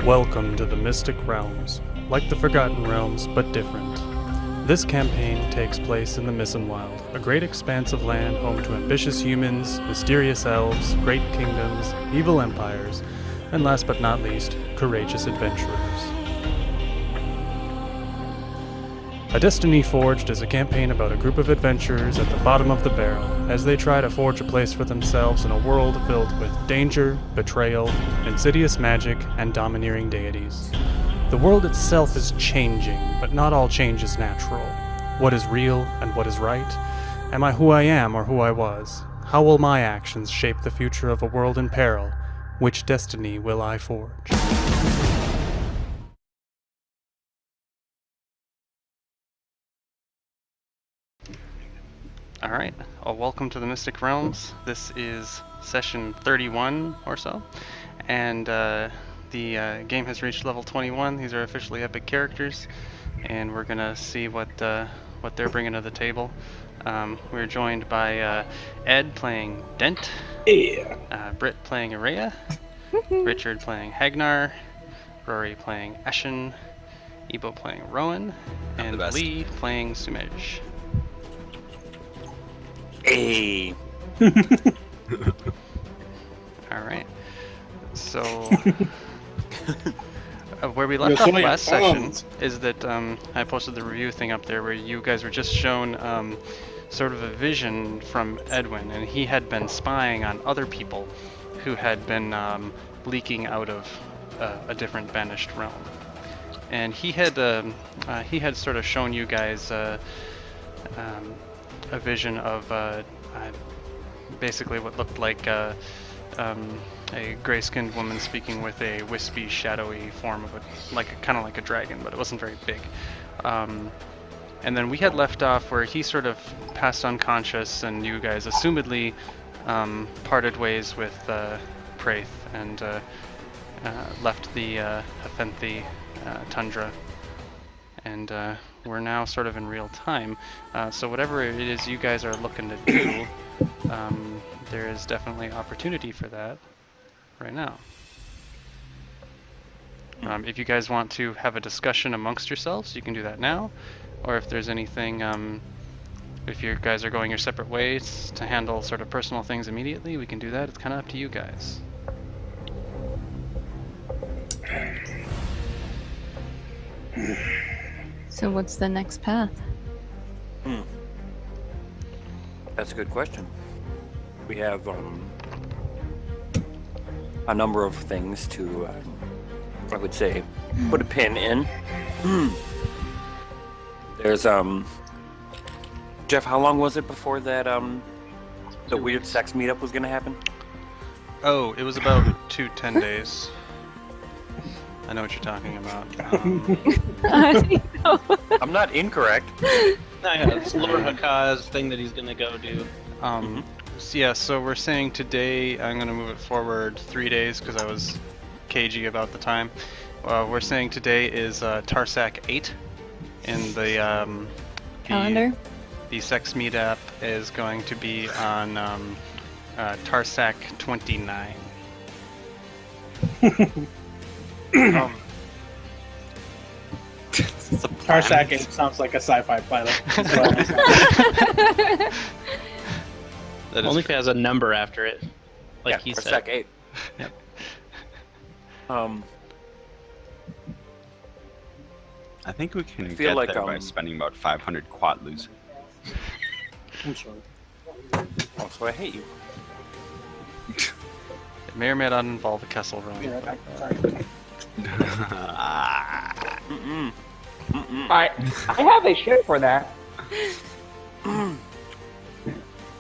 Welcome to the Mystic Realms, like the Forgotten Realms, but different. This campaign takes place in the Missonwild, a great expanse of land home to ambitious humans, mysterious elves, great kingdoms, evil empires, and last but not least, courageous adventurers. A Destiny Forged is a campaign about a group of adventurers at the bottom of the barrel as they try to forge a place for themselves in a world filled with danger, betrayal, insidious magic, and domineering deities. The world itself is changing, but not all change is natural. What is real and what is right? Am I who I am or who I was? How will my actions shape the future of a world in peril? Which destiny will I forge? Alright, welcome to the Mystic Realms. This is session 31 or so, and the game has reached level 21. These are officially epic characters, and we're gonna see what they're bringing to the table. We're joined by Ed playing Dent, Britt playing Araya, Richard playing Hagnar, Rory playing Ashen, Ebo playing Rowan, and Lee playing Sumej. Hey. Alright. So, where we left off last session is that I posted the review thing up there where you guys were just shown sort of a vision from Edwin, and he had been spying on other people who had been leaking out of a different banished realm. And he had sort of shown you guys a vision of basically what looked like a gray-skinned woman speaking with a wispy, shadowy form of kind of like a dragon, but it wasn't very big. And then we had left off where he sort of passed unconscious, and you guys assumedly parted ways with Praith and left the Hafenthi tundra. And we're now sort of in real time. So whatever it is you guys are looking to do, there is definitely opportunity for that right now. If you guys want to have a discussion amongst yourselves, you can do that now. Or if there's anything, if you guys are going your separate ways to handle sort of personal things immediately, we can do that. It's kind of up to you guys. So what's the next path? That's a good question. We have a number of things to, I would say, put a pin in. There's, Jeff, how long was it before that, the weird sex meetup was gonna happen? Oh, it was about 10 days. I know what you're talking about. I know. I'm not incorrect. It's Lord Haka's thing that he's gonna go do. So yeah, so we're saying today, I'm gonna move it forward 3 days because I was cagey about the time. We're saying today is Tarsak 8 in the Calendar? The sex meetup is going to be on Tarsak 29. Tarsak 8 sounds like a sci-fi planet. Only if it has a number after it, like yeah, he Tarsak said. 8. Yep. I think we can feel get like, there by spending about 500 quatlus. I'm sorry. Also, I hate you. It may or may not involve a Kessel run. Be right back. Sorry. I have a shit for that.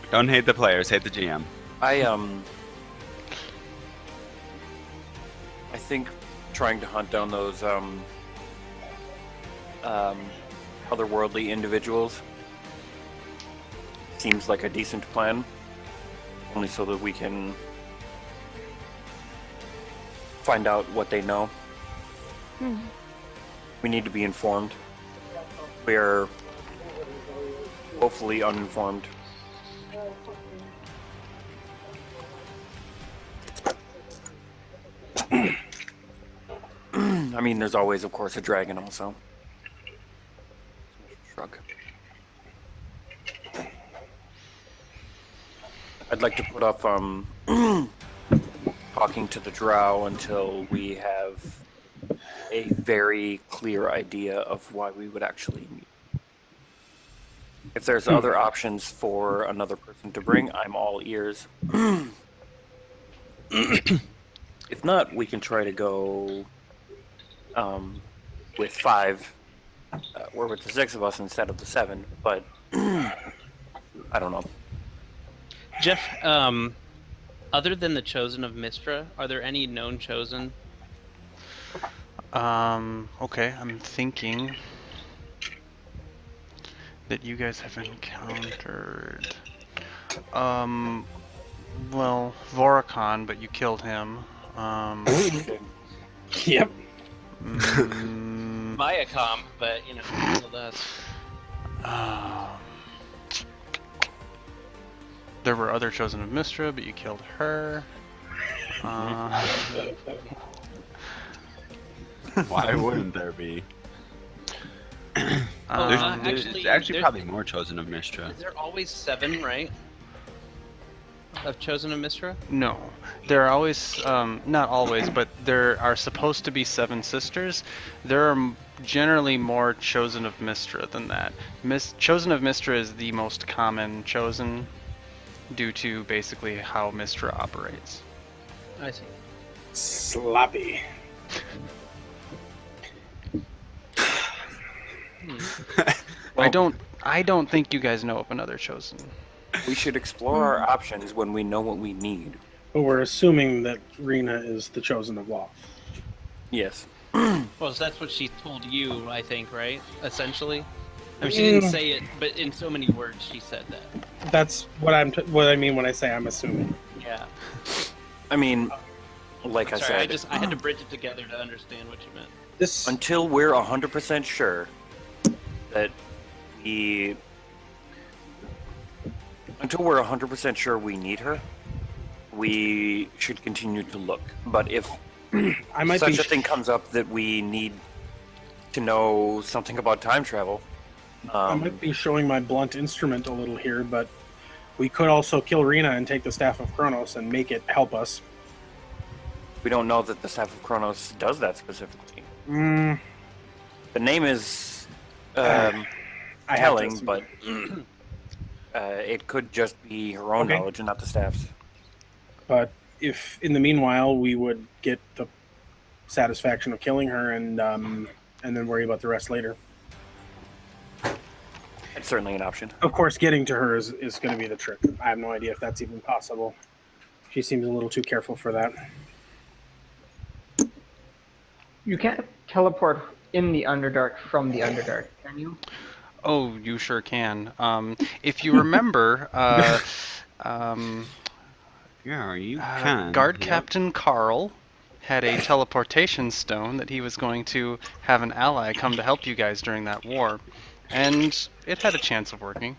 Don't hate the players, hate the GM. I think trying to hunt down those otherworldly individuals seems like a decent plan, only so that we can find out what they know. We need to be informed. We're hopefully uninformed. I mean, there's always, of course, a dragon also. Shrug. I'd like to put off talking to the drow until we have a very clear idea of why we would actually meet. If there's other options for another person to bring, I'm all ears. If not, we can try to go with 5. We're with the 6 of us instead of the 7, but I don't know. Jeff, other than the Chosen of Mystra, are there any known Chosen? Okay, I'm thinking that you guys have encountered. Well, Voracon, but you killed him. Yep. Viacom, but killed us. There were other Chosen of Mystra, but you killed her. Why wouldn't there be? There's actually probably more Chosen of Mystra. Is there always 7, right? Of Chosen of Mystra? No, there are always, not always, but there are supposed to be 7 sisters. There are generally more Chosen of Mystra than that. Chosen of Mystra is the most common Chosen due to basically how Mystra operates. I see. Sloppy. I don't think you guys know of another Chosen. We should explore our options when we know what we need. But we're assuming that Rena is the chosen of law. Yes. Well, so that's what she told you, I think, right? Essentially. I mean, she didn't say it, but in so many words, she said that. That's what I mean when I say I'm assuming. Yeah. I mean, like I Sorry, said, I had to bridge it together to understand what you meant. This until we're 100% sure that until we're 100% sure we need her, we should continue to look. But if I might such be a thing comes up that we need to know something about time travel, I might be showing my blunt instrument a little here, but we could also kill Rena and take the Staff of Kronos and make it help us. we don't know that the Staff of Kronos does that specifically. Mm, The name is I have to telling, assume. but it could just be her own Okay. knowledge and not the staff's. But if in the meanwhile we would get the satisfaction of killing her and then worry about the rest later. It's certainly an option. Of course, getting to her is going to be the trick. I have no idea if that's even possible. She seems a little too careful for that. You can't teleport in the Underdark from the Underdark, can you? Oh, you sure can. If you remember, Yeah, you can. Guard Yep. Captain Carl had a teleportation stone that he was going to have an ally come to help you guys during that war. And it had a chance of working.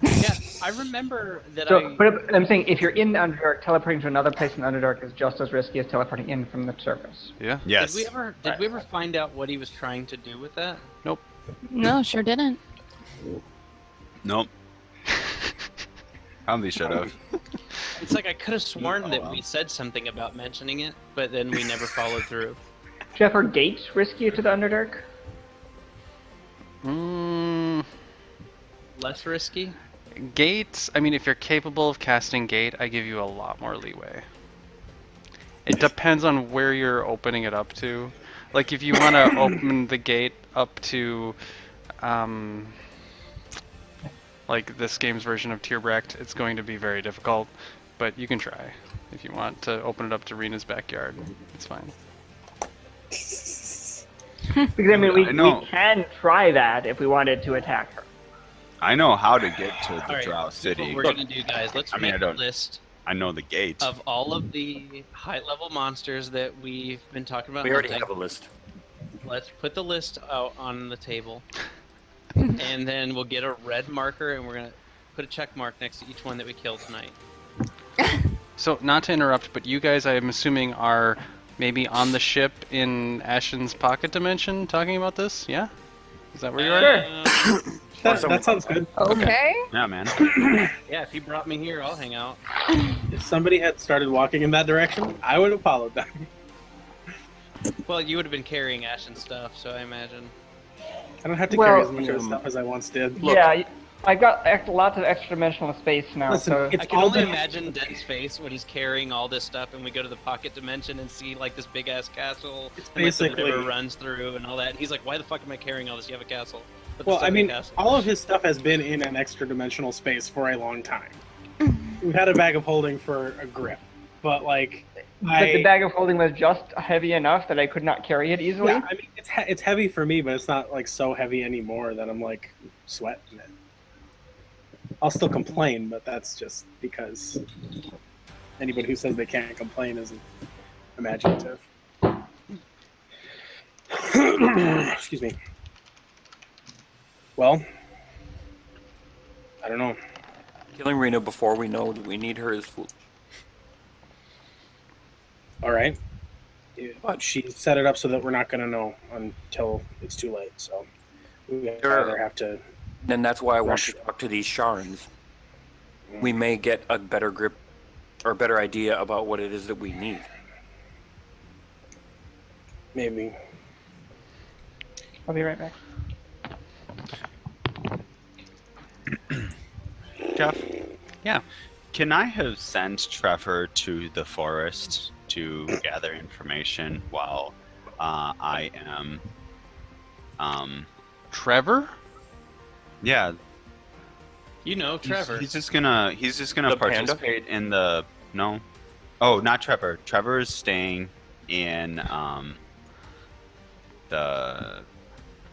Yeah, I remember that So, but I'm saying if you're in the Underdark, teleporting to another place in the Underdark is just as risky as teleporting in from the surface. Yeah? Yes. Did we ever find out what he was trying to do with that? Nope. No, sure didn't. Nope. Probably should have. It's like I could have sworn that we said something about mentioning it, but then we never followed through. Jeff, are gates risky to the Underdark? Less risky? Gates, I mean, if you're capable of casting Gate, I give you a lot more leeway. It depends on where you're opening it up to. Like, if you want to open the gate up to, like this game's version of Tierbrecht, it's going to be very difficult, but you can try. If you want to open it up to Rena's backyard, it's fine. Because I mean, we know. can try that if we wanted to attack her. I know how to get to the Alright, Drow here's City. what we're gonna do, guys. Let's I mean, make I a don't- list I know the gate. of all of the high-level monsters that we've been talking about. We already hunting. have a list. Let's put the list out on the table, and then we'll get a red marker, and we're gonna put a check mark next to each one that we killed tonight. So, not to interrupt, but you guys, I am assuming, are maybe on the ship in Ashen's pocket dimension talking about this? Yeah? Is that where you are? Sure. That sounds good. Okay. Yeah, man. Yeah, if he brought me here, I'll hang out. If somebody had started walking in that direction, I would have followed them. Well, you would have been carrying Ashen stuff, so I imagine. I don't have to Well, carry as much of his stuff as I once did. Yeah, I've got lots of extra-dimensional space now, Listen, so... it's I can all only been- imagine Den's face when he's carrying all this stuff, and we go to the pocket dimension and see like this big ass castle, It's and like, the basically- river runs through and all that. And he's like, "Why the fuck am I carrying all this? You have a castle." Put the Well, stuff I in the mean, castle. all of his stuff has been in an extra-dimensional space for a long time. We've had a bag of holding for a grip, but like, But the bag of holding was just heavy enough that I could not carry it easily. yeah, I mean, it's heavy for me, but it's not like so heavy anymore that I'm like sweating it. I'll still complain, but that's just because anybody who says they can't complain isn't imaginative. Excuse me. Well, I don't know. Killing Rena before we know that we need her is foolish. All right. But she set it up so that we're not going to know until it's too late. So we either have to. And that's why I want Rush. to talk to these Sharns. We may get a better grip or a better idea about what it is that we need. Maybe. I'll be right back. Jeff, Yeah. can I have sent Trevor to the forest to gather information while I am, Trevor? yeah, You know, Trevor. He's just gonna The panda? participate in the no. Oh, not Trevor. Trevor is staying in the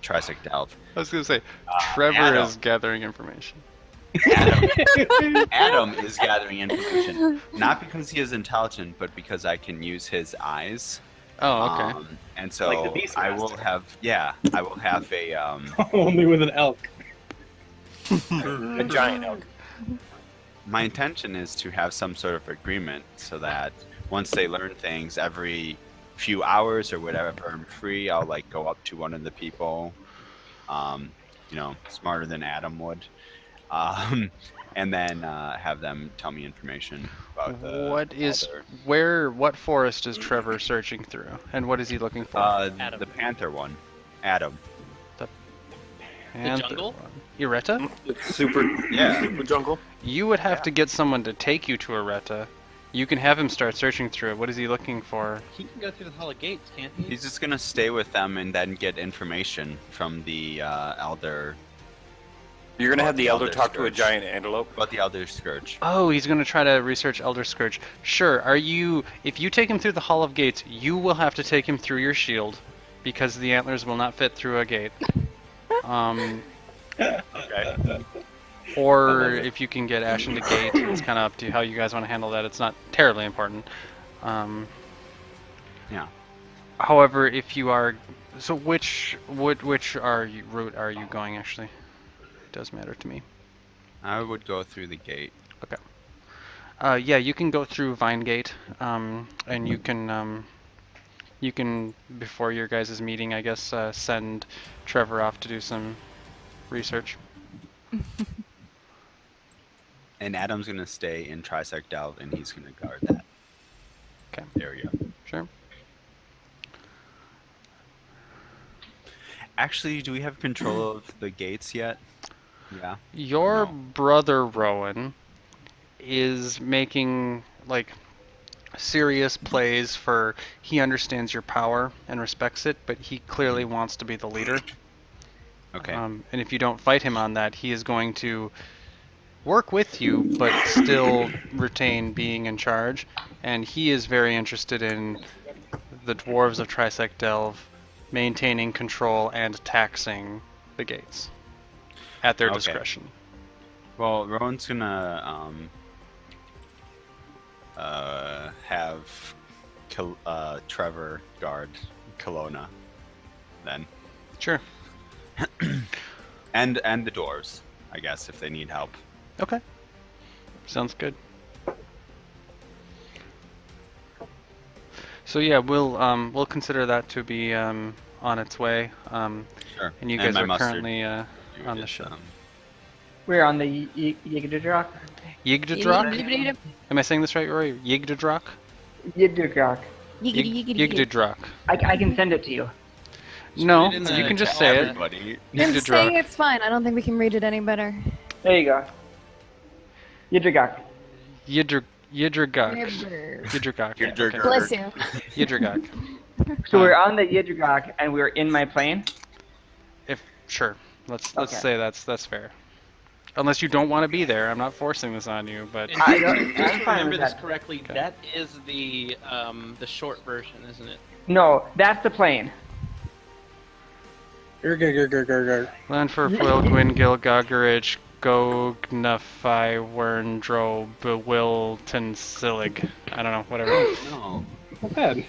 Trisac Delve. I was going to say, Trevor Adam. is gathering information. Adam is gathering information, not because he is intelligent, but because I can use his eyes. Oh, okay. And so Like the I will Beastmaster. have a Only with an elk. A giant elk. my intention is to have some sort of agreement so that once they learn things every few hours or whatever I'm free, I'll like go up to one of the people, smarter than Adam would, and then have them tell me information about What forest is Trevor searching through, and what is he looking for? Adam. the panther one, Adam. Panther jungle? one. Ireta? It's super, Yeah. super jungle. You would have to get someone to take you to Ireta. You can have him start searching through it. What is he looking for? He can go through the Hall of Gates, can't he? He's just gonna stay with them and then get information from the elder You're gonna have the elder Elder talk to a Scourge. giant antelope. about the elder scourge. Oh, he's going to try to research Elder Scourge. Sure. If you take him through the Hall of Gates, you will have to take him through your shield, because the antlers will not fit through a gate. Okay. Or if you can get Ashen to gate, it's kind of up to how you guys want to handle that. It's not terribly important. Yeah. However, if you are, so which route are you going? Actually, it does matter to me. I would go through the gate. Yeah, you can go through Vinegate, and you can before your guys' meeting, I guess, send Trevor off to do some research. And Adam's gonna stay in Trisac Delve and he's gonna guard that. Okay. There we go. Sure. Actually, do we have control of the gates yet? Yeah. Your No. brother Rowan is making like serious plays for he understands your power and respects it, but he clearly wants to be the leader. Okay. And if you don't fight him on that, he is going to work with you, but still retain being in charge. And he is very interested in the dwarves of Trisac Delve maintaining control and taxing the gates at their Okay. discretion. Well, Rowan's gonna have Trevor guard Kelowna, then, Sure. and the dwarves, I guess, if they need help. Okay. Sounds good. So yeah, we'll consider that to be on its way. Sure. And you guys my are mustard. currently on the It's, ship. We're on the Yigdadrock. Yigdadrock? Am I saying this right, Rory? Yigdadrock? Yigdadrock. Yigdadrock. I can send it to you. No, read it in the you can just chat. say it. Everybody. I'm saying Yigdadrock. it's fine. I don't think we can read it any better. There you go. Yigdadrock. Yidragok. Yigdadrock. Yidragok. yeah, Yidragok. okay. Bless you. Yidragok. So we're on the Yigdadrock and we're in my plane. Sure. Let's Okay. say that's fair. Unless you don't want to be there, I'm not forcing this on you, but And I if don't- I I'm just fine remember with this that. correctly, that is the short version, isn't it? No, that's the plane. Land for Will Gwingil Gogarich Gognafai Werndro Bewilton Silig. I don't know, whatever. No. Not bad.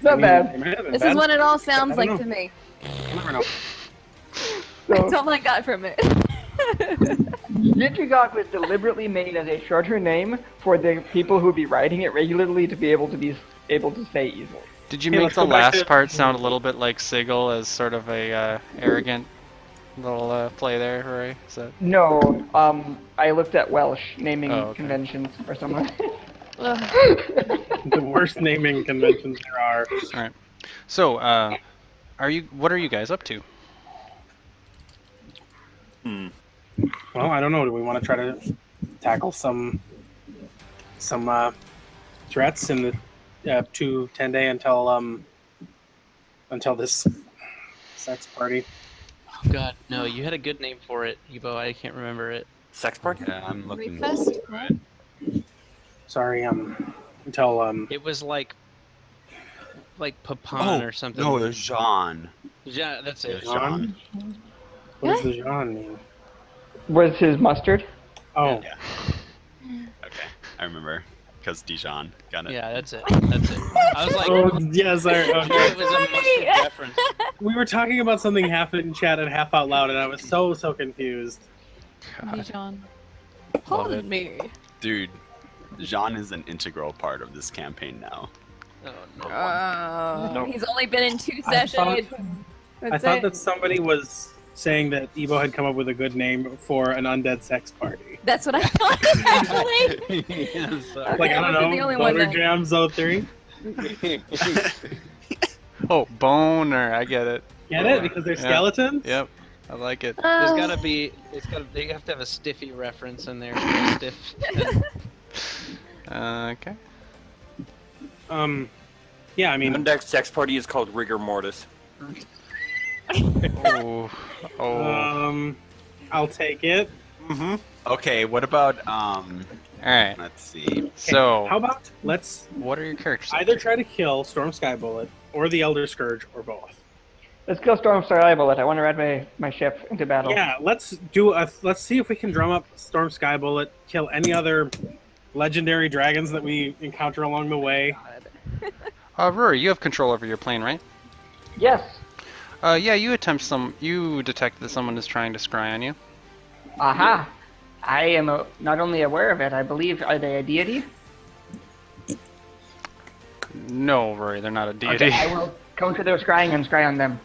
Not bad. It might have been This bad. is what it all sounds I like don't to me. You never know. That's all I got from it. Yigdadrock was deliberately made as a shorter name for the people who would be writing it regularly to be able to say easily. Did you Okay, make let's the go back last to- part sound a little bit like Sigil as sort of a arrogant little play there, Rory? Is that... No, I looked at Welsh naming Oh, okay. conventions or something. Ugh. The worst naming conventions there are. Alright. So, what are you guys up to? Well, I don't know. Do we want to try to tackle some threats in the 10 day until this sex party? Oh God, no! You had a good name for it, Evo. I can't remember it. Sex party? Yeah, I'm looking Refest? for it. Sorry, until It was like Papon or something. No, there's Jean. Yeah, that's it. Jean? What does the Jean mean? Was his mustard? Oh, Yeah. Okay, I remember. Because Dijon. Got it. Yeah, that's it. That's it. I was like, oh yeah, sorry. it Okay. was a mustard reference. We were talking about something half in chat and half out loud, and I was so confused. Dijon. Love Pardon it. me. Dude, Jean is an integral part of this campaign now. Oh, no. No. He's only been in 2 I sessions. I thought that somebody was saying that Evo had come up with a good name for an undead sex party. That's what I thought actually. Yes, Like, I I don't wasn't the know, only one Boner then. Jam Zo3? Oh, boner. I get it. Get it? Because they're Yeah. skeletons? Yep. I like it. There's gotta be. They have to have a stiffy reference in there. Stiff. Okay. Yeah, I mean, The next sex party is called Rigor Mortis. Oh. I'll take it. Mm-hmm. Okay, what about, Alright. let's see. So, How about let's what are your characters? either try to kill Storm Skybullet or the Elder Scourge or both. Let's kill Stormstar Eyebullet. I want to ride my ship into battle. Yeah, let's see if we can drum up Storm Skybullet, kill any other legendary dragons that we encounter along the way. Rory, you have control over your plane, right? Yes. Yeah, you detect that someone is trying to scry on you. Aha. I am not only aware of it, I believe, are they a deity? No, Rory, they're not a deity. Okay, I will go to their scrying and scry on them.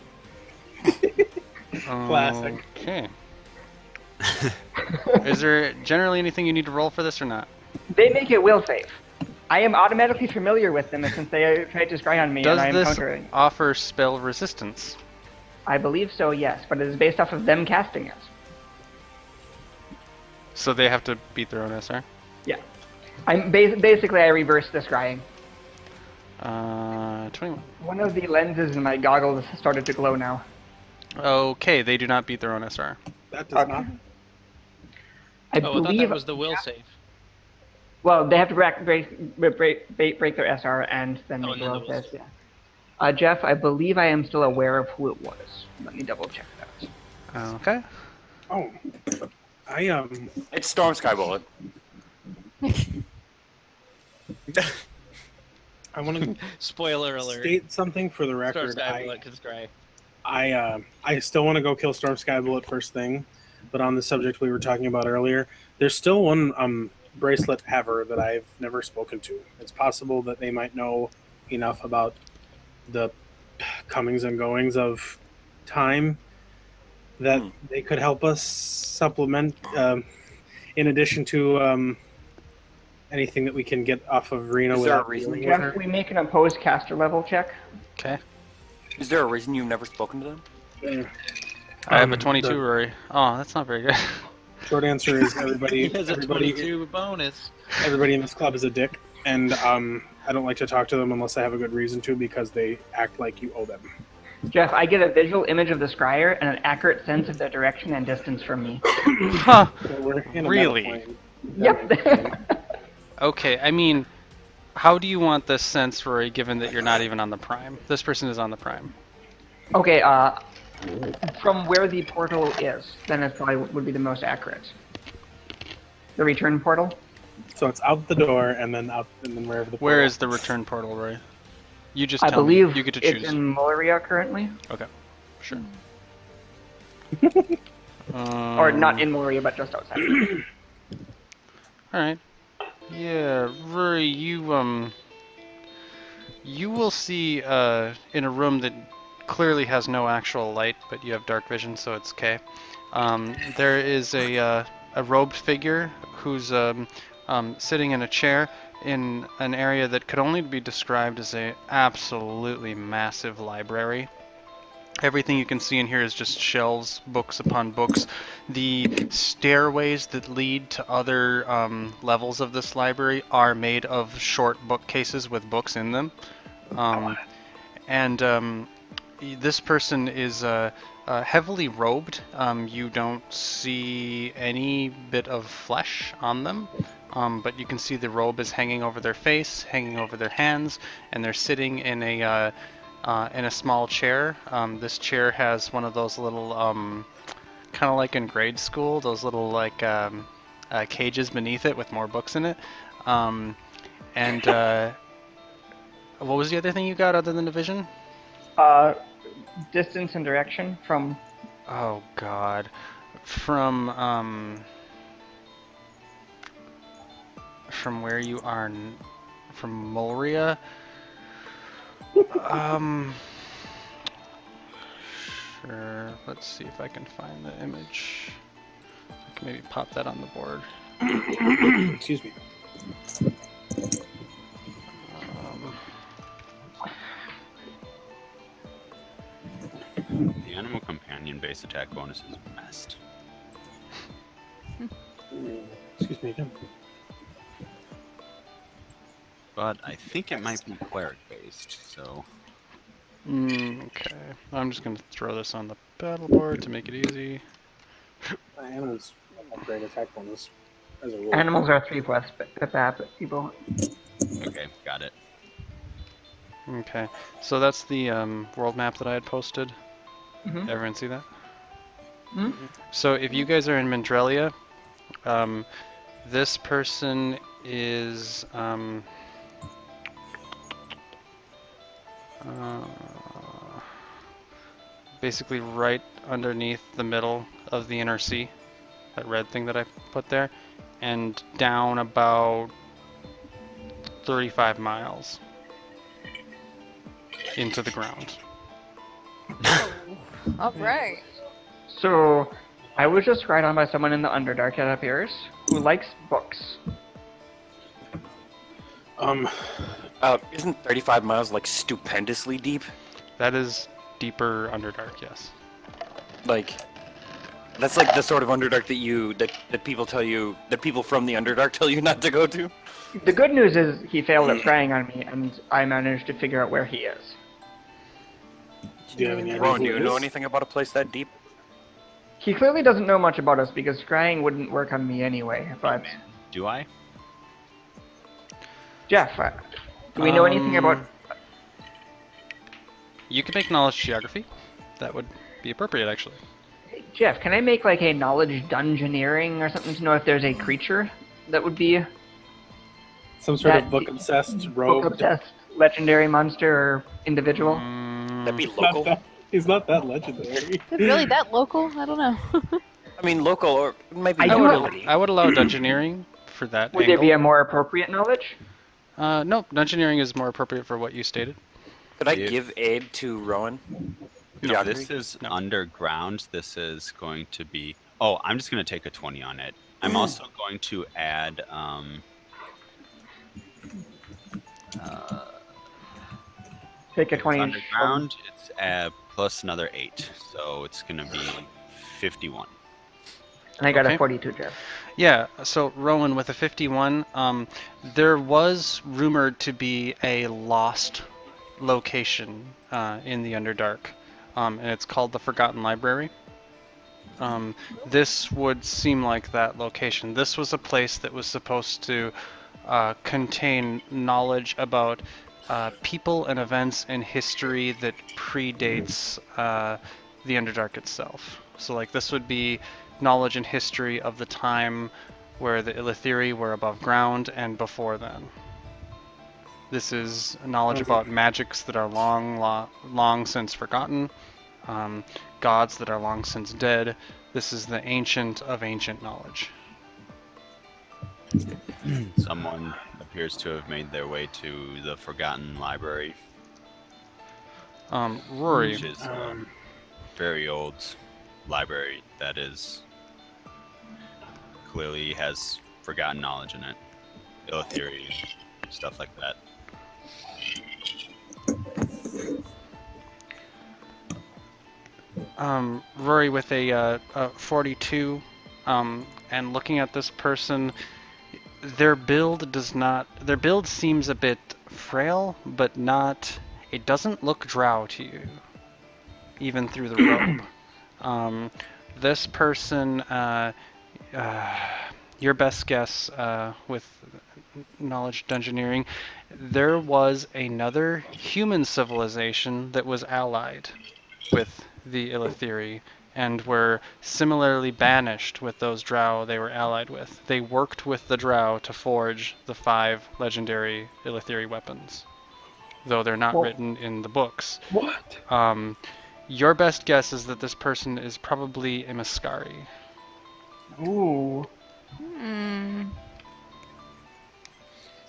Classic. Okay. Is there generally anything you need to roll for this or not? They make it will save. I am automatically familiar with them since they tried to scry on me Does and I am this countering. offer spell resistance? I believe so, yes, but it is based off of them casting it. So they have to beat their own SR? Yeah. Basically I reverse the scrying. 21. One of the lenses in my goggles started to glow now. Okay, they do not beat their own SR. That does Okay. not. I Oh, I thought believe that was the will save. Well, they have to break their SR and then Oh, make and a then roll the will test, yeah. Jeff, I believe I am still aware of who it was. Let me double check that. Okay. Oh, I It's Storm Skybullet. I want to Spoiler alert. state something for the Star record. Skybullet can scry. I still want to go kill Storm Skybullet first thing, but on the subject we were talking about earlier, there's still one bracelet haver that I've never spoken to. It's possible that they might know enough about the comings and goings of time that they could help us supplement, in addition to anything that we can get off of Rena Is there a without reason? dealing with Jeff, her. we make an opposed caster level check. Okay. Is there a reason you've never spoken to them? I have a Um, 22, the- Rory. Oh, that's not very good. Short answer is everybody. He has a everybody 22 bonus. everybody in this club is a dick, and I don't like to talk to them unless I have a good reason to, because they act like you owe them. Jeff, I get a visual image of the scryer and an accurate sense of their direction and distance from me. Huh. So we're in a Really? metaplane. Yep. Okay, I mean, how do you want this sense, Rory, given that you're not even on the Prime? This person is on the Prime. Okay, from where the portal is, then it probably would be the most accurate. The return portal? So it's out the door and then out and then wherever the Where portal is the return portal, Rory? You just I tell believe me. You get to it's choose. in Moria currently. Okay, sure. Or not in Moria, but just outside. All right. Yeah, Rory, you will see in a room that clearly has no actual light, but you have dark vision, so it's okay. There is a robed figure who's sitting in a chair in an area that could only be described as a absolutely massive library. Everything you can see in here is just shelves, books upon books. The stairways that lead to other levels of this library are made of short bookcases with books in them. This person is heavily robed. You don't see any bit of flesh on them, but you can see the robe is hanging over their face, hanging over their hands, and they're sitting in a small chair. This chair has one of those little, kind of like in grade school, those little like cages beneath it with more books in it. What was the other thing you got other than the vision? Distance and direction from... Oh God, from where you are, from Moria. Sure. Let's see if I can find the image. I can maybe pop that on the board. Excuse me. The animal companion base attack bonus is messed. Excuse me again. But I think it might be cleric based, so. Okay. I'm just gonna throw this on the battle board to make it easy. Animals have great attack bonus as a rule. Animals are 3+ people. Okay, got it. Okay. So that's the world map that I had posted. Mhm. Everyone see that? Mhm. So if you guys are in Mandrelia, this person is basically right underneath the middle of the inner sea, that red thing that I put there, and down about 35 miles into the ground. All right. So, I was just cried on by someone in the Underdark, it appears, who likes books. Isn't 35 miles like stupendously deep? That is deeper Underdark, yes. Like, that's like the sort of Underdark that people tell you, that people from the Underdark tell you not to go to. The good news is he failed at preying on me, and I managed to figure out where he is. Do you have any idea Ron, who do you it know is? anything about a place that deep? He clearly doesn't know much about us because scrying wouldn't work on me anyway, but... Do I? Jeff, do we know anything about... You can make knowledge geography. That would be appropriate, actually. Jeff, can I make like a knowledge dungeoneering or something to know if there's a creature that would be Some sort that of book-obsessed rogue. book-obsessed legendary monster or individual? That'd be He's not local. that- He's not that legendary. Is it really that local? I don't know. I mean, local or maybe I I do would, have- ability. I would allow dungeoneering for that Would angle. there be a more appropriate knowledge? Nope, dungeoneering is more appropriate for what you stated. Could I Yeah. give aid to Rowan? No, Geography? this is No. underground. This is going to be. Oh, I'm just going to take a 20 on it. I'm also going to add. Take a It's 20. underground. It's plus another 8, so it's going to be 51. And I got Okay. a 42, Jeff. Yeah, so Rowan with a 51, there was rumored to be a lost location in the Underdark, and it's called the Forgotten Library. This would seem like that location. This was a place that was supposed to contain knowledge about people and events in history that predates the Underdark itself. So, like, this would be knowledge and history of the time where the Illithiri were above ground and before then. This is knowledge about magics that are long since forgotten, gods that are long since dead. This is the ancient of ancient knowledge. Someone appears to have made their way to the Forgotten Library, Rory, which is a very old library that is clearly has forgotten knowledge in it. Illithiri, stuff like that. Rory with a 42, and looking at this person, their build seems a bit frail, but not. It doesn't look drow to you, even through the robe. This person, your best guess with knowledge dungeoneering, there was another human civilization that was allied with the Illithiri and were similarly banished with those drow they were allied with. They worked with the drow to forge the 5 legendary Illithiri weapons, though they're not written in the books. What? Your best guess is that this person is probably a Mascari. Ooh. Hmm.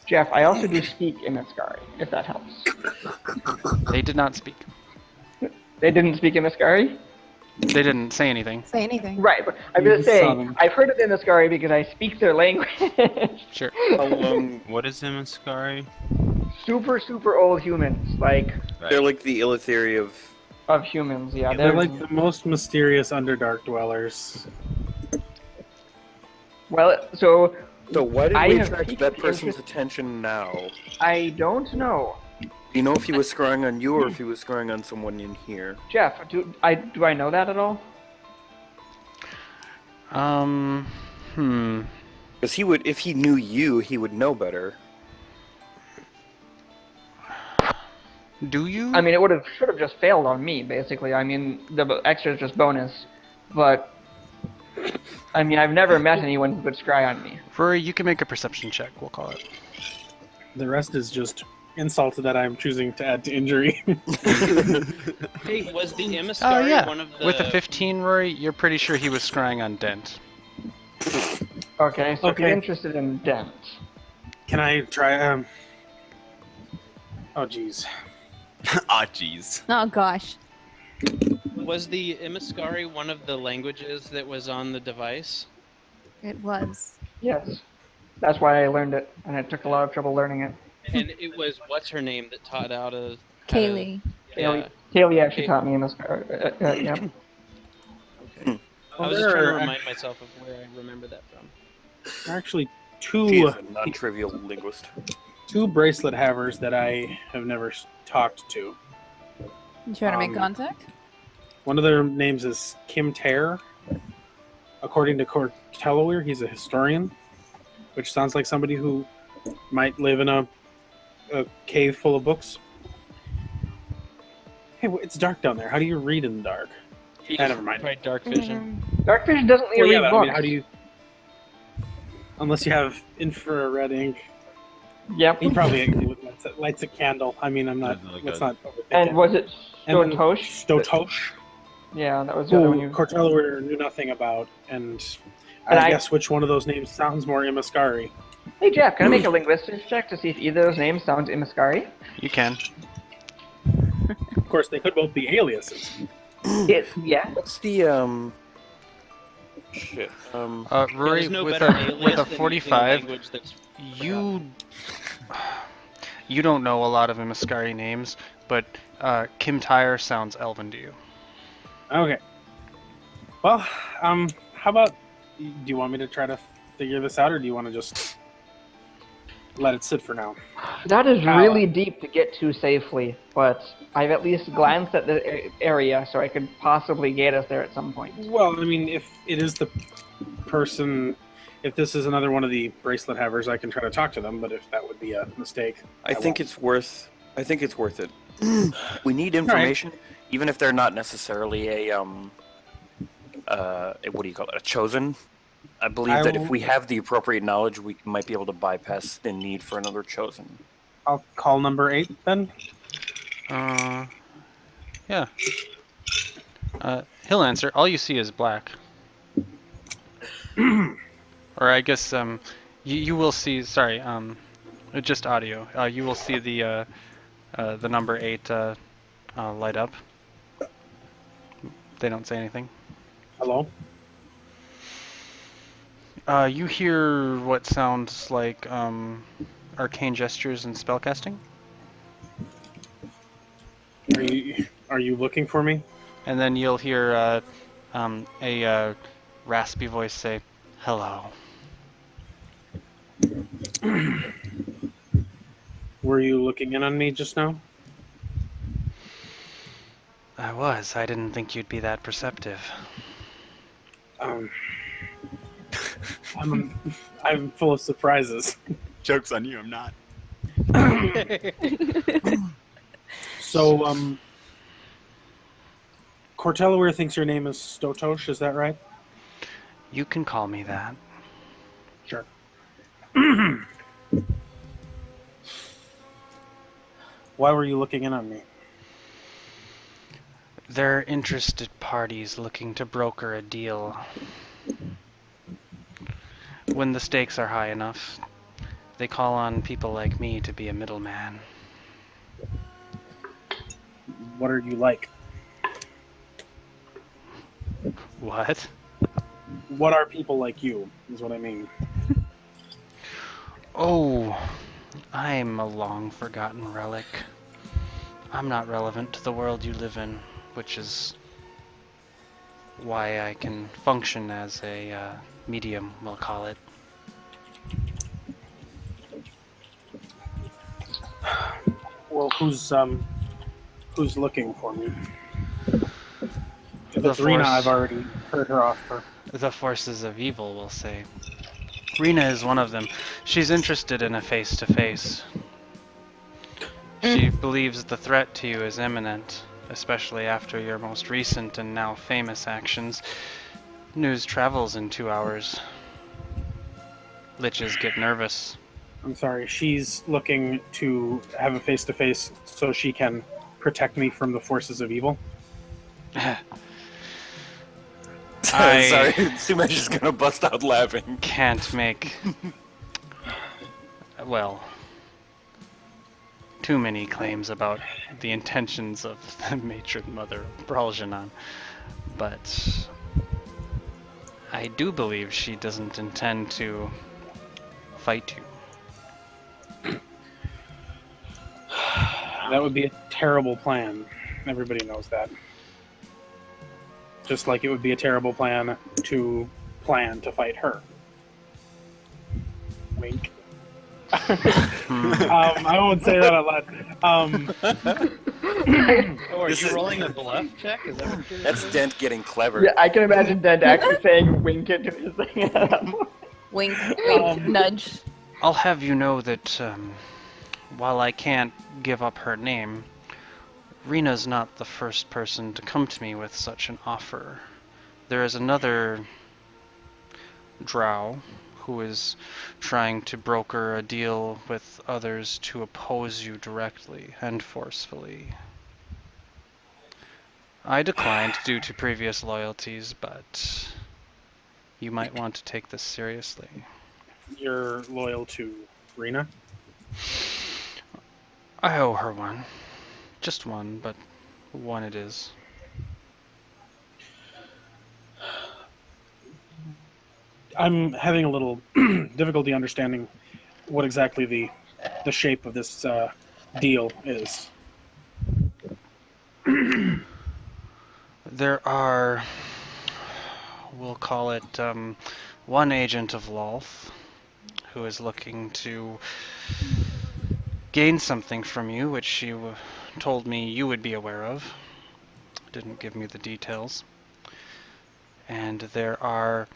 Jeff, I also do speak Imascari, if that helps. They did not speak. They didn't speak Imascari? They didn't say anything. Say anything. Right, but I'm going to say, Southern. I've heard of Imascari because I speak their language. Sure. How long? What is Imascari? Super old humans, like, They're like the Illithiri of humans, yeah. They're like the most mysterious Underdark dwellers. Well, so, So why did I we have attract piqued that the person's interest- attention now? I don't know. Do you know if he was scrying on you or if he was scrying on someone in here? Jeff, do I know that at all? Because he would, if he knew you, he would know better. Do you? I mean, it should have just failed on me, basically. I mean, the extra is just bonus, but I mean, I've never met anyone who could scry on me. Rory, you can make a perception check, we'll call it. The rest is just insult that I'm choosing to add to injury. Hey, was the emissary Oh, yeah. one of the... With a 15, Rory, you're pretty sure he was scrying on Dent. Okay, so if you're Okay. interested in Dent. Can I try? Oh, jeez. Ah, jeez. Oh gosh. Was the emissary one of the languages that was on the device? It was. Yes. That's why I learned it, and it took a lot of trouble learning it. And it was, what's her name that taught out of... Kaylee. Yeah. Kaylee actually Okay. taught me in this. Yeah. Okay. I was just trying to remind myself of where I remember that from. There are actually He is two a non-trivial linguist. bracelet havers that I have never talked to. You trying to make Um, contact? One of their names is Kim Ter. According to Cortelawir, he's a historian, which sounds like somebody who might live in a cave full of books. Hey, it's dark down there. How do you read in the dark? Never mind. Right, dark vision. Darkvision doesn't let you Well, yeah, read but books. I mean, how do you? Unless you have infrared ink. Yep. He probably lights a candle. I mean, I'm not. Doesn't look Let's good. not overthink And it. was it And then Stotosh? Stotosh, Yeah, that was the other one who you... Cortelawir knew nothing about, and And I I- guess which one of those names sounds more Imascari. Hey Jeff, can I make a linguistics check to see if either of those names sounds Imascari? You can. Of course, they could both be aliases. Yeah. What's the shit? Rory, There's no with better a alias with a than using a 45, language that's you don't know a lot of Imascari names, but Kim Tyre sounds Elven to you. Okay. Well, how about? Do you want me to try to figure this out, or do you want to just let it sit for now? That is really deep to get to safely, but I've at least glanced at the area, so I could possibly get us there at some point. Well, I mean, if it is the person, if this is another one of the bracelet havers, I can try to talk to them. But if that would be a mistake, I think it's worth it. We need information, even if they're not necessarily a what do you call it? A chosen. I believe that if we have the appropriate knowledge, we might be able to bypass the need for another chosen. I'll call number 8 then. Yeah. He'll answer. All you see is black. Or I guess you will see. Sorry, just audio. You will see the number 8 light up. They don't say anything. Hello. You hear what sounds like arcane gestures and spellcasting, Are you looking for me? and then you'll hear a raspy voice say, "Hello." Were you looking in on me just now? I was. I didn't think you'd be that perceptive. I'm full of surprises. Joke's on you, I'm not. So, Cortellaware thinks your name is Stotosh, is that right? You can call me that. Sure. Why were you looking in on me? They're interested parties looking to broker a deal. When the stakes are high enough, they call on people like me to be a middleman. What are you like? What? What are people like you, is what I mean. Oh, I'm a long-forgotten relic. I'm not relevant to the world you live in, which is why I can function as a medium, we'll call it. Well, who's looking for me? If The it's Rena, Force. I've already heard her offer. The forces of evil, we'll say. Rena is one of them. She's interested in a face-to-face. She believes the threat to you is imminent, especially after your most recent and now famous actions. News travels in 2 hours. Liches get nervous. I'm sorry, she's looking to have a face-to-face so she can protect me from the forces of evil. Sorry, Sumesh is gonna bust out laughing. Can't make, well, too many claims about the intentions of the matron mother of Braljanan, but I do believe she doesn't intend to fight you. That would be a terrible plan. Everybody knows that. Just like it would be a terrible plan to fight her. Wink. I won't say that out loud. Oh, are This you is- rolling a bluff check? Is that what you're That's doing? Dent getting clever. Yeah, I can imagine Dent actually saying wink it to his thing. Wink, wink, nudge. I'll have you know that while I can't give up her name, Rena's not the first person to come to me with such an offer. There is another drow who is trying to broker a deal with others to oppose you directly and forcefully. I declined due to previous loyalties, but you might want to take this seriously. you're loyal to Rena? I owe her one. Just one, but one it is. I'm having a little difficulty understanding what exactly the shape of this deal is. There are, we'll call it, one agent of Lolth who is looking to gain something from you, which she told me you would be aware of. Didn't give me the details. And there are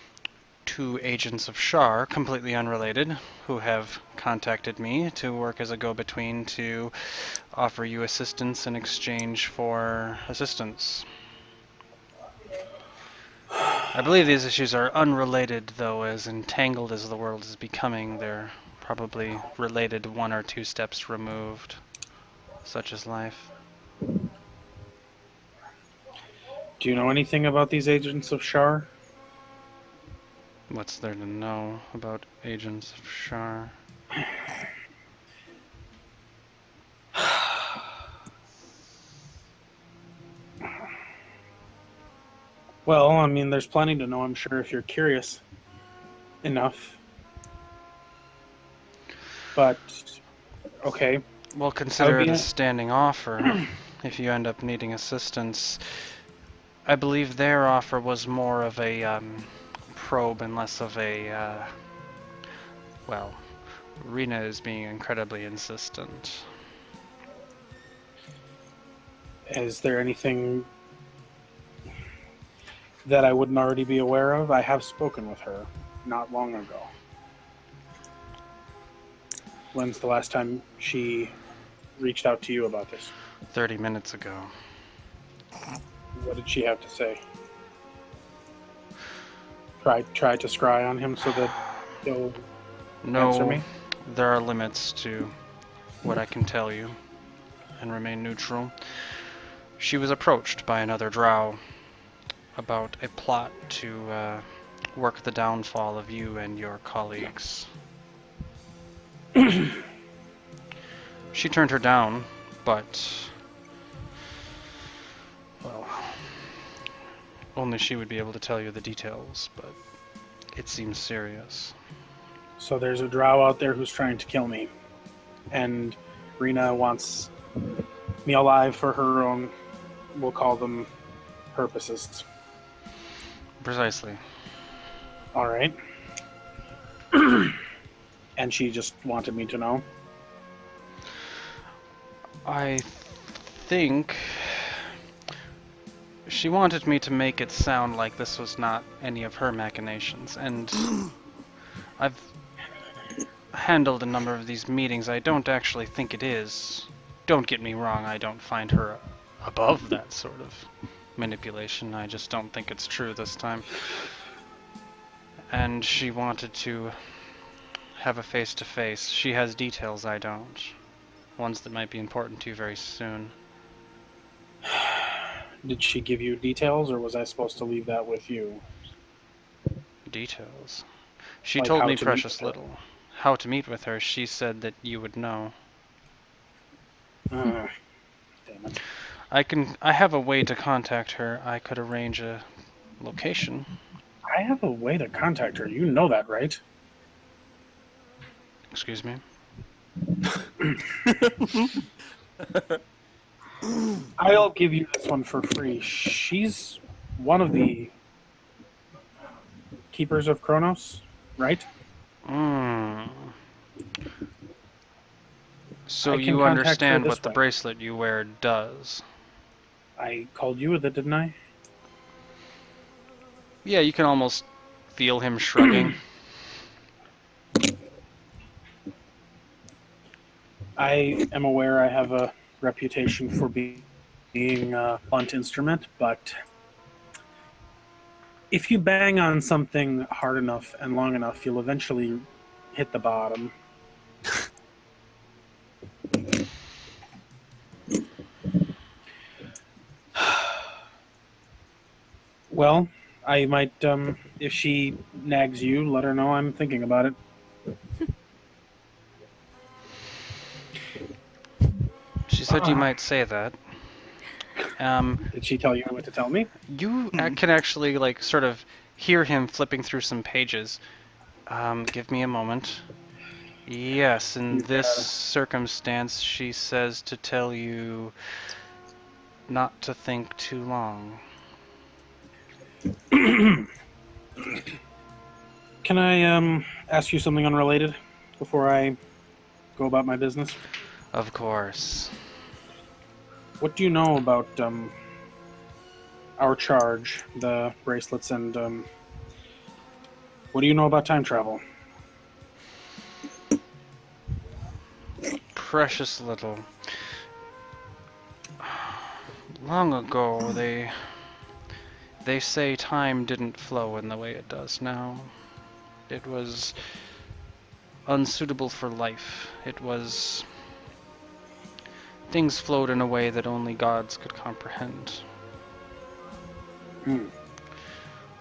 two agents of Shar, completely unrelated, who have contacted me to work as a go-between to offer you assistance in exchange for assistance. I believe these issues are unrelated, though, as entangled as the world is becoming. They're probably related 1 or 2 steps removed, such as life. Do you know anything about these agents of Shar? What's there to know about agents of Shar? Well, I mean, there's plenty to know, I'm sure, if you're curious enough. But, okay. Well, consider it be a standing offer if you end up needing assistance. I believe their offer was more of a probe and less of a, well, Rena is being incredibly insistent. Is there anything that I wouldn't already be aware of? I have spoken with her not long ago. When's the last time she reached out to you about this? 30 minutes ago. What did she have to say? Try to scry on him so that he'll answer me? There are limits to what I can tell you and remain neutral. She was approached by another drow about a plot to work the downfall of you and your colleagues. She turned her down, but, well, only she would be able to tell you the details, but it seems serious. So there's a drow out there who's trying to kill me, and Rena wants me alive for her own, we'll call them, purposes. Precisely. All right. And she just wanted me to know. I think she wanted me to make it sound like this was not any of her machinations, and I've handled a number of these meetings. I don't actually think it is. Don't get me wrong, I don't find her above that sort of manipulation. I just don't think it's true this time. And she wanted to have a face-to-face. She has details I don't. Ones that might be important to you very soon. Did she give you details, or was I supposed to leave that with you? Details? She Like told how me to meet precious with her. little. How to meet with her, she said that you would know. Damn it. I have a way to contact her. I could arrange a location. I have a way to contact her. You know that, right? Excuse me? I'll give you this one for free. She's one of the keepers of Kronos, right? So I can you contact her understand this what the way. bracelet you wear does? I called you with it, didn't I? Yeah, you can almost feel him shrugging. I am aware I have a reputation for being a blunt instrument, but if you bang on something hard enough and long enough, you'll eventually hit the bottom. Well, I might, if she nags you, let her know I'm thinking about it. could you might say that. Did she tell you what to tell me? You can actually, like, sort of hear him flipping through some pages. Give me a moment. Yes, in this circumstance, she says to tell you not to think too long. Can I ask you something unrelated before I go about my business? Of course. What do you know about our charge, the bracelets, and what do you know about time travel? Precious little. Long ago, they say time didn't flow in the way it does now. It was unsuitable for life. It was... Things flowed in a way that only gods could comprehend.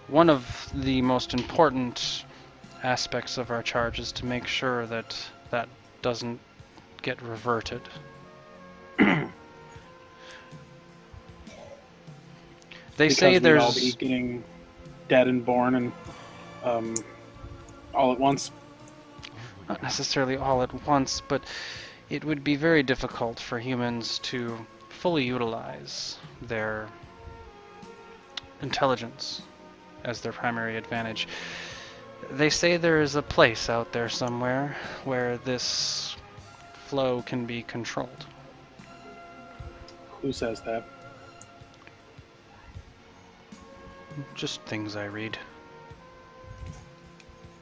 One of the most important aspects of our charge is to make sure that that doesn't get reverted. They Because say we'd all there's... be getting dead and born and all at once. Not necessarily all at once, but it would be very difficult for humans to fully utilize their intelligence as their primary advantage. They say there is a place out there somewhere where this flow can be controlled. Who says that? Just things I read.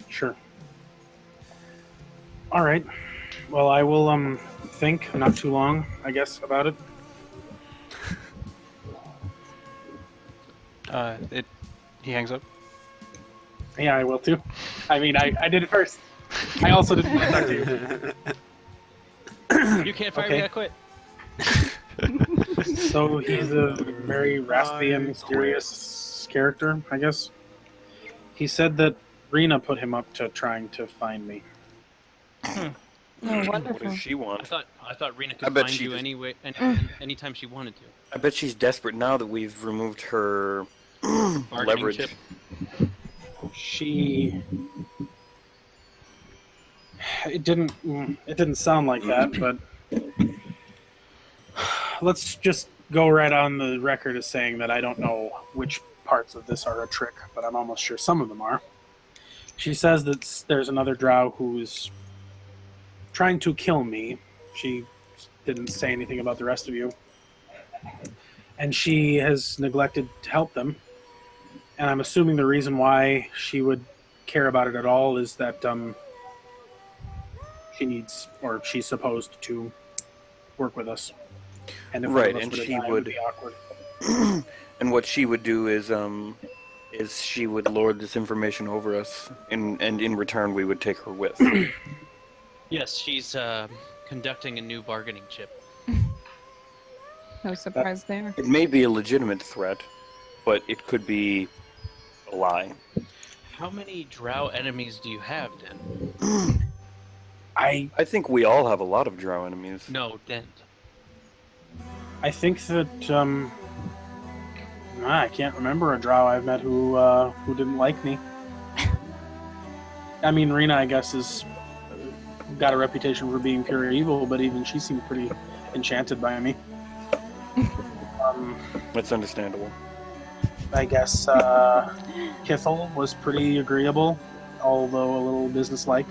Sure. All right. Well, I will think not too long, I guess, about it. He hangs up. Yeah, I will too. I mean, I did it first. I also didn't want to talk to you. You can't fire Okay. me, I quit. So he's a very raspy and mysterious character, I guess. He said that Rena put him up to trying to find me. Oh, What wonderful. does she want? I thought Rena I could bet find she you just- anyway, anytime she wanted to. I bet she's desperate now that we've removed her Bargaining leverage. chip. It didn't sound like that, but let's just go right on the record as saying that I don't know which parts of this are a trick, but I'm almost sure some of them are. She says that there's another drow who's trying to kill me. She didn't say anything about the rest of you. And she has neglected to help them. And I'm assuming the reason why she would care about it at all is that she needs, or she's supposed to work with us. And if one of Right, us and were to she die, it would- be awkward. And what she would do is she would lord this information over us, and in return we would take her with. Yes, she's conducting a new bargaining chip. No surprise there. It may be a legitimate threat, but it could be a lie. How many drow enemies do you have, Den? I I think we all have a lot of drow enemies. No, Dent. think that I can't remember a drow I've met who didn't like me. I mean, Rena, I guess, is got a reputation for being pure evil, but even she seemed pretty enchanted by me. That's understandable. I guess Kithel was pretty agreeable, although a little businesslike.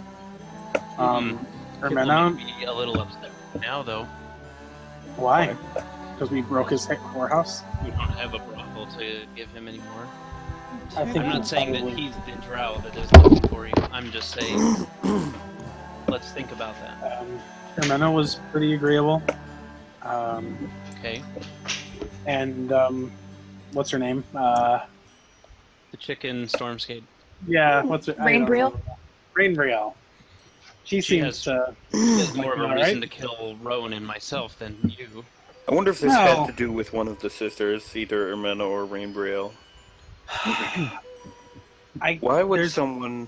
People Hermena, may be a little upset now, though. why? Because we broke his whorehouse? We don't have a brothel to give him anymore. I think I'm not we saying that probably- he's the drow that is looking for you. I'm just saying, let's think about that. Hermena was pretty agreeable. Okay? And what's her name? The chicken Stormskate. Yeah, what's her? I don't Rainbriel? know. Rainbriel. She She seems has- to. There's more of a All reason right. to kill Rowan and myself than you. I wonder if this No. has to do with one of the sisters, either Ermena or Rainbriel. Why would there's, someone...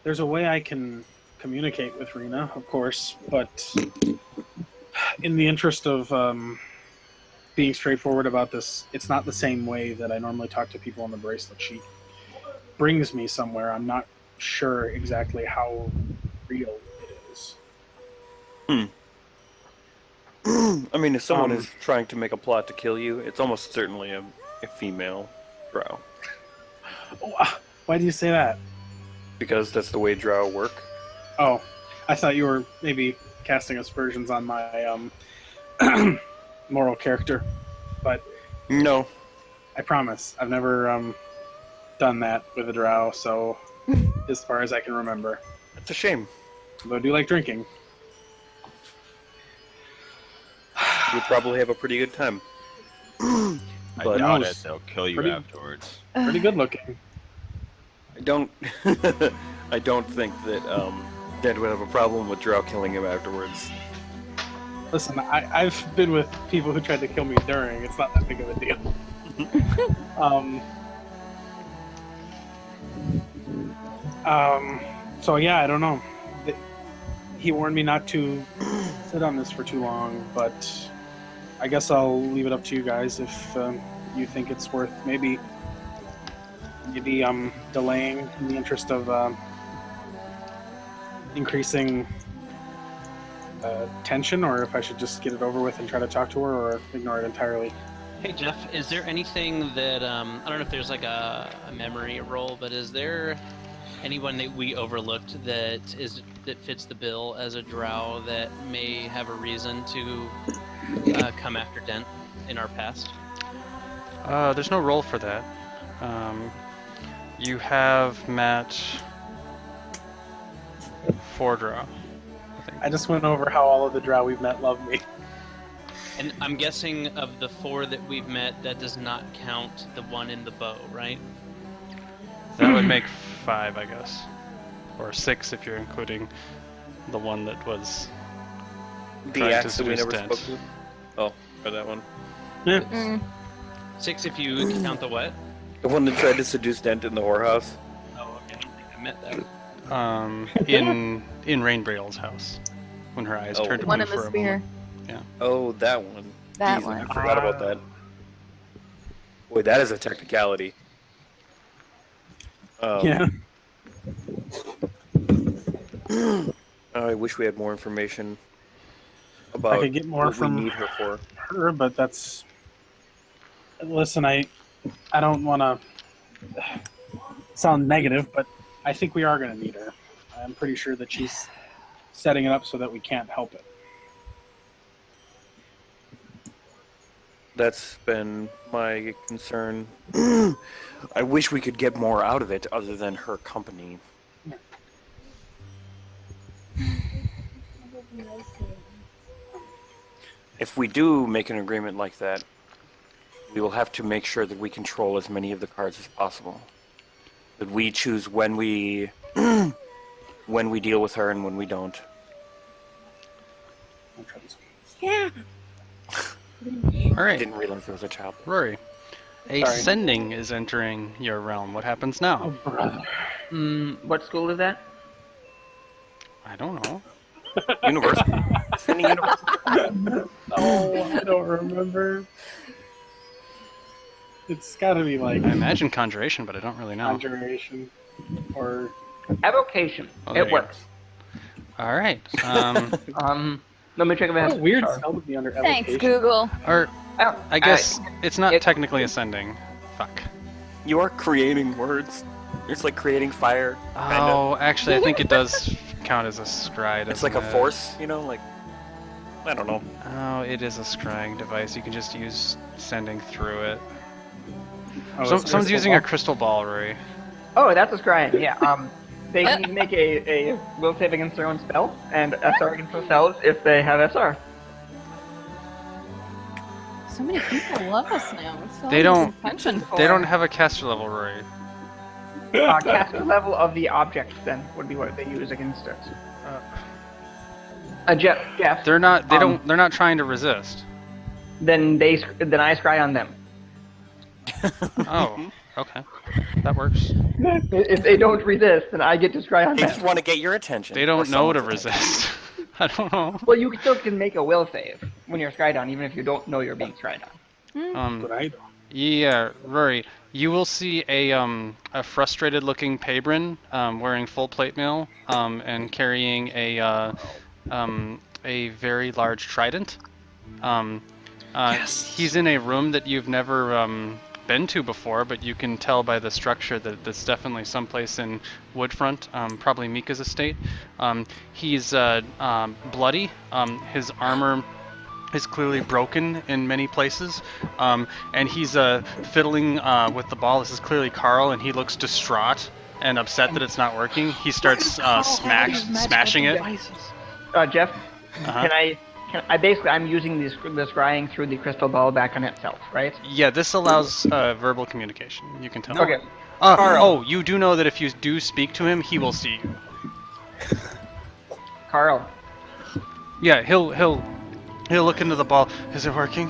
there's a way I can communicate with Rena, of course, but in the interest of being straightforward about this, it's not the same way that I normally talk to people on the bracelet. She brings me somewhere. I'm not sure exactly how real it is. I mean, if someone is trying to make a plot to kill you, it's almost certainly a female drow. Why do you say that? Because that's the way drow work. Oh, I thought you were maybe casting aspersions on my moral character, but No. I promise I've never done that with a drow. So, as far as I can remember, It's a shame. though I do like drinking. You'll probably have a pretty good time. I But doubt no, it. They'll kill you pretty- afterwards. Pretty good looking. I don't I don't think that Dad would have a problem with drow killing him afterwards. Listen, I've been with people who tried to kill me during. It's not that big of a deal. So yeah, I don't know. He warned me not to sit on this for too long, but I guess I'll leave it up to you guys if you think it's worth maybe delaying in the interest of increasing tension, or if I should just get it over with and try to talk to her, or ignore it entirely. Hey Jeff, is there anything that I don't know if there's like a memory roll, but is there anyone that we overlooked that fits the bill as a drow that may have a reason to come after Dent in our past? There's no role for that. You have met Fordra, I think. I just went over how all of the drow we've met love me. And I'm guessing of the 4 that we've met, that does not count the one in the bow, right? That would make 5, I guess. Or 6 if you're including the one that was The trying to axe that we seduce never Dent. spoke to? Oh, or that one. Yeah. 6 if you count the what? The one that tried to seduce Dent in the whorehouse? Oh, okay, I don't think I met that. In Rainbrail's house, when her eyes Oh. turned to One blue in the for a spear. moment. Oh, that one. That Jeez, one. I forgot about that. Boy, that is a technicality. Yeah. I wish we had more information about I could get more what from we need her for. her, but that's. Listen, I don't want to sound negative, but I think we are going to need her. I'm pretty sure that she's setting it up so that we can't help it. That's been my concern. I wish we could get more out of it other than her company. If we do make an agreement like that, we will have to make sure that we control as many of the cards as possible. That we choose when we when we deal with her and when we don't. I'll try this. All I right, didn't realize there was a child. Rory. A Sorry. sending is entering your realm. What happens now? Oh, brother. What school is that? I don't know. University. Sending university. Oh, I don't remember. It's got to be like I imagine conjuration, but I don't really know. conjuration or Evocation. Oh, there It you go. works. All right. Let me check if it has. what a weird spell to be under Thanks, evocation. Google. Or Oh, I guess it's not it- technically ascending. Fuck. You are creating words. It's like creating fire. Kinda. Oh, actually, I think it does count as a scry. It's like a doesn't it? force, you know, like I don't know. Oh, it is a scrying device. You can just use sending through it. Oh, So, it's someone's crystal using ball? a crystal ball, Rory. Oh, that's a scrying. Yeah. They need to make a will save against their own spell and SR against themselves if they have SR. So many people love us now. It's all They don't- this attention for. They don't have a caster level, Rory. Caster level of the object then would be what they use against it. Jeff. They're not. They Um, don't. They're not trying to resist. Then I scry on them. Oh, okay, that works. If they don't resist, then I get to scry on They them. just want to get your attention. They or don't know to someone's attention. resist. I don't know. Well, you still can make a will save when you're scryed on, even if you don't know you're being scryed on. But I don't. Yeah, Rory, you will see a frustrated-looking Pabrin wearing full plate mail and carrying a very large trident. He's in a room that you've never been to before, but you can tell by the structure that it's definitely someplace in Woodfront, probably Mika's estate. He's bloody. His armor is clearly broken in many places, and he's fiddling with the ball. This is clearly Carl, and he looks distraught and upset that it's not working. He starts smashing it. Jeff, Uh-huh. can I basically, I'm using this scrying through the crystal ball back on itself, right? Yeah, this allows verbal communication. You can tell. Okay. Oh, you do know that if you do speak to him, he will see you. Carl, Yeah, he'll look into the ball. Is it working?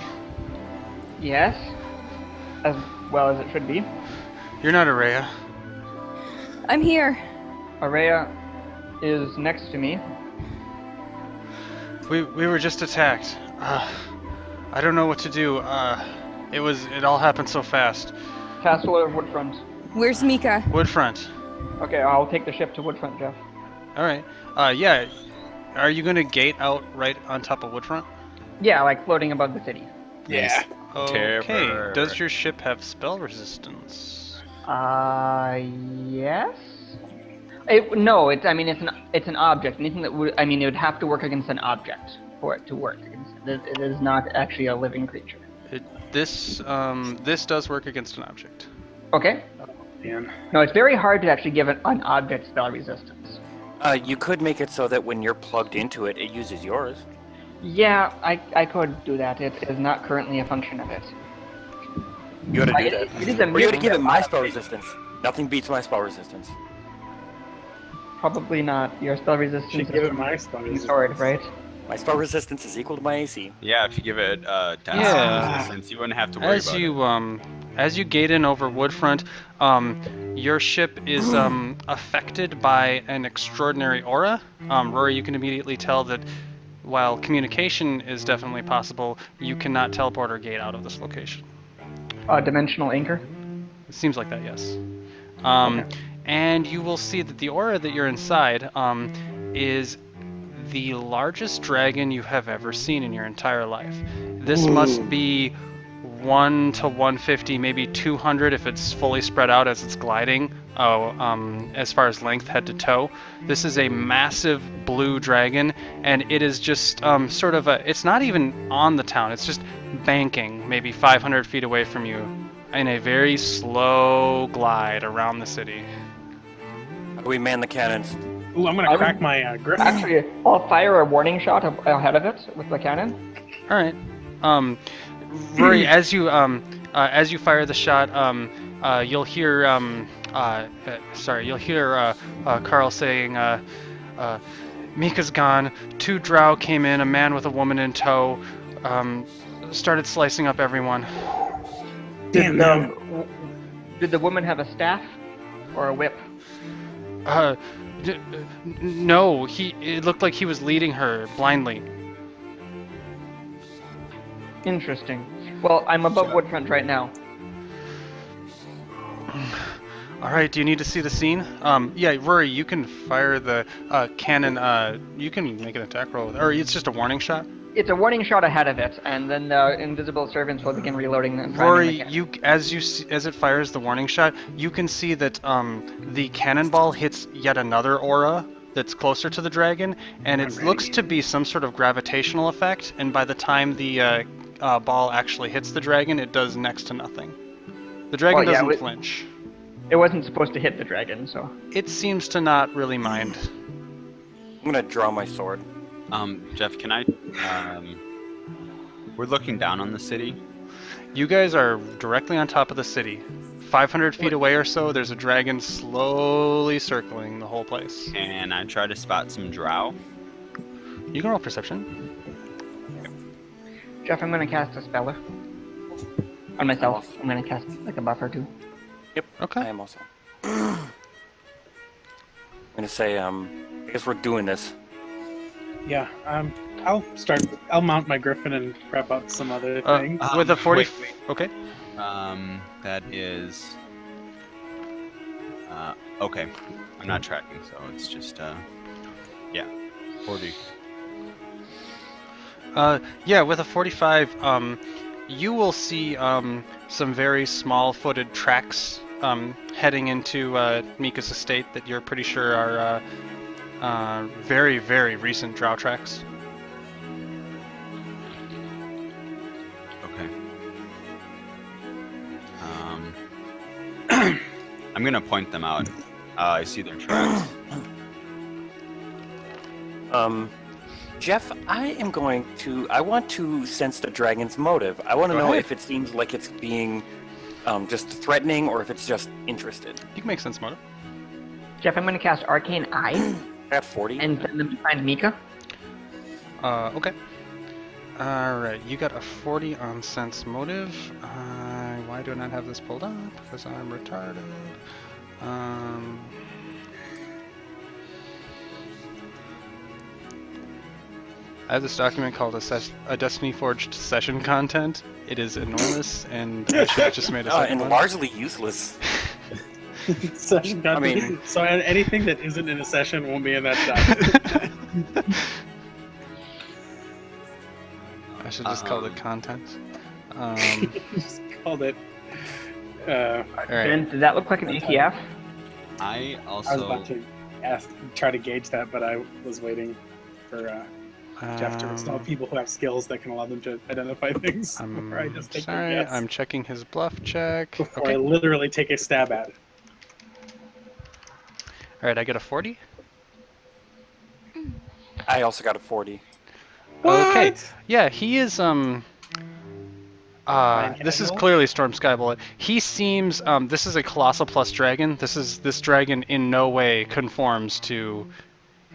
yes? As well as it should be. You're not Araya. I'm here. Araya is next to me. We were just attacked. I don't know what to do. It all happened so fast. Castle or Woodfront? Where's Mika? Woodfront. Okay, I'll take the ship to Woodfront, Jeff. All right. Yeah. Are you gonna gate out right on top of Woodfront? Yeah, like floating above the city. Yeah. Okay. Terror. Does your ship have spell resistance? Yes? No, it's an object. Anything that would, it would have to work against an object for it to work. It is not actually a living creature. This does work against an object. Okay. Man. No, it's very hard to actually give an object spell resistance. You could make it so that when you're plugged into it, it uses yours. Yeah, I could do that. It is not currently a function of it. You gotta do that. It is a Or you gotta give it my mere- spell resistance. Nothing beats my spell resistance. Probably not. Your spell resistance Should give it is my spell sword, right? My spell resistance is equal to my AC. Yeah, if you give it 10 Yeah. resistance, you wouldn't have to worry about it. As you gate in over Woodfront, your ship is affected by an extraordinary aura. Rory, you can immediately tell that while communication is definitely possible, you cannot teleport or gate out of this location. Dimensional anchor. It seems like that, yes. And you will see that the aura that you're inside is the largest dragon you have ever seen in your entire life. This must be 1 to 150, maybe 200 if it's fully spread out as it's gliding, as far as length head to toe. This is a massive blue dragon, and it is just it's not even on the town, it's just banking maybe 500 feet away from you in a very slow glide around the city. We man the cannons. Ooh, I'm gonna crack my grip. Actually, I'll fire a warning shot ahead of it with the cannon. All right. Rory, as you fire the shot, you'll hear Carl saying, "Mika's gone. 2 drow came in. A man with a woman in tow. Started slicing up everyone." Damn, man. Did the woman have a staff or a whip? No. It looked like he was leading her blindly. Interesting. Well, I'm above Woodfront right now. All right. Do you need to see the scene? Yeah, Rory, you can fire the cannon. You can make an attack roll, or it's just a warning shot. It's a warning shot ahead of it, and then the invisible servants will begin reloading and priming the Rory, cannon. as it fires the warning shot, you can see that the cannonball hits yet another aura that's closer to the dragon, and it looks to be some sort of gravitational effect. And by the time the ball actually hits the dragon, it does next to nothing. The dragon Well, yeah, doesn't flinch. It wasn't supposed to hit the dragon, so. It seems to not really mind. I'm gonna draw my sword. Jeff, can I? We're looking down on the city. You guys are directly on top of the city. 500 feet away or so, there's a dragon slowly circling the whole place. And I try to spot some drow. You can roll perception. Jeff, I'm gonna cast a speller. On myself. I'm gonna cast like a buff or two. Yep. Okay. I am also. I'm gonna say, I guess we're doing this. Yeah, I'll mount my griffin and prep up some other things. With a 40. wait. Okay. That is. Okay. I'm not tracking, so it's just 40. Yeah, with a 45, you will see some very small-footed tracks heading into Mika's estate that you're pretty sure are very, very recent drow tracks. Okay. I'm gonna point them out. I see their tracks. Jeff, I want to sense the dragon's motive. I want to Go know ahead. if it seems like it's being just threatening or if it's just interested. You can make sense motive. Jeff, I'm going to cast Arcane Eye I have 40. and send them to find Mika. Okay. Alright, you got a 40 on sense motive. Why do I not have this pulled up? Because I'm retarded. I have this document called a Destiny Forged Session Content. It is enormous, and I should have just made a second and one. largely useless. Session content. I mean- so anything that isn't in a session won't be in that document. I should just call it content. Just called it. Alright. Ben, did that look like an ATF? I I was also. about to try to gauge that, but I was waiting for Jeff to install people who have skills that can allow them to identify things before I just take Sorry, a guess. I'm checking his bluff check. Before I Okay. literally take a stab at it. Alright, I get a 40. I also got a 40. Okay. What? Yeah, he is this is clearly Storm Skybullet. He seems this is a Colossal Plus dragon. This dragon in no way conforms to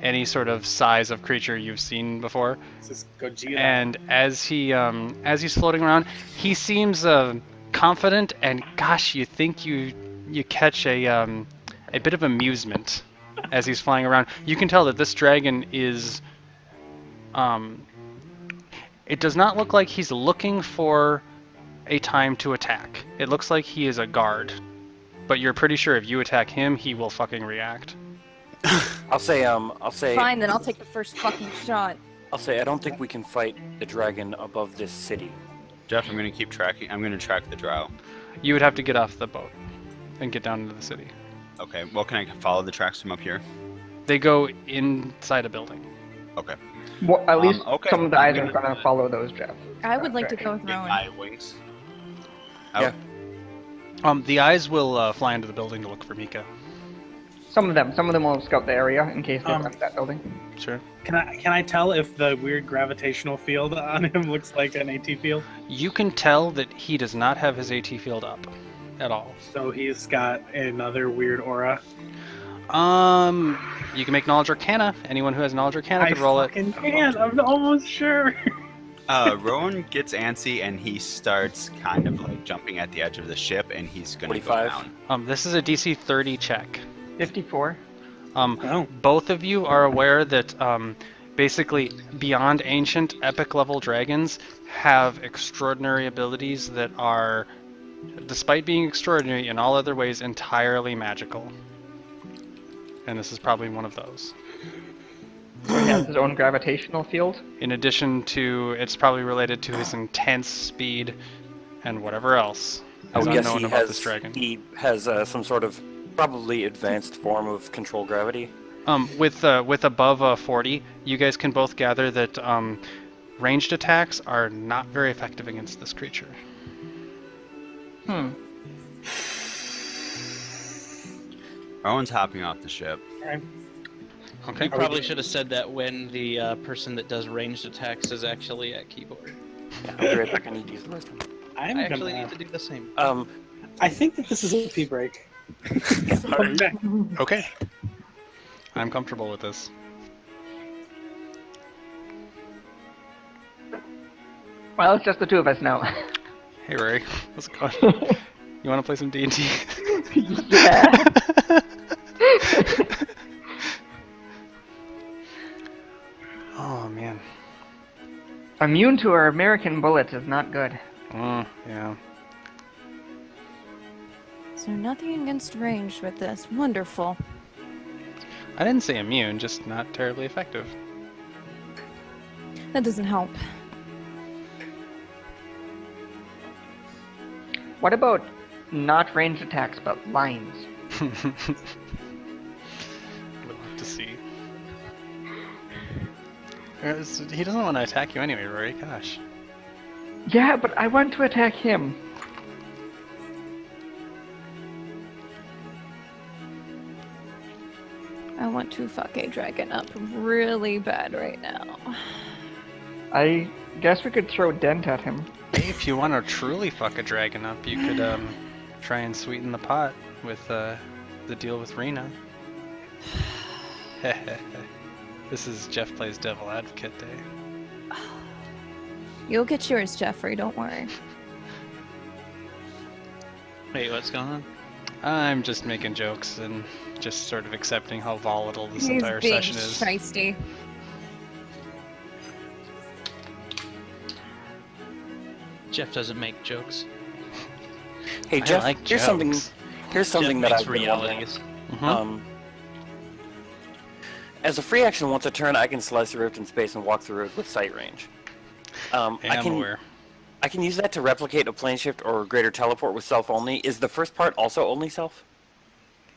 any sort of size of creature you've seen before. This is Gogeta. And as he's floating around, he seems confident, and gosh, you think you catch a bit of amusement as he's flying around. You can tell that this dragon is it does not look like he's looking for a time to attack. It looks like he is a guard. But you're pretty sure if you attack him, he will fucking react. I'll say Fine, then I'll take the first fucking shot. I don't think we can fight the dragon above this city. Jeff, I'm gonna keep tracking. I'm gonna track the drow. You would have to get off the boat and get down into the city. Okay. Well, can I follow the tracks from up here? They go inside a building. Okay. Well, at least okay. some of the eyes are going to follow those, Jeff. I would like to go with Get Rowan. eye wings. Yeah. The eyes will fly into the building to look for Mika. Some of them will scout the area in case they Um, find that building. Sure. Can I tell if the weird gravitational field on him looks like an AT field? You can tell that he does not have his AT field up at all. So he's got another weird aura. You can make Knowledge Arcana. Anyone who has Knowledge Arcana I could roll it. fucking can't. I'm almost sure. Rowan gets antsy and he starts kind of like jumping at the edge of the ship, and he's gonna 45. go down. This is a DC 30 check. 54. Oh. Both of you are aware that basically beyond ancient epic level dragons have extraordinary abilities that are, despite being extraordinary in all other ways, entirely magical. And this is probably one of those. So he has his own gravitational field. In addition to, it's probably related to his intense speed and whatever else I is would guess unknown about this dragon. he has some sort of probably advanced form of control gravity. With above 40, you guys can both gather that ranged attacks are not very effective against this creature. Rowan's hopping off the ship. Okay. You probably should have said that when the person that does ranged attacks is actually at keyboard. Yeah, I'll be right back. I need to use the restroom. I'm I actually gonna. need to do the same. I think that this is a pee break. Sorry. Okay. I'm comfortable with this. Well, it's just the two of us now. Hey Ray, how's it going? You want to play some D&D? Yeah. Oh, Immune to our American bullets is not good. Yeah. So nothing against range with this. Wonderful. I didn't say immune, just not terribly effective. That doesn't help. What about not ranged attacks, but lines? We'll have to see. He doesn't want to attack you anyway, Rory. Gosh. Yeah, but I want to attack him. I want to fuck a dragon up really bad right now. I guess we could throw Dent at him. Hey, if you want to truly fuck a dragon up, you could try and sweeten the pot with the deal with Rena. This is Jeff Plays Devil Advocate Day. You'll get yours, Jeffrey, don't worry. Wait, what's going on? I'm just making jokes and just sort of accepting how volatile this He's entire being session is. shisty. Jeff doesn't make jokes. Hey I Jeff, like here's something. jokes. Here's something Jeff that makes I've been wondering. realities. Mhm. As a free action, once a turn, I can slice the rift in space and walk through it with sight range. Yeah, I I'm can aware. I can use that to replicate a plane shift or greater teleport with self only. Is the first part also only self?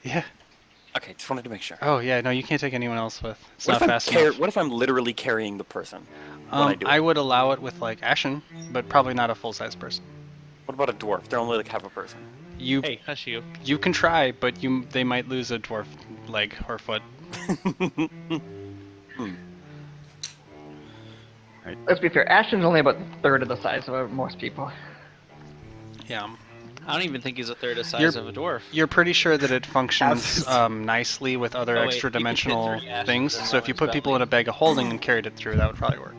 Yeah. Okay, just wanted to make sure. Oh, yeah, no, you can't take anyone else with. It's not fast enough. What if I'm literally carrying the person when I do it? I would allow it with, like, Ashen, but probably not a full-size person. What about a dwarf? They're only like half a person. You Hey, hush you. you can try, but they might lose a dwarf leg or foot. Let's be fair, Ashton's only about a third of the size of most people. Yeah. I don't even think he's a third the size You're- of a dwarf. You're pretty sure that it functions nicely with other Oh, wait, extra you can fit dimensional 3 Ashens things, in so if you one's put people belly. in a bag of holding and carried it through, that would probably work.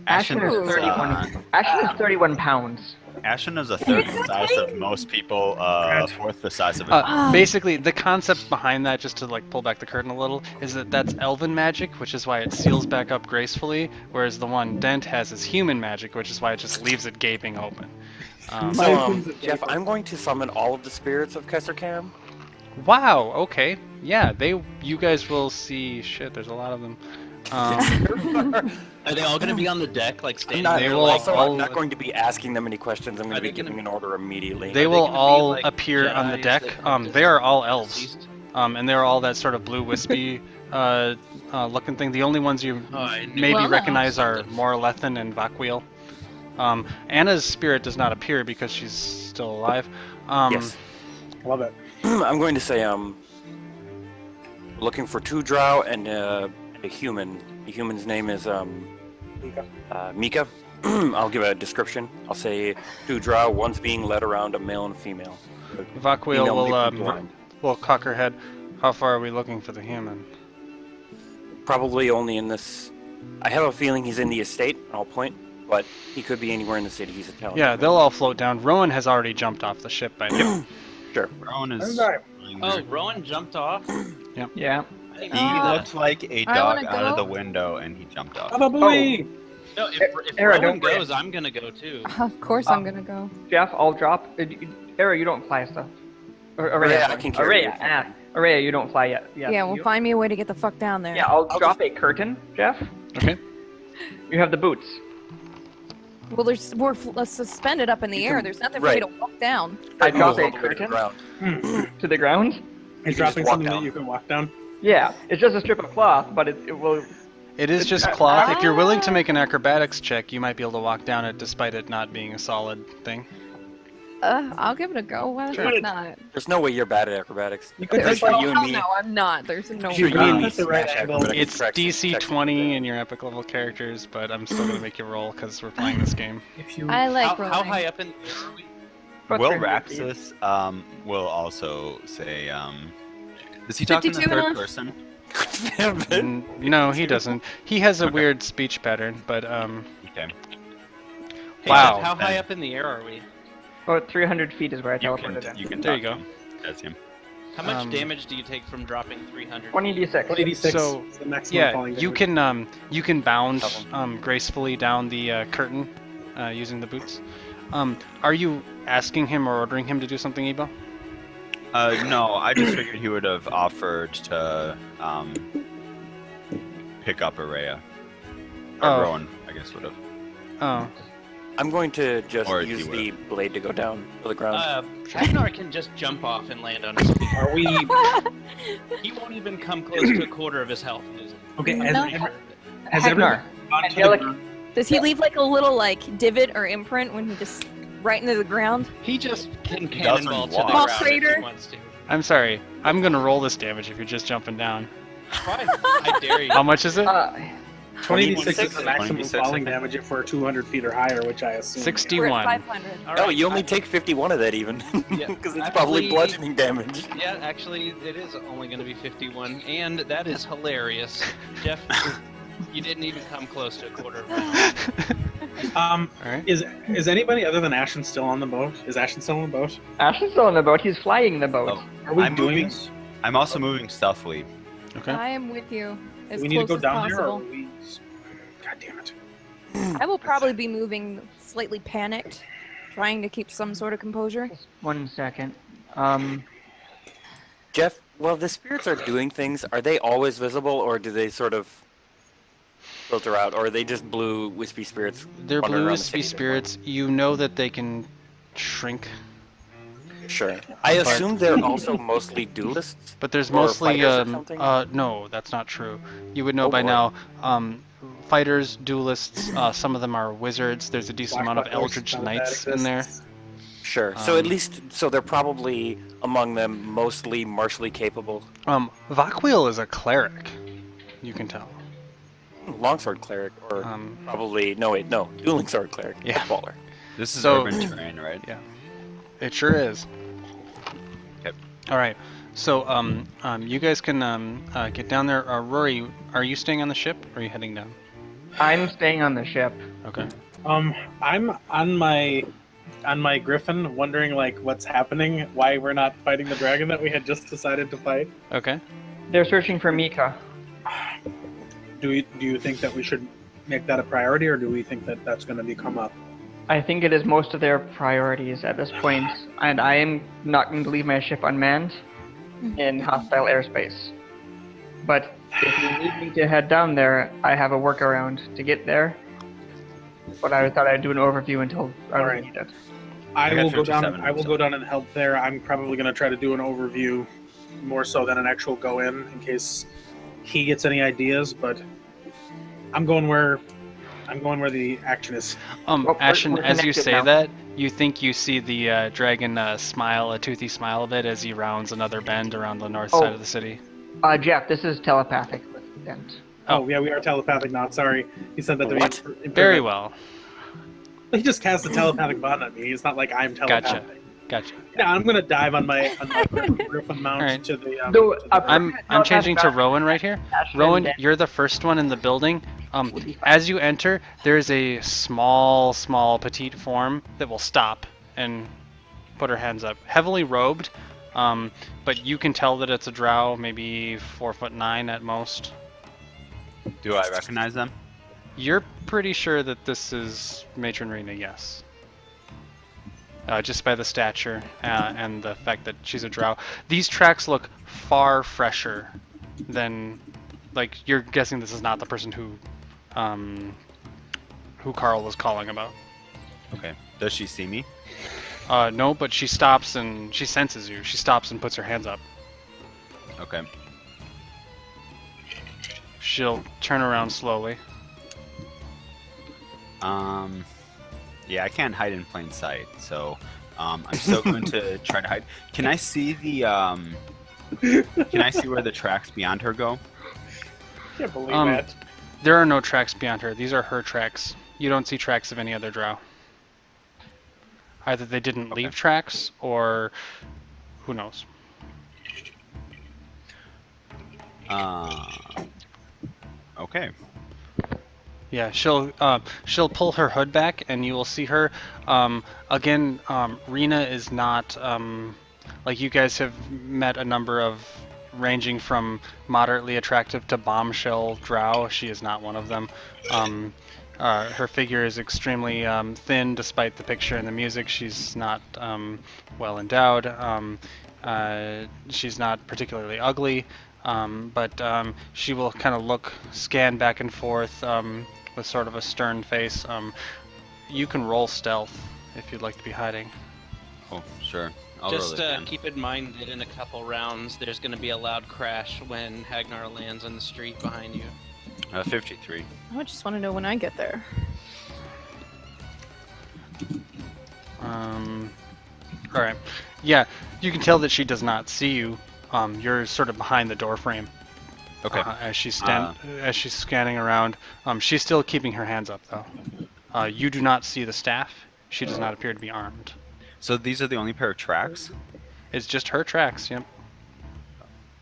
Ashton is Ooh. 31. Ashton is 31 pounds. Ashen is a third the size of most people, a fourth the size of a Basically, the concept behind that, just to like pull back the curtain a little, is that that's elven magic, which is why it seals back up gracefully, whereas the one Dent has is human magic, which is why it just leaves it gaping open. So, Jeff, I'm going to summon all of the spirits of Kessercam. Wow. Okay. Yeah. You guys will see. Shit. There's a lot of them. Are they all going to be on the deck, like I'm standing not, They there? will like, I'm not going to be asking them any questions. I'm going Are to be they gonna giving an order immediately. They Are will gonna be, all like, appear on the Jedis deck. that They are all just elves. ceased? And they're all that sort of blue wispy looking thing. The only ones you Oh, I knew maybe Well, no. recognize are Morlethan and Vakwiel. Anna's spirit does not appear because she's still alive. Yes. Love it. I'm going to say looking for 2 drow and a human. The human's name is Mika. I'll give a description. I'll say 2 drow, one's being led around, a male and a female. Vakwiel Female may be will blind. cock her head. How far are we looking for the human? Probably only in this. I have a feeling he's in the estate. I'll point, but he could be anywhere in the city. He's a talent. Yeah, they'll all float down. Rowan has already jumped off the ship by now. Sure. Rowan I'm is. sorry. Oh, Rowan jumped off? Yeah. I didn't He see that. looked like a I dog wanna out of go. the window, and he jumped off. I'm a boy. No, if Era, Rowan don't worry. goes, I'm going to go too. Of course I'm gonna go. Jeff, I'll drop. Era, you don't fly stuff. Araya, I can carry you. Araya, you don't fly yet. Yeah, well, you- find me a way to get the fuck down there. Yeah, I'll I'll drop a curtain, Jeff. Okay. You have the boots. Well, we're suspended up in the You air. can- There's nothing for me right. to walk down. I drop All a the way to the curtain ground. to the ground. He's can just dropping walk something down. that you can walk down. Yeah, it's just a strip of cloth, but it will. It is just cloth. If you're willing to make an acrobatics check, you might be able to walk down it despite it not being a solid thing. I'll give it a go. Why the Sure. fuck not? There's no way you're bad at acrobatics. You could There's just like no, you and hell me. no, I'm not. There's no You way. and me That's the right smash angle. acrobatics It's checks- DC checks. 20 in your epic level characters, but I'm still gonna make you roll because we're playing this game. If you I like How rolling. high up in the air are we? About Will 300 feet. Raxus will also say, does he talk in the 52 third enough? person? No, he doesn't. He has a weird speech pattern, but Okay. Hey, Wow. Jeff, how high up in the air are we? About 300 feet is where I You teleported can, in. you can There talk you go. to him. That's him. How much Um, damage do you take from dropping 300? 20d6. 186 So, is the maximum Yeah, falling you damage. you can bound Couple. gracefully down the curtain using the boots. Are you asking him or ordering him to do something, Ebo? No, I just figured he would have offered to pick up Araya. Or Oh. Rowan, I guess, would have. Oh, I'm going to just Or use he the blade to go down to the ground. Ragnar can just jump off and land on his feet. Are we He won't even come close to a quarter of his health. okay? No. Has Ragnar, everyone gone to the Angelic- ground? Does he leave like a little like divot or imprint when he just right into the ground? He just can He cannonball to doesn't the walk. ground if Crater. he wants to. I'm sorry. I'm gonna roll this damage if you're just jumping down. Fine. I dare you. How much is it? 20d6 is 26, the maximum 26, I falling think. damage if we're 200 feet or higher, which I assume. We're 61. at 500. All Oh, right, you only take 51 of that even, Yeah, because it's probably actually- bludgeoning damage. Yeah, actually, it is only going to be 51, and that is hilarious. Jeff, you didn't even come close to a quarter of an hour. Alright. Is anybody other than Ashen still on the boat? Is Ashen still on the boat? Ashen's still on the boat. He's flying the boat. Oh, Are we I'm doing moving. this? I'm also moving stealthily. Okay. I am with you as Do we need to close go as down there, or possible. are we? God damn it! I will probably be moving slightly panicked, trying to keep some sort of composure. Just 1 second. Jeff, while the spirits are doing things, are they always visible, or do they sort of filter out, or are they just blue wispy spirits? They're wandering blue around the wispy city? spirits. You know that they can shrink, Sure. I assume they're also mostly duelists. but there's Or mostly fighters or something? no, that's not true. You would know Oh, by boy. now. Fighters, duelists. Some of them are wizards. There's a decent amount of Flashback force, eldritch none of that knights in there. exists. Sure. So at Um, least, so they're probably among them mostly martially capable. Vakwiel is a cleric. You can tell. Longsword cleric, or probably no, dueling sword cleric. Yeah. Baller. This is So- urban terrain, right? Yeah. It sure is. Okay. All right. So you guys can get down there. Rory, are you staying on the ship or are you heading down? I'm staying on the ship. Okay. I'm on my griffin, wondering like what's happening, why we're not fighting the dragon that we had just decided to fight. Okay. They're searching for Mika. Do you think that we should make that a priority, or do we think that that's going to come up? I think it is most of their priorities at this point, and I am not going to leave my ship unmanned in hostile airspace. But if you need me to head down there, I have a workaround to get there. But I thought I'd do an overview until I Alright. need it. I got will go down. 57, I will so- go down and help there. I'm probably going to try to do an overview more so than an actual go in case he gets any ideas. But I'm going where the action is. Well, Ashen, we're as you connected say now. that, you think you see the dragon smile, a toothy smile a bit as he rounds another bend around the north Oh. side of the city. Jeff, this is telepathic with Dent. Oh yeah, we are telepathic now. Sorry, he said that to What? me. Very well. He just cast a telepathic bond on me. It's not like I'm telepathic. Gotcha. Yeah, I'm gonna dive on my griffin mount Alright. to the. Though, to the- I'm changing to Rowan right here. Ashen Rowan, and you're the first one in the building. As you enter, there is a small, petite form that will stop and put her hands up, heavily robed, but you can tell that it's a drow, maybe 4'9" at most. Do I recognize them? You're pretty sure that this is Matron Rena, yes. Just by the stature and the fact that she's a drow. These tracks look far fresher than, like, you're guessing this is not the person who Carl was calling about. Okay. Does she see me? No, but she stops and she senses you. She stops and puts her hands up. Okay. She'll turn around slowly. Yeah, I can't hide in plain sight, so I'm still going to try to hide. Can I see the Can I see where the tracks beyond her go? can't believe Um, that. There are no tracks beyond her. These are her tracks. You don't see tracks of any other drow. Either they didn't leave tracks, or who knows. Okay. Yeah, she'll pull her hood back, and you will see her. Again, Rena is not Like you guys have met a number of ranging from moderately attractive to bombshell drow. She is not one of them. Her figure is extremely thin despite the picture and the music. She's not well endowed. She's not particularly ugly, but she will kind of scan back and forth with sort of a stern face. You can roll stealth if you'd like to be hiding. Oh, sure. I'll Just roll it then. keep in mind that in a couple rounds, there's going to be a loud crash when Hagnar lands on the street behind you. 53. I just want to know when I get there. All right. Yeah, you can tell that she does not see you. You're sort of behind the door frame. Okay. As she's scanning around, she's still keeping her hands up though. You do not see the staff. She does not appear to be armed. So these are the only pair of tracks? It's just her tracks. Yep.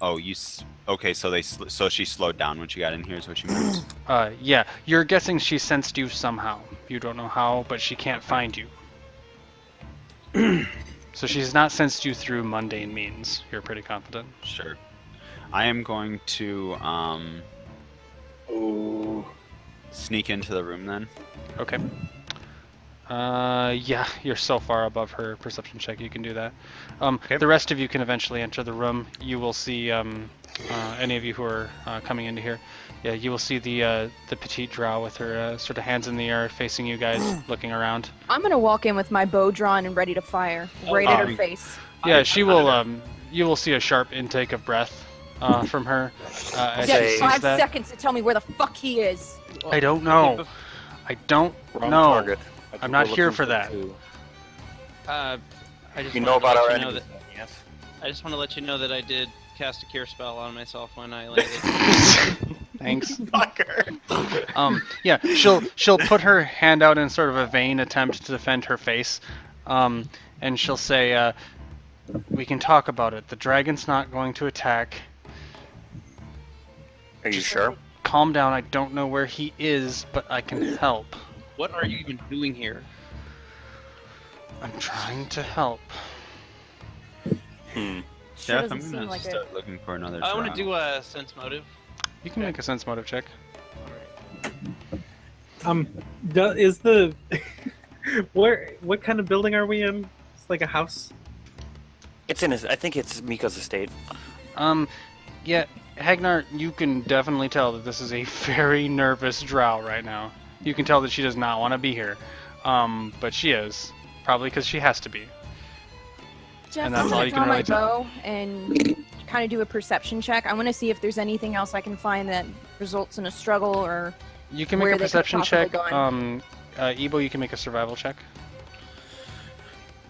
Oh, okay, so she slowed down when she got in here is what you mean? Yeah. You're guessing she sensed you somehow. You don't know how, but she can't find you. So she's not sensed you through mundane means. You're pretty confident. Sure. I am going to sneak into the room then. Okay. Yeah, you're so far above her perception check, you can do that. Okay. The rest of you can eventually enter the room. You will see, any of you who are coming into here, yeah, you will see the petite drow with her sort of hands in the air facing you guys, looking around. I'm gonna walk in with my bow drawn and ready to fire, right at her face. Yeah, she will, you will see a sharp intake of breath from her as she Yeah, sees 5 that. seconds to tell me where the fuck he is. I don't know. I don't Wrong know. target. I think I'm not we're here looking for that. two. I just You wanted know to about let our you know enemies, that- yes? I just want to let you know that I did cast a cure spell on myself when I landed. Thanks. Yeah, she'll put her hand out in sort of a vain attempt to defend her face, and she'll say, "We can talk about it. The dragon's not going to attack. Are you sure? Calm down. I don't know where he is, but I can help. What are you even doing here? I'm trying to help." Jeff, I'm doesn't seem gonna like a- start looking for another I want drow. to do a sense motive. You can make a sense motive check. Is the what kind of building are we in? It's like a house. It's in his. I think it's Miko's estate. Yeah, Hagnar, you can definitely tell that this is a very nervous drow right now. You can tell that she does not want to be here, but she is, probably because she has to be. Jeff, And that's I'm all gonna you draw can my really tell. bow and kind of do a perception check. I want to see if there's anything else I can find that results in a struggle or. You can Where make a they could perception possibly check. gone. Ebo, you can make a survival check.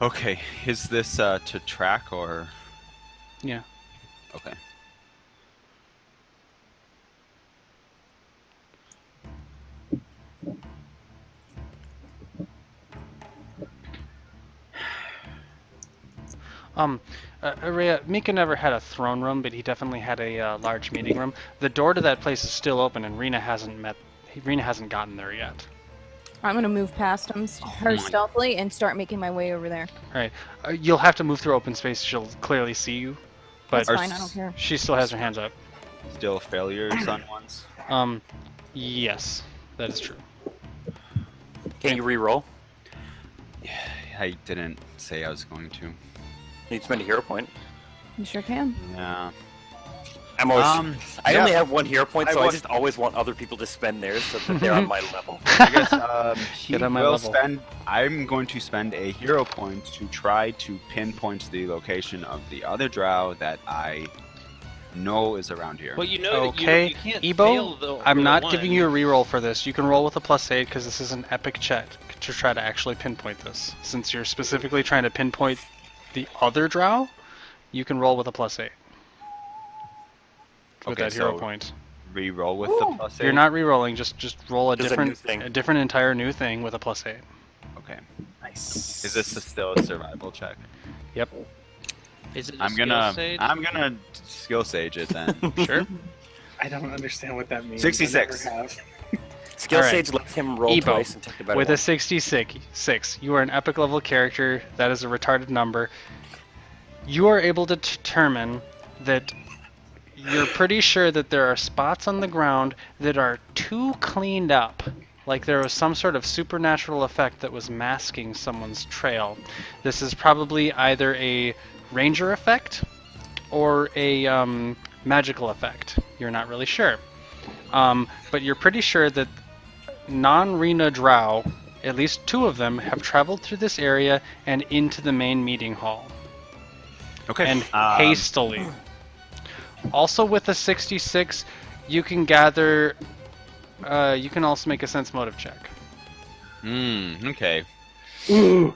Okay, is this to track or? Yeah. Okay. Rhea, Mika never had a throne room, but he definitely had a large meeting room. The door to that place is still open, and Rena hasn't gotten there yet. I'm gonna move past her my- stealthily and start making my way over there. All right, you'll have to move through open space. She'll clearly see you, but That's fine, I don't care. she still has her hands up. Still failures on ones. Yes, that is true. Can you re-roll? I didn't say I was going to. You'd spend a hero point. You sure can. Yeah. I'm always. I yeah. only have 1 hero point, I so I would- just always want other people to spend theirs so that they're on my level. I guess he Get on my will level. spend. I'm going to spend a hero point to try to pinpoint the location of the other drow that I know is around here. Well, you know that Okay, you can't Ebo, fail the I'm not one. giving you a reroll for this. You can roll with a +8 because this is an epic check to try to actually pinpoint this. Since you're specifically trying to pinpoint the other drow, you can roll with a +8. With Okay, that hero so- point. Re-roll with the +8. You're not re-rolling, just roll a Just a new different thing. a different entire new thing with a +8. Okay. Nice. Is this still a survival check? Yep. Is it a I'm skill gonna save? skill sage it then. Sure. I don't understand what that means. 66. I never have. Skill Alright. Sage lets him roll Ebo, twice and take the better With one. a 66, you are an epic level character. That is a retarded number. you are able to determine that you're pretty sure that there are spots on the ground that are too cleaned up. Like there was some sort of supernatural effect that was masking someone's trail. This is probably either a ranger effect or a magical effect. You're not really sure. But you're pretty sure that non-Rena drow, at least 2 of them, have traveled through this area and into the main meeting hall. Okay. And hastily. Also with a 66, you can gather... you can also make a sense motive check. Okay. Ooh.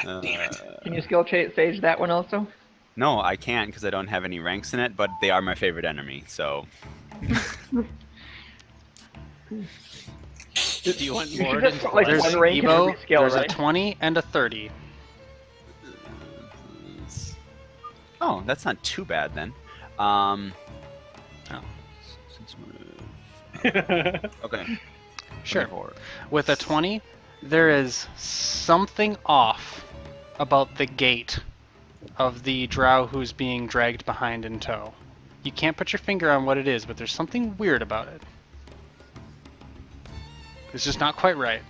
Can you skill sage that one also? No, I can't because I don't have any ranks in it, but they are my favorite enemy, so... Do you want You more? should just put, like, There's one rank in every Evo, skill, there's right? a 20 and a 30. Oh, that's not too bad then. Oh. Okay. Sure. 24. With a 20, there is something off about the gait of the drow who's being dragged behind in tow. You can't put your finger on what it is, but there's something weird about it. It's just not quite right.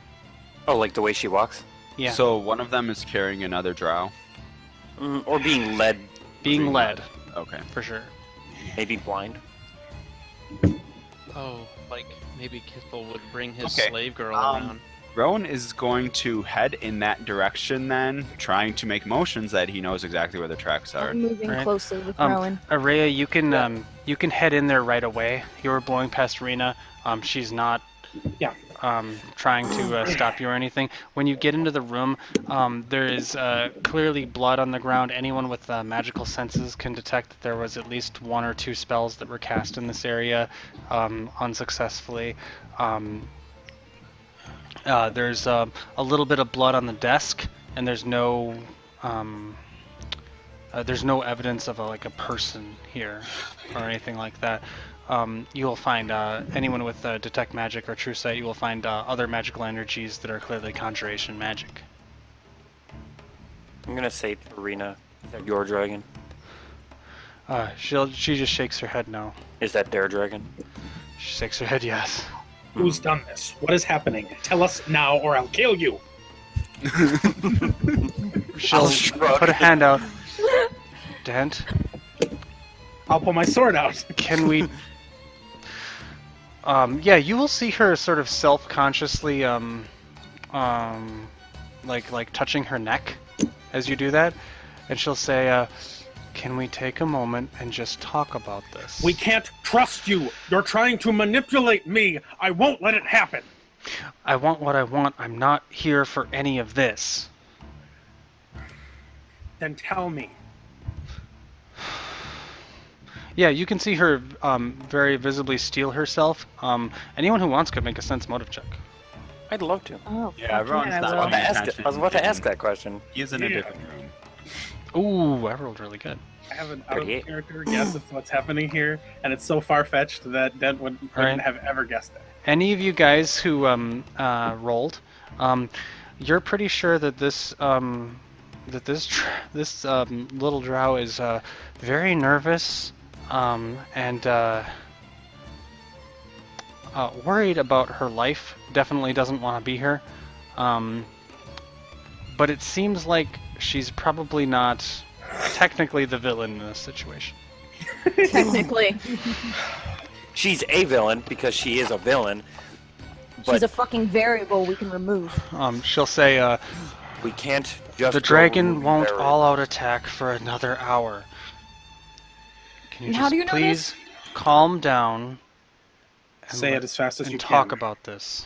Oh, like the way she walks? Yeah. So one of them is carrying another drow? Or being led, Being led, Okay. for sure. maybe blind. Oh, like maybe Kithel would bring his Okay, slave girl around. Rowan is going to head in that direction then, trying to make motions that he knows exactly where the tracks are. I'm moving Right. closely with Rowan. Araya, you can head in there right away. You were blowing past Rena. She's not Yeah. trying to stop you or anything. When you get into the room, there is clearly blood on the ground. Anyone with magical senses can detect that there was at least 1 or 2 spells that were cast in this area unsuccessfully. There's a little bit of blood on the desk, and there's no evidence of a person here or anything like that. You will find anyone with detect magic or true sight. You will find other magical energies that are clearly conjuration magic. I'm gonna say to Rena, is that your dragon? She just shakes her head no. Is that their dragon? She shakes her head yes. Who's done this? What is happening? Tell us now or I'll kill you. She'll put a hand out. Dent, I'll pull my sword out. can we? Yeah, you will see her sort of self-consciously, like touching her neck as you do that, and she'll say, "Can we take a moment and just talk about this?" We can't trust you. You're trying to manipulate me. I won't let it happen. I want what I want. I'm not here for any of this. Then tell me. Yeah, you can see her very visibly steel herself. Anyone who wants could make a sense motive check. I'd love to. Oh, Yeah, fuck Rowan's yeah, I not will. on that. I was about to ask that question. He's in a Yeah. different room. Ooh, I rolled really good. I have an out of 38. character guess of what's happening here, and it's so far fetched that Dent wouldn't Right. have ever guessed it. Any of you guys who rolled, you're pretty sure that this little drow is very nervous and worried about her life. Definitely doesn't want to be here. But it seems like she's probably not technically the villain in this situation. Technically, She's a villain because she is a villain, but she's a fucking variable we can remove. She'll say, we can't just. the go dragon remove won't their- all-out attack for another hour. Can you And just how do you know please calm down and, Say it as fast as and you talk can. about this?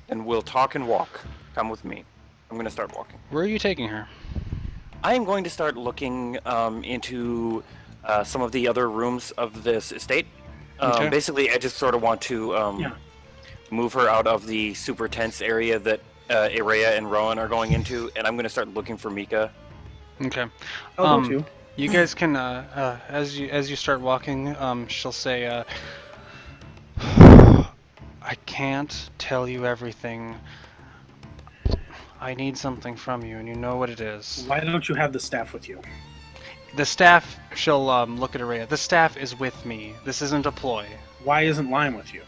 And we'll talk and walk. Come with me. I'm gonna start walking. Where are you taking her? I am going to start looking into some of the other rooms of this estate. Okay. Basically, I just sort of want to Yeah. move her out of the super tense area that Araya and Rowan are going into, and I'm going to start looking for Mika. Okay. I'll go too. You guys can, as you start walking, she'll say, I can't tell you everything. I need something from you, and you know what it is. Why don't you have the staff with you? The staff, she'll look at Araya. The staff is with me. This isn't a ploy. Why isn't Lime with you?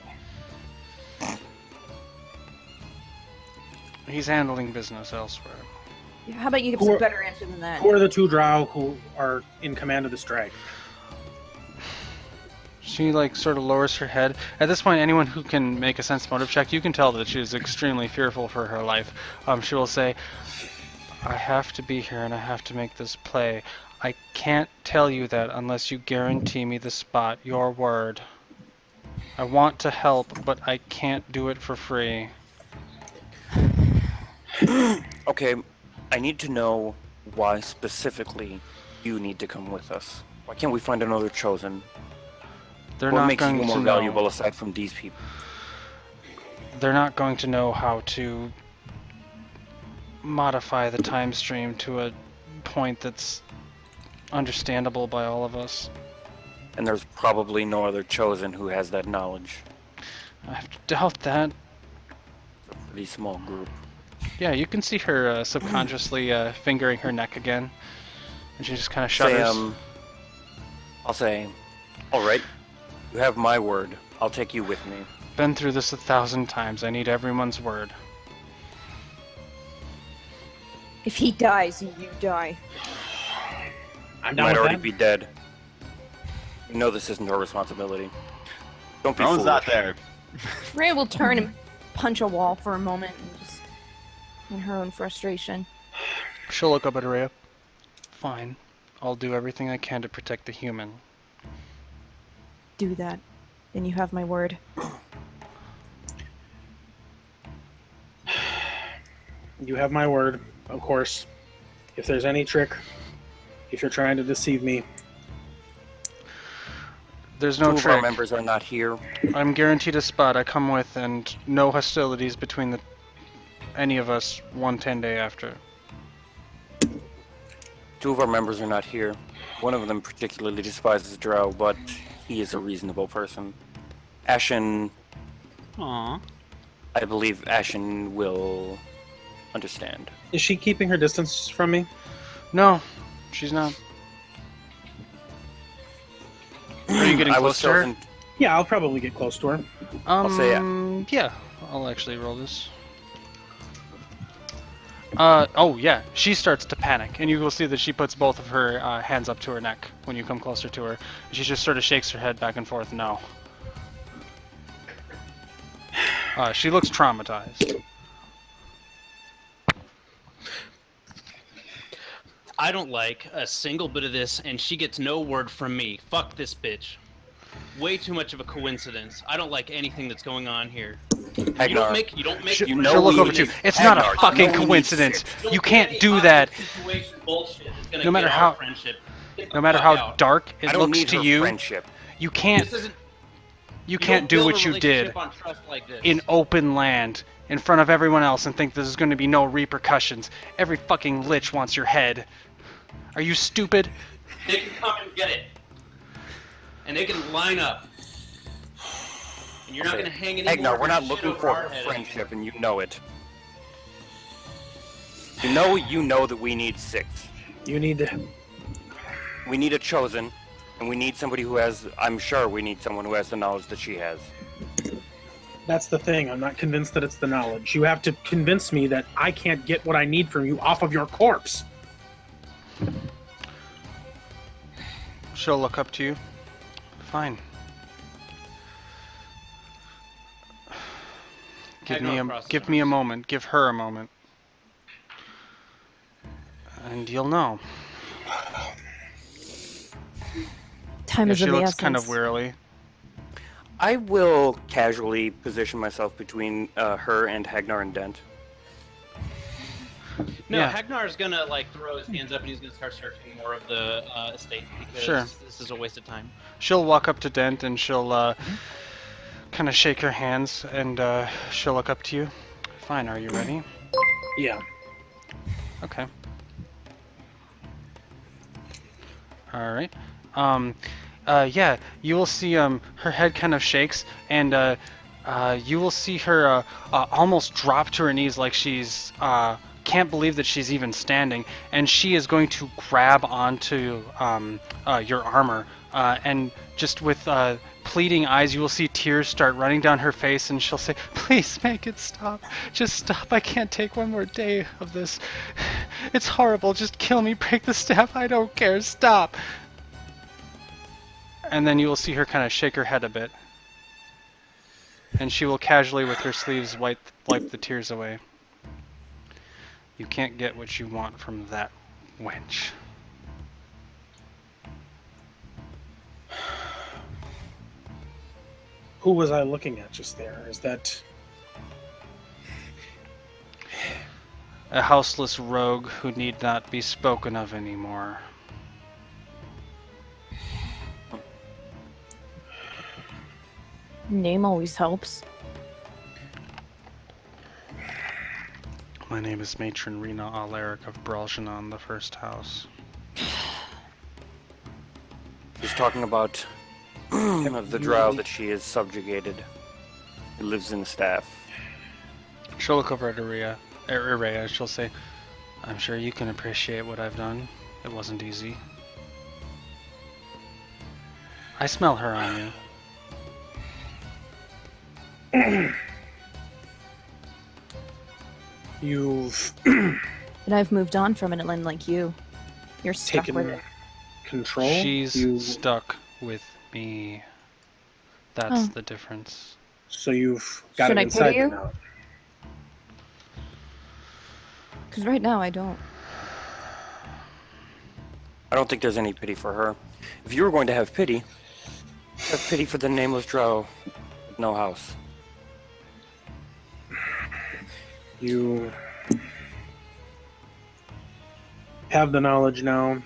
He's handling business elsewhere. How about you give Who us a are- better answer than that? Who are the two drow who are in command of this dragon? She sort of lowers her head. At this point, anyone who can make a sense motive check, you can tell that she is extremely fearful for her life. She will say, I have to be here and I have to make this play. I can't tell you that unless you guarantee me the spot, your word. I want to help, but I can't do it for free. Okay, I need to know why specifically you need to come with us. Why can't we find another chosen? They're What not makes you going more to valuable know. aside from these people? They're not going to know how to modify the time stream to a point that's understandable by all of us. And there's probably no other chosen who has that knowledge. I have to doubt that. It's a pretty small group. Yeah, you can see her subconsciously fingering her neck again, and she just kind of shudders. I'll say, all right, you have my word. I'll take you with me. Been through this 1,000 times. I need everyone's word. If he dies, you die. I'm You down might with already that. be dead. You know this isn't our responsibility. Don't be No one's not foolish. there. Rhea will turn and punch a wall for a moment and just in her own frustration. She'll look up at Araya. Fine. I'll do everything I can to protect the human. Do that. Then you have my word. You have my word, of course. If there's any trick, if you're trying to deceive me, There's Two no of our trick. members are not here. I'm guaranteed a spot I come with, and no hostilities between any of us 110 day after. Two of our members are not here. One of them particularly despises Drow, but he is a reasonable person. Ashen, Aww. I believe Ashen will understand. is she keeping her distance from me? No, she's not. Are you getting I close was to her? chosen. Yeah, I'll probably get close to her. say Yeah, I'll actually roll this. Oh yeah, she starts to panic, and you will see that she puts both of her hands up to her neck when you come closer to her. She just sort of shakes her head back and forth, no. She looks traumatized. I don't like a single bit of this, and she gets no word from me. Fuck this bitch. Way too much of a coincidence. I don't like anything that's going on here. You Hagnar, don't make. You don't make. She'll You know look we over to you. need- It's not a Hagnar, you fucking know we need coincidence. six. You Don't can't get do any that. situation bullshit that's gonna No matter get how- our friendship. Get the No matter fuck how out. dark I it don't looks need to her you, friendship. you can't This isn't. you don't can't do build what a you did relationship on trust like this. in open land in front of everyone else and think there's going to be no repercussions. Every fucking lich wants your head. Are you stupid? They can come and get it, and they can line up. And you're not gonna hang any more Hagnar, we're not shit looking over for our her head. friendship, and you know it. You know that we need 6. You need to. We need a chosen, and we need somebody who has. I'm sure we need someone who has the knowledge that she has. That's the thing. I'm not convinced that it's the knowledge. You have to convince me that I can't get what I need from you off of your corpse. She'll look up to you. Fine. Give me a moment. Give her a moment. And you'll know. Time Yeah, is she of the looks essence. kind of wearily. I will casually position myself between her and Hagnar and Dent. No, Yeah. Hagnar's gonna throw his hands up and he's gonna start searching more of the estate because Sure. this is a waste of time. She'll walk up to Dent and she'll kind of shake her hands and she'll look up to you. Fine, are you ready? Yeah. Okay. All right. Yeah, you will see her head kind of shakes, and you will see her almost drop to her knees like she's can't believe that she's even standing, and she is going to grab onto your armor, and just with pleading eyes, you will see tears start running down her face, and she'll say, "Please make it stop. Just stop. I can't take one more day of this. It's horrible. Just kill me. Break the staff. I don't care. Stop." And then you will see her kind of shake her head a bit, and she will casually, with her sleeves, wipe the tears away. You can't get what you want from that wench. Who was I looking at just there? Is that... A houseless rogue who need not be spoken of anymore. Name always helps. My name is Matron Rena Alaric of Bralshanon, the First House. He's talking about the drow that she has subjugated. He lives in the staff. She'll look over at Irea. She'll say, "I'm sure you can appreciate what I've done. It wasn't easy. I smell her on you." You've But I've moved on from it, like you. You're stuck taken with it. control? She's You- stuck with me. That's the difference. So you've got Should it I inside pity you you? now. Because right now I don't. I don't think there's any pity for her. If you were going to have pity for the nameless drow with no house. You have the knowledge now.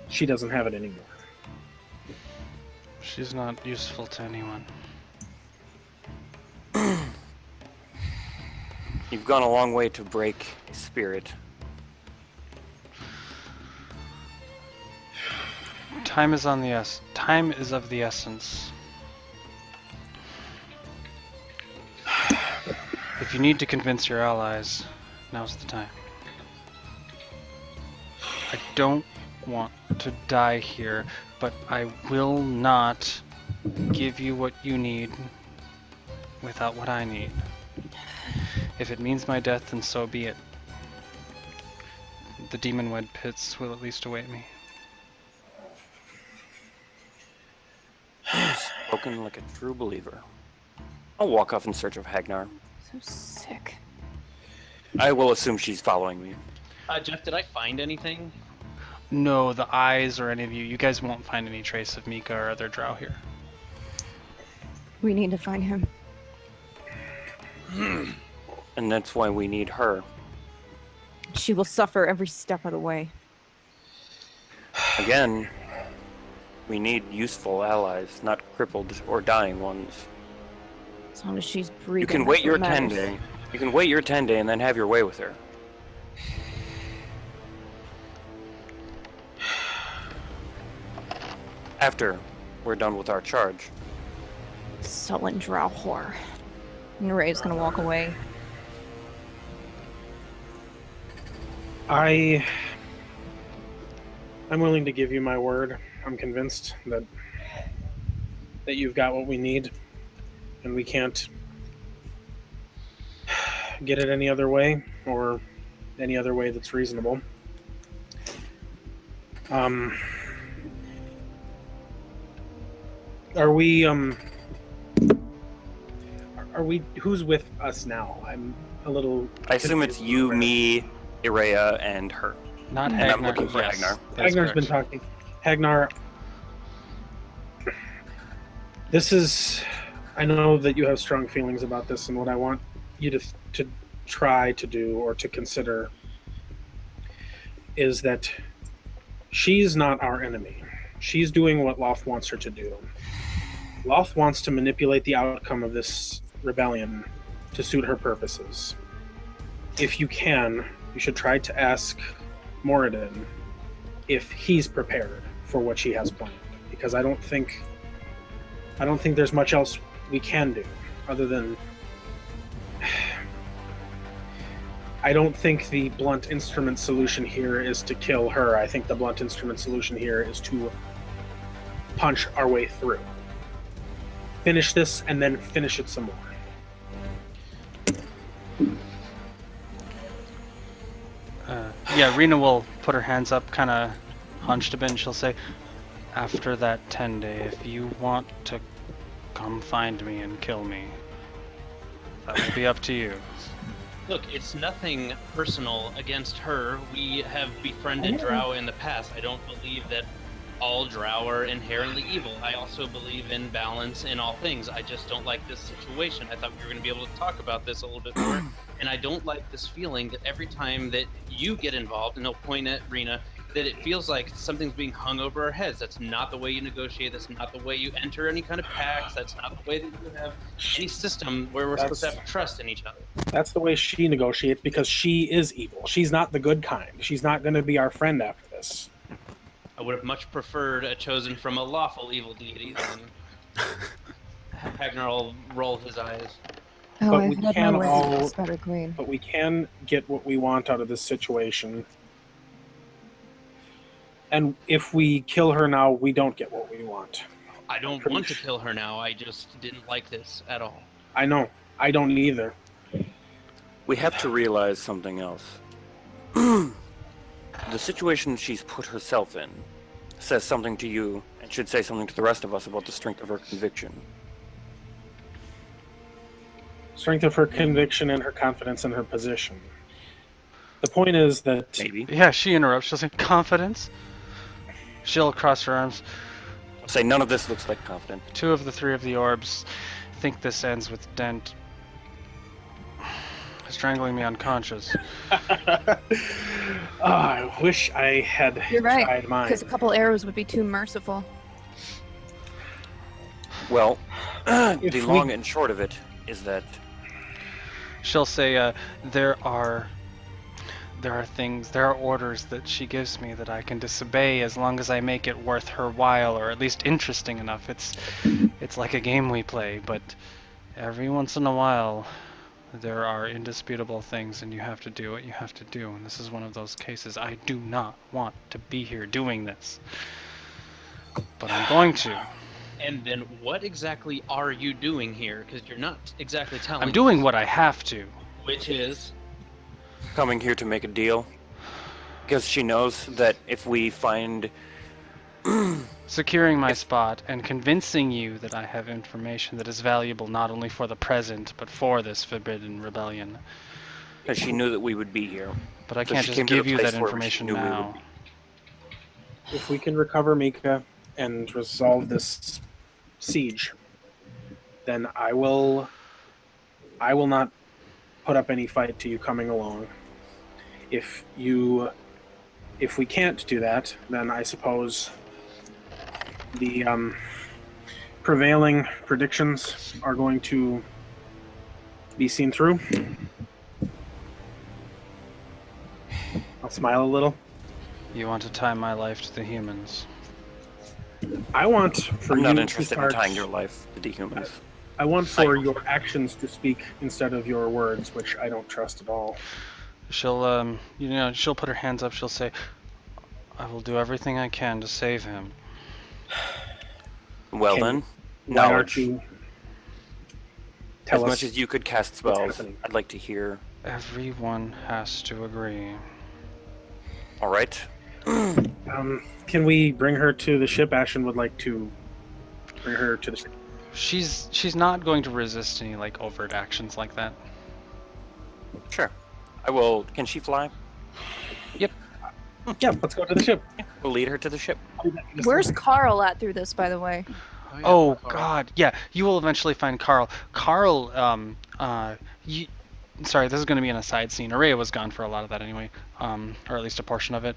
She doesn't have it anymore. She's not useful to anyone. You've gone a long way to break a spirit. Time is of the essence. If you need to convince your allies, now's the time. I don't want to die here, but I will not give you what you need without what I need. If it means my death, then so be it. The demon-wed pits will at least await me. Spoken like a true believer. I'll walk off in search of Hagnar. So sick. I will assume she's following me. Jeff, did I find anything? No, the eyes or any of you guys won't find any trace of Mika or other drow here. We need to find him. And that's why we need her. She will suffer every step of the way. Again, we need useful allies, not crippled or dying ones. As long as she's breathing. You can that's wait what your matters. 10 day. You can wait your 10 day and then have your way with her. After we're done with our charge. Sullen drow whore. And Ray's gonna walk away. I'm willing to give you my word. I'm convinced that you've got what we need, and we can't get it any other way, or any other way that's reasonable. Are we who's with us now? I'm a little... I assume it's you, me, Irea, and her. Not And Hagnar. I'm looking for yes, Hagnar. that's Hagnar's been correct. talking. Hagnar, this is... I know that you have strong feelings about this, and what I want you to try to do or to consider is that she's not our enemy. She's doing what Loth wants her to do. Loth wants to manipulate the outcome of this rebellion to suit her purposes. If you can, you should try to ask Moradin if he's prepared for what she has planned, because I don't think there's much else we can do other than I don't think the blunt instrument solution here is to kill her. I think the blunt instrument solution here is to punch our way through. Finish this and then finish it some more. Yeah, Rena will put her hands up, kind of hunched a bit, and she'll say, after that 10 day, if you want to come find me and kill me, that will be up to you. Look, it's nothing personal against her. We have befriended Drow in the past. I don't believe that all Drow are inherently evil. I also believe in balance in all things. I just don't like this situation. I thought we were going to be able to talk about this a little bit more. And I don't like this feeling that every time that you get involved, and he'll point at Rena, that it feels like something's being hung over our heads. That's not the way you negotiate. That's not the way you enter any kind of pacts. That's not the way that you have any system where we're supposed to have trust in each other. That's the way she negotiates because she is evil. She's not the good kind. She's not going to be our friend after this. I would have much preferred a chosen from a lawful evil deity than Hagnar will roll his eyes. Oh, But I've we had can my ways all- with this better queen. But we can get what we want out of this situation. And if we kill her now, we don't get what we want. I don't want to kill her now. I just didn't like this at all. I know. I don't either. We have to realize something else. The situation she's put herself in says something to you and should say something to the rest of us about the strength of her conviction. Strength of her conviction and her confidence in her position. The point is that Maybe. Yeah, she interrupts. She'll say, confidence? She'll cross her arms. Say none of this looks like confidence. 2 of the 3 of the orbs think this ends with Dent strangling me unconscious. I wish I had You're right, tried mine. because a couple arrows would be too merciful. Well, the If we- long and short of it is that She'll say, there are orders that she gives me that I can disobey as long as I make it worth her while, or at least interesting enough. It's like a game we play, but every once in a while there are indisputable things and you have to do what you have to do, and this is one of those cases. I do not want to be here doing this, but I'm going to. And then what exactly are you doing here? Because you're not exactly telling I'm doing us, what I have to. which is... coming here to make a deal. Because she knows that if we find Securing my spot and convincing you that I have information that is valuable not only for the present, but for this forbidden rebellion. that she knew that we would be here. But I So can't she just came to give the you place that where she information knew we would now. be. If we can recover Mika and resolve this siege, then I will not put up any fight to you coming along. If we can't do that, then I suppose the prevailing predictions are going to be seen through. I'll smile a little. You want to tie my life to the humans. I want for I'm you not to interested in start, tying your life to the humans. I want for your actions to speak instead of your words, which I don't trust at all. She'll, she'll put her hands up. She'll say, I will do everything I can to save him. Well Can- then, Why aren't knowledge. you As tell us? much as you could cast spells, happening. I'd like to hear. Everyone has to agree. All right. Can we bring her to the ship? Ashen would like to bring her to the ship. She's not going to resist any overt actions like that. Sure. I will. Can she fly? Yeah, let's go to the ship. We'll lead her to the ship. Where's Carl at through this, by the way? Oh God, yeah. You will eventually find Carl. Carl, sorry, this is going to be in a side scene. Araya was gone for a lot of that anyway, or at least a portion of it.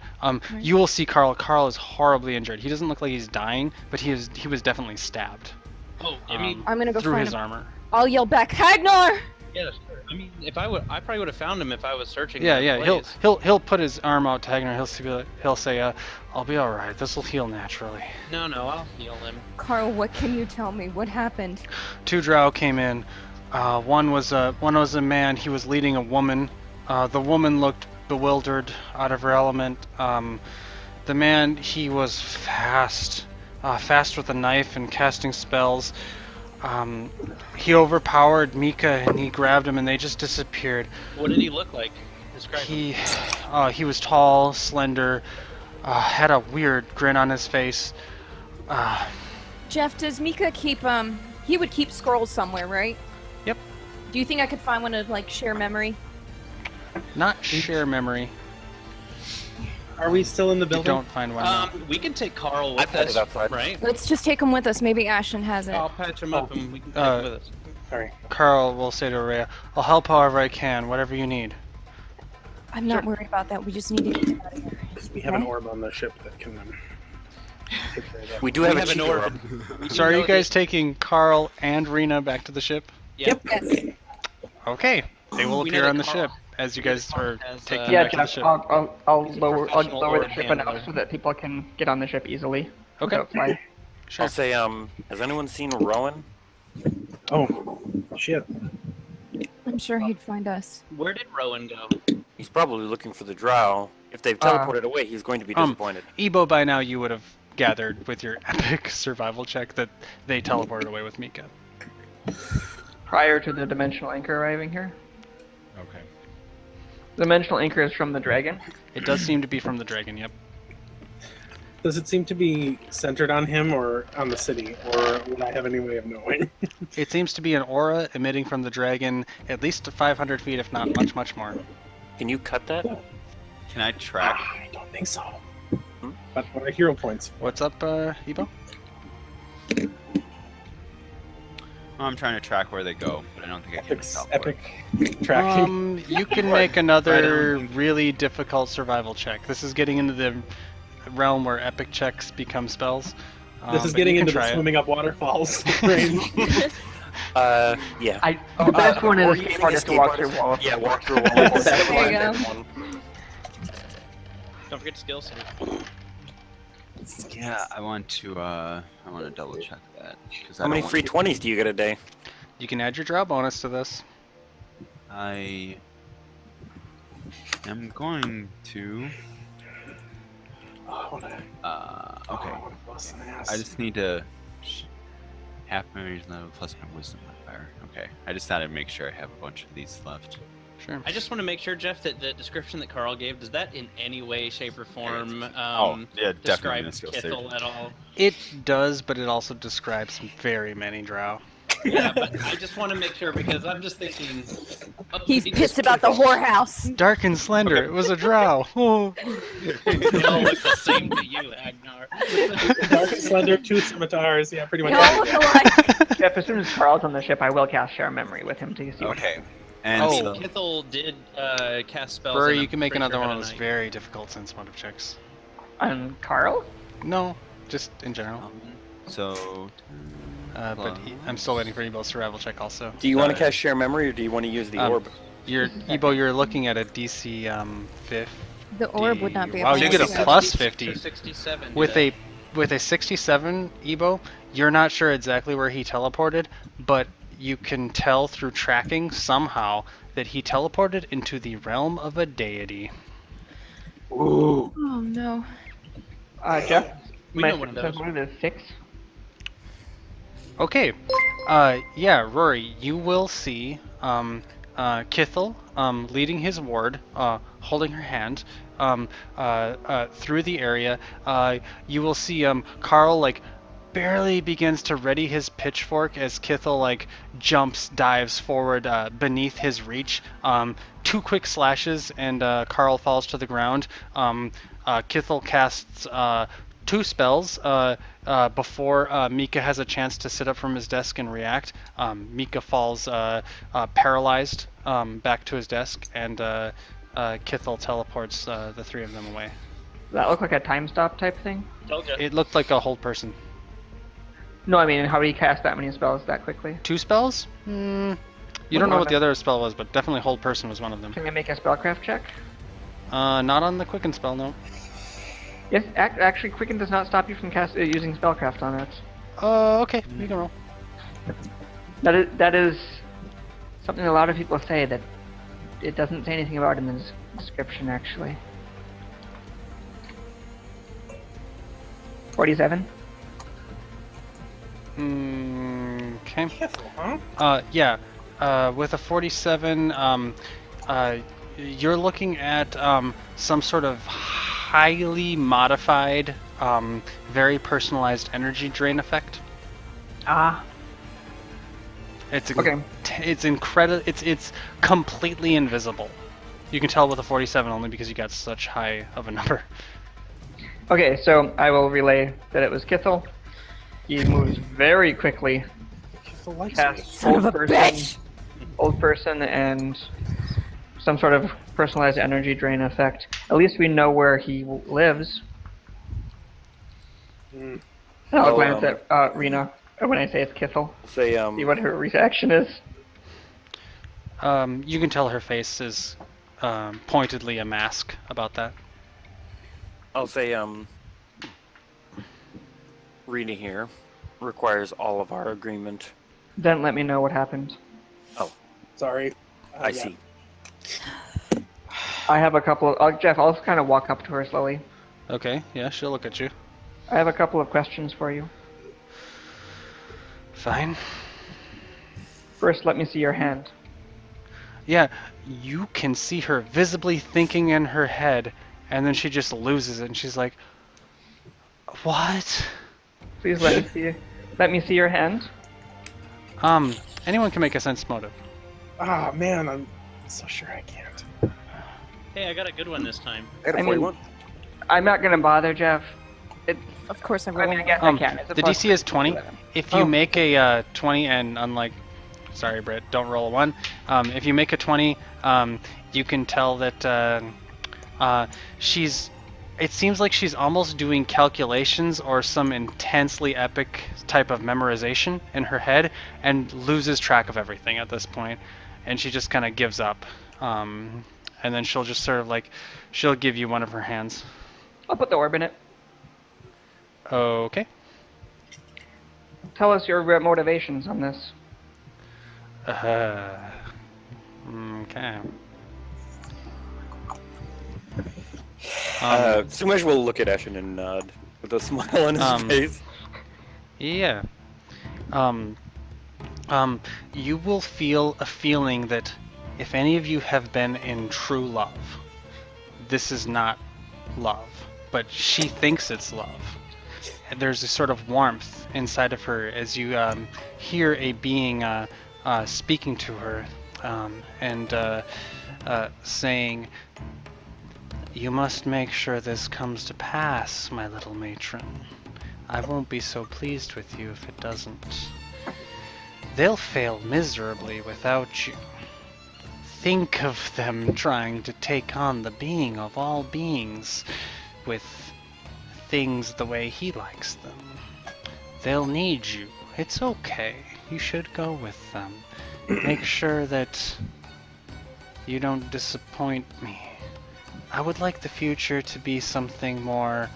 You will see Carl. Carl is horribly injured. He doesn't look like he's dying, but he was definitely stabbed. Oh, I mean, I'm gonna go through find his him. armor. I'll yell back, Hagnar! yeah, sure. I mean, I probably would have found him if I was searching. Yeah, the yeah. place. He'll put his arm out to Hagnar. He'll say, "I'll be all right. This will heal naturally." No, I'll heal him. Carl, what can you tell me? What happened? 2 drow came in. One was a man. He was leading a woman. The woman looked bewildered, out of her element. The man, he was fast with a knife and casting spells. He overpowered Mika and he grabbed him and they just disappeared. What did he look like? Describe him. He was tall, slender, had a weird grin on his face. Jeff, does Mika keep he would keep scrolls somewhere, right? Yep. Do you think I could find one to like share memory? Not share memory. Are we still in the You building? don't find one now. We can take Carl I with put it us, outside. right? Let's just take him with us. Maybe Ashton has it. I'll patch him up and we can take him with us. Sorry. Carl will say to Rhea, I'll help however I can, whatever you need. I'm not worried about that. We just need to get him out of here. We have an Okay. orb on the ship that can take care of that. We do have, We a have an cheater orb. orb. So are you guys taking Carl and Rena back to the ship? Yeah. Yes. Okay. They will We know appear that on the Carl- ship as you guys are has, taking Yeah, them back to the Jeff, ship. I'll He's a lower professional the orb ship handler. enough so that people can get on the ship easily. Okay. without flying. Sure. I'll say, has anyone seen Rowan? Oh, shit. I'm sure he'd find us. Where did Rowan go? He's probably looking for the drow. If they've teleported away, he's going to be disappointed. Ebo, by now you would have gathered with your epic survival check that they teleported away with Mika. Prior to the dimensional anchor arriving here. Okay. The dimensional anchor is from the dragon. It does seem to be from the dragon, yep. Does it seem to be centered on him or on the city? Or would I have any way of knowing? It seems to be an aura emitting from the dragon at least 500 feet, if not much, much more. Can you cut that? Can I track? I don't think so. But what are hero points? What's up, Ebo? Well, I'm trying to track where they go, but I don't think I can teleport. Epic tracking. You can make another really difficult survival check. This is getting into the realm where epic checks become spells. This is but getting you can into the try it. swimming up waterfalls range. Yeah. The best one Or is using hardest to walk through a wall. Yeah, walk through a wall. There you go. One. Don't forget skill save. Yeah, I want to double check that. How many free 20s do you get a day? You can add your draw bonus to this. I am going to. Oh, Okay. I wanna bust an ass. I just need to. Half memories level plus my wisdom modifier. Okay. I just thought I'd make sure I have a bunch of these left. Sure. I just want to make sure, Jeff, that the description that Carl gave, does that in any way, shape, or form Yeah, definitely describe in the skill save. Kithel at all? It does, but it also describes very many drow. Yeah, but I just want to make sure because I'm just thinking. He's pissed about the whorehouse. Dark and slender, it was a drow. Oh. They all look the same to you, Agnar. Dark and slender, two scimitars. Yeah, pretty much. They all look alike. Jeff, as soon as Carl's on the ship, I will cast Share Memory with him to see. Okay. And Oh. so, Kithel did cast spells. Burry, and you I'm can make pretty another sure one had of a those knight. very difficult sense motive checks. On Carl? No, just in general. so But I'm still waiting for Ebo's survival check also. Do you want to cast share memory or do you want to use the orb? Ebo, you're looking at a DC 50. The orb would not be Wow, able you to get a do that. plus 50. 67. With a 67 Ebo, you're not sure exactly where he teleported, but you can tell through tracking somehow that he teleported into the realm of a deity. Ooh. Oh no. Jeff, We my know one of sense those. motive is 6. Okay. Yeah, Rory, you will see Kithel leading his ward, holding her hand through the area. You will see Carl like barely begins to ready his pitchfork as Kithel like dives forward beneath his reach. Two quick slashes and Carl falls to the ground. Kithel casts two spells before Mika has a chance to sit up from his desk and react. Mika falls paralyzed back to his desk, and Kithel teleports the three of them away. Does that look like a time stop type thing? Told ya. It looked like a hold person. No, I mean, how do you cast that many spells that quickly? Two spells? You don't know what the other spell was, but definitely hold person was one of them. Can I make a spellcraft check? Not on the quicken spell, no. Yes, actually, Quicken does not stop you from using spellcraft on it. Okay, you can roll. That is something a lot of people say, that It doesn't say anything about it in the description, actually. 47? Okay. Kithel, huh? Yeah. With a 47, you're looking at some sort of highly modified, very personalized energy drain effect. Ah, It's okay. It's incredible. It's completely invisible. You can tell with a 47 only because you got such high of a number. Okay, so I will relay that it was Kithel. He moves very quickly Kithel likes me. past Son of a bitch! old person and some sort of personalized energy drain effect. At least we know where he lives. Mm. And I'll Oh, glance at Rena when I say it's Kithel. Say See what her reaction is. You can tell her face is pointedly a mask about that. I'll say reading here requires all of our agreement. Then let me know what happened. Sorry. I Yeah. see. I have a couple of... Jeff, I'll kind of walk up to her slowly. Okay, yeah, she'll look at you. I have a couple of questions for you. Fine. First, let me see your hand. Yeah, you can see her visibly thinking in her head, and then she just loses it, and she's like, "What?" Please let me see. Let me see your hand. Anyone can make a sense motive. Ah, man, I'm so sure I can't. Hey, I got a good one this time. I got a I mean, 41. I'm not gonna bother, Jeff. Of course I will. I mean, I guess I can. It's a The plus DC is 20. 11. If you Oh. make a 20, and unlike, sorry, Britt, don't roll a 1. If you make a 20, you can tell that she's. It seems like she's almost doing calculations or some intensely epic type of memorization in her head, and loses track of everything at this point, and she just kind of gives up. And then she'll just sort of like, she'll give you one of her hands. I'll put the orb in it. Okay. Tell us your motivations on this. Okay. Sumesh will look at Eshin and nod with a smile on his face. Yeah. You will feel a feeling that if any of you have been in true love, this is not love, but she thinks it's love. There's a sort of warmth inside of her as you hear a being speaking to her and saying, "You must make sure this comes to pass, my little matron. I won't be so pleased with you if it doesn't. They'll fail miserably without you. Think of them trying to take on the being of all beings with things the way he likes them. They'll need you. It's okay. You should go with them. Make sure that you don't disappoint me. I would like the future to be something more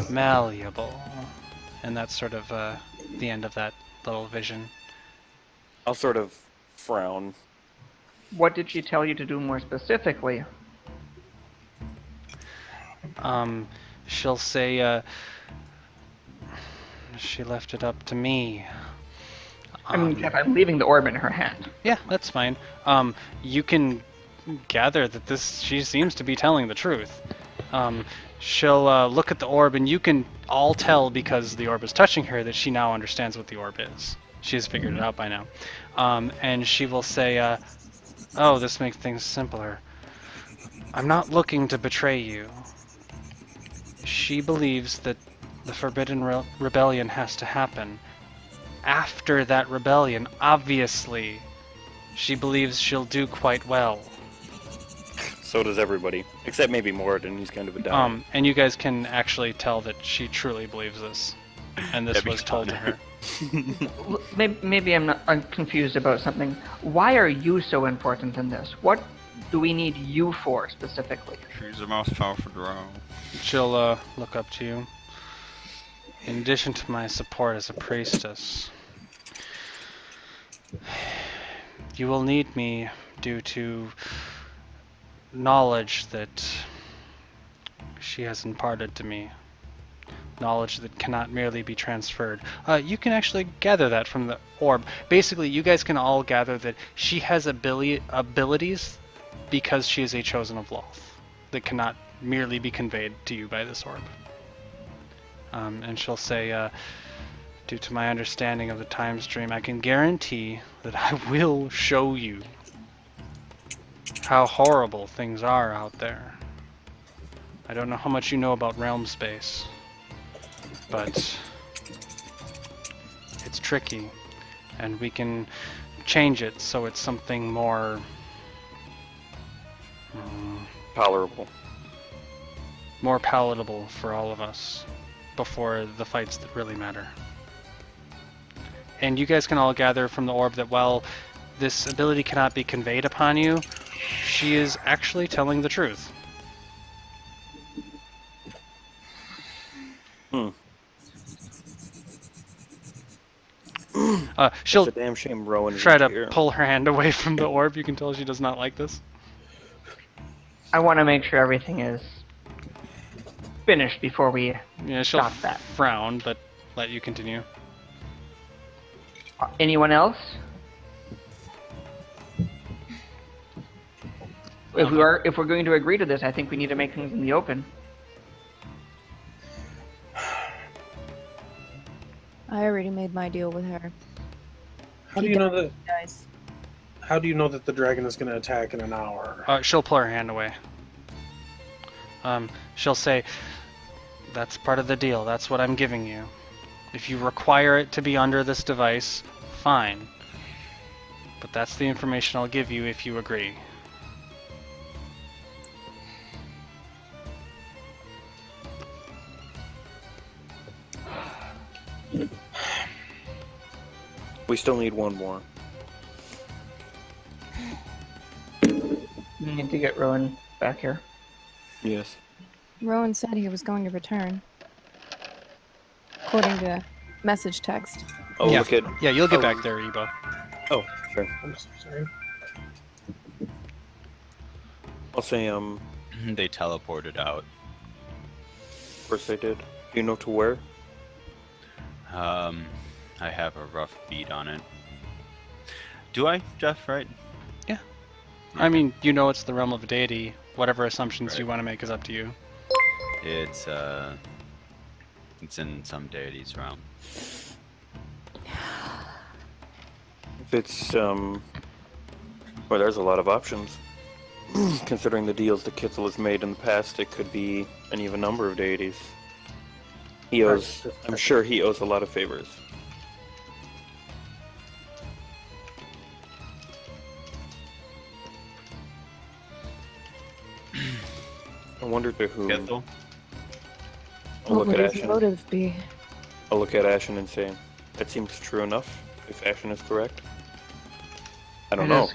malleable." And that's sort of the end of that little vision. I'll sort of frown. What did she tell you to do more specifically? She'll say, she left it up to me. I mean, Jeff, I'm leaving the orb in her hand. Yeah, that's fine. You can gather that she seems to be telling the truth. She'll look at the orb, and you can all tell because the orb is touching her that she now understands what the orb is. She has figured it out by now. And she will say, "Oh, this makes things simpler. I'm not looking to betray you. She believes that the Forbidden Rebellion has to happen. After that rebellion, obviously, she believes she'll do quite well." So does everybody. Except maybe Moradin, he's kind of a down. And you guys can actually tell that she truly believes this. And this That'd be was told to fun. her. Maybe I'm confused about something. Why are you so important in this? What do we need you for specifically? She's the most powerful drow. She'll look up to you. "In addition to my support as a priestess, you will need me due to knowledge that she has imparted to me. Knowledge that cannot merely be transferred. You can actually gather that from the orb. Basically, you guys can all gather that she has abilities because she is a chosen of Loth that cannot merely be conveyed to you by this orb. And she'll say, due to my understanding of the time stream, I can guarantee that I will show you how horrible things are out there. I don't know how much you know about realm space, but it's tricky, and we can change it so it's something more Tolerable. more palatable for all of us before the fights that really matter. And you guys can all gather from the orb that while this ability cannot be conveyed upon you, she is actually telling the truth. She'll It's a damn shame Rowan is try to here. pull her hand away from the orb. You can tell she does not like this. I want to make sure everything is finished before we Yeah, she'll stop that. frown, but let you continue. Anyone else? If we're going to agree to this, I think we need to make things in the open. I already made my deal with her. How do you know that? Guys. How do you know that the dragon is going to attack in an hour? She'll pull her hand away. She'll say, that's part of the deal. That's what I'm giving you. If you require it to be under this device, fine. But that's the information I'll give you if you agree. We still need one more. We need to get Rowan back here. Yes. Rowan said he was going to return. According to message text. Oh, Yeah. look at. Yeah, you'll get back there, Ebo. Oh, sure. I'm so sorry. I'll say, They teleported out. of course they did. Do you know to where? I have a rough beat on it. Do I, Jeff? Right? Yeah. I mean, you know it's the realm of a deity. Whatever assumptions Right. you want to make is up to you. It's in some deity's realm. If it's, well, there's a lot of options. Considering the deals that Kithel has made in the past, it could be any of a number of deities. He owes, I'm sure he owes a lot of favors. I wonder to whom. Kithel? I'll What look would at his Ashen. motive be? I'll look at Ashen and say, that seems true enough, if Ashen is correct. I don't know.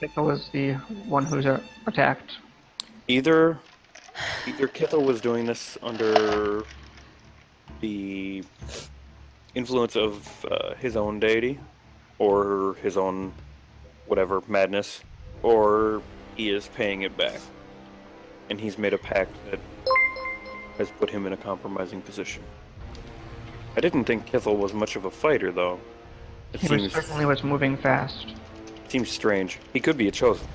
Kithel is the one who's attacked. Either Kithel was doing this under the influence of his own deity, or his own whatever madness, or he is paying it back. And he's made a pact that has put him in a compromising position. I didn't think Kithel was much of a fighter, though. It He certainly was moving fast. seems strange. He could be a chosen.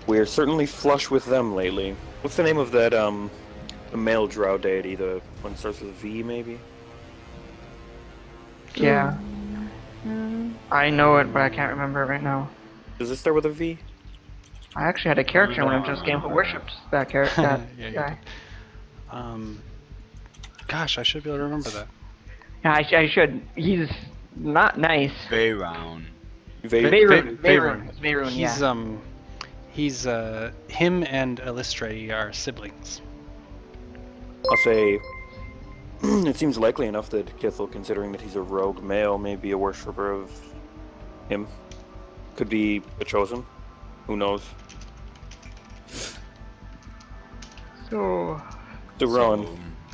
We're certainly flush with them lately. What's the name of that, the male drow deity? The one starts with a V, maybe? Yeah. I know it, but I can't remember it right now. Does it start with a V? I actually had a character in one of this game who worshipped that character. That Yeah, you guy. Gosh, I should be able to remember that. Yeah, I should. He's not nice. Veyroun. Veyroun. Veyroun. It's Veyroun, yeah. He's him and Elistre are siblings. I'll say it seems likely enough that Kithel, considering that he's a rogue male, may be a worshipper of him. Could be a chosen. Who knows? So, So, Rowan,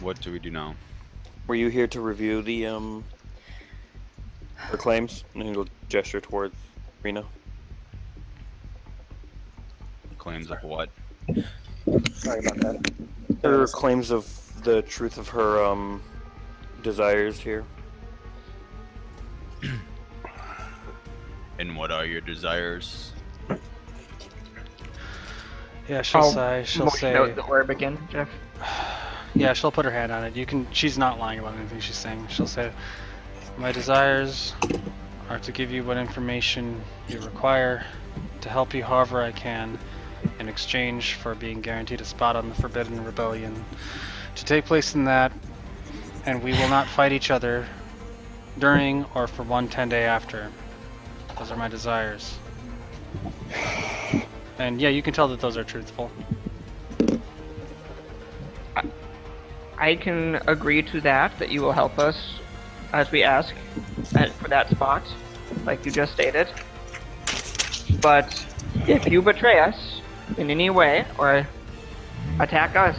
What do we do now? were you here to review the her claims? And he'll gesture towards Rena. Claims of what? Sorry about that. There are claims of the truth of her desires here. And what are your desires? Yeah, she'll I'll say. She'll motion out say. the orb again, Jeff. Yeah, she'll put her hand on it. You can. She's not lying about anything she's saying. She'll say, "My desires are to give you what information you require, to help you however I can, in exchange for being guaranteed a spot on the Forbidden Rebellion, to take place in that, and we will not fight each other during or for 1 10-day after. Those are my desires." And yeah, you can tell that those are truthful. I can agree to that you will help us as we ask for that spot, like you just stated. But if you betray us in any way or attack us,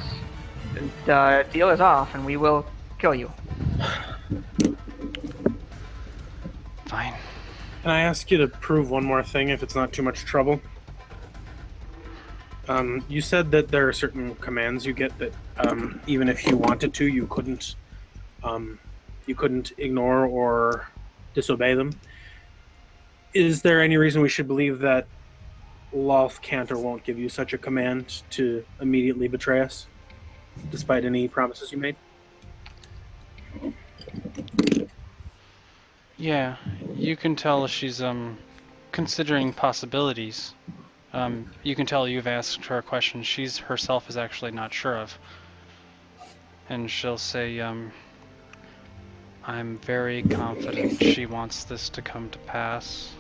the deal is off and we will kill you. Fine. Can I ask you to prove one more thing if it's not too much trouble? You said that there are certain commands you get that even if you wanted to, you couldn't ignore or disobey them. Is there any reason we should believe that Lolth can't or won't give you such a command to immediately betray us, despite any promises you made? Yeah, you can tell she's considering possibilities. You can tell you've asked her a question she's herself is actually not sure of. And she'll say, I'm very confident she wants this to come to pass.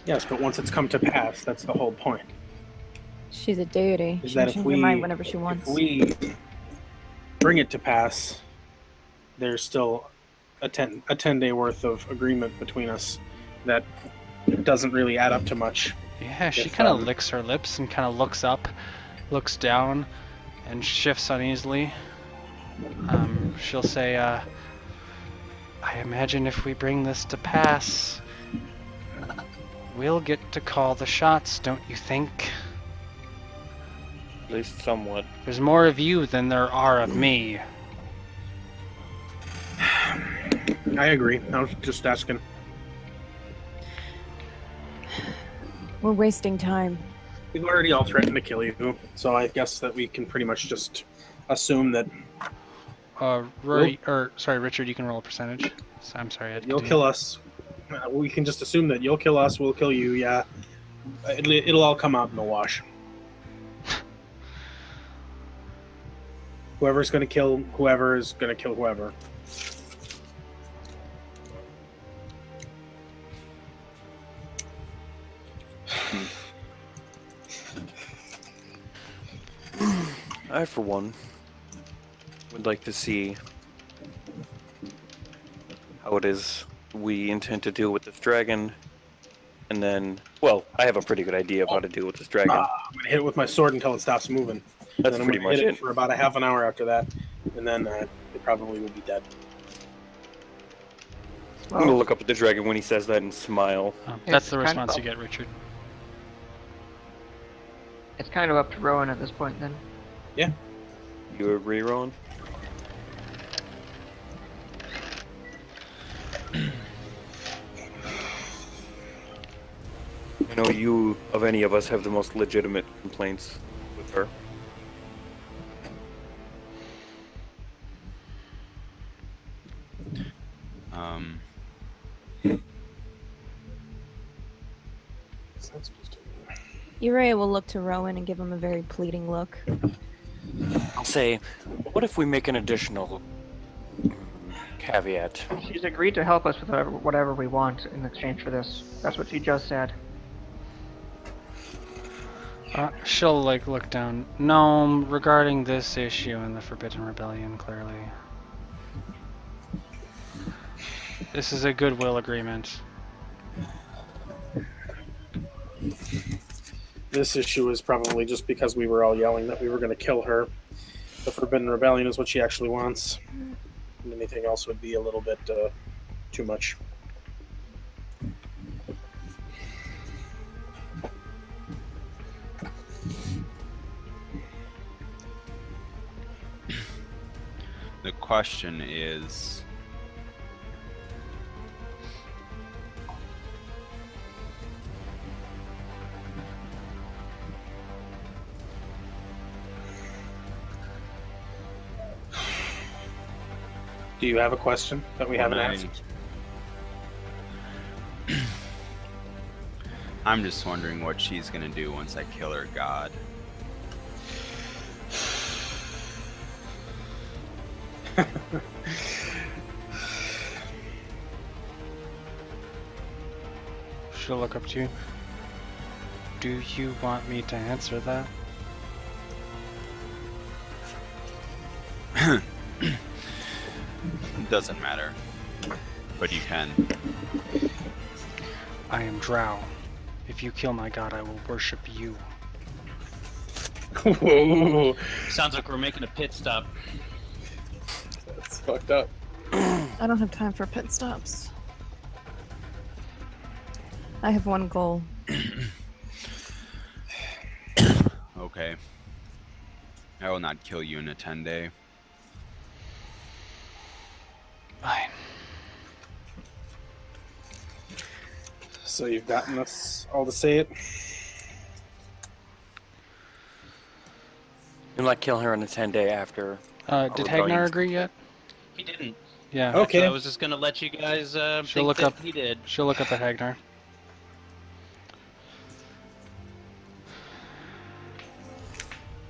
Yes, but once it's come to pass, that's the whole point. She's a deity. Is She that can if change we her mind whenever she wants. If we bring it to pass, there's still a 10-day worth of agreement between us that doesn't really add up to much. Yeah, she If, kind of licks her lips and kind of looks up, looks down, and shifts uneasily. She'll say, I imagine if we bring this to pass, we'll get to call the shots, don't you think? At least somewhat. There's more of you than there are of me. I agree. I was just asking. We're wasting time. We've already all threatened to kill you, so I guess that we can pretty much just assume that Richard, you can roll a percentage. I'm sorry. you'll kill us. We can just assume that you'll kill us, we'll kill you, yeah. It'll all come out in the wash. Whoever's gonna kill whoever is gonna kill whoever. I, for one, would like to see how it is we intend to deal with this dragon, and then, well, I have a pretty good idea of how to deal with this dragon. I'm gonna hit it with my sword until it stops moving. That's then I'm pretty gonna much hit it. it for about a half an hour after that, and then it probably will be dead. I'm gonna look up at the dragon when he says that and smile. That's the It's kind response of- you get, Richard. It's kind of up to Rowan at this point then. You agree, Rowan? I know you, of any of us, have the most legitimate complaints with her. Uriah will look to Rowan and give him a very pleading look. I'll say, what if we make an additional caveat? She's agreed to help us with whatever we want in exchange for this. That's what she just said. She'll look down. No, regarding this issue in the Forbidden Rebellion, clearly. This is a goodwill agreement. This issue is probably just because we were all yelling that we were going to kill her. The Forbidden Rebellion is what she actually wants. And anything else would be a little bit too much. question is, Do you have a question that we haven't when asked? I'm just wondering what she's gonna do once I kill her god. She'll look up to you. Do you want me to answer that? Doesn't matter, but you can. I am Drow. If you kill my god, I will worship you. Whoa, Sounds like we're making a pit stop. that's fucked up. I don't have time for pit stops. I have one goal. Okay. I will not kill you in a 10-day. Fine. So you've gotten us all to say it? You'll not kill her in the 10-day after. Did rebellion. Hagnar agree yet? He didn't. Yeah. Okay. So I was just gonna let you guys think look that up- he did. She'll look up at Hagnar.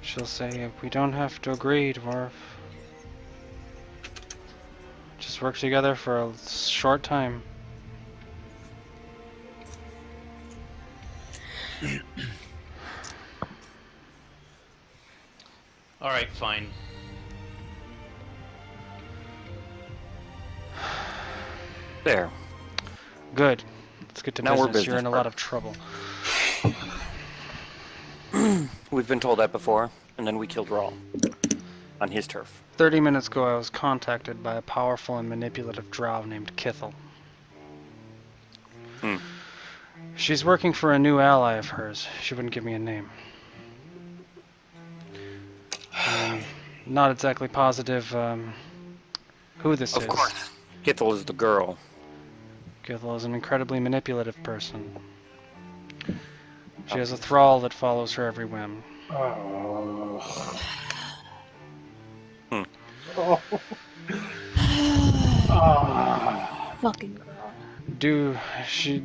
She'll say, we don't have to agree, dwarf. Just work together for a short time. All right, fine. There. Good. Let's get to Now we're business. You're in a business lot of trouble. We've been told that before, and then we killed Rawl on his turf. 30 minutes ago, I was contacted by a powerful and manipulative drow named Kithel. Hmm. She's working for a new ally of hers. She wouldn't give me a name. Not exactly positive who this Of is. course. Kithel is the girl. Kithel is an incredibly manipulative person. She has a thrall that follows her every whim. Oh. Hmm. Oh. Ah. Fucking girl.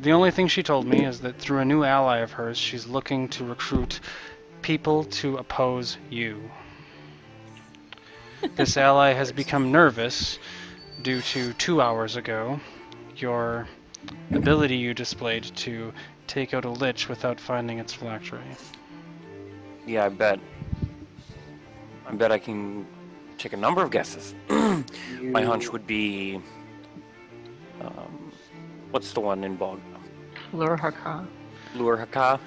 The only thing she told me is that through a new ally of hers, she's looking to recruit people to oppose you. This ally has become nervous due to 2 hours ago your ability you displayed to take out a lich without finding its phylactery. Yeah, I bet. I bet I can take a number of guesses. My hunch would be... what's the one in Bog? Lure Haka. Lure Haka?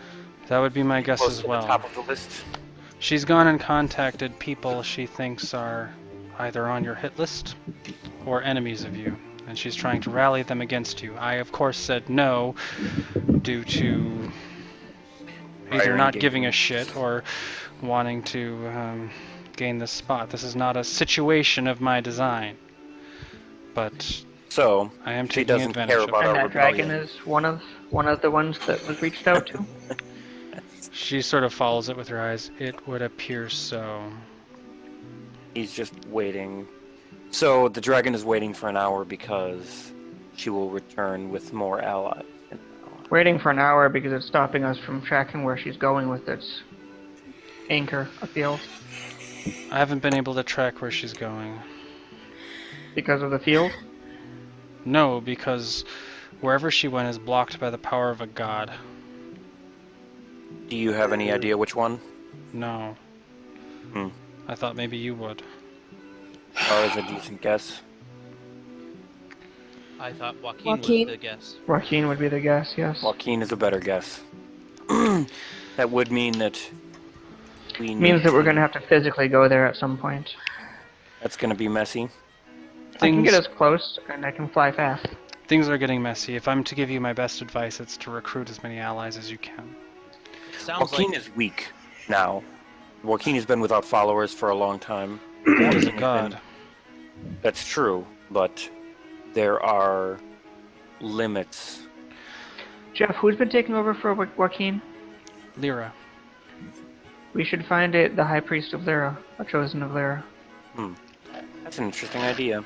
That would be my guess Close as to the well. top of the list. She's gone and contacted people she thinks are either on your hit list or enemies of you, and she's trying to rally them against you. I, of course, said no due to either Prior not giving a engagement. shit or wanting to gain this spot. This is not a situation of my design, but So, I am she taking doesn't advantage care of about it. And our that dragon rebellion. is one of the ones that was reached out to. She sort of follows it with her eyes. It would appear so. He's just waiting. So, the dragon is waiting for an hour because she will return with more allies. Waiting for an hour because it's stopping us from tracking where she's going with its anchor afield. I haven't been able to track where she's going. Because of the field? No, because wherever she went is blocked by the power of a god. Do you have any idea which one? No. Hmm. I thought maybe you would. Or is a decent guess? I thought Joaquin Joaquin? was the guess. Joaquin would be the guess, yes. Joaquin is a better guess. That would mean that we Means need that we're to- going to have to physically go there at some point. That's going to be messy. I can get Things- us close, and I can fly fast. Things are getting messy. If I'm to give you my best advice, it's to recruit as many allies as you can. Sounds Joaquin like is weak now. Joaquin has been without followers for a long time. That is a He's god. been- That's true, but there are limits. Jeff, who's been taking over for Joaquin? Lyra. We should find it, the High Priest of Lyra, a chosen of Lyra. That's an interesting idea.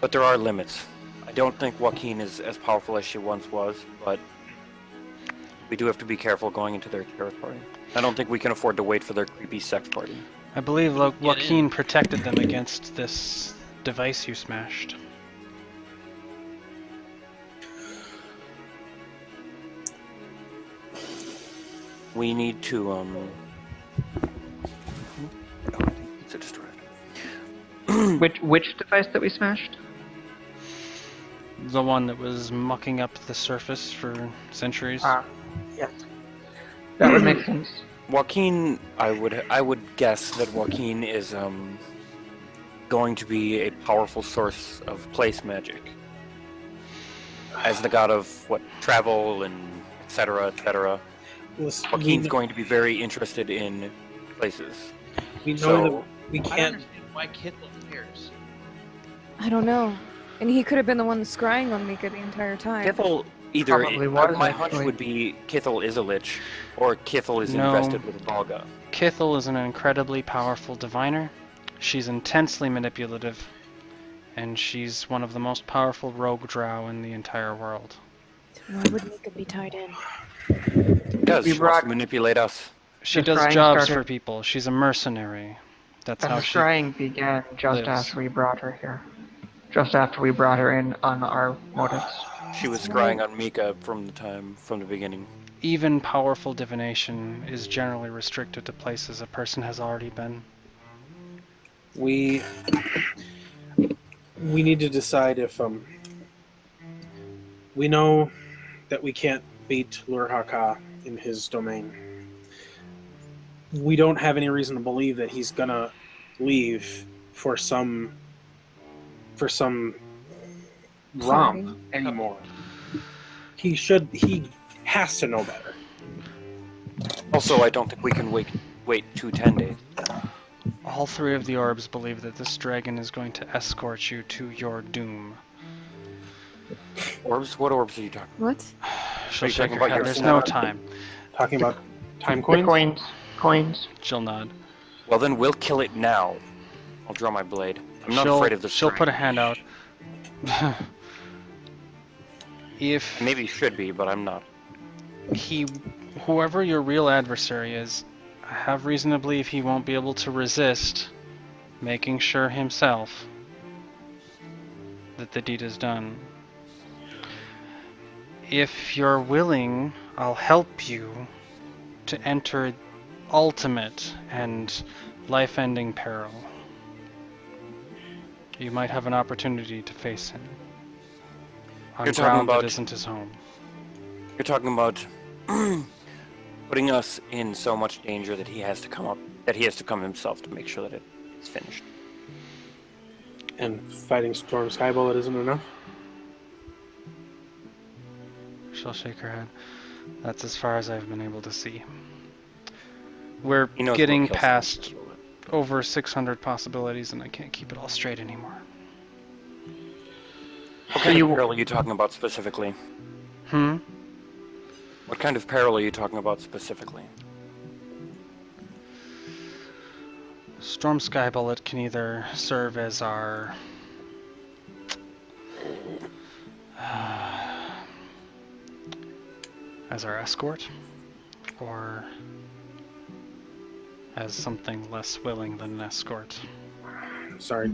But there are limits. I don't think Joaquin is as powerful as she once was, but we do have to be careful going into their territory. I don't think we can afford to wait for their creepy sex party. I believe Joaquin protected them against this device you smashed. We need to, It's a distraction. Which device that we smashed? The one that was mucking up the surface for centuries. Yeah. That would make sense. Joaquin, I would guess that Joaquin is going to be a powerful source of place magic. As the god of travel and etc. etc. Joaquin's going to be very interested in places. We know So- that we I don't can't. understand why Kithel cares. I don't know. And he could have been the one scrying on Mika the entire time. Kithel either Probably was, my hunch actually. would be Kithel is a lich, or Kithel is No. invested with Volga. Kithel is an incredibly powerful diviner. She's intensely manipulative, and she's one of the most powerful rogue drow in the entire world. Why would Mika be tied in? Does We she wants brought- to manipulate us? She The does scrying jobs started- for people. She's a mercenary. That's And how the she. scrying began just lives. after we brought her here. Just after we brought her in on our motives. She was scrying on Mika from the beginning. Even powerful divination is generally restricted to places a person has already been. We need to decide if we know that we can't beat Lurhaka in his domain. We don't have any reason to believe that he's gonna leave for some romp anymore. He has to know better. Also, I don't think we can wait 10 days. All three of the orbs believe that this dragon is going to escort you to your doom. Orbs? What orbs are you talking? What? She'll you shake talking her about head. your There's no snap? time. Talking about time The coins? coins. She'll nod. Well, then we'll kill it now. I'll draw my blade. I'm not afraid of the She'll scrying. put a hand out. If Maybe should be, but I'm not. whoever your real adversary is, I have reason to believe he won't be able to resist making sure himself that the deed is done. If you're willing, I'll help you to enter ultimate and life-ending peril. You might have an opportunity to face him on You're talking ground that about- isn't his home. You're talking about putting us in so much danger that he has to come himself to make sure that it's finished. And fighting Storm Skybullet isn't enough? She'll shake her head. That's as far as I've been able to see. We're He knows getting what kills past him. over 600 possibilities, and I can't keep it all straight anymore. What kind of peril are you talking about specifically? Hmm? What kind of peril are you talking about specifically? Storm Skybullet can either serve as our escort, or as something less willing than an escort. Sorry.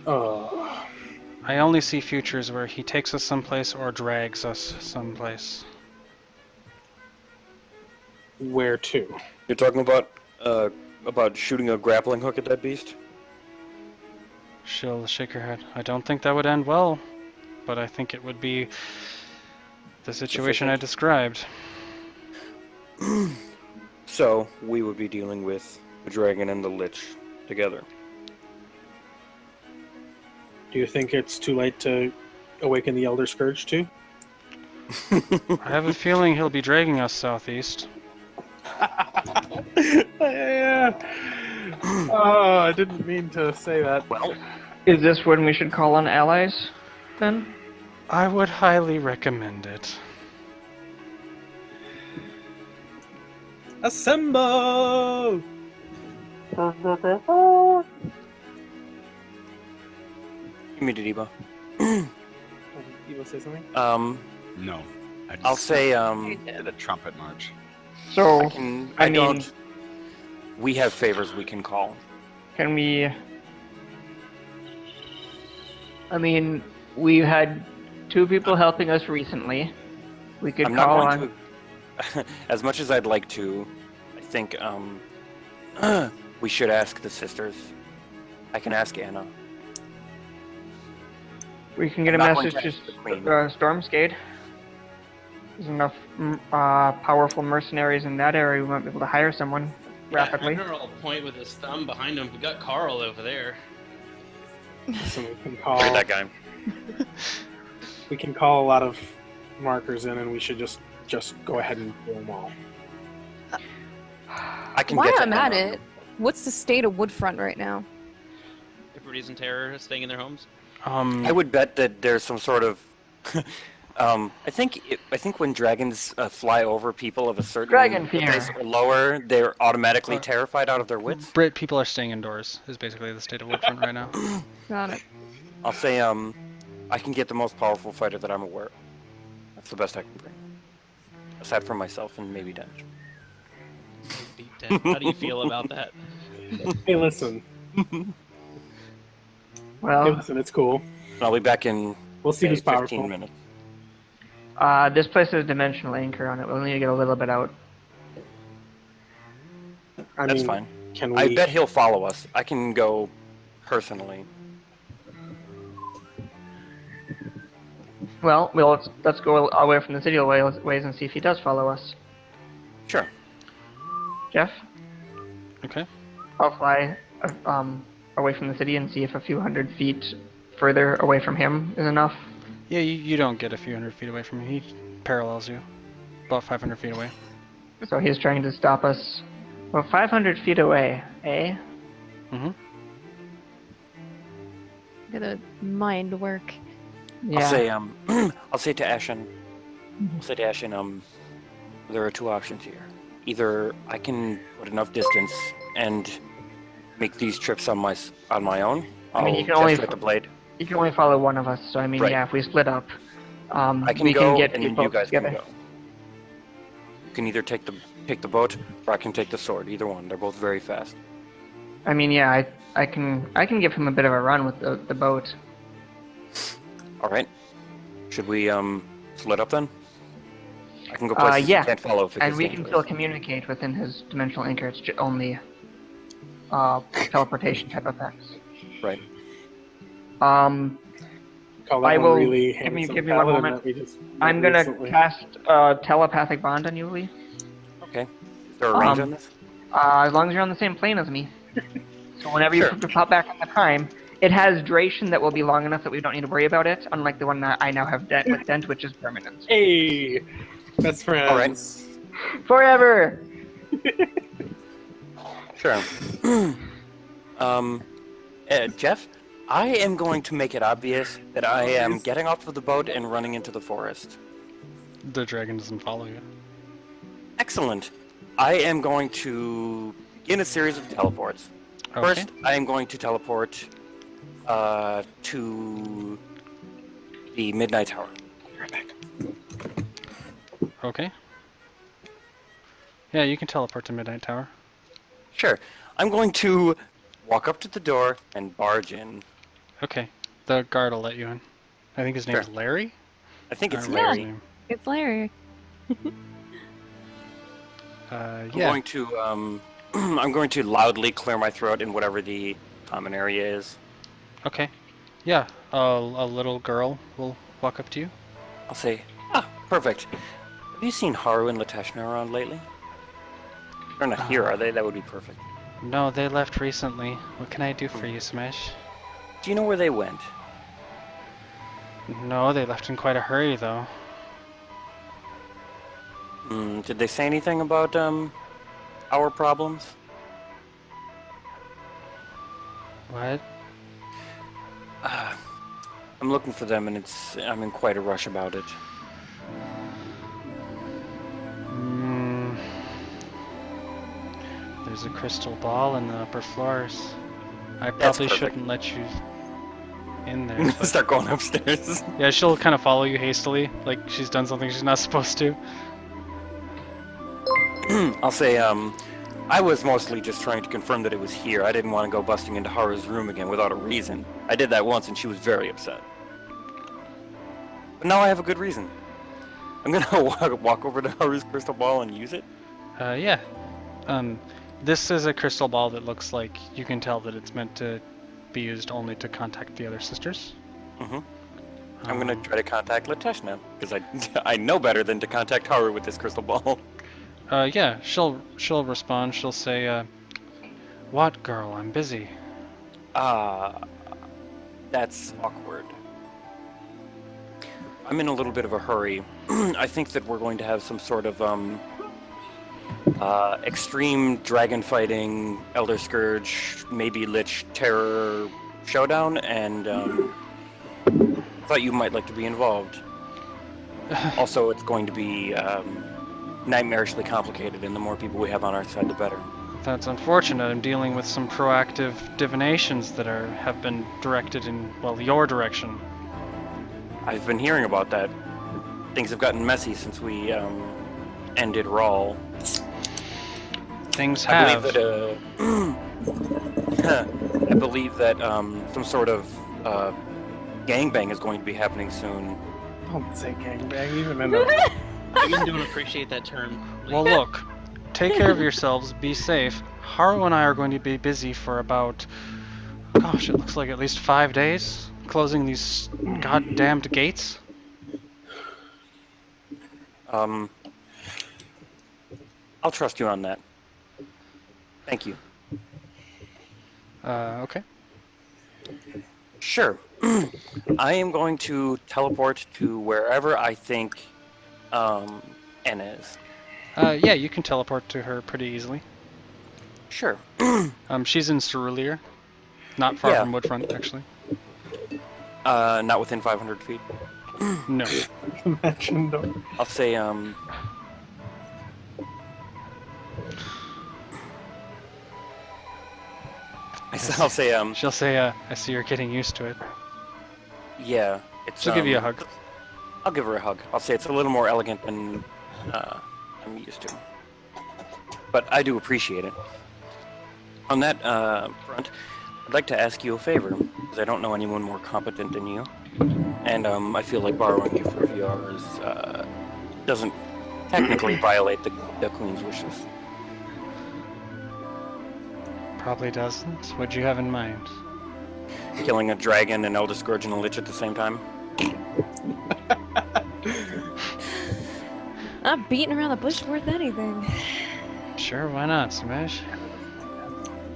Oh, I only see futures where he takes us someplace or drags us someplace. where to? You're talking about shooting a grappling hook at that beast? She'll shake her head. I don't think that would end well, but I think it would be the situation I described. So, we would be dealing with the dragon and the lich together. Do you think it's too late to awaken the Elder Scourge too? I have a feeling he'll be dragging us southeast. Yeah. Oh, I didn't mean to say that. Well, Is this when we should call on allies, then? I would highly recommend it. Assemble! Debo. You will say something? No. I I'll say did a trumpet march. So, I mean- don't. We have favors we can call. can we... I mean, we had 2 people helping us recently. We could I'm not call going on... to. As much as I'd like to, I think we should ask the sisters. I can ask Anna. We can get I'm a not going message to to ask the Queen. Stormskade. There's enough powerful mercenaries in that area. We might be able to hire someone rapidly. Yeah, I'll point with his thumb behind him. We got Carl over there. So we can call. Look at that guy. We can call a lot of markers in, and we should just go ahead and do them all. I can While get to I'm at Anna. it, what's the state of Woodfront right now? Everybody's in terror, staying in their homes. I would bet that there's some sort of. I think when dragons fly over people of a certain Dragon fear. place or lower, they're automatically terrified out of their wits. Brit people are staying indoors is basically the state of Woodfront right now. Got it. I'll say I can get the most powerful fighter that I'm aware of. That's the best I can bring. Aside from myself and maybe Dench. Beat dead. How do you feel about that? Hey, listen. Well, It's cool. I'll be back in We'll see who's 15 powerful. minutes. this place has a dimensional anchor on it. We'll need to get a little bit out. I That's mean, fine. Can we? I bet he'll follow us. I can go personally. Well, let's go away from the city a ways and see if he does follow us. Sure. Jeff, Okay. I'll fly away from the city and see if a few hundred feet further away from him is enough. Yeah, you don't get a few hundred feet away from him. He parallels you. About 500 feet away. So he's trying to stop us. Well, 500 feet away, eh? Mm-hmm. Gotta mind work. Yeah. I'll say I'll say to Ashen. I'll say to Ashen, there are 2 options here. Either I can put enough distance and make these trips on my own. I mean, I'll you can only gesture at the blade. You can only follow one of us, so I mean, Right. yeah, if we split up, I can we go, can get and then people you guys together. can go. You can either take the boat, or I can take the sword. Either one. They're both very fast. I mean, yeah, I can give him a bit of a run with the boat. All right. Should we split up then? I can go places yeah. you can't follow if it And gets we can dangerous. still communicate within his dimensional anchor. It's only teleportation type effects. Right. Um, Call that I one will- really give me- handsome give me one paladin moment. that we just I'm met gonna recently. cast telepathic bond on you, Lee. Okay. Is there a range Um, on this? As long as you're on the same plane as me. So whenever Sure. you pop back on the time, it has duration that will be long enough that we don't need to worry about it, unlike the one that I now have with Dent, which is permanent. Hey, best friends. Forever! Sure. Jeff, I am going to make it obvious that I am getting off of the boat and running into the forest. The dragon doesn't follow you. Excellent. I am going to begin a series of teleports. Okay. First, I am going to teleport to the Midnight Tower. Okay. Yeah, you can teleport to Midnight Tower. Sure. I'm going to walk up to the door and barge in. Okay. The guard will let you in. I think his name's Sure. Larry? I think I it's don't remember his Larry. name. It's Larry. I'm Yeah. going to I'm going to loudly clear my throat in whatever the common area is. Okay. Yeah, a little girl will walk up to you. I'll say, perfect. Have you seen Haru and Lateshna around lately? They're not here, are they? That would be perfect. No, they left recently. What can I do for you, Smash? Do you know where they went? No, they left in quite a hurry, though. Did they say anything about our problems. What? I'm looking for them, and I'm in quite a rush about it. There's a crystal ball in the upper floors. I That's probably perfect. shouldn't let you in there. But Start going upstairs. yeah, she'll kind of follow you hastily, like she's done something she's not supposed to. I'll say, I was mostly just trying to confirm that it was here. I didn't want to go busting into Haru's room again without a reason. I did that once, and she was very upset. But now I have a good reason. I'm gonna walk over to Haru's crystal ball and use it. Yeah. This is a crystal ball that looks like you can tell that it's meant to be used only to contact the other sisters. I'm gonna try to contact Litesh now, because I know better than to contact Haru with this crystal ball. Yeah, she'll respond. She'll say, "What, girl? I'm busy." That's awkward. I'm in a little bit of a hurry. I think that we're going to have some sort of extreme dragon fighting, Elder Scourge, maybe Lich Terror showdown, and thought you might like to be involved. Also, it's going to be nightmarishly complicated, and the more people we have on our side, the better. That's unfortunate. I'm dealing with some proactive divinations that have been directed in, well, your direction. I've been hearing about that. Things have gotten messy since we ended Rawl. Things I have. I believe that some sort of gangbang is going to be happening soon. Don't say gangbang even in a... I don't appreciate that term. Well, look. Take care of yourselves. Be safe. Haru and I are going to be busy for about, gosh, it looks like at least 5 days, closing these goddamned gates. I'll trust you on that. Thank you. Okay. Sure. I am going to teleport to wherever I think Anna is. Yeah, you can teleport to her pretty easily. Sure. She's in Cerulean, not far Yeah. from Woodfront, actually. Not within 500 feet. No. Imagine though. I'll say, I'll say, She'll say, I see you're getting used to it. yeah. It's, She'll give you a hug. I'll give her a hug. I'll say it's a little more elegant than I'm used to. But I do appreciate it. On that front, I'd like to ask you a favor, because I don't know anyone more competent than you. And I feel like borrowing you for a few hours doesn't technically violate the Queen's wishes. Probably doesn't. What'd you have in mind? Killing a dragon, an Elder Scourge, and a Lich at the same time. Not beating around the bush worth anything. Sure, why not, Smash?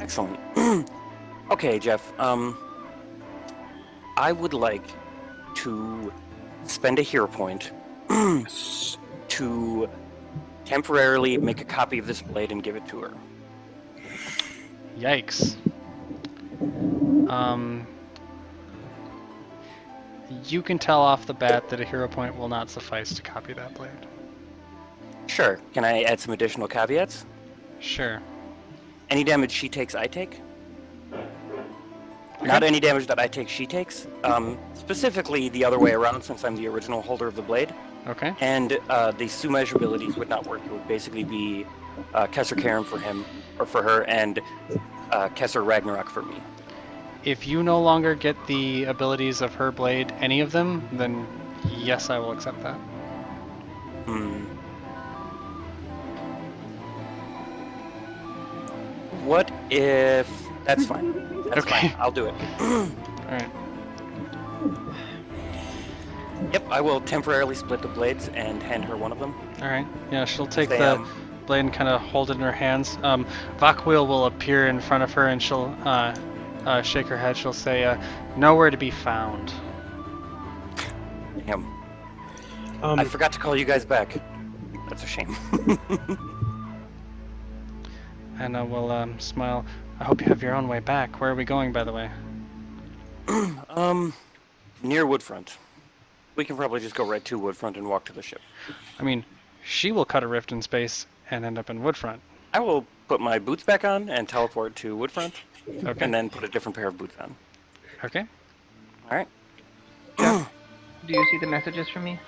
Excellent. Okay, Jeff. I would like to spend a hero point to temporarily make a copy of this blade and give it to her. Yikes. You can tell off the bat that a hero point will not suffice to copy that blade. Sure. Can I add some additional caveats? Sure. Any damage she takes, I take. Not any damage that I take, she takes. Specifically the other way around, since I'm the original holder of the blade. Okay. And the Sumesh abilities would not work. It would basically be Kesser Karim for him, or for her, and Kesser Ragnarok for me. If you no longer get the abilities of her blade, any of them, then yes, I will accept that. What if... That's fine. That's Okay. fine. I'll do it. Alright. Yep, I will temporarily split the blades and hand her one of them. Alright. Yeah, she'll take Say, the blade and kind of hold it in her hands. Vakwheel will appear in front of her and she'll shake her head. She'll say, nowhere to be found. Damn. I forgot to call you guys back. That's a shame. Anna will smile. I hope you have your own way back. Where are we going, by the way? Near Woodfront. We can probably just go right to Woodfront and walk to the ship. I mean, she will cut a rift in space and end up in Woodfront. I will put my boots back on and teleport to Woodfront, Okay. and then put a different pair of boots on. Okay. All right. Do you see the messages from me?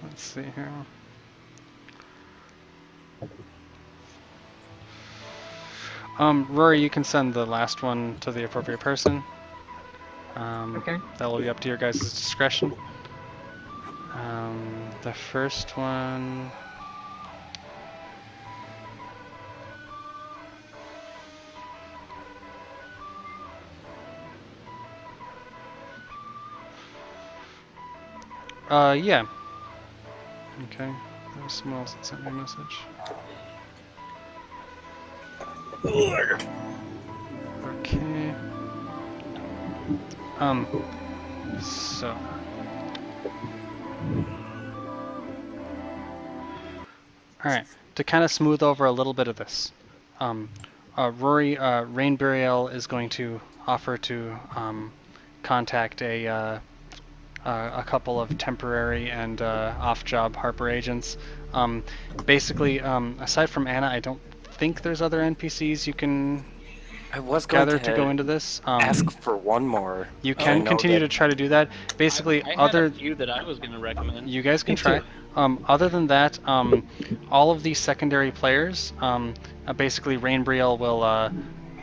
Let's see here. Rory, you can send the last one to the appropriate person. Okay. That will be up to your guys' discretion. The first one. Yeah. Okay. There's someone else that sent me a message. Okay. So. Alright, to kind of smooth over a little bit of this, Rory, Rain Burial is going to offer to contact a couple of temporary and off-job Harper agents. Basically, aside from Anna, I don't think there's other NPCs you can I was going gather to go into this. ask for one more. You I can know continue that- to try to do that. Basically, I had other a few that I was going to recommend. you guys can Me try. too. Other than that, all of these secondary players, basically Rainbriel will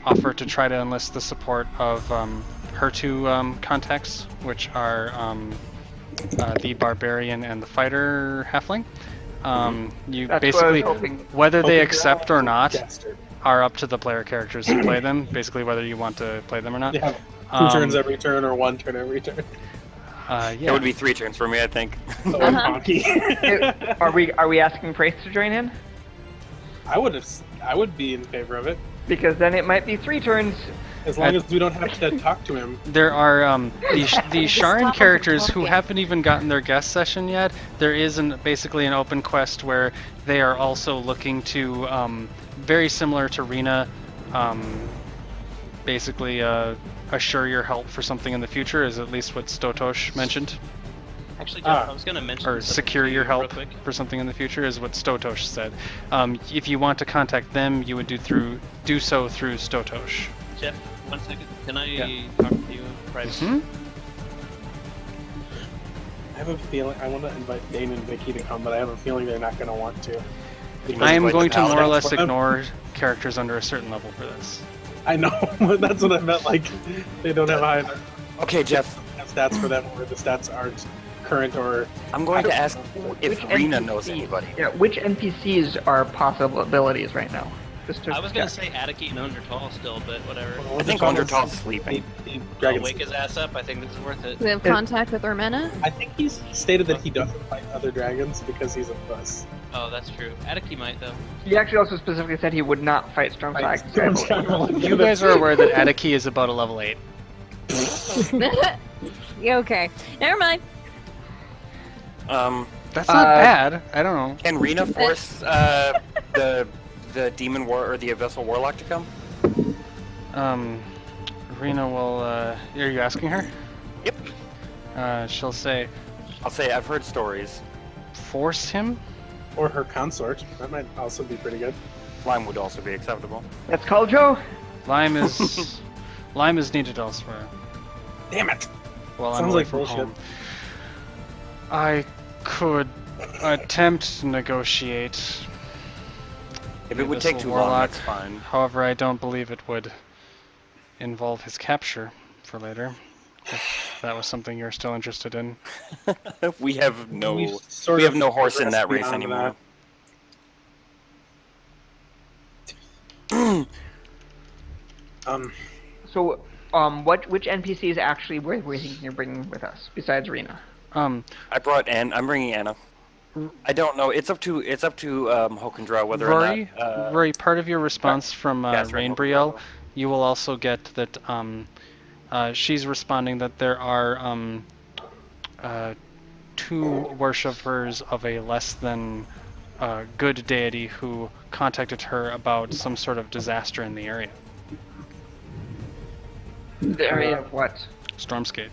offer to try to enlist the support of her two contacts, which are the Barbarian and the Fighter Halfling. You That's basically, what I was hoping. whether they Hoping accept or not, Jester. are up to the player characters who play them. Basically, whether you want to play them or not. They have two turns every turn or one turn every turn. Yeah. It would be 3 turns for me, I think. Oh, Uh-huh. honky. Are we asking Praise to join in? I would be in favor of it, Because then it might be 3 turns. as long as we don't have to talk to him. There are the Sharan stop characters who talking. haven't even gotten their guest session yet. There is basically an open quest where they are also looking to, very similar to Rena, basically assure your help for something in the future, is at least what Stotosh mentioned. Actually, Jeff, I was going to mention Or something secure to you your real help quick. for something in the future, is what Stotosh said. If you want to contact them, you would do so through Stotosh. Jeff, 1 second. Can I Yeah. talk to you privately? I have a feeling I want to invite Dane and Vicky to come, but I have a feeling they're not going to want to. I am Like going the to more or paladins less for them? ignore characters under a certain level for this. I know, but that's what I meant. Like, they don't have either Okay, Jeff, stats for them, or the stats aren't current, or I'm going to ask if Which Rena NPC knows anybody. Yeah, which NPCs are possibilities right now? Just to I was going to check. say Atiki and Undertall still, but whatever. I think Undertall's sleeping. the I'll Dragon's. wake his ass up. I think this is worth it. We have contact with Ormena. I think he stated that he doesn't fight other dragons because he's a puss. Oh, that's true. Atiki might, though. He actually also specifically said he would not fight Stormflag. You guys are aware that Atiki is about a level 8. Yeah, okay. Never mind. That's not bad. I don't know. Can Rena force the demon war or the abyssal warlock to come? Rena will. Are you asking her? Yep. She'll say, I'll say I've heard stories. force him? Or her consort. That might also be pretty good. Lime would also be acceptable. That's called Joe. Lime is needed elsewhere. Damn it! Well, I'm Sounds away like from bullshit. home. I could attempt to negotiate. If the it would take Abyssal too long, Warlock. that's fine. However, I don't believe it would involve his capture for later. If that was something you're still interested in. We have no We've sort we have of no horse in that progressed race beyond anymore. So, which NPCs actually were we thinking of bringing with us besides Rena? I brought Anne. I'm bringing Anna. I don't know. It's up to Hokendra whether Rory, or not. Rory, part of your response from Yes, right, Rainbriel, Hokendra. you will also get that she's responding that there are 2 worshippers of a less than a good deity who contacted her about some sort of disaster in the area. The area of what? Stormscape.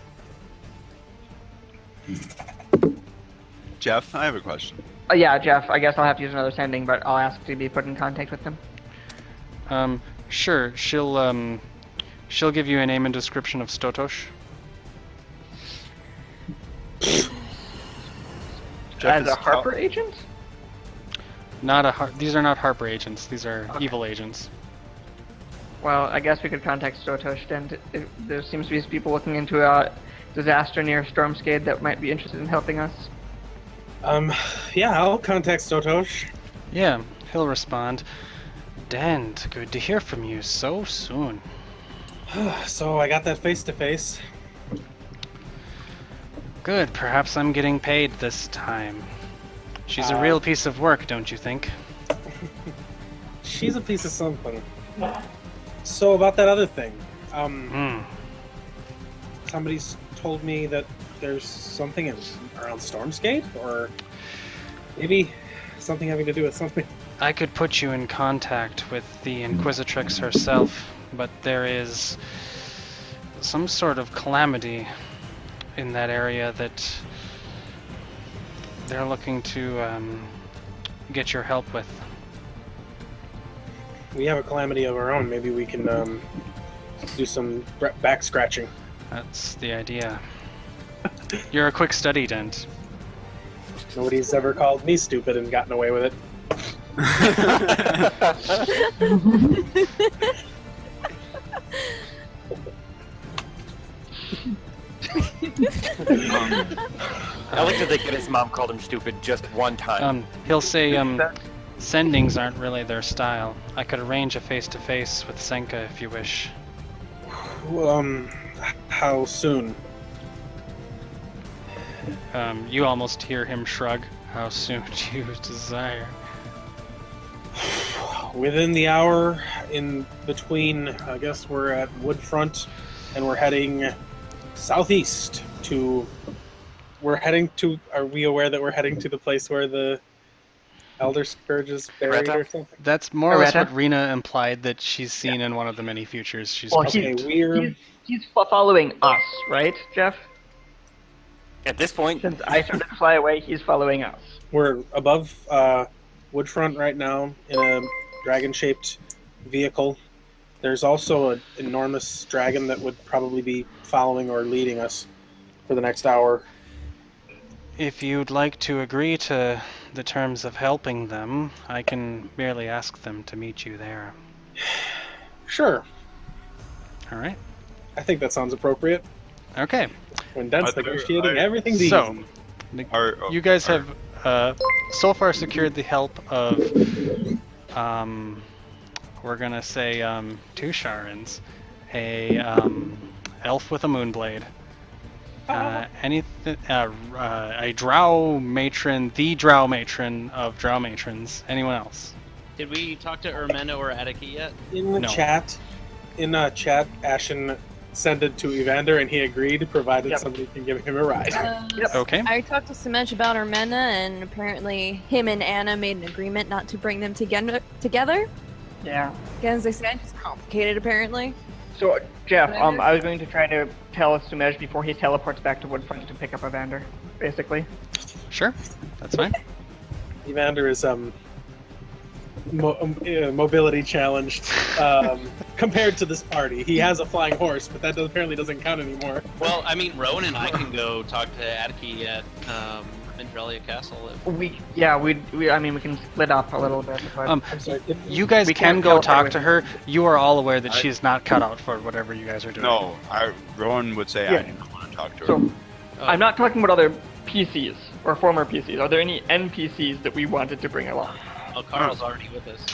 Jeff, I have a question. Yeah, Jeff. I guess I'll have to use another sending, but I'll ask to be put in contact with them. Sure. She'll give you a name and description of Stotosh. As a Harper agent? These are not Harper agents. These are evil agents. Well, I guess we could contact Stotosh then. There seems to be people looking into a disaster near Stormscape that might be interested in helping us. Yeah, I'll contact Stotosh. Yeah, he'll respond. Dent, good to hear from you so soon. So I got that face-to-face. Good, perhaps I'm getting paid this time. She's a real piece of work, don't you think? She's a piece of something. So about that other thing, somebody's told me that there's something around Stormscape, or maybe something having to do with something. I could put you in contact with the Inquisitrix herself, but there is some sort of calamity in that area that they're looking to get your help with. We have a calamity of our own. Maybe we can do some back scratching. That's the idea. You're a quick study, Dent. Nobody's ever called me stupid and gotten away with it. I like to think that his mom called him stupid just one time. He'll say, sendings aren't really their style. I could arrange a face-to-face with Senka if you wish. How soon? You almost hear him shrug. How soon do you desire? Within the hour, in between, I guess we're at Woodfront, and we're heading southeast to... Are we aware that we're heading to the place where the Elder Scourge is buried or something? That's more or less Areta? what Rena implied that she's seen in one of the many futures she's Well, present. he's following us, right, Jeff? At this point, Since I started to fly away, he's following us. We're above Woodfront right now in a dragon-shaped vehicle. There's also an enormous dragon that would probably be following or leading us for the next hour. If you'd like to agree to the terms of helping them, I can merely ask them to meet you there. Sure. All right. I think that sounds appropriate. Okay. When Dent's Are there- negotiating, are- everything's So, Are- you guys have so far secured the help of, we're gonna say, two Sharans, a elf with a moonblade, a Drow matron, the Drow matron of Drow matrons. Anyone else? Did we talk to Urmena or Attica yet? In the No. chat, Ashen sent it to Evander, and he agreed, provided Yep. somebody can give him a ride. Okay. I talked to Samej about Armena, and apparently him and Anna made an agreement not to bring them together. Yeah. Again, as I said, it's complicated apparently. So, Jeff, Whatever. I was going to try to tell Sumej before he teleports back to Woodfront to pick up Evander, basically. Sure. That's fine. Evander is mobility challenged compared to this party. He has a flying horse, but that apparently doesn't count anymore. Well, I mean, Rowan and I can go talk to Attica at Mandrelia Castle. We can split up a little bit, but I'm sorry. You guys We can can't go help talk her to her. You are all aware that she's not cut out for whatever you guys are doing. No, Rowan would say I Yeah. didn't want to talk to her. so I'm not talking about other PCs or former PCs. Are there any NPCs that we wanted to bring along? Oh, Carl's already with us.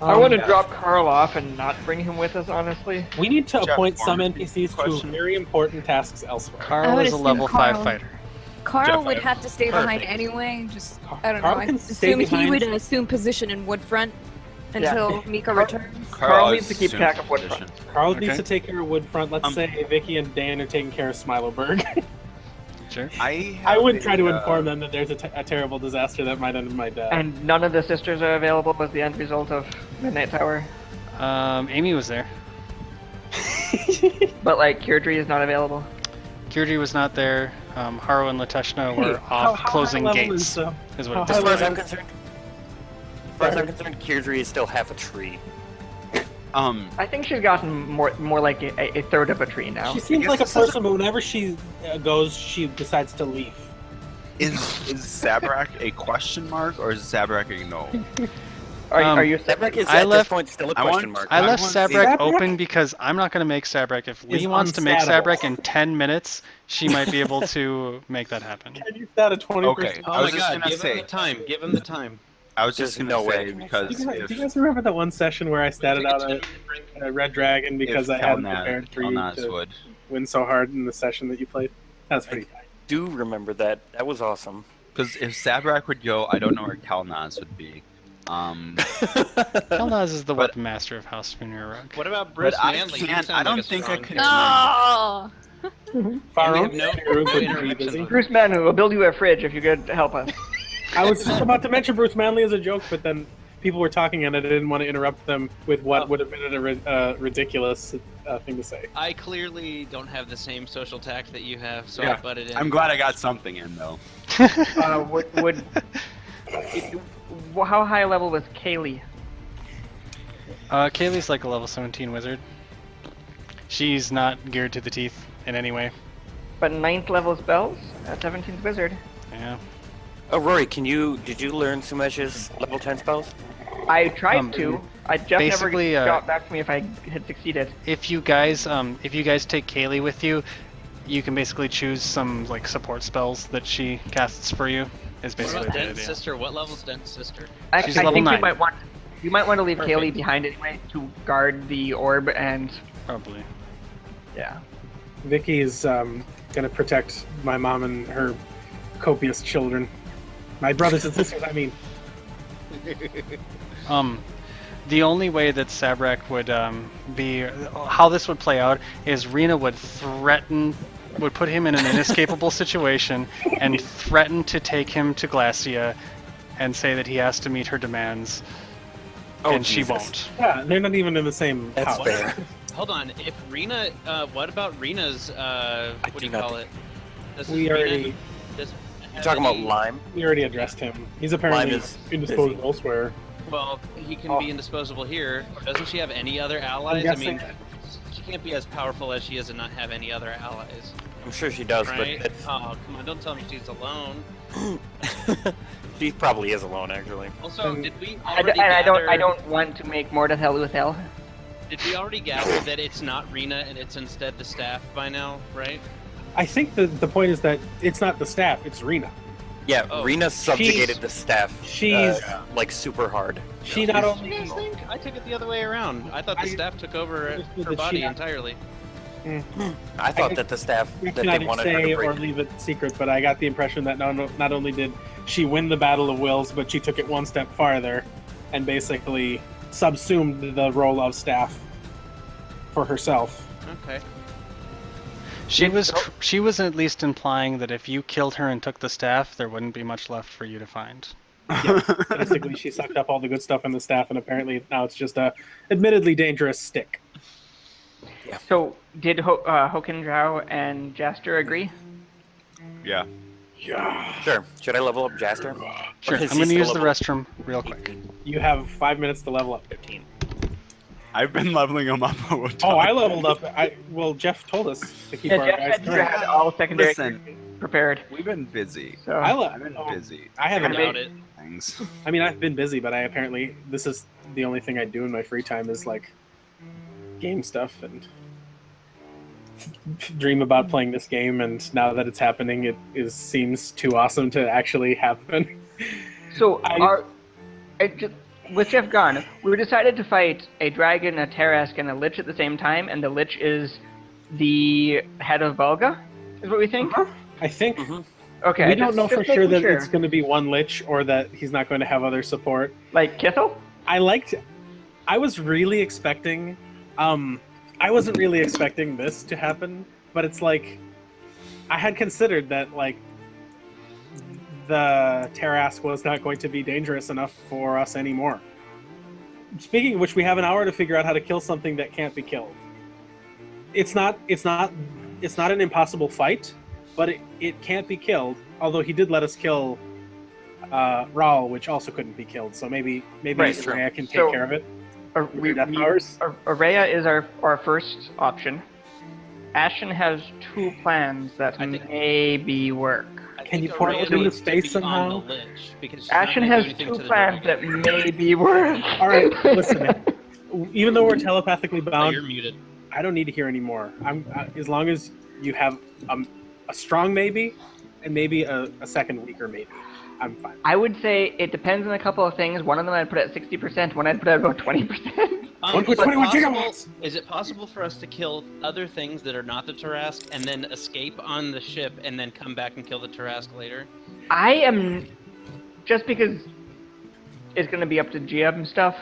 I want to drop Carl off and not bring him with us, honestly. We need to Jeff, appoint some Warren, NPCs to question? very important tasks elsewhere. I Carl would is a assume level 5 Carl- fighter. Carl Jeff, would I- have to stay behind Perfect. anyway. Just I don't Carl know. I can stay assume he behind. would assume position in Woodfront until Mika returns. Carl needs to is keep track of assumed Woodfront. Carl Okay. needs to take care of Woodfront. Let's say Vicky and Dan are taking care of Smiloberg. Sure. I would try to inform them that there's a terrible disaster that might end in my death. And none of the sisters are available was the end result of Midnight Tower. Amy was there. But like Kirdry is not available. Kirdry was not there. Haru and Lateshna were off closing gates. Is what it As does. far as I'm concerned, Kirdry is still half a tree. I think she's gotten more like a third of a tree now. She seems like a person, but whenever she goes, she decides to leave. Is Zabrak a question mark or is Zabrak a no? Are you Zabrak is I at left- this point still a I question want- mark. I left want Zabrak Zabrak open because I'm not going to make Zabrak. If Lee is wants to make unstatable. Zabrak in 10 minutes, she might be able to make that happen. Can you stat a 20%? Okay. Oh I my was just god, gonna give say- him the time. Give him the time. I was just There's gonna no say way. because Do if, you guys remember that one session where I statted out a red dragon because I hadn't prepared for you Kelnaz to would. win so hard in the session that you played? That's pretty tight. Do remember that. That was awesome. Because if Zabrak would go, I don't know where Kelnaz would be. Kelnaz is the But- weapon master of House Funirarok. What about Bruce I Manley? He can't- sounds I don't like a think I strong can- character. Faro, have no Room would be interruptions busy. with Bruce Manu will build you a fridge if you could help us. I was just about to mention Bruce Manley as a joke, but then people were talking and I didn't want to interrupt them with what would have been a ridiculous thing to say. I clearly don't have the same social tact that you have, so I Yeah, butted in. I'm glad I got something in though. How high level was Kaylee? Kaylee's like a level 17 wizard. She's not geared to the teeth in any way. But 9th level spells? 17th wizard. Yeah. Oh, Rory, did you learn Sumesh's level 10 spells? I tried to. I just never basically, got back to me if I had succeeded. If you guys take Kaylee with you, you can basically choose some like support spells that she casts for you. Is What basically about the Dent's idea. sister? What level's Dent's sister? She's I level think 9. you might want to leave Perfect. Kaylee behind anyway to guard the orb and Probably. yeah. Vicky's gonna protect my mom and her copious children. My brothers and sisters, I mean. The only way that Zabrak would be, how this would play out is Rena would put him in an inescapable situation and threaten to take him to Glacia and say that he has to meet her demands, and she Jesus. won't. Yeah, they're not even in the same That's house. fair. Hold on. If Rena, what about Rena's? What do you do not call it? Does We Rena- already does You're talking about any- Lime? we already addressed him. He's apparently Lime is indisposed busy. elsewhere. Well, he can Oh. be indisposable here. Doesn't she have any other allies? I mean, she can't be as powerful as she is and not have any other allies, I'm sure she does, right? but it's, Oh, come on! Don't tell me she's alone. she probably is alone, actually. Also, And did we I already I gather? don't want to make Mordethel with hell. Did we already gather that it's not Rena and it's instead the staff by now, right? I think the point is that it's not the staff, it's Rena. Yeah, Oh. Rena subjugated the staff. she's- like super hard. She not You only guys think? I took it the other way around. I thought the I staff took over understood her that body she- entirely. I thought I- that the staff we that they cannot wanted her say to or break. leave it secret, but I got the impression that not only did she win the Battle of Wills, but she took it one step farther and basically subsumed the role of staff for herself. Okay. She was at least implying that if you killed her and took the staff, there wouldn't be much left for you to find. Basically, she sucked up all the good stuff in the staff, and apparently now it's just a admittedly dangerous stick. So did Hokendrau and Jaster agree? Yeah. Sure. Should I level up Jaster? Sure, Or is I'm he going to use still the level restroom real quick. You have 5 minutes to level up. 15? I've been leveling them up over time. Oh, I leveled up. Well, Jeff told us to keep Yeah, our Jeff guys said you current. had all secondary Listen, prepared. we've been busy. So I've been busy. I haven't. Doubt it. Things. I mean, I've been busy, but I apparently this is the only thing I do in my free time is like game stuff and dream about playing this game. And now that it's happening, seems too awesome to actually happen. So I- with Jeff gone, we decided to fight a dragon, a Tarask, and a Lich at the same time, and the Lich is the head of Volga, is what we think? I think Okay. we don't know for sure that making it's going to be one Lich or that he's not going to have other support. Like Kithel? I was really expecting, I wasn't really expecting this to happen, but it's like, I had considered that like the Tarask was not going to be dangerous enough for us anymore. Speaking of which, we have an hour to figure out how to kill something that can't be killed. It's not an impossible fight, but it can't be killed. Although he did let us kill Raul, which also couldn't be killed. So maybe Right. Rhea can take So- care of it. We, Death powers? Araya is our first option. Ashton has 2 plans that I think- maybe work. I Can think you portal Araya it into needs to space be somehow? On the lich because she's Ashton not gonna has do anything 2 to the plans dragon. that maybe work. All right, listen. Even though we're telepathically Oh, bound, you're muted. I don't need to hear anymore. As long as you have a strong maybe, and maybe a second weaker maybe, I'm fine. I would say it depends on a couple of things. One of them I'd put at 60%, one I'd put at about 20%. One point Is it 21 possible- gigawatts! Is it possible for us to kill other things that are not the Tarask and then escape on the ship and then come back and kill the Tarask later? I am, just because it's going to be up to GM and stuff,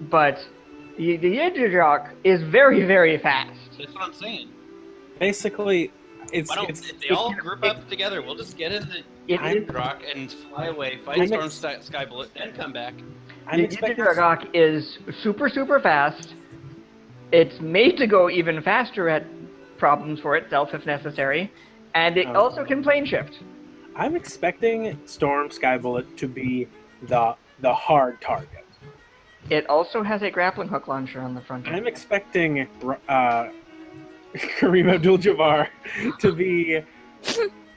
but the Yidrak is very, very fast. That's what I'm saying. Basically, it's Why don't it's if they all group up together? We'll just get in the It is- rock and fly away, fight I'm Storm ex- Sky Bullet, then come back. I'm The expecting. Yidrak is super, super fast. It's made to go even faster at problems for itself if necessary, and it Oh. also can plane shift. I'm expecting Storm Skybullet to be the hard target. It also has a grappling hook launcher on the front. I'm expecting Kareem Abdul-Jabbar to be.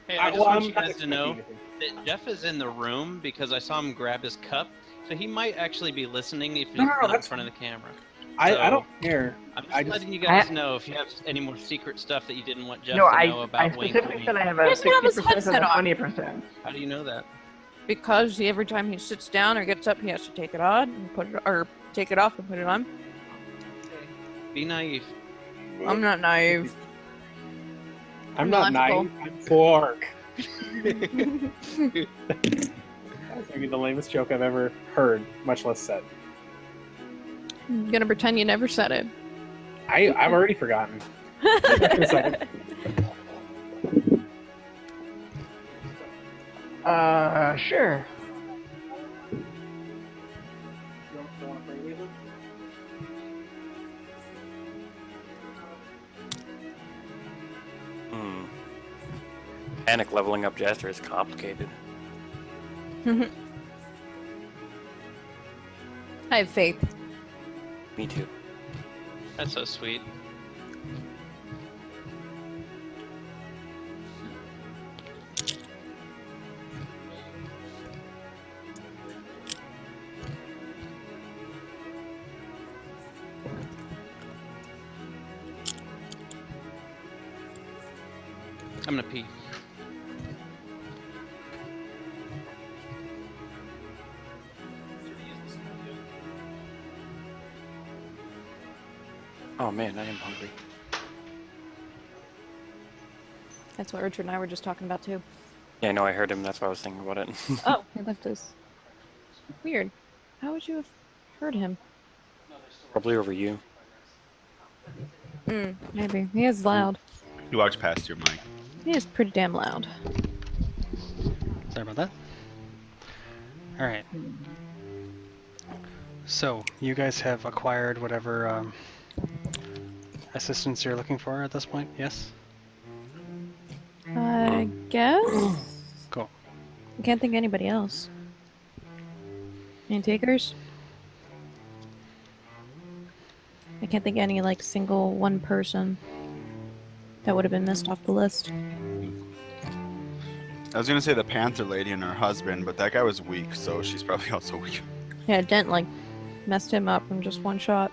Hey, I just well, want I'm you not guys to expecting know anything. that Jeff is in the room because I saw him grab his cup, so he might actually be listening if he's No, not in that's- front of the camera. I So- don't care. I'm just I just- letting you guys know if you have any more secret stuff that you didn't want Jeff No, to I know about Wayne specifically Queen. said I have a Just have his 60% and headset a on. 20%. How do you know that? Because every time he sits down or gets up, he has to take it on and put it, or take it off and put it on. Be naive. I'm not naive. I'm not Logical. naive. I'm Quark. That's maybe the lamest joke I've ever heard, much less said. I'm gonna pretend you never said it. I've already forgotten. In a second. Sure. Panic leveling up Jester is complicated. I have faith. Me too. That's so sweet. I'm gonna pee. Oh man, I am hungry. That's what Richard and I were just talking about too. Yeah, I know I heard him. That's why I was thinking about it. Oh, he left us. Weird. How would you have heard him? Probably over you. Maybe. He is loud. He walks past your mic. He is pretty damn loud. Sorry about that. All right. So you guys have acquired whatever assistance you're looking for at this point. Yes. I guess. Cool. I can't think of anybody else. Any takers? I can't think of any like single one person that would have been missed off the list. I was gonna say the Panther lady and her husband, but that guy was weak, so she's probably also weak. Yeah, Dent like messed him up in just one shot.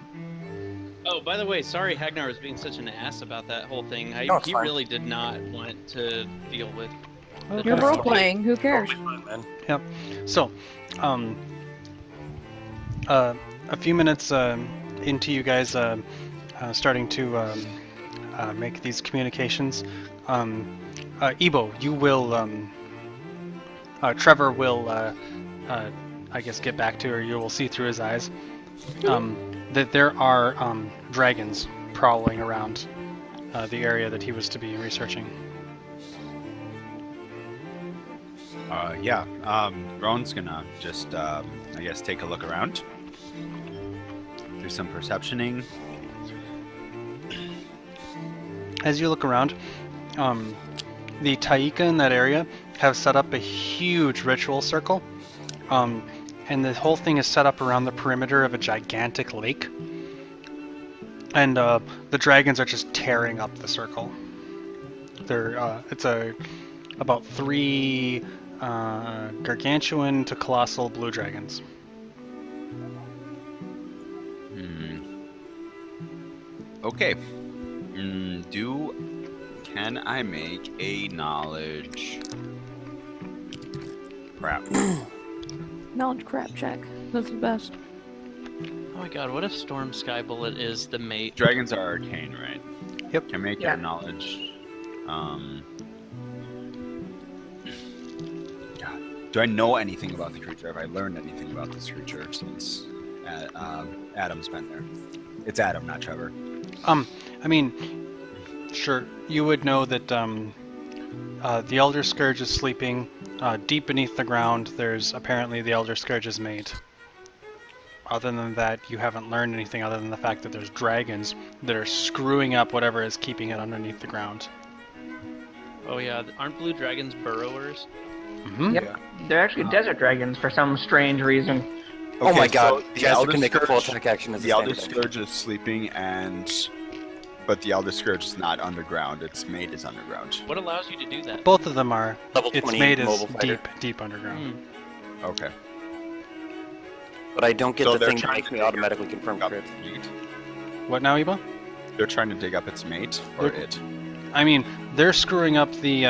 Oh, by the way, sorry Hagnar was being such an ass about that whole thing. No, it's He fine. really did not want to deal with. the You're Tarask. role playing. Who cares? Totally fine, man. So, a few minutes into you guys starting to make these communications, Ebo, you will, Trevor will, I guess, get back to, or you will see through his eyes, that there are dragons prowling around the area that he was to be researching. Yeah. Roan's gonna just, I guess, take a look around. Do some perceptioning. As you look around, the Taika in that area have set up a huge ritual circle, and the whole thing is set up around the perimeter of a gigantic lake. And the dragons are just tearing up the circle. It's about 3 gargantuan to colossal blue dragons. Okay. Can I make a knowledge? Crap. Knowledge crap check. That's the best. Oh my god, what if Storm Skybullet is the mate? Dragons are arcane, right? Yep. Can I make Yeah. a knowledge? God. Do I know anything about the creature? Have I learned anything about this creature since Adam's been there? It's Adam, not Trevor. I mean, sure, you would know that the Elder Scourge is sleeping deep beneath the ground. There's apparently the Elder Scourge's mate. Other than that, you haven't learned anything other than the fact that there's dragons that are screwing up whatever is keeping it underneath the ground. Oh yeah, aren't blue dragons burrowers? Mm-hmm. Yep. Yeah. They're actually desert dragons for some strange reason. Oh my Okay, god, so the Jazz Elder can make a full Scourge- attack action as The a Elder standard Scourge is sleeping, but the Elder Scourge is not underground. Its mate is underground. What allows you to do that? Both of them are. Level Its 20 mate is mobile fighter. deep underground. Okay. But I don't get So the they're thing that trying makes to me dig automatically confirm up crit. its mate. What now, Eba? They're trying to dig up its mate, or They're- it. I mean, they're screwing up the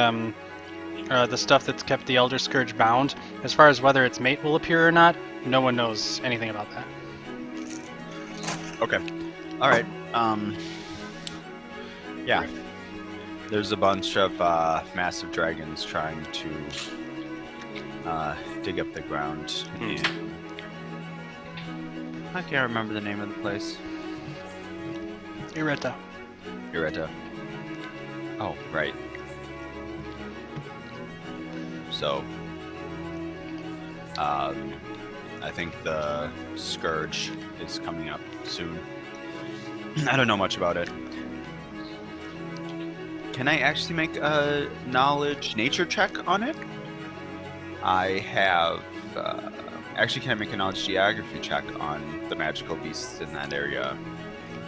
stuff that's kept the Elder Scourge bound. As far as whether its mate will appear or not, no one knows anything about that. Okay. All right. Yeah. There's a bunch of massive dragons trying to dig up the ground. And I can't remember the name of the place. Ireta. Ireta. Oh, right. So, I think the Scourge is coming up soon. I don't know much about it. Can I actually make a knowledge nature check on it? I have. Actually, can I make a knowledge geography check on the magical beasts in that area?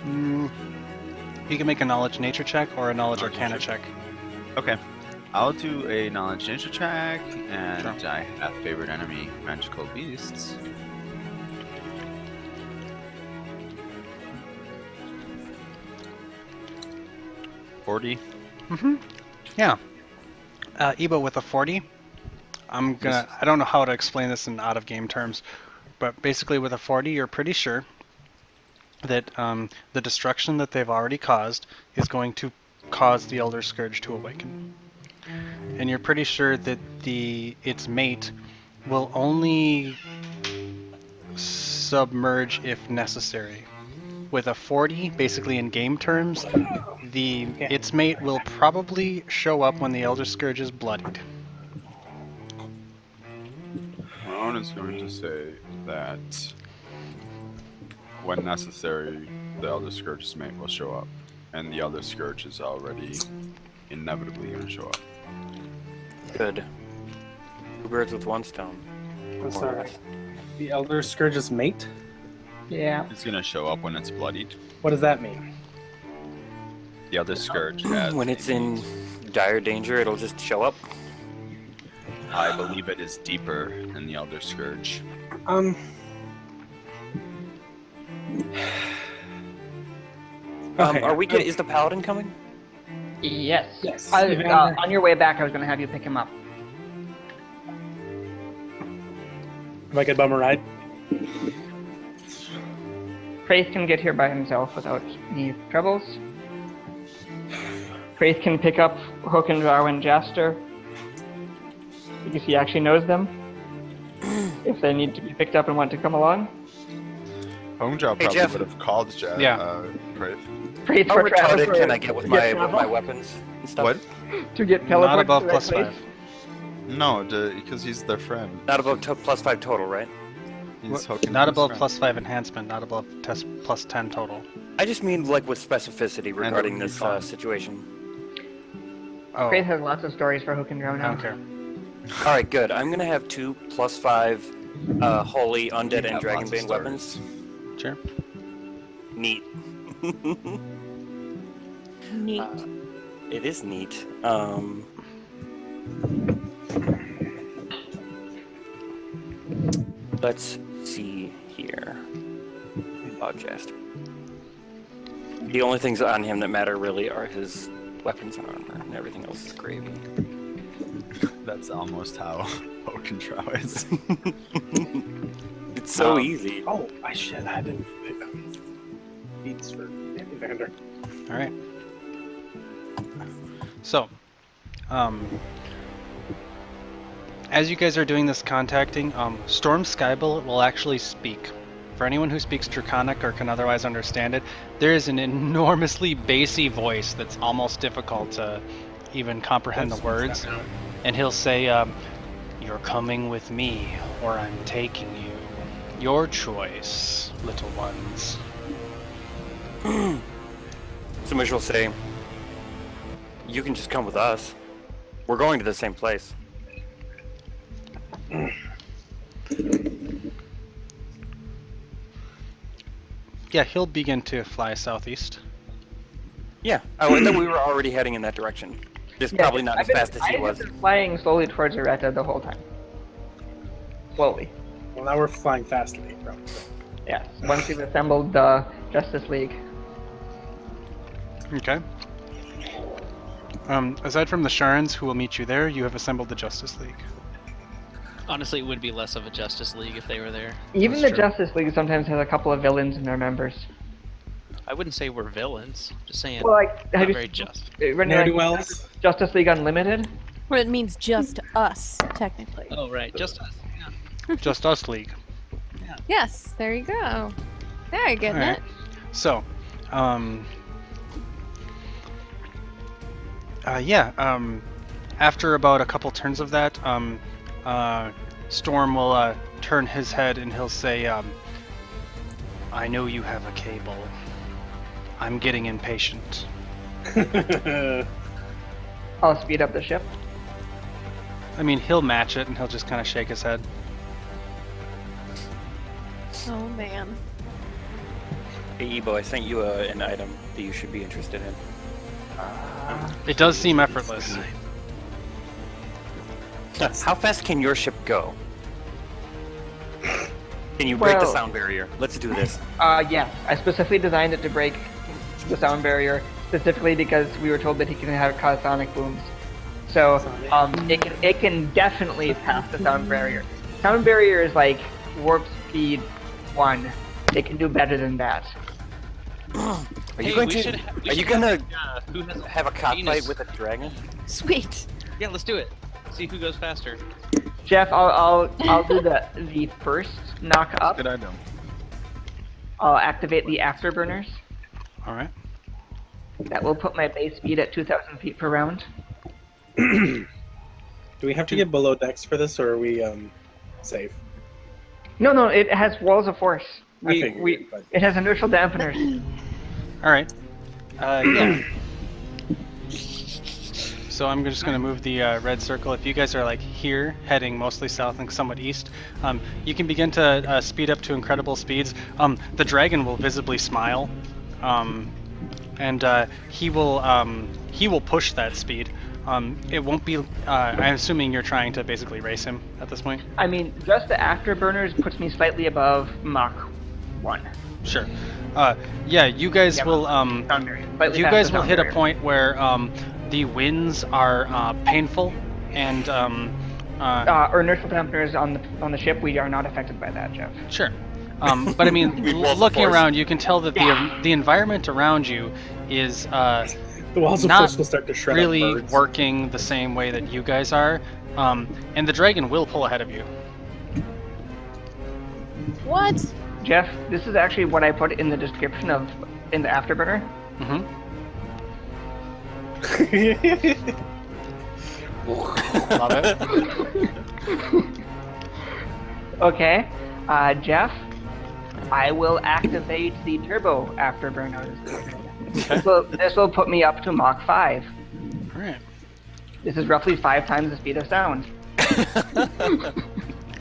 You can make a knowledge nature check or a knowledge Knowledge arcana nature. check. Okay. I'll do a knowledge nature check, and Sure. I have favorite enemy magical beasts. $40. Yeah. Eba with a 40. I don't know how to explain this in out of game terms, but basically with a 40, you're pretty sure that the destruction that they've already caused is going to cause the Elder Scourge to awaken. And you're pretty sure that its mate will only submerge if necessary. With a 40, basically in game terms, its mate will probably show up when the Elder Scourge is bloodied. Ron is going to say that when necessary, the Elder Scourge's mate will show up, and the Elder Scourge is already inevitably going to show up. Good. 2 birds with 1 stone. I'm sorry. The Elder Scourge's mate? Yeah. It's going to show up when it's bloodied. What does that mean? The Elder Scourge has. When it's in dire danger, it'll just show up. I believe it is deeper than the Elder Scourge. Okay. Are we is the paladin coming? Yes. Yes. On your way back, I was going to have you pick him up. Am I gonna bum a ride? Praith can get here by himself without any troubles. Praith can pick up Hook and Drow and Jaster, because he actually knows them, if they need to be picked up and want to come along. Homejaw Hey, probably Jeff. would have called Praith. Praith How for travel retarded for- can I get with to my travel? weapons and stuff? What? To get Not teleported above to the plus right 5. place? No, because he's their friend. Not above +5 total, right? He's hooking Not his above friend. +5 enhancement, not above +10 total. I just mean like with specificity regarding would be this fun. situation. Oh, Grace has lots of stories for who can drown I now. don't care. All right, good. I'm gonna have 2 +5 holy undead You and have lots of dragonbane weapons. Sure. Neat. Neat. It is neat. Let's see here. Podcaster. The only things on him that matter really are his weapons and armor, and everything else is gravy. That's almost how Oakentrow is. It's so easy. Oh, I didn't. Beats for Pathfinder. All right. So, as you guys are doing this contacting, Storm Skybullet will actually speak. For anyone who speaks Draconic or can otherwise understand it, there is an enormously bassy voice that's almost difficult to even comprehend the words. And he'll say, "You're coming with me, or I'm taking you. Your choice, little ones." Somebody will say, "You can just come with us. We're going to the same place." Yeah, he'll begin to fly southeast. Yeah. Oh, I thought we were already heading in that direction. Just Yeah, probably not as fast as he I was. have been flying slowly towards Areta the whole time. Slowly. Well, now we're flying fastly, probably. Yes. Once we've assembled the Justice League. Okay. Aside from the Sharns who will meet you there, you have assembled the Justice League. Honestly, it would be less of a Justice League if they were there. Even That's the true. Justice League sometimes has a couple of villains in their members. I wouldn't say we're villains. Just saying, Well, like, not have you very just. running Ne'er-do-wells. Justice League Unlimited? Well, it means just us, technically. Oh, right, just us. Yeah. Just Us League. Yes, there you go. There, you're getting Alright. it. So, after about a couple turns of that, Storm will turn his head and he'll say, "I know you have a cable. I'm getting impatient." I'll speed up the ship. I mean, he'll match it and he'll just kind of shake his head. Oh man. Hey, Ebo, I sent you an item that you should be interested in. It does seem effortless. How fast can your ship go? Can you break the Well- sound barrier? Let's do this. Yeah. I specifically designed it to break the sound barrier, specifically because we were told that he can cause sonic booms. So, it can definitely pass the sound barrier. Sound barrier is like warp speed 1. It can do better than that. Are Hey, you going we to? should Are you gonna who has have a cockfight penis? with a dragon? Sweet. Yeah, let's do it. See who goes faster. Jeff, I'll do the first knock up. Good item. I'll activate the afterburners. Alright. That will put my base speed at 2,000 feet per round. Do we have to get below decks for this, or are we safe? No, it has walls of force. I figured, but- It has inertial dampeners. Alright. Yeah. So I'm just going to move the red circle. If you guys are like here, heading mostly south and somewhat east, you can begin to speed up to incredible speeds. The dragon will visibly smile, and he will push that speed. It won't be. I'm assuming you're trying to basically race him at this point. I mean, just the afterburners puts me slightly above Mach 1. Sure. Yeah, you guys will. Sound barrier. Slightly You past guys the will sound hit a barrier. point where the winds are painful and Our inertial dampeners on the ship, we are not affected by that, Jeff. sure. But I mean, We walls of looking force. around, you can tell that the environment around you is The walls of not force will start to shred really up birds. working the same way that you guys are, and the dragon will pull ahead of you. What? Jeff, this is actually what I put in the description in the afterburner. Hmm. Love it. Okay, Jeff, I will activate the turbo afterburner. This will put me up to Mach 5. All right. This is roughly 5 times the speed of sound.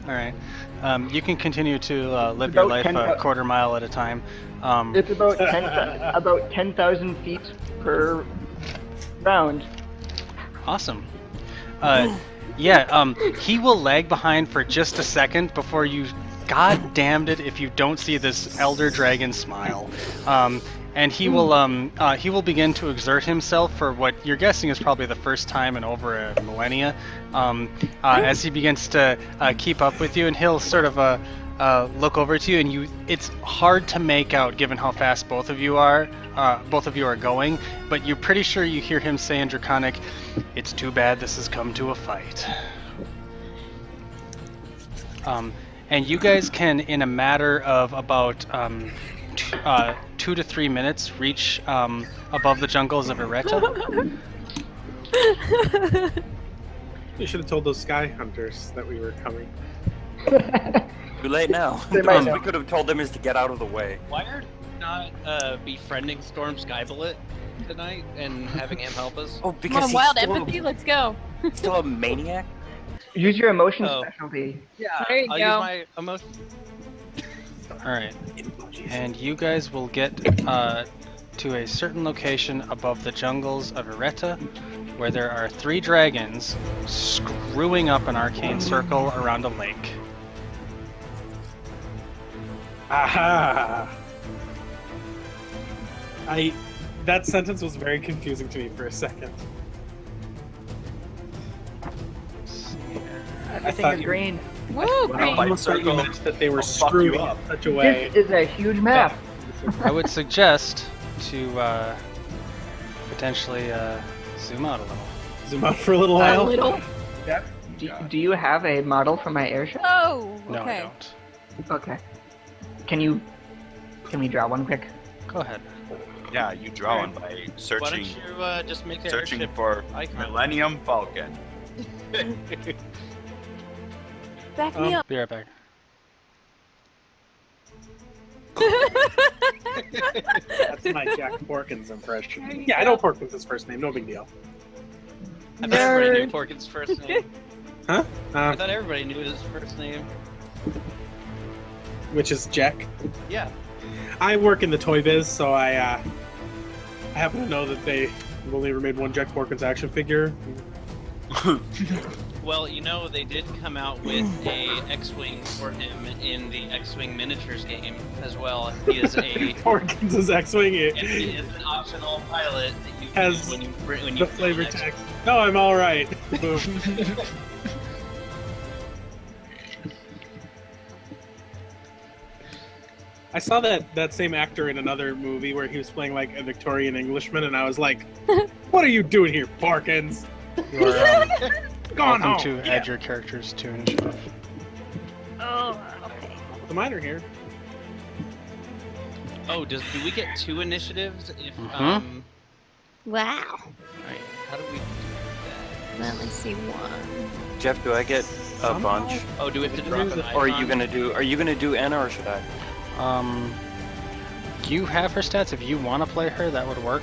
All right. You can continue to live your life a quarter mile at a time. It's about 10,000 feet per round. Awesome. He will lag behind for just a second before you. God damned it! If you don't see this elder dragon smile, and he will begin to exert himself for what you're guessing is probably the first time in over a millennia, as he begins to keep up with you, and he'll sort of look over to you, and it's hard to make out given how fast both of you are going, but you're pretty sure you hear him say in Draconic, "It's too bad this has come to a fight." And you guys can, in a matter of about 2 to 3 minutes, reach above the jungles of Ereta. You should have told those sky hunters that we were coming. Too late now. They The might best know. we could have told them is to get out of the way. Why are you not befriending Storm Skybullet tonight and having him help us? Oh, Come because on, he's wild still, empathy, let's go. still a maniac? Use your emotion Oh. specialty. Yeah, There you I'll go. use my emotion. All right. And you guys will get to a certain location above the jungles of Ereta, where there are 3 dragons screwing up an arcane circle around a lake. Aha! That sentence was very confusing to me for a second. Everything thought is you- green. Woo, I great. almost thought you circle. meant that they were I'll fuck screwed you up such a way. This is a huge map. I would suggest to potentially zoom out a little. Zoom out for a little A while. little. Do you have a model for my airship? Oh, No, I okay. don't. Okay. Can we draw one quick? Go ahead. Yeah, you draw one by Why don't searching you just make an searching airship for icon? Millennium Falcon. Back me up. Be right back. That's my Jack Porkins impression. Yeah, I know Porkins' first name. No big deal. I thought everybody knew Nerd. Porkins' first name. Huh? I thought everybody knew his first name. Which is Jack. Yeah. I work in the toy biz, so I happen to know that they've only ever made one Jack Porkins action figure. Well, you know, they did come out with a X-Wing for him in the X-Wing miniatures game as well. He is Porkins' X-Wing and he is an optional pilot that you Has use when you the flavor text. No, I'm all right. Boom. I saw that same actor in another movie where he was playing like a Victorian Englishman, and I was like, "What are you doing here, Porkins? You are Gone welcome home." to Yeah. add your characters to initiative. Oh, okay. The minor here. Oh, do we get 2 initiatives if Mhm. Wow. Right, how do we do that? Well, let's see one. Jeff, do I get a bunch? Oh, do we have to drop an icon? Or are you gonna do Anna, or should I? You have her stats. If you want to play her, that would work.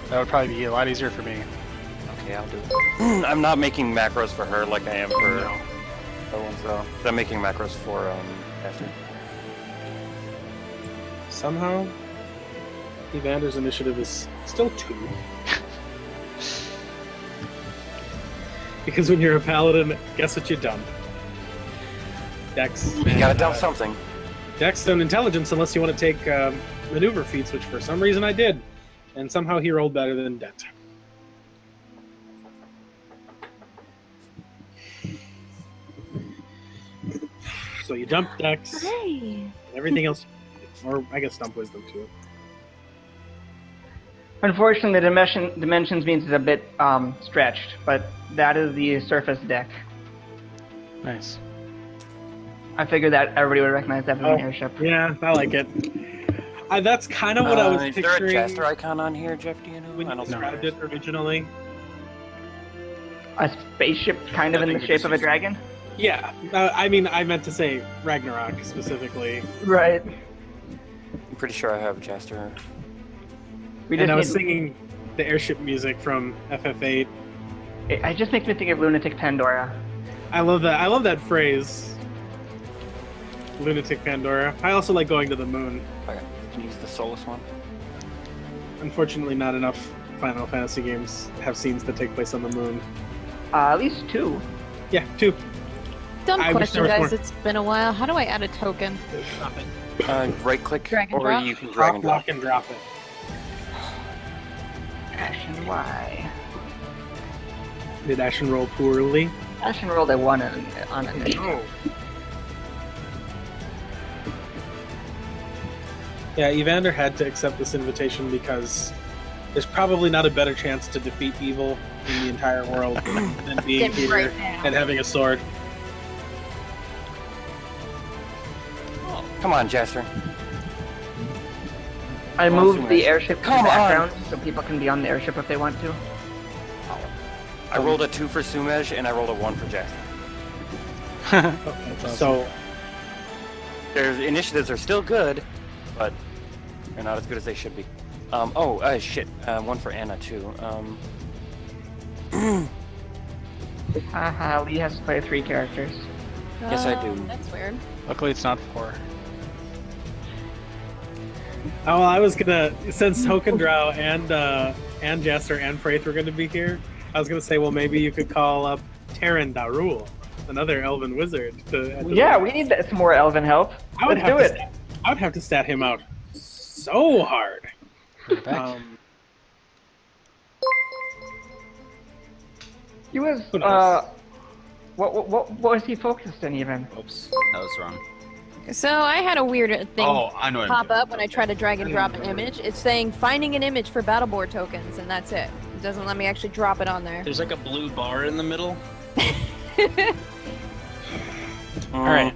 That would probably be a lot easier for me. Okay, I'll do it. I'm not making macros for her like I am for No. other ones though. But I'm making macros for Esther. Somehow, Evander's initiative is still 2. Because when you're a paladin, guess what you dump? Dex. You and, gotta dump something. Dex and intelligence, unless you want to take maneuver feats, which for some reason I did. And somehow he rolled better than Dent. So you dump Dex, Hey. everything else, or I guess dump Wisdom too. Unfortunately, the dimensions means it's a bit stretched, but that is the surface deck. Nice. I figured that everybody would recognize that as an airship. Yeah, I like it. That's kind of what I was Is there a picturing Jester icon on here, Jeff? Do you know? when I you don't described it originally. A spaceship kind of I in the think we shape just of a used- dragon? Yeah, I mean, I meant to say Ragnarok specifically. Right. I'm pretty sure I have Jaster. We And just I was need- singing the airship music from FF8. It just makes me think of Lunatic Pandora. I love that. I love that phrase. Lunatic Pandora. I also like going to the moon. Okay, can you use the Solus one? Unfortunately, not enough Final Fantasy games have scenes that take place on the moon. At least 2. Yeah, 2. Dumb I wish question, there was guys. It's been a while. How do I add a token? Right click, Drag and or drop? you can drag and drop. Lock and drop it. Ashen Y. Did Ashen roll poorly? Ashen rolled a 1 on initiative. Yeah, Evander had to accept this invitation because there's probably not a better chance to defeat evil in the entire world than being Then here right now. and having a sword. Come on, Jaster. I Well, moved Sumesh. the airship to the Come on. background so people can be on the airship if they want to. I rolled a 2 for Sumej, and I rolled a 1 for Jaster. awesome. So, Their initiatives are still good, but they're not as good as they should be. Shit. 1 for Anna, too. Haha, Lee has to play 3 characters. Yes, I do. That's weird. Luckily, it's not 4. well, I was gonna, since Hokendrow and Jaster and Praith were gonna be here, I was gonna say, well, maybe you could call up Terran Darul, another elven wizard. Yeah, we need some more elven help. I would Let's have do to it. I would have to stat him out so hard. We're back. He was, Who knows? what was he focused in even? Oops, that was wrong. So I had a weird thing Oh, I know what I'm pop doing. up when I try to drag and drop an image. It's saying finding an image for battle board tokens, and that's it. It doesn't let me actually drop it on there. There's like a blue bar in the middle. All right.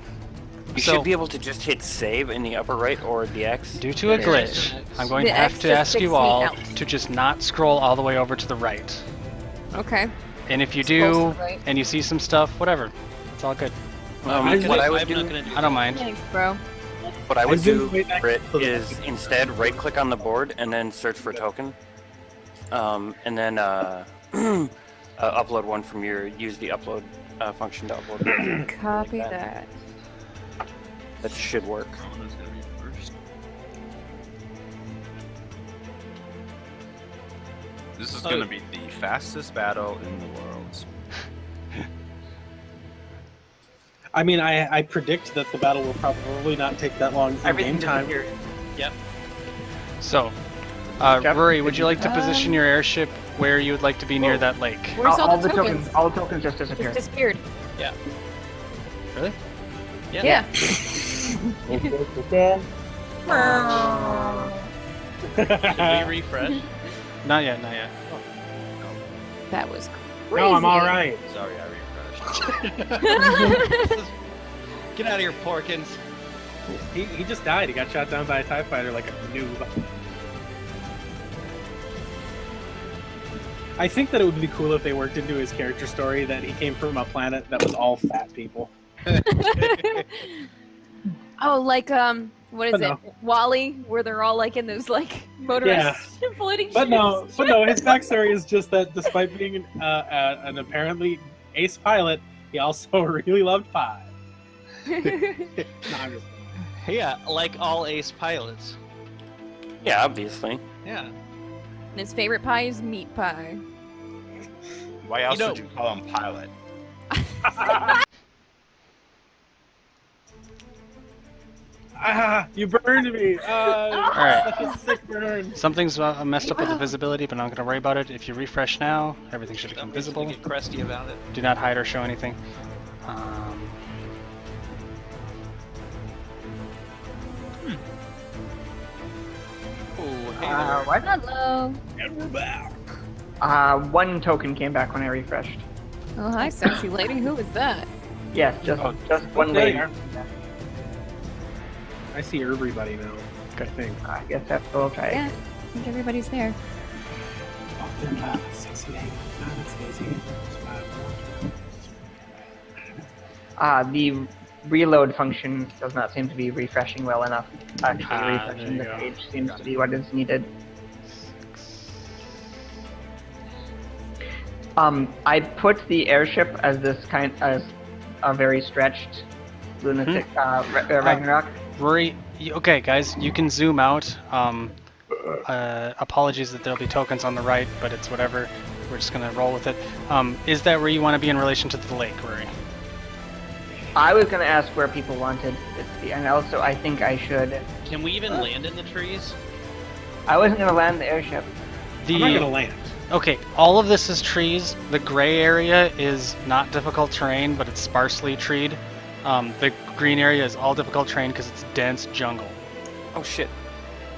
You So- should be able to just hit save in the upper right or the X. Due to a Yeah. glitch, I'm going The to have X to just ask kicks you me all out. to just not scroll all the way over to the right. Okay. And if you Scroll to do, the right. and you see some stuff, whatever. It's all good. What I'm I not would do, gonna do I don't mind. Thanks, bro. what I would I zoomed do, way back Brit, to the- is instead right click on the board and then search for a token. And then upload one from use the upload function to upload. Copy Like that. That should work. Rona's gonna be first. This is gonna be the fastest battle in the world. I mean, I predict that the battle will probably not take that long in Everything game time. disappeared. Yep. So, Jeff, Rory, would you like to position your airship where you would like to be near that lake? Where's all the tokens? tokens? All the tokens just Just disappeared. disappeared. Really? Yeah. Did we refresh? Not yet, not yet. That was crazy. No, I'm all right. Sorry, I refreshed. Get out of here, Porkins. He just died. He got shot down by a TIE fighter like a noob. I think that it would be cool if they worked into his character story that he came from a planet that was all fat people. Oh, like what is But it? no. Wally, where they're all like in those like motorized floating But no, ships. his backstory is just that despite being an apparently ace pilot, he also really loved pie. No, I'm just Yeah, like all ace pilots. Yeah, obviously. Yeah. And his favorite pie is meat pie. Why else know- would you call him pilot? you burned me. Alright. Such a sick burn. Something's messed up with the visibility, but I'm not going to worry about it. If you refresh now, everything should become Some reason we visible. get crusty about it. Do not hide or show anything. Oh, hey there. What? Hello. And we're back. One token came back when I refreshed. Oh, hi, sexy lady. Who is that? Yes, just Oh, one there lady. you are. I see everybody now. I think. I guess that's what we'll try. Yeah, I think everybody's there. Oh, they're not. 68. Not 68. The reload function does not seem to be refreshing well enough. Actually, refreshing the there you go. page seems to be what is needed. I put the airship as a very stretched lunatic Ragnarok. Rory, okay, guys, you can zoom out. Apologies that there'll be tokens on the right, but it's whatever. We're just gonna roll with it. Is that where you want to be in relation to the lake, Rory? I was gonna ask where people wanted it to be, and also I think I should. Can we even land in the trees? I wasn't gonna land the airship. I'm not gonna land. Okay, all of this is trees. The gray area is not difficult terrain, but it's sparsely treed. The green area is all difficult terrain because it's dense jungle. Oh shit.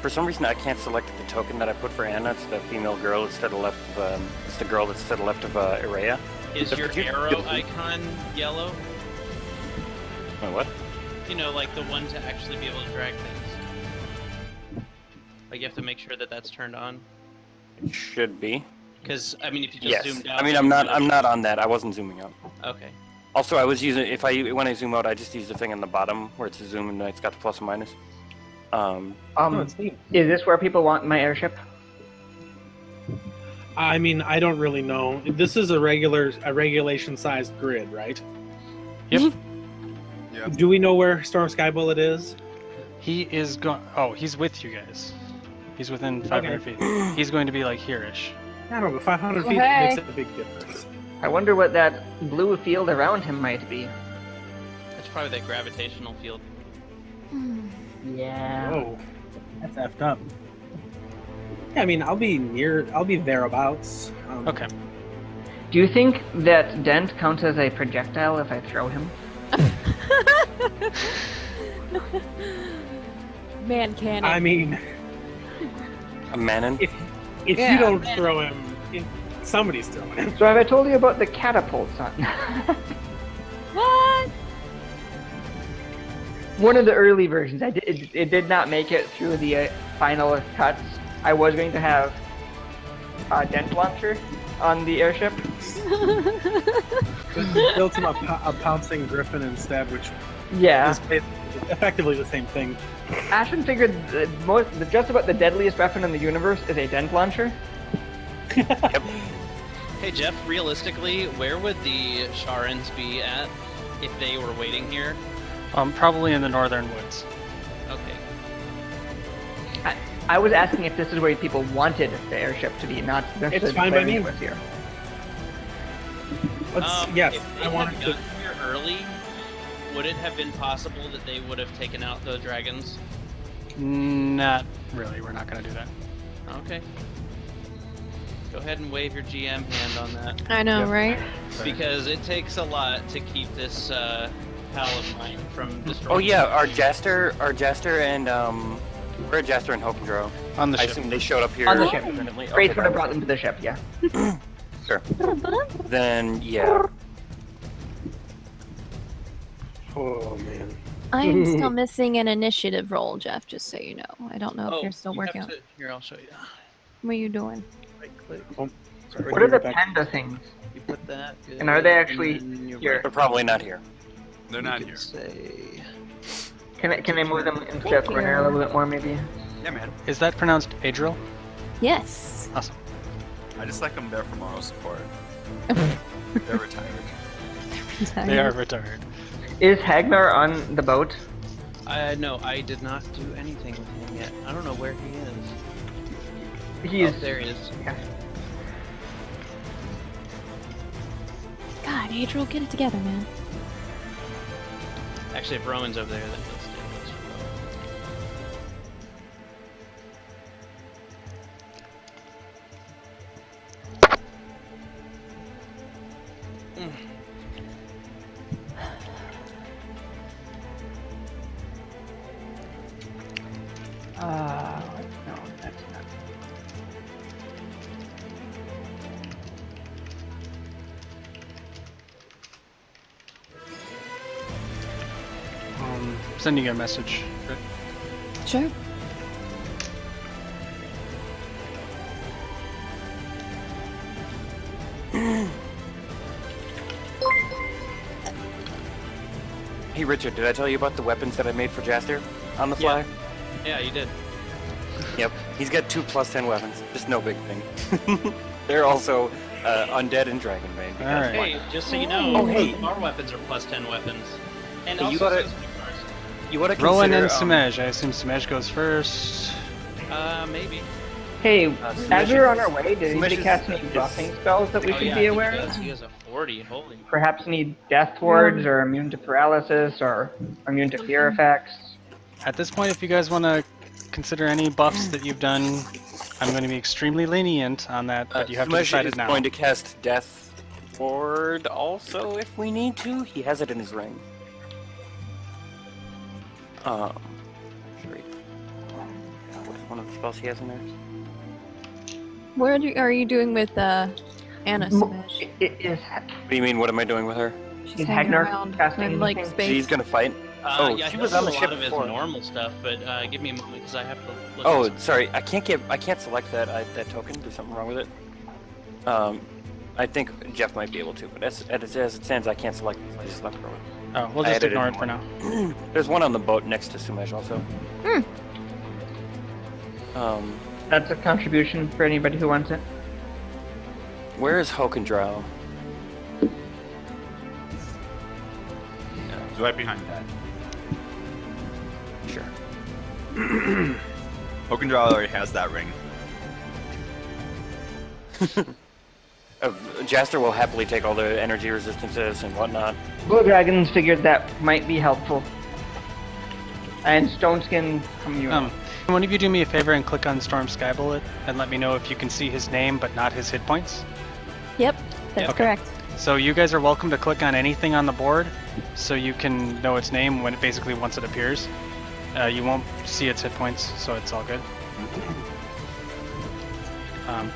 For some reason, I can't select the token that I put for Anna. It's the female girl instead of left of, it's the girl that's to the left of Araya. Is your arrow icon yellow? Wait, what? You know, like the one to actually be able to drag things. Like you have to make sure that that's turned on. It should be. Because I mean, if you just Yes. zoomed out. I mean, I'm not on that. I wasn't zooming out. Okay. Also, I was using when I zoom out, I just use the thing on the bottom where it's a zoom and it's got the plus and minus. It's neat. Is this where people want my airship? I mean, I don't really know. This is a regulation-sized grid, right? Yep. Yeah. Do we know where Storm Skybullet is? He is going. Oh, he's with you guys. He's within 500 feet. He's going to be like here-ish. I don't know, but 500 feet Okay. makes a big difference. I wonder what that blue field around him might be. That's probably that gravitational field. Yeah. Oh, that's effed up. Yeah, I mean, I'll be thereabouts. Okay. Do you think that dent counts as a projectile if I throw him? Man cannon. I mean, A Manon. if Yeah, you don't man. throw him, somebody's throwing him. So have I told you about the catapults on? What? One of the early versions. It did not make it through the final cuts. I was going to have a dent launcher on the airship. But you built him a pouncing griffin instead, which Yeah. is effectively the same thing. Ashton figured just about the deadliest weapon in the universe is a dent launcher. Hey Jeff, realistically, where would the Sharans be at if they were waiting here? Probably in the northern woods. Okay. I was asking if this is where people wanted the airship to be, not necessarily It's fine by where me. it was here. Yes, if they I wanted had to. gotten here early, would it have been possible that they would have taken out the dragons? Not really. We're not going to do that. Okay. Go ahead and wave your GM hand on that. I know, right? Because it takes a lot to keep this pal of mine from destroying. Oh yeah, our Jester and where are Jester and Hokendro? On the I ship. assume they showed up here. On the ship. independently. Grace Okay, would have brought them to the ship, yeah. Sure. Then yeah. Oh man. I'm still missing an initiative roll, Jeff, just so you know. I don't know if you're still you working have on to- Here, I'll show you. What are you doing? Right click. Sorry, What are the back. panda things? You put that. Good, And are they actually then you're here? right. But probably not here. They're not here. Say. Can I move them into the corner a little bit more, maybe? Yeah, man. Is that pronounced Adril? Yes. Awesome. I just like them there for moral support. They're retired. They are retired. Is Hagnar on the boat? No, I did not do anything with him yet. I don't know where he is. He's Oh, there he is. yeah. God, Adriel, get it together, man. Actually, if Roman's over there, then let's do this. No, that's not. Sending you a message. Sure. Hey Richard, did I tell you about the weapons that I made for Jaster on the fly? Yeah, you did. Yep. He's got 2 +10 weapons. Just no big thing. They're also undead and dragonbane. All right. Hey, just so you know, Oh, hey. our weapons are +10 weapons. And Hey, you also gotta- You want to Rowan consider... and Sumej. I assume Sumej goes first. maybe. Hey, Smash as we were on is- our way, did Smash anybody is- cast any buffing spells that we Oh, should yeah, be aware he of? does. He has a 40. Holy. Perhaps need death wards or immune to paralysis or immune to fear effects. At this point, if you guys want to consider any buffs that you've done, I'm going to be extremely lenient on that, but you have to Smash decide is it now. going to cast Death Ward also if we need to. He has it in his ring. Sure. What is one of the spells he has in there? What are you doing with Anna Smash? Is What do you mean, what am I doing with her? She's Is hanging Hagnar around casting in like anything? space. She's gonna fight? Oh, yeah, she he was does on the a ship lot of his before. normal stuff, but give me a moment because I have to look Oh, at some- sorry. I can't select that token. There's something wrong with it. I think Jeff might be able to, but as it stands, I can't select it. So I just left it rolling. Oh, we'll I just added ignore it it for now. There's one on the boat next to Sumej also. That's a contribution for anybody who wants it. Where is Hokendrow? He's right behind that. Sure. Hokendra already has that ring. Jaster will happily take all the energy resistances and whatnot. Blue Dragons figured that might be helpful. And Stoneskin from you. Can one of you do me a favor and click on Storm Skybullet and let me know if you can see his name but not his hit points? Yep, that's Okay. correct. So you guys are welcome to click on anything on the board so you can know its name when once it appears. You won't see its hit points, so it's all good.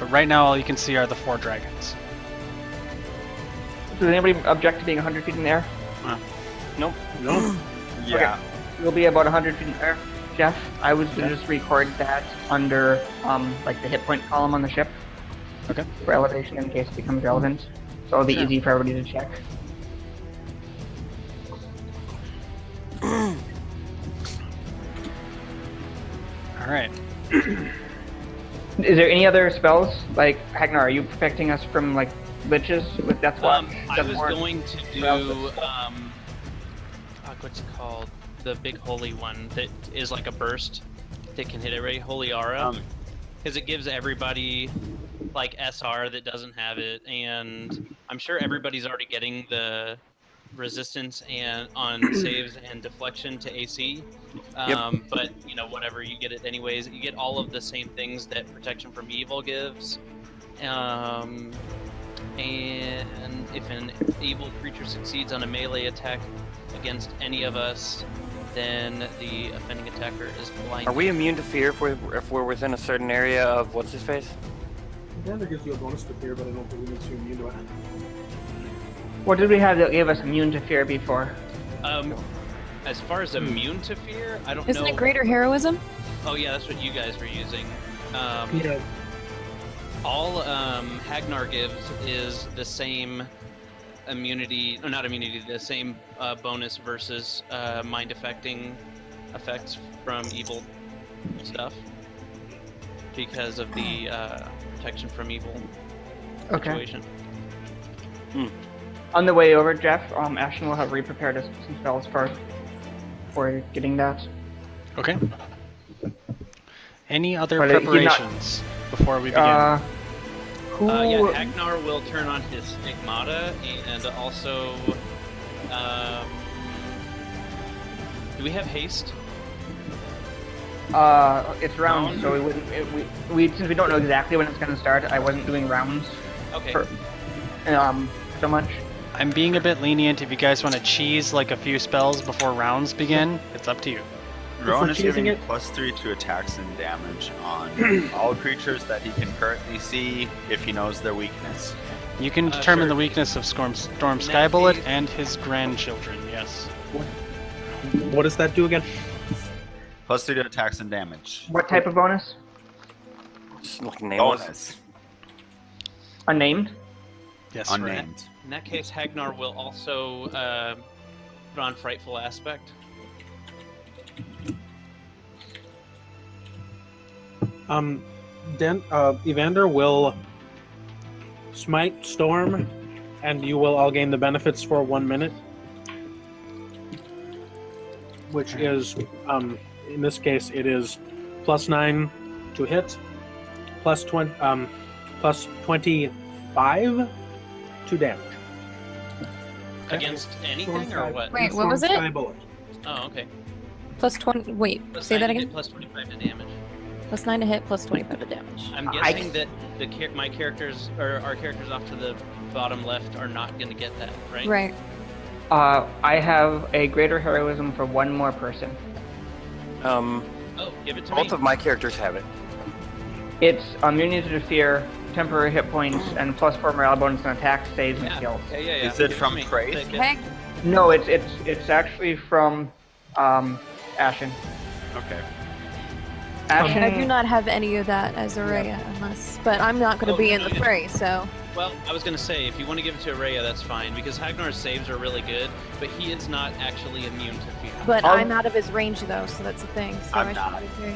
But right now all you can see are the 4 dragons. Does anybody object to being 100 feet in the air? Nope. Yeah. We'll be about 100 feet in the air. Jeff, I was gonna just record that under like the hit point column on the ship Okay. for elevation in case it becomes relevant. So it'll be Sure. easy for everybody to check. All right. Is there any other spells? Like, Hagnar, are you protecting us from, like, liches with Death Watch? I Death was Ward? going to do fuck, what's it called? The big holy one that is like a burst that can hit every holy aura, because it gives everybody like SR that doesn't have it, and I'm sure everybody's already getting the resistance and on saves and deflection to AC. But you know, whatever, you get it anyways. You get all of the same things that protection from evil gives. And if an evil creature succeeds on a melee attack against any of us, then the offending attacker is blinded. Are we immune to fear if we're within a certain area of what's his face? That gives you a bonus to fear, but I don't think we need to immune to it. What did we have that gave us immune to fear before? As far as immune to fear, I don't Isn't know. it greater heroism? Oh yeah, that's what you guys were using. Yeah. All Hagnar gives is the same immunity, or not immunity, the same bonus versus mind affecting effects from evil stuff because of the protection from evil Okay. situation. On the way over, Jeff, Ashton will have re-prepared us some spells for getting that. Okay. Any other But, you're not- preparations before we begin? Who? Yeah, Hagnar will turn on his stigmata, and also, do we have haste? It's rounds, so we wouldn't. We since we don't know exactly when it's gonna start, I wasn't doing rounds Okay. so much. I'm being a bit lenient. If you guys want to cheese like a few spells before rounds begin, it's up to you. Rowan is cheesing giving it? +3 to attacks and damage on all creatures that he can currently see if he knows their weakness. You can determine sure. the weakness of Storm that Skybullet case- and his grandchildren, yes. What does that do again? +3 to attacks and damage. What type of bonus? Just like nameless. Bonus. Unnamed. Yes. Unnamed. In that case, Hagnar will also put on Frightful Aspect. Evander will smite Storm, and you will all gain the benefits for 1 minute, which is, in this case, it is +9 to hit, plus 25 to damage. Against anything or what? Wait, what was it? Sky bullet. Oh, okay. Plus 20. Wait, Plus say 9 that to again. hit, plus 25 to damage. Plus 9 to hit, plus 25 to damage. I'm guessing that my characters, or our characters off to the bottom left, are not going to get that, right? Right. I have a greater heroism for one more person. Oh, give it to Both me. of my characters have it. It's immunity to fear, temporary hit points, and +4 morale bonus on attacks, saves, and skills. Yeah. Is Give it to from me. Praise? Take it. Heck, No, it's actually from Ashen. Okay. Ashen. I do not have any of that as Araya, unless. But I'm not going to Oh, be in no, the yeah. fray, so. Well, I was going to say, if you want to give it to Araya, that's fine, because Hagnar's saves are really good, but he is not actually immune to fear. But I'll- I'm out of his range, though, so that's the thing. So I'm I should not. probably agree.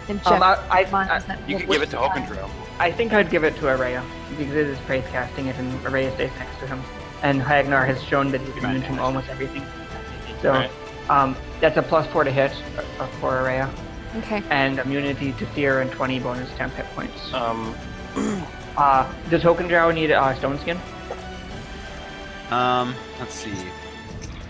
And check I- mine I- is that You could what- give it to Hokendrel. I think I'd give it to Araya, because it is praise casting it, and Araya stays next to him. And Hagnar has shown that he's immune to almost everything. So, Right. that's a +4 to hit for Araya, Okay. and immunity to fear and 20 bonus temp hit points. Does Hokendrel need Stone Skin? Let's see.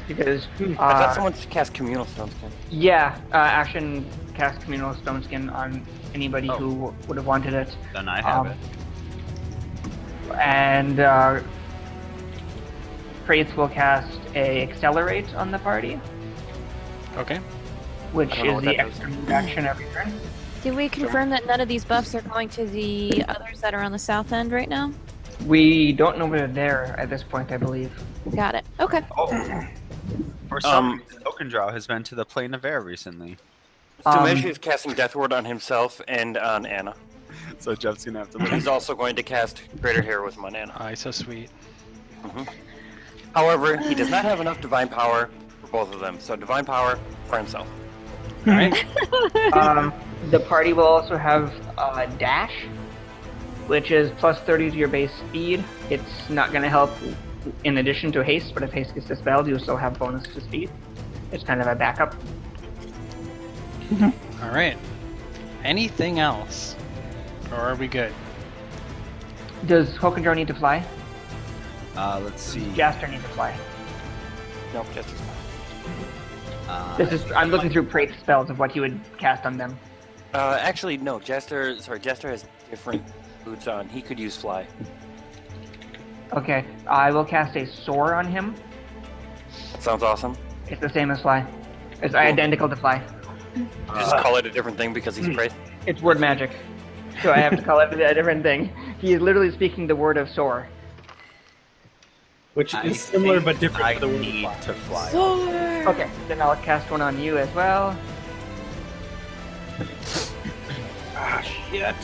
Because, I thought someone cast Communal Stoneskin. yeah, Action cast Communal Stone Skin on anybody Oh. who would have wanted it. Then I have it. And Praise will cast a Accelerate on the party, Okay. which I don't know is what the that does. extra move action every turn. Did we confirm that none of these buffs are going to the others that are on the south end right now? We don't know whether they're at this point, I believe. Got it. Okay. Oh. For some reason, Okendrel has been to the plane of air recently. Sumesh is casting Death Ward on himself and on Anna. So Jeff's gonna have to He's also going to cast Greater Heroism on Anna. Aye, so sweet. However, he does not have enough Divine Power for both of them, so Divine Power for himself. Alright. The party will also have Dash, which is +30 to your base speed. It's not going to help in addition to haste, but if haste gets dispelled, you still have bonus to speed. It's kind of a backup. Alright. Anything else? Or are we good? Does Hokendrel need to fly? Let's see. Jaster need to fly. Nope, just as I'm looking through Prate's spells of what you would cast on them. Actually, no. Jester has different boots on. He could use Fly. Okay, I will cast a Soar on him. That sounds awesome. It's the same as Fly. It's identical to Fly. Just call it a different thing because he's praised. It's word magic. So I have to call it a different thing. He is literally speaking the word of Soar. Which I is similar think but different I to the word need fly. to fly. Okay, then I'll cast one on you as well. Ah, shit.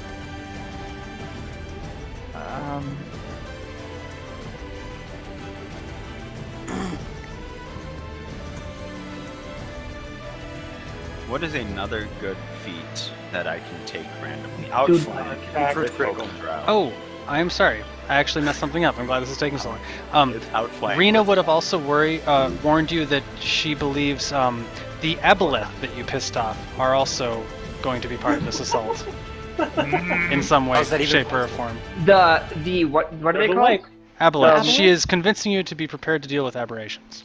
What is another good feat that I can take randomly? Dude, Outflank attack with critical. Okendrel. Oh, I'm sorry. I actually messed something up. I'm glad this is taking so long. It's outflank. Rena would have also warned you that she believes the aboleth that you pissed off are also going to be part of this assault. In some way, How's that even shape, or form. The what are they The called? like- Aboleth. Aboleth? She is convincing you to be prepared to deal with aberrations.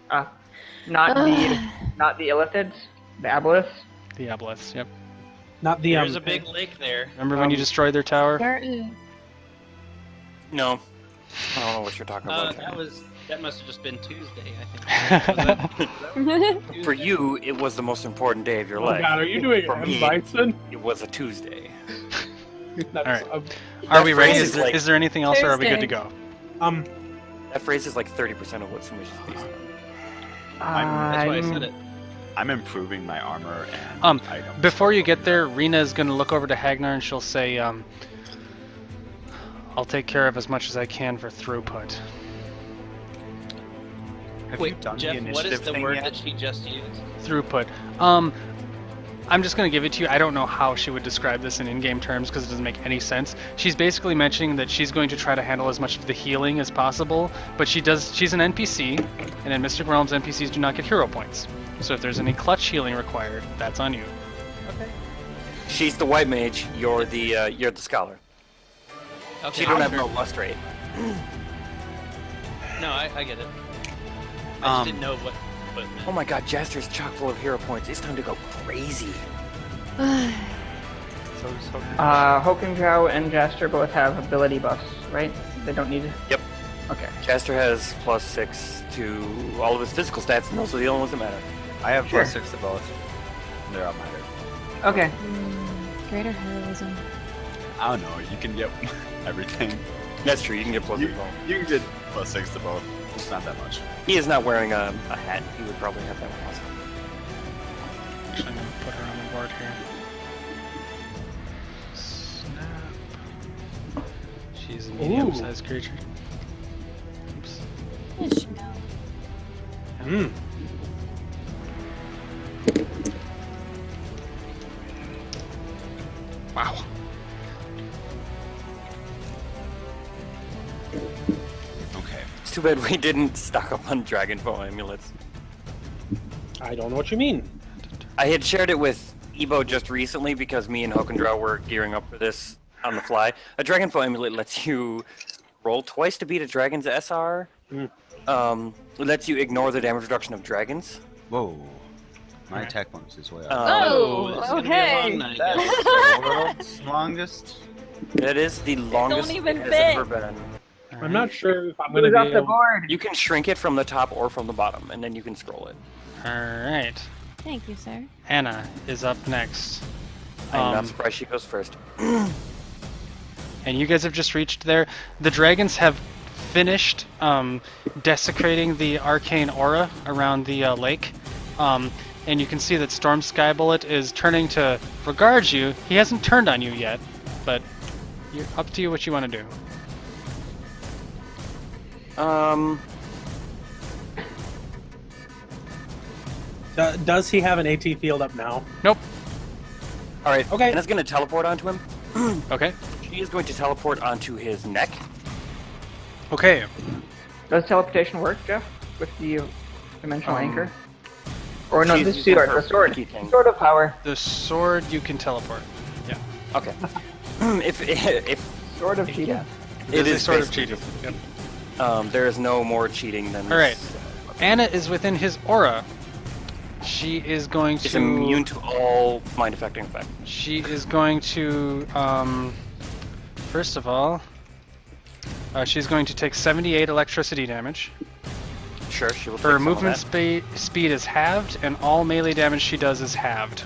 Not the illithids, the aboleths. The aboleths, yep. Not the There's a big lake there. Remember when you destroyed their tower? No. I don't know what you're talking about. That must have just been Tuesday, I think. Was that For you, it was the most important day of your Oh life. god, are you doing For M. me, Bison? it was a Tuesday. That's, Alright. Are we ready? phrase is like- Is there anything else, or are we good to Tuesday. go? That phrase is like 30% of what Sumesh is based on. That's why I said it. I'm improving my armor and items. Before you get there, Rena is going to look over to Hagnar and she'll say, I'll take care of as much as I can for throughput. Have Wait, you done Jeff, the what is initiative the thing word yet? that she just used? Throughput. I'm just going to give it to you. I don't know how she would describe this in in-game terms because it doesn't make any sense. She's basically mentioning that she's going to try to handle as much of the healing as possible, but she's an NPC, and in Mystic Realms, NPCs do not get hero points. So if there's any clutch healing required, that's on you. She's the white mage. You're the scholar. Okay, She don't have sure. no lustrate. No, I get it. I just didn't know what it meant. Oh my god, Jaster's chock full of hero points. It's time to go crazy. Hokendrau and Jaster both have ability buffs, right? They don't need it? Yep. Okay. Jaster has +6 to all of his physical stats, and those are the only ones that matter. I have Sure. +6 to both. They're all matter. Okay. Greater heroism. I don't know. You can get everything. That's true, you can get +6 You, to both. you can get +6 to both. It's not that much. He is not wearing a hat. He would probably have that one also. Actually, I'm going to put her on the board here. Snap. She's a medium-sized creature. Oops. Yes, she know. Hmm. Wow. Okay. It's too bad we didn't stock up on Dragonfall amulets. I don't know what you mean. I had shared it with Ebo just recently because me and Hokendraw were gearing up for this on the fly. A Dragonfall amulet lets you roll twice to beat a dragon's SR. It lets you ignore the damage reduction of dragons. Whoa. My attack bonus is way up. Oh, it's gonna be a okay. long night, That guys. is the world's longest. It is the longest even it has fit. ever been. I'm not sure if I'm It going was to off be the able... board. You can shrink it from the top or from the bottom, and then you can scroll it. Alright. Thank you, sir. Anna is up next. I'm not surprised she goes first. And you guys have just reached there. The dragons have finished desecrating the arcane aura around the lake. And you can see that Storm Skybullet is turning to regard you. He hasn't turned on you yet, but you're up to you what you want to do. Does he have an AT field up now? Nope. All right. Okay. Anna's going to teleport onto him. Okay. She is going to teleport onto his neck. Okay. Does teleportation work, Jeff? With the dimensional Um, anchor? Or no, she's the using sword. her The sword. key thing. Sword of power. The sword you can teleport. Yeah. Okay. if Sword of cheetah. it a is sort of basically cheating. Yep. there is no more cheating than this. All right. Anna is within his aura. She is going to. It's immune to all mind affecting effects. She is going to. First of all, she's going to take 78 electricity damage. Sure, she will. Her take some of movement that. speed is halved, and all melee damage she does is halved.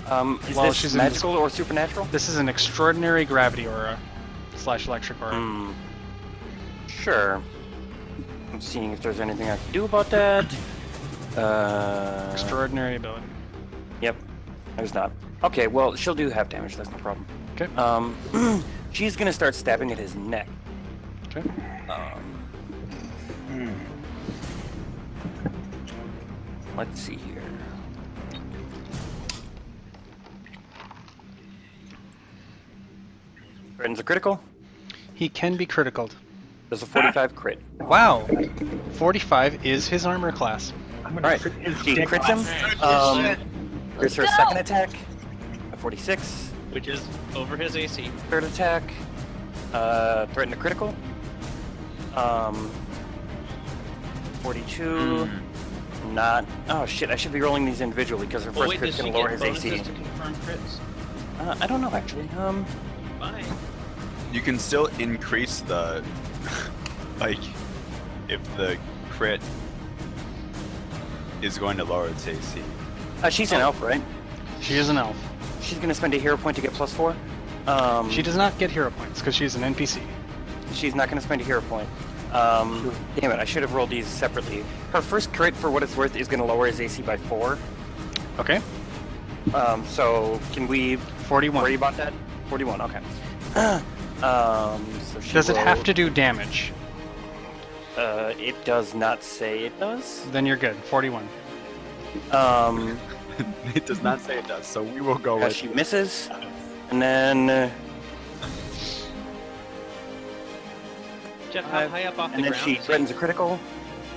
Is while this she's in magical or supernatural? This is an extraordinary gravity aura / electric aura. Hmm. Sure. I'm seeing if there's anything I can do about that. Extraordinary ability. Yep. There's not. Okay, well, she'll do half damage. That's no problem. Okay. She's gonna start stabbing at his neck. Okay. Let's see here. Threatens a critical. He can be criticaled. There's a 45 crit. Wow. 45 is his armor class. I'm going Alright, to his she dick crits off. him. Here's her second attack. A 46. Which is over his AC. Third attack. Threaten a critical. 42. Not. Oh shit! I should be rolling these individually because her Well, first wait, crit's does she gonna lower get his AC. bonuses to confirm crits? I don't know actually. Fine. You can still increase the like if the crit is going to lower its AC. She's an elf, right? She is an elf. She's gonna spend a hero point to get +4. She does not get hero points because she's an NPC. She's not gonna spend a hero point. Damn it! I should have rolled these separately. Her first crit, for what it's worth, is gonna lower his AC by 4. Okay. So can we 41. worry about that? 41. Okay. So she Does it have rolled- to do damage? It does not say it does. Then you're good. 41. It does not say it does, so we will go with. She misses, and then Jeff, how high up off the and then ground? she threatens a critical.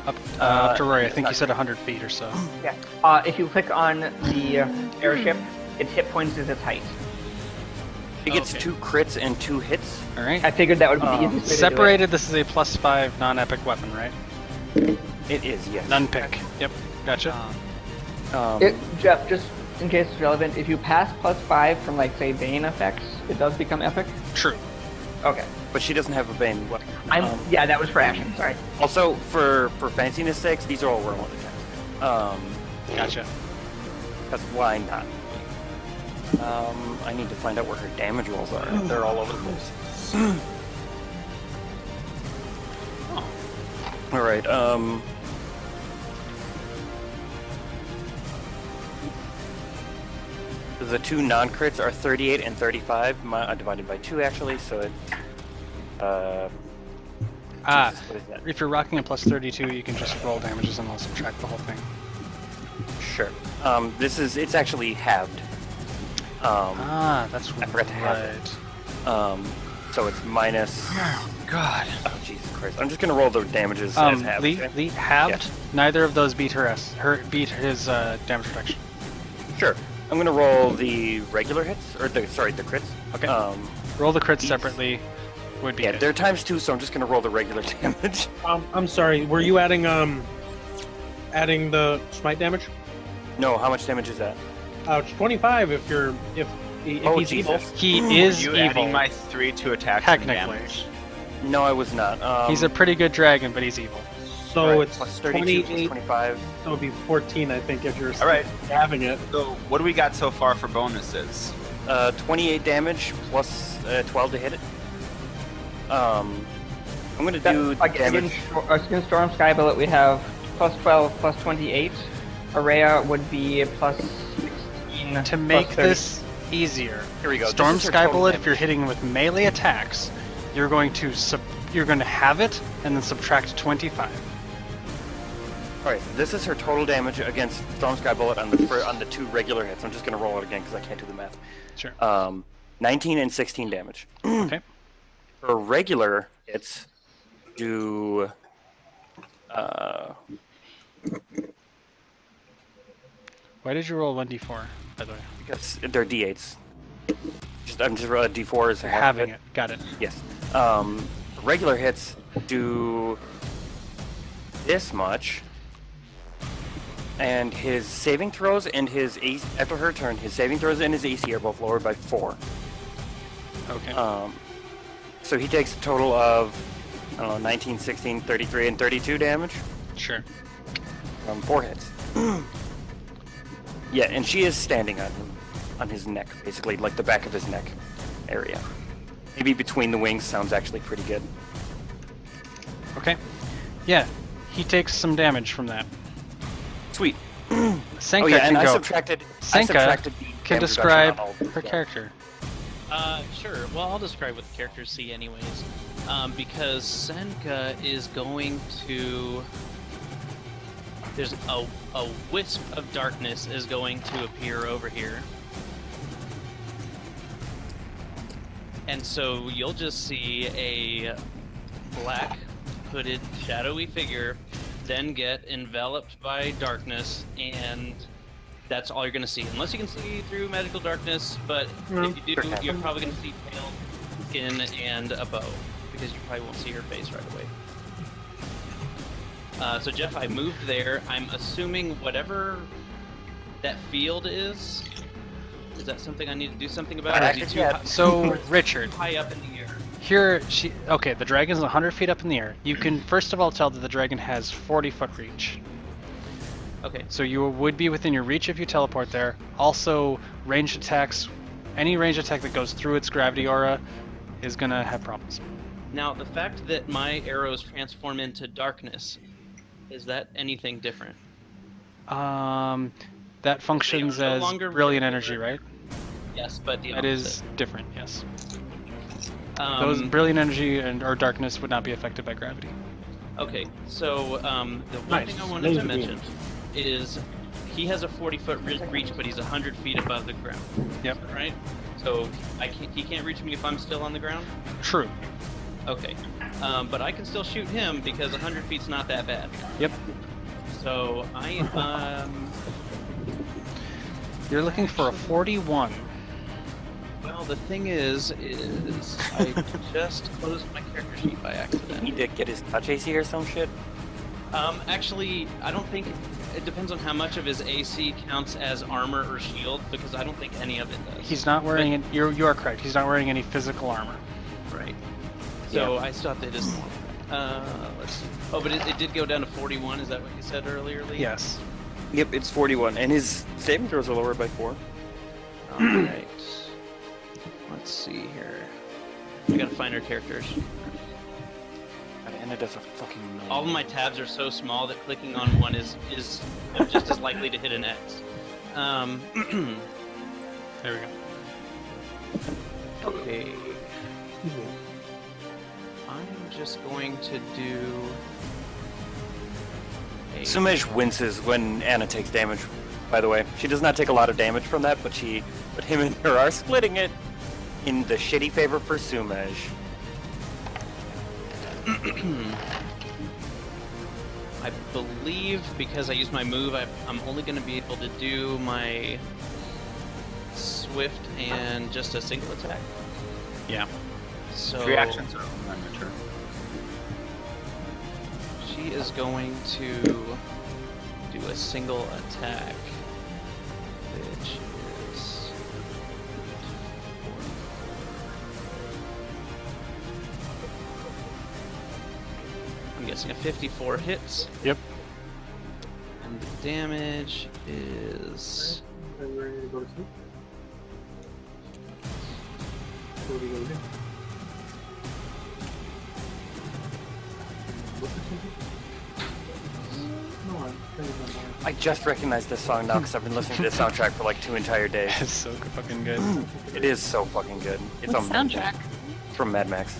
Up to Rory. I think you said 100 feet or so. If you click on the airship, its hit points is its height. She gets 2 crits and 2 hits. All right. I figured that would be the easiest way to do it. Separated. This is a +5 non-epic weapon, right? It is, yes. None pick. Yep. Gotcha. Jeff, just in case it's relevant, if you pass +5 from, like, say, Bane effects, it does become epic? True. Okay. But she doesn't have a Bane weapon. Yeah, that was for action, sorry. Also, for fanciness sakes, these are all rolling attacks. Gotcha. That's why not. I need to find out where her damage rolls are. They're all over the place. All right. The 2 non-crits are 38 and 35, divided by 2 actually. So it's Jesus, what is that? If you're rocking a +32, you can just roll damages and I'll subtract the whole thing. Sure. It's actually halved. That's I forgot to have it. So it's minus. Oh, God. Oh, Jesus Christ! I'm just gonna roll the damages as halved. Lee, halved. Yeah. Neither of those beat beat his damage reduction. Sure. I'm gonna roll the regular hits, or the crits. Okay. Roll the crits These- separately. Would be Yeah, it. they're ×2, so I'm just gonna roll the regular damage. I'm sorry. Were you adding the smite damage? No, how much damage is that? It's 25 if he's evil. Jesus. He is you evil. adding my 3 to attack and Technically. damage? No, I was not. He's a pretty good dragon, but he's evil. So right, it's plus 32 plus 28. 25. So it'd be 14, I think, if you're All right. having it. So what do we got so far for bonuses? 28 damage plus 12 to hit it. I'm gonna do damage. Against Storm Skybullet, we have +12, +28. Araya would be +16. To make +30. this easier, Here we go. Storm This is her total Skybullet, if damage. you're hitting with melee attacks, you're going to have it and then subtract 25. All right, this is her total damage against Storm Sky Bullet on the 2 regular hits. I'm just gonna roll it again because I can't do the math. Sure. 19 and 16 damage. Okay. Her regular hits do. Why did you roll 1d4, by the way? Because they're D8s. I'm just rolling D4 as You're half of having it. Got it. Yes. Regular hits do this much, and his saving throws and his AC, after her turn, his saving throws and his AC are both lowered by 4. Okay. So he takes a total of, I don't know, 19, 16, 33, and 32 damage Sure. from 4 hits. Yeah, and she is standing on him, on his neck, basically, like the back of his neck area. Maybe between the wings sounds actually pretty good. Okay. Yeah, he takes some damage from that. Sweet. Senka Oh yeah, can and I go. subtracted the Senka damage can reduction describe on all of her these. character. Sure. Well, I'll describe what the characters see anyways. Because Senka is going to... There's a wisp of darkness is going to appear over here. And so you'll just see a black, hooded, shadowy figure then get enveloped by darkness, and that's all you're going to see. Unless you can see through magical darkness, but if you do, you're probably going to see pale skin and a bow, because you probably won't see her face right away. So Jeff, I moved there. I'm assuming whatever that field is that something I need to do something about? Or is he too high, So, Richard, high up in the air? okay, the dragon's 100 feet up in the air. You can first of all tell that the dragon has 40-foot reach. Okay. So you would be within your reach if you teleport there. Also, ranged attacks, any ranged attack that goes through its gravity aura is gonna have problems. Now, the fact that my arrows transform into darkness, is that anything different? That functions no as longer brilliant regular. energy, right? Yes, but the That opposite. is different, yes. Um, Those brilliant energy or darkness would not be affected by gravity. Okay, so the one Nice. thing I wanted to Laser mention is he has a 40-foot reach, but he's 100 feet above the ground. Yep. Right? So he can't reach me if I'm still on the ground? True. Okay. But I can still shoot him because 100 feet's not that bad. Yep. So You're looking for a 41. well, the thing is I just closed my character sheet by accident. Need to get his touch AC or some shit. Actually, I don't think it depends on how much of his AC counts as armor or shield, because I don't think any of it does. He's not wearing it. You are correct. He's not wearing any physical armor. Right. So I still have to just. Let's see. Oh, but it did go down to 41. Is that what you said earlier, Lee? Yes. Yep, it's 41, and his saving throws are lowered by 4. All right. Let's see here. We gotta find our characters. God, Anna does a fucking. All of my tabs are so small that clicking on one is I'm just as likely to hit an X. There we go. Okay. I'm just going to do. Sumej winces when Anna takes damage. By the way, she does not take a lot of damage from that, but him and her are splitting it in the shitty favor for Sumej. I believe because I used my move, I'm only going to be able to do my swift and just a single attack. Yeah. So Reactions are I'm not sure. she is going to do a single attack, which is I'm guessing a 54 hits. Yep. And the damage is Ready to go to sleep? What are we gonna do? No, I'm playing my mind. I just recognized this song now because I've been listening to this soundtrack for like 2 entire days. It's so fucking good. It is so fucking good. It's What amazing. soundtrack? It's from Mad Max.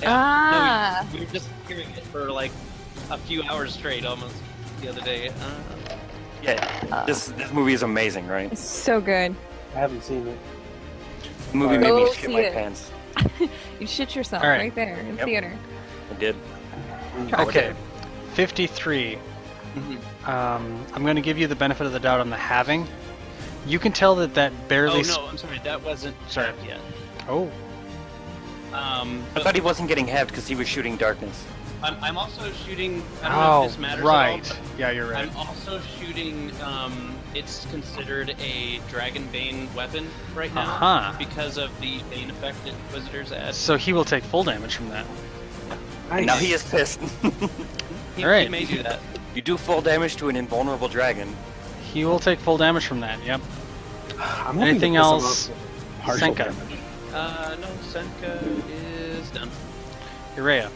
Ah. No, we were just hearing it for like a few hours straight almost the other day. Yeah, this movie is amazing, right? It's so good. I haven't seen it. The movie made me Go shit see my it. pants. You shit yourself All right. right there in Yep. theater. I did. Okay. 53. I'm going to give you the benefit of the doubt on the halving. You can tell that barely. Oh no, I'm sorry, that wasn't Sorry. tapped yet. Oh. I thought he wasn't getting halved because he was shooting darkness. I'm also shooting. I don't know if this matters right. at all, Yeah, you're but right. I'm also shooting. It's considered a Dragon Bane weapon right now Uh-huh. because of the Bane effect that Inquisitors add. So he will take full damage from that. And now he is pissed. He, All right. he may do that. You do full damage to an invulnerable dragon. He will take full damage from that. Yep. I'm hoping Anything to piss him else? off with partial Senka. damage. No, Senka is done. Urea.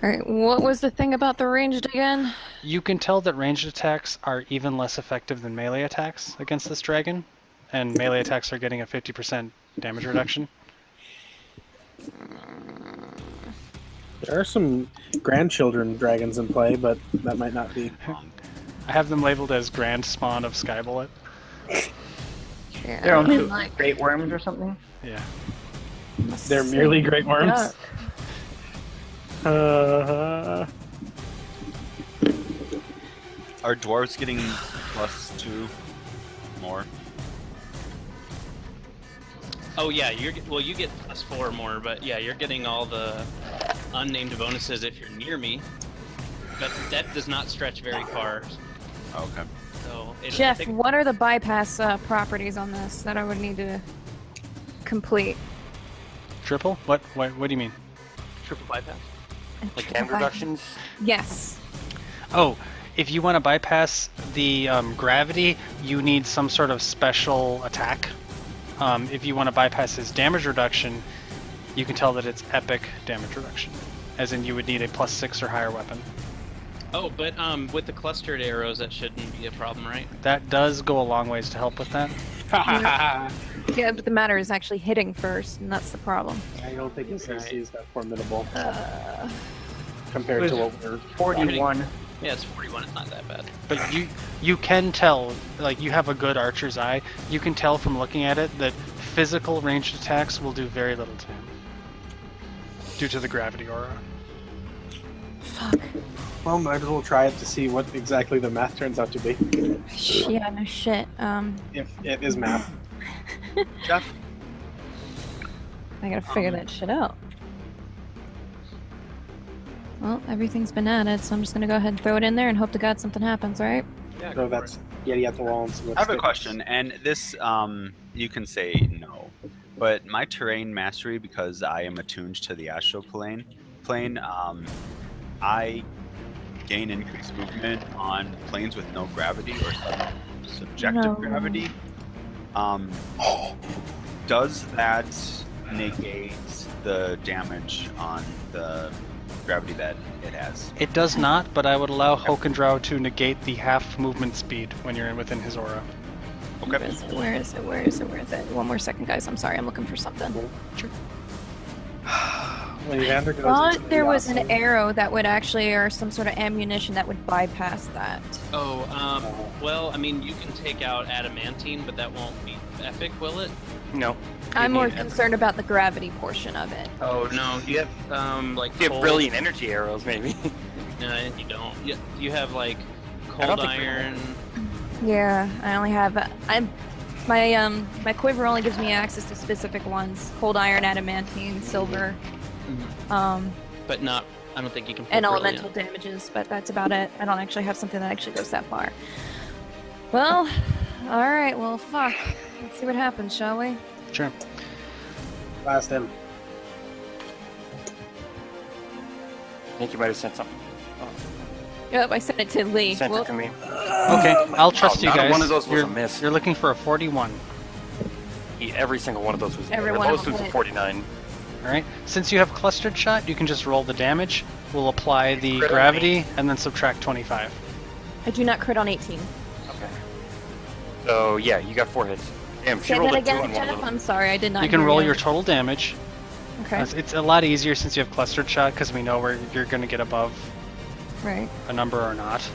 Alright, what was the thing about the ranged again? You can tell that ranged attacks are even less effective than melee attacks against this dragon, and melee attacks are getting a 50% damage reduction. There are some grandchildren dragons in play, but that might not be. I have them labeled as grand spawn of Skybullet. Yeah, They're only like, great worms or something. Yeah. They're merely great worms. Yeah. Are dwarves getting +2 more? Oh yeah, you get +4 more, but yeah, you're getting all the unnamed bonuses if you're near me. But that does not stretch very far. Oh, okay. So I Jeff, think- what are the bypass properties on this that I would need to complete? Triple? What do you mean? triple bypass. Like damage reductions. Yes. Oh, if you want to bypass the gravity, you need some sort of special attack. If you want to bypass his damage reduction, you can tell that it's epic damage reduction. As in, you would need a +6 or higher weapon. Oh, but with the clustered arrows, that shouldn't be a problem, right? That does go a long ways to help with that. Yeah, but the matter is actually hitting first, and that's the problem. I don't think his AC is that formidable. compared to what we're. 41. Yeah, it's 41. It's not that bad. But you can tell, like, you have a good archer's eye. You can tell from looking at it that physical ranged attacks will do very little to him due to the gravity aura. Fuck. Well, might as well try it to see what exactly the math turns out to be. Yeah, no shit. If it is math. Jeff? I gotta figure that shit out. Well, everything's been added, so I'm just gonna go ahead and throw it in there and hope to God something happens, alright? Yeah, So that's Yeti at the wall and see what I have a sticks. question, and this, you can say no, but my terrain mastery, because I am attuned to the astral plane, I gain increased movement on planes with no gravity or subjective No. gravity. Does that negate the damage on the gravity that it has? It does not, but I would allow Hokendrow to negate the half movement speed when you're within his aura. Where Okay. is it? Where is it? Where is it? Where is it? One more second, guys. I'm sorry. I'm looking for something. When Evander goes Thought into the there was an opposite- arrow that would actually, or some sort of ammunition that would bypass that. Oh, well, I mean, you can take out adamantine, but that won't be epic, will it? No. I'm more need every- concerned about the gravity portion of it. Oh no, you have like You have cold- brilliant energy arrows, maybe. No, you don't. You have like I don't cold think we iron. Yeah, I only have. My quiver only gives me access to specific ones: cold iron, adamantine, silver, But not. I don't think you can. Put and brilliant. elemental damages. But that's about it. I don't actually have something that actually goes that far. Well, all right. Well, fuck. Let's see what happens, shall we? Sure. Blast him. I think you might have sent something. Yep, I sent it to Lee. Sent Well, it to me. Okay, I'll trust you not guys. one of those was you're, a miss. You're looking for a 41. Every single one of those was. Every or one of most them was a hit. 49. Alright? Since you have clustered shot, you can just roll the damage. We'll apply the Crit on gravity and then subtract 25. I do not crit on 18. Okay. So yeah, you got 4 hits. Damn, she Say rolled that a 2 again, on one of Jeff. them. I'm sorry, I did not. You can hear roll you. your total damage. Okay. It's a lot easier since you have clustered shot because we know where you're going to get above Right. a number or not.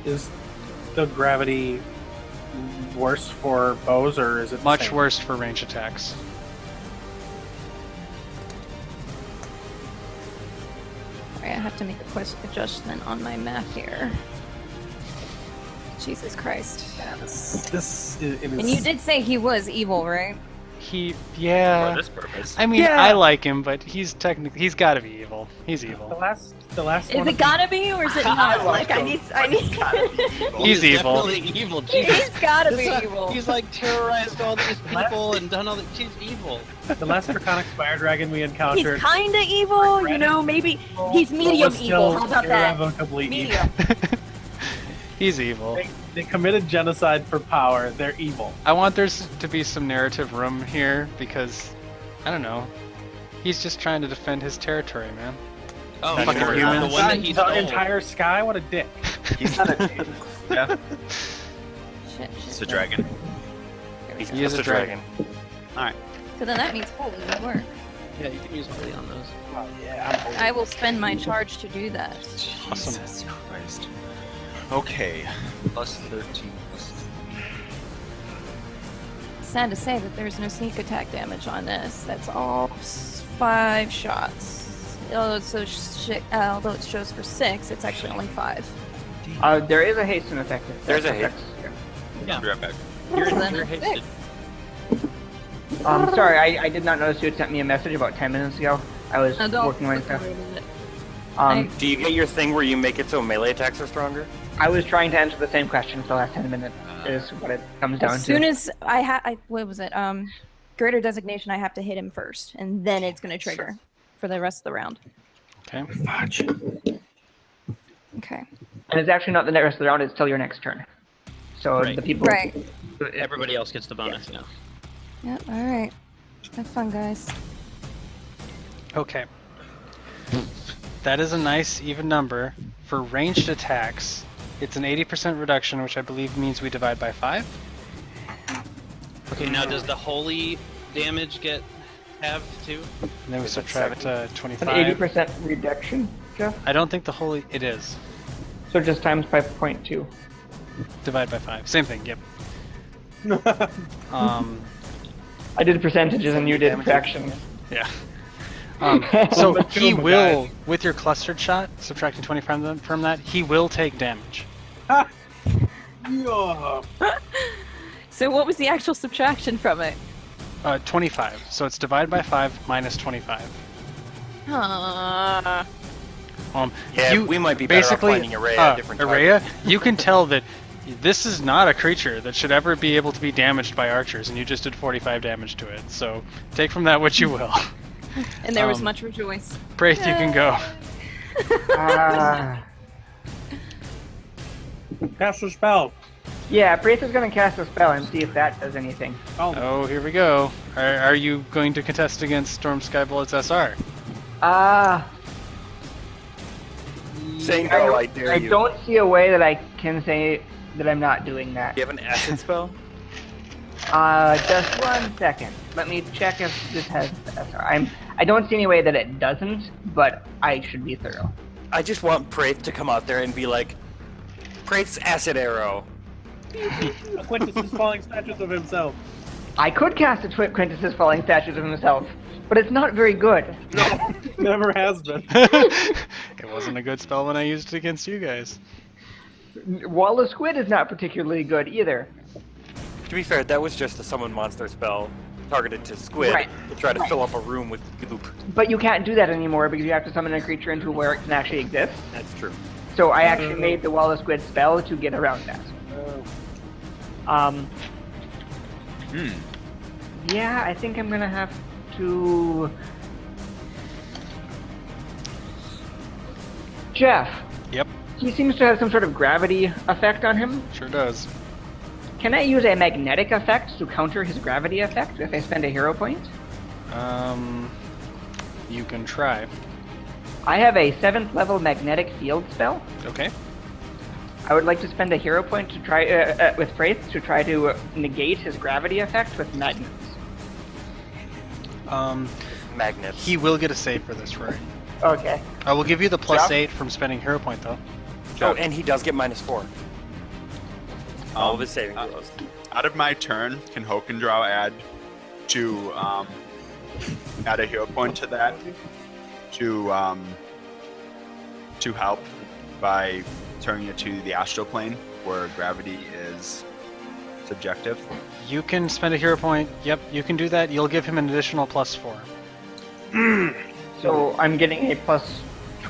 Is the gravity worse for bows, or is it the Much same? worse for range attacks. Alright, I have to make a quick adjustment on my math here. Jesus Christ. Yeah, this is. It is And you did say he was evil, right? For Yeah. this purpose. I mean, Yeah. I like him, but he's got to be evil. He's the evil. last Is one. it gotta be, or is it not? Like, I need. He's evil. Definitely evil. Jesus. He's gotta be This, evil. He's like terrorized all these people and done all that. He's evil. The last Draconic Fire Dragon we He's encountered. kinda evil, you know. Maybe he's medium was evil. still How about that? irrevocably Medium. He's evil. They committed genocide for power. They're evil. I want there to be some narrative room here because, I don't know, he's just trying to defend his territory, man. Oh, Fucking sure, humans. the one that he the stole. entire sky. What a dick. He's not a demon. Yeah, Shit, it's shit. a dragon. There we He's go. He is just a a dragon. So then that means holy would work. Yeah, you can use holy on those. Oh, yeah. I will spend my charge to do that. Awesome. Jesus Christ. Okay. Plus 13. Plus Sad to say that there's no sneak attack damage on this. That's all 5 shots. Although it shows for 6, it's actually only 5. There is a hasten effect. if There's that a haste. affects you. Yeah. I'll be right back. So then You're it's hasted. 6. Sorry, I did not notice you had sent me a message about 10 minutes ago. I was No, don't working my look stuff. at it. Do you get your thing where you make it so melee attacks are stronger? I was trying to answer the same question for the last 10 minutes. Is what it comes down As soon to. as what was it? Greater designation, I have to hit him first, and then it's going to trigger for the rest of the round. Okay. Fudge. Okay. And it's actually not the rest of the round. It's till your next turn. So Right. the people. Right. Everybody else gets the bonus. Yeah. Yep. All right. Have fun, guys. Okay. That is a nice even number. For ranged attacks, it's an 80% reduction, which I believe means we divide by 5. Okay. Now, does the holy damage get have too? And then we Is that subtract second? It's an 25. 80% reduction, Jeff. I don't think the whole it is. So just times by 0.2. Divide by 5. Same thing. Yep. I did percentages and you did Damage. fractions. Yeah. So But he Juma will, died. with your clustered shot, subtracting 20 from that, he will take damage. Yeah. So what was the actual subtraction from it? 25. So it's divide by 5 minus 25. Ah. Yeah, you we might be better off basically finding Araya a different Araya, you can tell that this is not a creature that should ever be able to be damaged by archers, and you just did 45 damage to it. So take from that what you will. And there was Um, much rejoice. Braith, you can go. Cast a spell. Yeah, Braith is gonna cast a spell and see if that does anything. Oh, here we go. Are you going to contest against Storm Skybullets SR? Say no, I dare I you. don't see a way that I can say that I'm not doing that. Do you have an acid spell? Just 1 second. Let me check if this has SR. I don't see any way that it doesn't, but I should be thorough. I just want Praith to come out there and be like, Praith's acid arrow. Quintus' falling statues of himself. I could cast a Quintus's falling statues of himself, but it's not very good. No, never has been. It wasn't a good spell when I used it against you guys. Wall of Squid is not particularly good either. To be fair, that was just a summon monster spell targeted to squid Right. to try to fill up a room with goop. But you can't do that anymore because you have to summon a creature into where it can actually exist. That's true. So I actually made the Wall of Squid spell to get around that. Yeah, I think I'm gonna have to... Jeff, Yep, he seems to have some sort of gravity effect on him. sure does. Can I use a magnetic effect to counter his gravity effect if I spend a hero point? You can try. I have a 7th level magnetic field spell. Okay. I would like to spend a hero point to try with Wraith to try to negate his gravity effect with magnets. Magnets. He will get a save for this, Rory. Okay. I will give you the Jeff? +8 from spending hero point, though. Oh, and he does get -4. All of his saving uh, throws. Out of my turn, can Hokendraw add a hero point to that to help by turning it to the astral plane where gravity is subjective? You can spend a hero point. Yep, you can do that. You'll give him an additional +4. So I'm getting a plus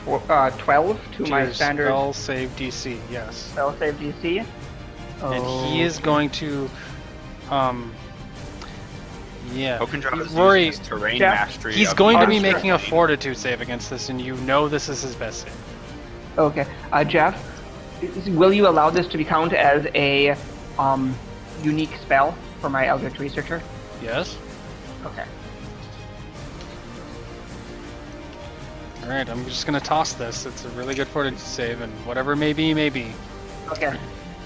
12 to my your standard spell save DC. Yes. spell save DC. And he is going to, yeah. Hokendraw is Rory, using his terrain Jeff, mastery. he's of going to be astral making a plane. fortitude save against this, and you know this is his best save. Okay. Jeff, will you allow this to be counted as a unique spell for my Eldritch Researcher? Yes. Okay. All right. I'm just gonna toss this. It's a really good fortitude save, and whatever may be, may be. Okay.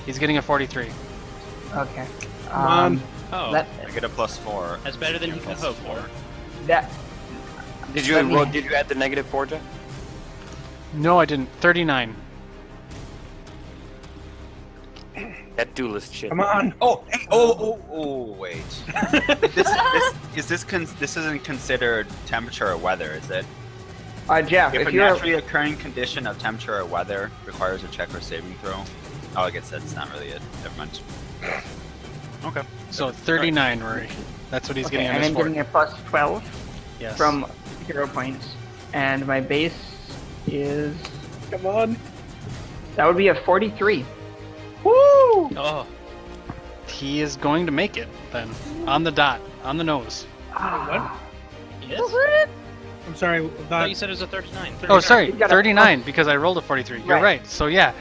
He's getting a 43. Okay. Come on. Oh, That, I get a +4. that's better than he can hope for. that Did you Let me- did you add the -4, Jeff? No, I didn't. 39. That duelist shit. Come on. Oh, hey, wait. This isn't considered temperature or weather, is it? Jeff, If if a you're naturally occurring condition of temperature or weather requires a check or saving throw, oh, I guess that's not really it. Never mind. Okay. So 39, Rory. That's what he's okay, getting on and his I'm fort. getting a plus 12 Yes. from hero points, and my base is Come on. that would be a 43. Woo! Oh, He is going to make it then, on the dot, on the nose. Ah, yes? I'm sorry. I thought you said it was a 39. Oh, sorry, He's got a 39 because I rolled a 43. You're Right. right. So yeah,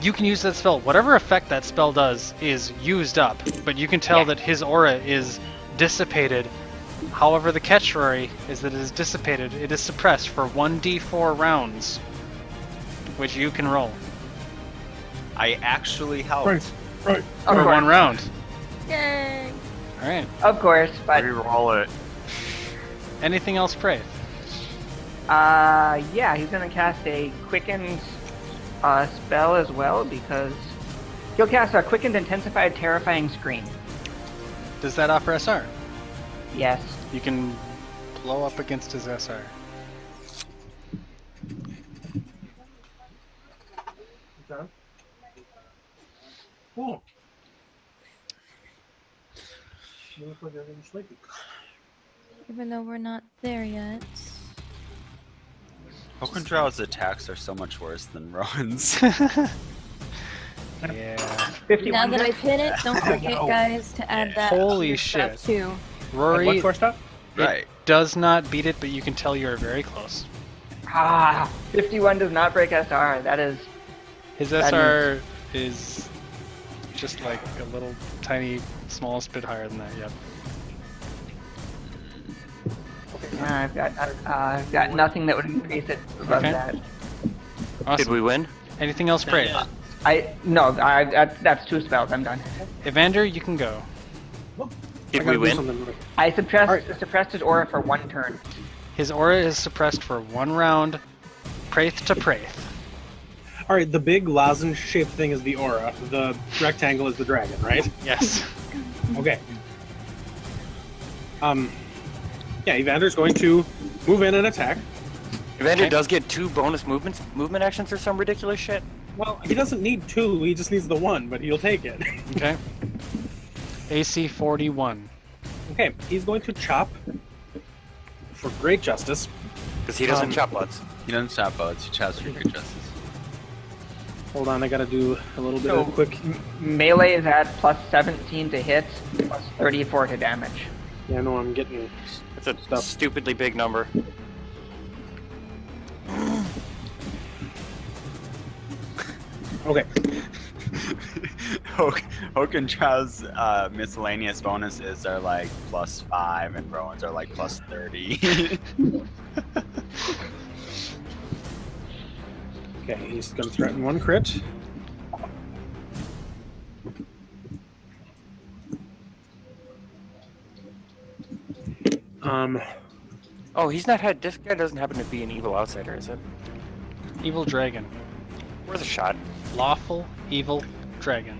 you can use that spell. Whatever effect that spell does is used up, but you can tell Yeah. that his aura is dissipated. However, the catch, Rory, is that it is dissipated. It is suppressed for 1d4 rounds, which you can roll I actually helped. Right. Right. of for course. 1 round. Yay! All right. Of course, but Reroll it. Anything else, Praith? Yeah, he's gonna cast a quickened spell as well because he'll cast a quickened, intensified, terrifying scream. Does that offer SR? Yes. You can blow up against his SR. Oh. You look like everything's sleepy. Even though we're not there yet. Oakendraw's attacks are so much worse than Rowan's. Yeah. 51. Now that I've hit it, don't forget, guys, to add that. Holy to your shit. stuff too. Rory, What for stuff? Right. does not beat it, but you can tell you're very close. 51 does not break SR. That is. His That SR is just like a little tiny, smallest bit higher than that, yep. I've got nothing that would increase it above Okay. that. Awesome. Did we win? Anything else, Not Praith? yet. That's 2 spells. I'm done. Evander, you can go. Did I we gotta do win? something real- I suppressed his aura for 1 turn. His aura is suppressed for 1 round. Praith to Praith. All right, the big lozenge-shaped thing is the aura. The rectangle is the dragon, right? Yes. Okay. Yeah, Evander's going to move in and attack. Evander Okay. does get 2 bonus movement actions or some ridiculous shit. Well, he doesn't need 2, he just needs the 1, but he'll take it. Okay. AC 41. Okay, he's going to chop for great justice. Because he doesn't Um, chop butts. He doesn't chop buds, he chops for good justice. Hold on, I gotta do a little bit So of quick. melee is at plus 17 to hit, plus 34 to damage. Yeah, I know I'm getting It's a stuff. stupidly big number. Okay. Oakendraw's miscellaneous bonuses are like +5 and Rowan's are like +30. Okay, he's gonna threaten 1 crit. Oh, he's not had. This guy doesn't happen to be an evil outsider, is it? Evil dragon. Worth a shot. Lawful evil dragon.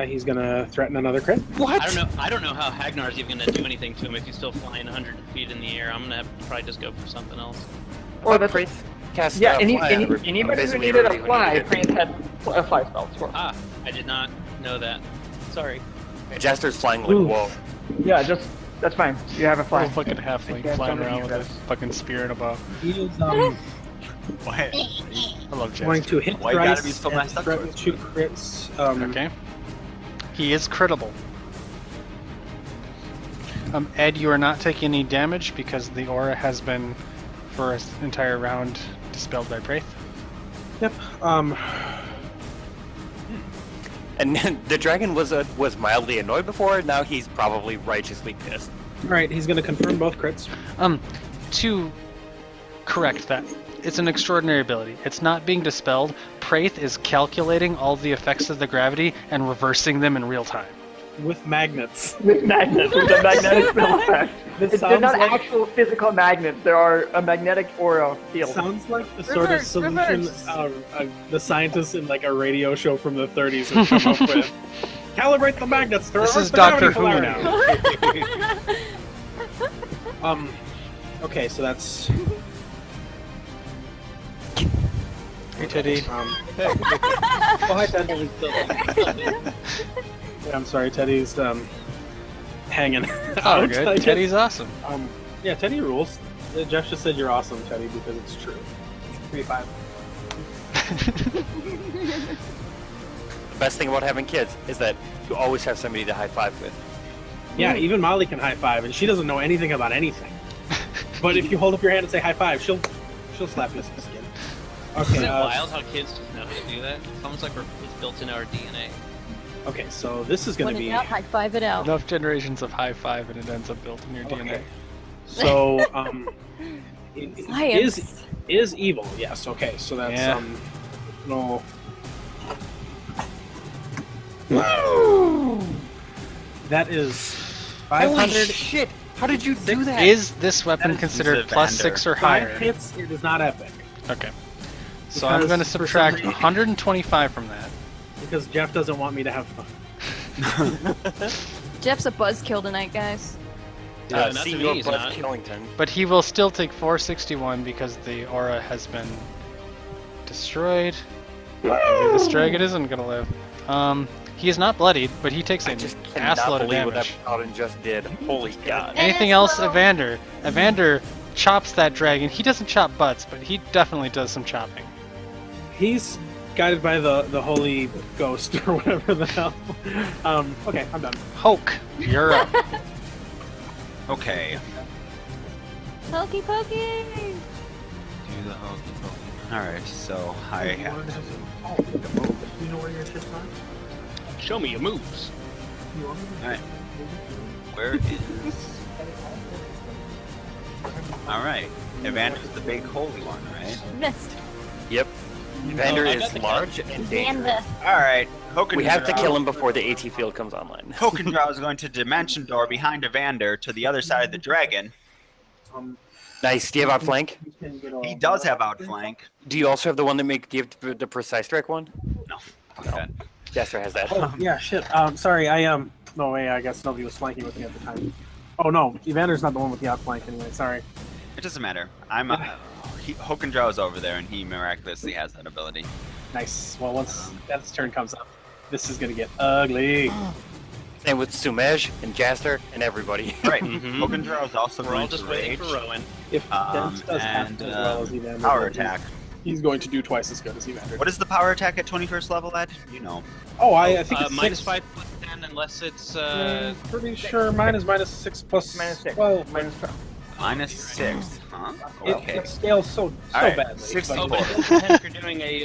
He's gonna threaten another crit. What? I don't know how Hagnar's even gonna do anything to him if he's still flying 100 feet in the air. I'm gonna have to probably just go for something else. Or that's Praith cast yeah. fly on Anybody who basically needed a everybody when fly, he did. Prince had a fly spell. Sure. Ah, I did not know that. Sorry. Jester's flying like Oof. whoa. Yeah, just that's fine. You have a fly. Little fucking halfling Yeah, flying somebody around with a does. fucking spear and a bow. He is What? I love going Jester. to hit Why you gotta thrice be so and messed up threaten towards 2 me? crits. Okay. He is crittable. Ed, you are not taking any damage because the aura has been, for an entire round, dispelled by Praith. Yep. And the dragon was mildly annoyed before. Now he's probably righteously pissed. All right, he's gonna confirm both crits. To correct that, it's an extraordinary ability. It's not being dispelled. Praith is calculating all the effects of the gravity and reversing them in real time. With magnets. With magnets, with a magnetic spell effect. This They're sounds not like- actual physical magnets. There are a magnetic aura field. Sounds like the sort of Reverse, solution reverse. the scientists in like a radio show from the 30s would come up with. Calibrate the magnets to This reverse is the Doctor gravity Who polarity. Okay, so that's Hey, Teddy. oh hi Teddy. Yeah, I'm sorry, Teddy's hanging Oh, out. I good. guess. Teddy's awesome. Yeah, Teddy rules. Jeff just said you're awesome, Teddy, because it's true. 3-5. The best thing about having kids is that you always have somebody to high five with. Yeah, even Molly can high five, and she doesn't know anything about anything. But if you hold up your hand and say high five, she'll slap you in the skin. Isn't Okay. it wild how kids just know how to do that? It's almost like it's built in our DNA. Okay, so this is going When to in be doubt, high five it out. Enough generations of high five and it ends up built in your DNA. okay. So it Science. is evil. Yes. Okay. So that's Yeah. no. That is Holy 500. shit! How did you do that? Is this weapon That is considered Evander. +6 or 5 higher? hits, it is not epic. Okay. So I'm Because going to for some subtract reason- 125 from that. Because Jeff doesn't want me to have fun. Jeff's a buzzkill tonight, guys. Not to Senior me, he's Buzz not. Killington. But he will still take 461 because the aura has been destroyed. Maybe this dragon isn't going to live. He is not bloodied, but he takes I an just cannot assload of believe what that damage. paladin just did. Holy god. Anything else, Evander? Evander chops that dragon. He doesn't chop butts, but he definitely does some chopping. He's guided by the holy ghost or whatever the hell. Okay, I'm done. Hoke, you're up. Okay. Pokey pokey! Do the hokey pokey. Alright, so I have. You know where your shit's not? Show me your moves. Alright. Where is. Alright. Evander's the big holy one, right? Missed. Yep. Evander I is got the large and dangerous. Alright. We have to kill him before the AT field comes online. Hokendra is going to dimension door behind Evander to the other side of the dragon. Nice. Do you have outflank? He does have outflank. Do you also have the one that do you have the precise strike one? No. Jester has that. Oh, yeah, shit. Sorry, no way, I guess nobody was flanking with me at the time. Oh, no, Evander's not the one with the outflank anyway, sorry. It doesn't matter. Hokendra is over there and he miraculously has that ability. Nice. Well, once Death's turn comes up, this is gonna get ugly. Same with Sumej and Jaster and everybody. Right. Mhm. Hokendra is also We're going all to just waiting rage. for Rowan. If Death does half and as well as Evander, power then attack. he's going to do twice as good as Evander. What is the power attack at 21st level, Ed? You know. Oh, I think it's Minus 6. 5 plus 10 unless it's Pretty sure mine is -6 plus -6. 12. -6. Huh? It, Okay. it scales so Alright, badly. 64. but- Oh, but it depends if you're doing a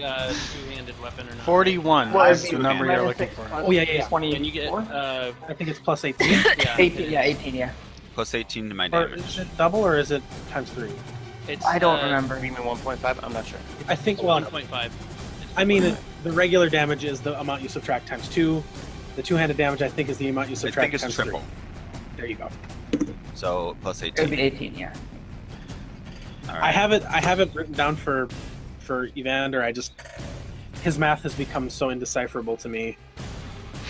two-handed weapon or not. 41 Well, is it'd the be number you're minus looking 6 for. plus Oh, yeah. 20, And you get I think it's plus 18. yeah, 18, yeah, 18, yeah. Plus 18 to my Or damage. is it double or is it times 3? It's, I don't remember. You mean 1.5? I'm not sure. I think, well, 1.5. I mean, the regular damage is the amount you subtract times 2. The two-handed damage, I think, is the amount you I subtract think it's times triple. 3. There you go. So plus It would 18. be 18, yeah. All right. I have it written down for Evander. His math has become so indecipherable to me.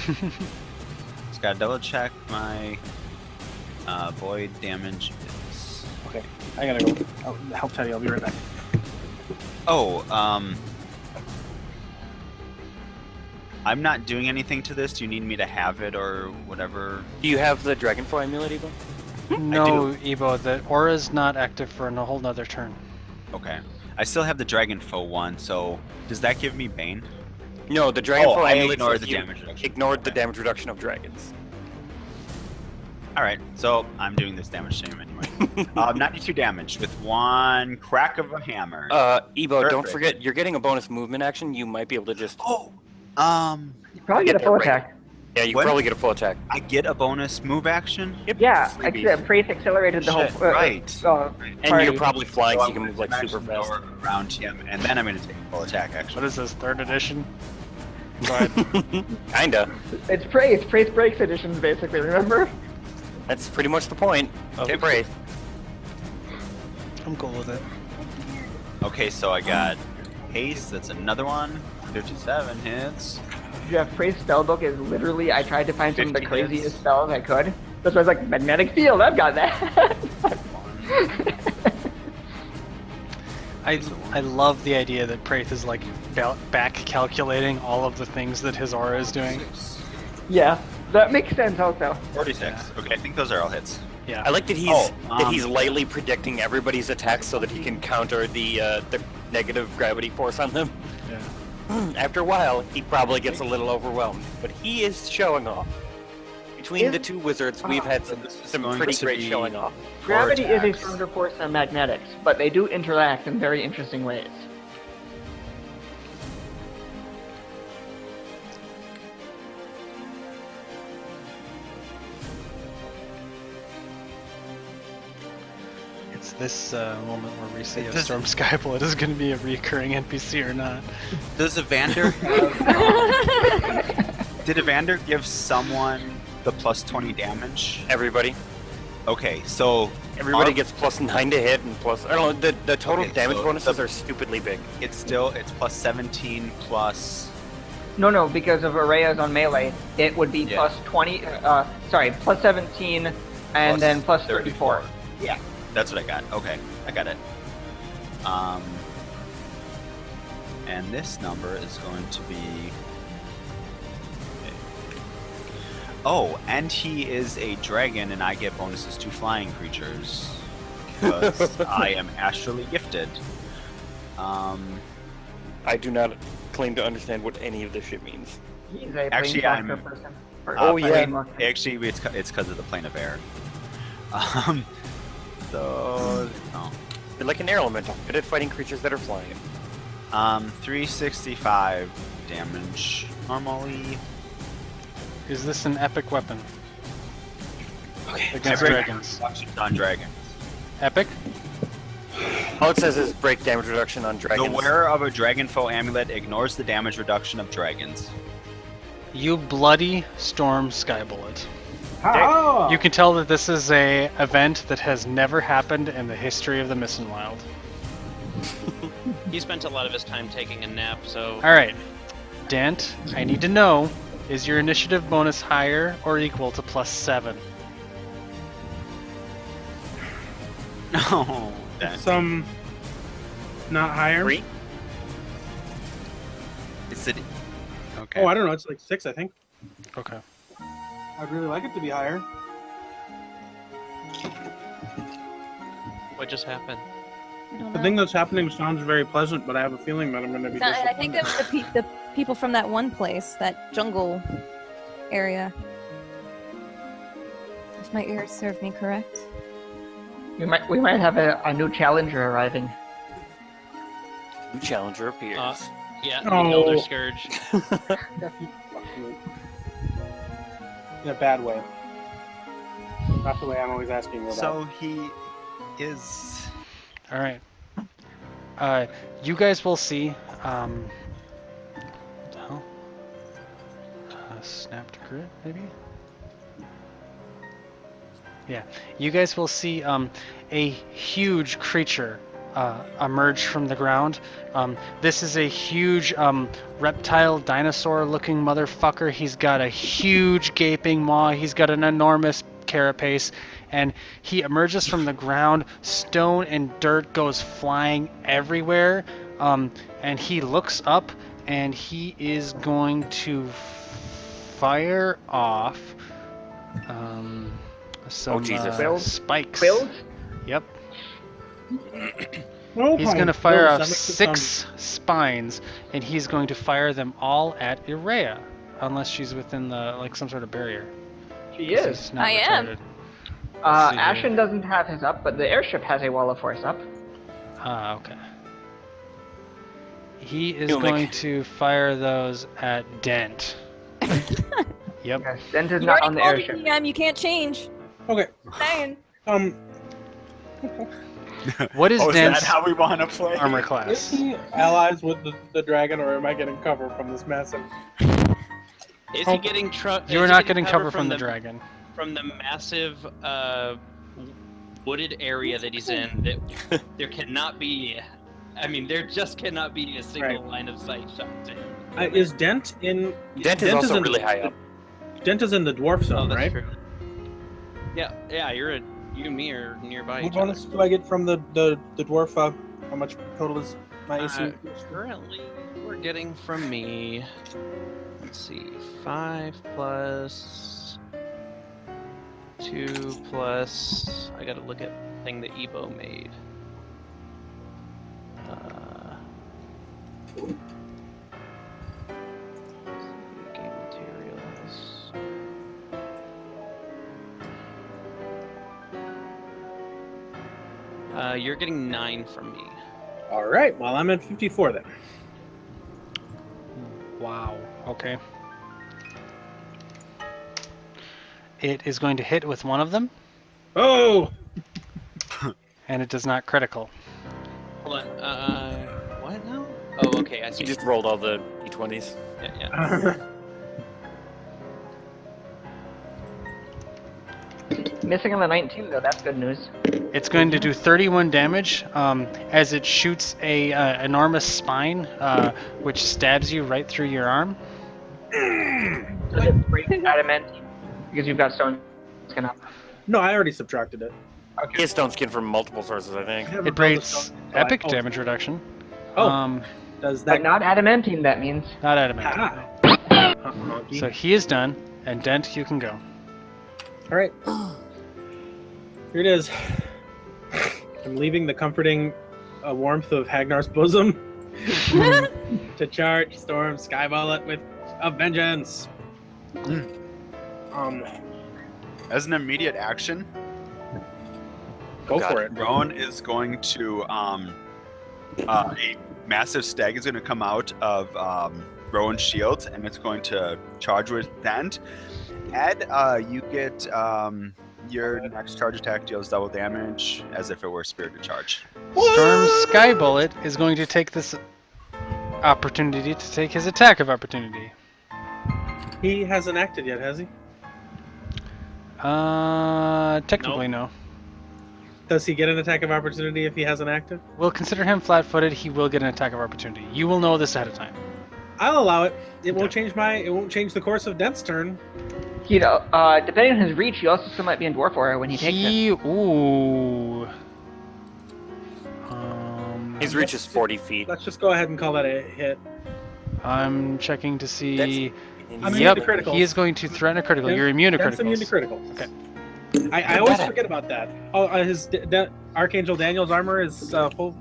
Just gotta double check my void damage is. Okay, I gotta go. I'll help Teddy. I'll be right back. Oh, I'm not doing anything to this. Do you need me to have it or whatever? Do you have the Dragonfly amulet, Ebo? No, Ebo, the aura is not active for a whole nother turn. Okay. I still have the Dragon Foe one, so does that give me Bane? No, the Dragonfly I amulet ignored says the you damage reduction. ignored the Okay. damage reduction of dragons. Alright, so I'm doing this damage to him anyway. 92 damage with one crack of a hammer. Ebo, don't Perfect. forget, you're getting a bonus movement action. You might be able to just... Oh! You probably get a full Right. attack. Yeah, you What? probably get a full attack. I get a bonus move action? Yeah, Freebies. Praise accelerated the Shit, whole. right. And party. you're probably flying, So so you can I'm move like gonna super smash fast. the door around him, and then I'm going to take a full attack action. What is this, 3rd edition? Go ahead. Kinda. It's Praise. Praise breaks editions, basically, remember? That's pretty much the point of Okay. Brave. I'm cool with it. Okay, so I got haste. That's another one. 57 hits. Jeff, Praise spellbook is literally, I tried to find some of the 50 craziest hits. spells I could. That's why I was like, magnetic field, I've got that. I love the idea that Praith is like back calculating all of the things that his aura is doing. Yeah, that makes sense also. 46. Okay, I think those are all hits. Yeah. I like that Oh, he's lightly predicting everybody's attacks so that he can counter the negative gravity force on them. Yeah. After a while, he probably gets a little overwhelmed, but he is showing off. Between the two wizards, we've had some going pretty to great be- showing off. Gravity is a attacks. stronger force than magnetics, but they do interact in very interesting ways. It's this moment where we see It if doesn't- Storm Skyblood is going to be a recurring NPC or not. Does Evander Did Evander give someone the plus 20 damage? Everybody. Okay, so Everybody our- gets +9 to hit and plus. I don't know. The total Okay, damage so bonuses the- are stupidly big. it's plus 17 plus. No, because of Araya's on melee, it would be Yeah. plus 20. Plus 17, and then plus 34. Yeah. That's what I got. Okay, I got it. And this number is going to be. Oh, and he is a dragon, and I get bonuses to flying creatures because I am astrally gifted. I do not claim to understand what any of this shit means. He's a Actually, planeswalker I'm- person. Or Oh, a yeah. planeswalker. Actually, it's because of the plane of air. So oh. You're like an air elemental, good at fighting creatures that are flying. 365 damage normally. Is this an epic weapon against Epic dragons? On dragons. Epic? All it says is break damage reduction on dragons. The wearer of a dragon foe amulet ignores the damage reduction of dragons. You bloody storm skybullet. Oh! You can tell that this is a event that has never happened in the history of the Mist Wild. He spent a lot of his time taking a nap, so Alright. Dent, I need to know, is your initiative bonus higher or equal to +7? No. That, Some not higher. 3? it's it. Okay. Oh, I don't know. It's like 6, I think. Okay. I'd really like it to be higher. what just happened? I don't The know. thing that's happening sounds very pleasant, but I have a feeling that I'm going to be disappointed. I think that was the people from that one place, that jungle area. If my ears serve me correct. We might have a new challenger arriving. New challenger appears. Yeah, Oh. the Elder Scourge. In a bad way. Not the way I'm always asking you about. So he is. Alright. You guys will see, what the hell? Snapped crit, maybe? Yeah. You guys will see, a huge creature, emerge from the ground. This is a huge, reptile dinosaur looking motherfucker. He's got a huge gaping maw. He's got an enormous carapace, and he emerges from the ground. Stone and dirt goes flying everywhere, and he looks up, and he is going to fire off some Jesus. spikes. Quills? Yep. Oh, He's my going to fire God, off that makes it sound- 6 spines, and he's going to fire them all at Irea, unless she's within the some sort of barrier. She 'Cause is. he's not I am. retarded. Let's see here. Ashen doesn't have his up, but the airship has a wall of force up. Ah, okay. He is He'll make- going to fire those at Dent. Yep. Yes, Dent is You not already on the called airship. it PM, you can't change. Okay. Saying. What is Oh, is Dent's that how we want to play? armor Is class? he allies with the dragon, or am I getting cover from this massive? Is Oh. he getting You are not getting cover from the dragon. From the massive wooded area that he's in, that there cannot be. I mean, there just cannot be a single Right. line of sight shot to him. Is Dent in? Dent is also in really high up. Dent is in the dwarf Oh, zone, that's right? true. Yeah, you and me are nearby What each other. bonus do I get from the dwarf? How much total is my AC? Currently, we're getting from me. Let's see, 5 plus 2 plus. I gotta look at the thing that Ebo made. Game materials. You're getting 9 from me. All right. Well, I'm at 54 then. Wow. Okay. It is going to hit with one of them, Oh. and it does not critical. Hold on. What now? Oh, okay. I see. He just rolled all the d20s. Yeah. missing on the 19 though. That's good news. It's going to do 31 damage as it shoots a enormous spine, which stabs you right through your arm. Does it break adamantine? Because you've got stone skin up. No, I already subtracted it. He has stone skin from multiple sources, I think. I haven't It rolled a breaks stone, so epic I- damage reduction. Does But that not adamantine, that means. Not adamantine. Honky. So he is done, and Dent, you can go. All right. Here it is. I'm leaving the comforting warmth of Hagnar's bosom to charge Storm Skybullet with a vengeance. As an immediate action, Go for it. Rowan is going to a massive stag is going to come out of Rowan's shield, and it's going to charge with Dent. Ed, you get your next charge attack deals double damage as if it were spirited charge. Storm Skybullet is going to take this opportunity to take his attack of opportunity. He hasn't acted yet, has he? Technically no. Does he get an attack of opportunity if he hasn't acted? We'll consider him flat-footed. He will get an attack of opportunity. You will know this ahead of time. I'll allow it. It won't change the course of Dent's turn. You know, depending on his reach, he also still might be in dwarf aura when he takes it. Ooh. His reach is 40 feet. Let's just go ahead and call that a hit. I'm checking to see. I'm Yep, immune to criticals. he is going to threaten a critical. You're immune to Dent's immune to criticals. criticals. Okay. I always forget about that. Oh, his Archangel Daniel's armor is full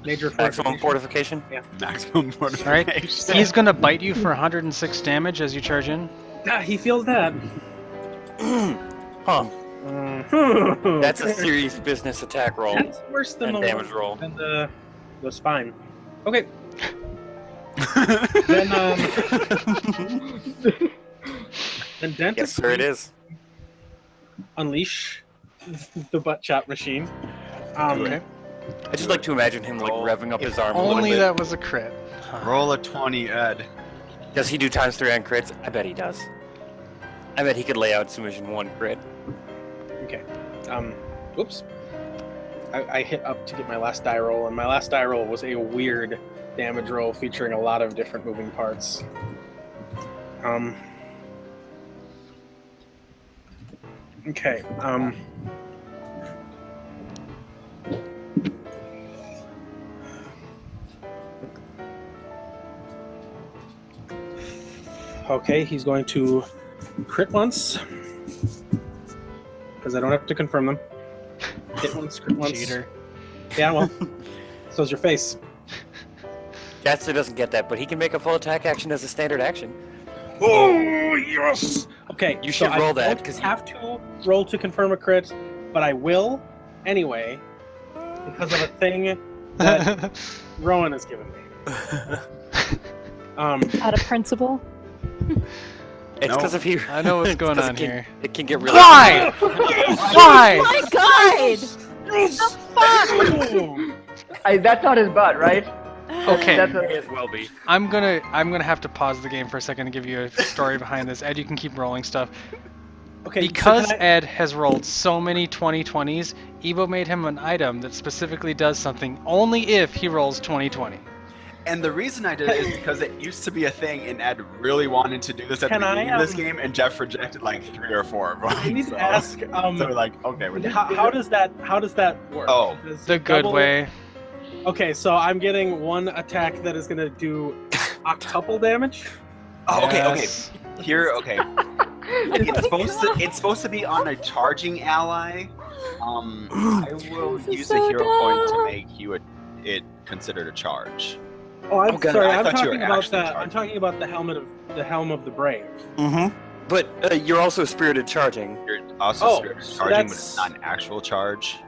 major Maximum fortification. fortification? Yeah. Maximum All right. fortification. He's going to bite you for 106 damage as you charge in. He feels that. Huh. That's a serious business attack roll. That's worse than And the damage roll. Than the spine. Okay. Then then Dent Yes, sir, it is. unleash the butt chop machine. Okay. I just like to imagine him like revving up his arm a Only little that was a crit. Roll a 20, Ed. bit. Does he do times 3 on crits? I bet he does. I bet he could lay out submission 1 crit. Okay. Oops. I hit up to get my last die roll, and my last die roll was a weird damage roll featuring a lot of different moving parts. Okay. Okay, he's going to crit once. Because I don't have to confirm them. Hit once, crit once. Cheater. Yeah, well, so's your face. Gaster doesn't get that, but he can make a full attack action as a standard action. Oh, yes! Okay, You should roll that, I 'cause don't have to roll to confirm a crit, but I will anyway, because of a thing that Rowan has given me. Out of principle. It's No. because of he. I know what's going 'cause on here. It can get really. Why? Why? My God! The fuck? That's not his butt, right? Okay. That's May a, as well be. I'm gonna have to pause the game for a second to give you a story behind this. Ed, you can keep rolling stuff. Okay, Because so can Ed has rolled so many 2020s, Evo made him an item that specifically does something only if he rolls 2020. And the reason I did it is because it used to be a thing, and Ed really wanted to do this at the Can I, beginning of this game, and Jeff rejected like 3 or 4 of them. I need So- to ask, so we're like, okay, we're doing how does that work? Oh. Does The good double- way. Okay, so I'm getting one attack that is gonna do octuple damage. Oh, okay, Yes. okay. Here, okay. It's supposed to be on a charging ally. I will This is use so a hero point to dumb. make it considered a charge. Oh, I'm Okay, sorry. I I'm thought you were talking about actually the. I'm charging. talking about the helm of the brave. Mm-hmm. But you're also spirited charging. You're also Oh, spirit so charging, but that's- it's not an actual charge.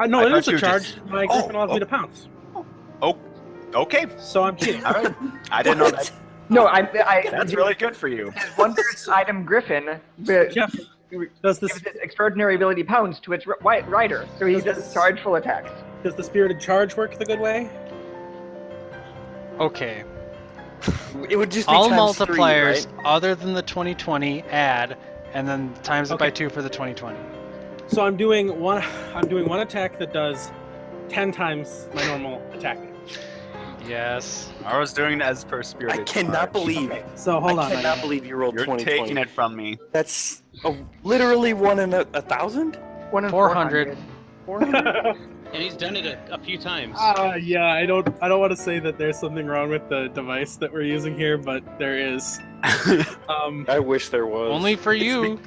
No, I it thought is a you were charge. just- My Oh, griffin allows oh. me to pounce, Oh, okay. so I'm cheating. All right. I didn't know that. no, That's really good for you. his wondrous item Griffin Jeff, does gives this its extraordinary ability pounds to its rider, so he does charge full attacks. does the spirited charge work the good way? Okay. It would just be All times 3, multipliers right? other than the 2020 add and then times it by Okay. 2 for the 2020. So I'm doing one attack that does 10 times my normal attack damage. Yes. I was doing it as per spirit. I cannot believe. Okay, so hold I on. cannot believe you rolled You're 2020. taking it from me. That's literally 1 in 1,000. 1 in 400. 400. And he's done it a few times. Yeah, I don't want to say that there's something wrong with the device that we're using here, but there is. I wish there was. Only for you.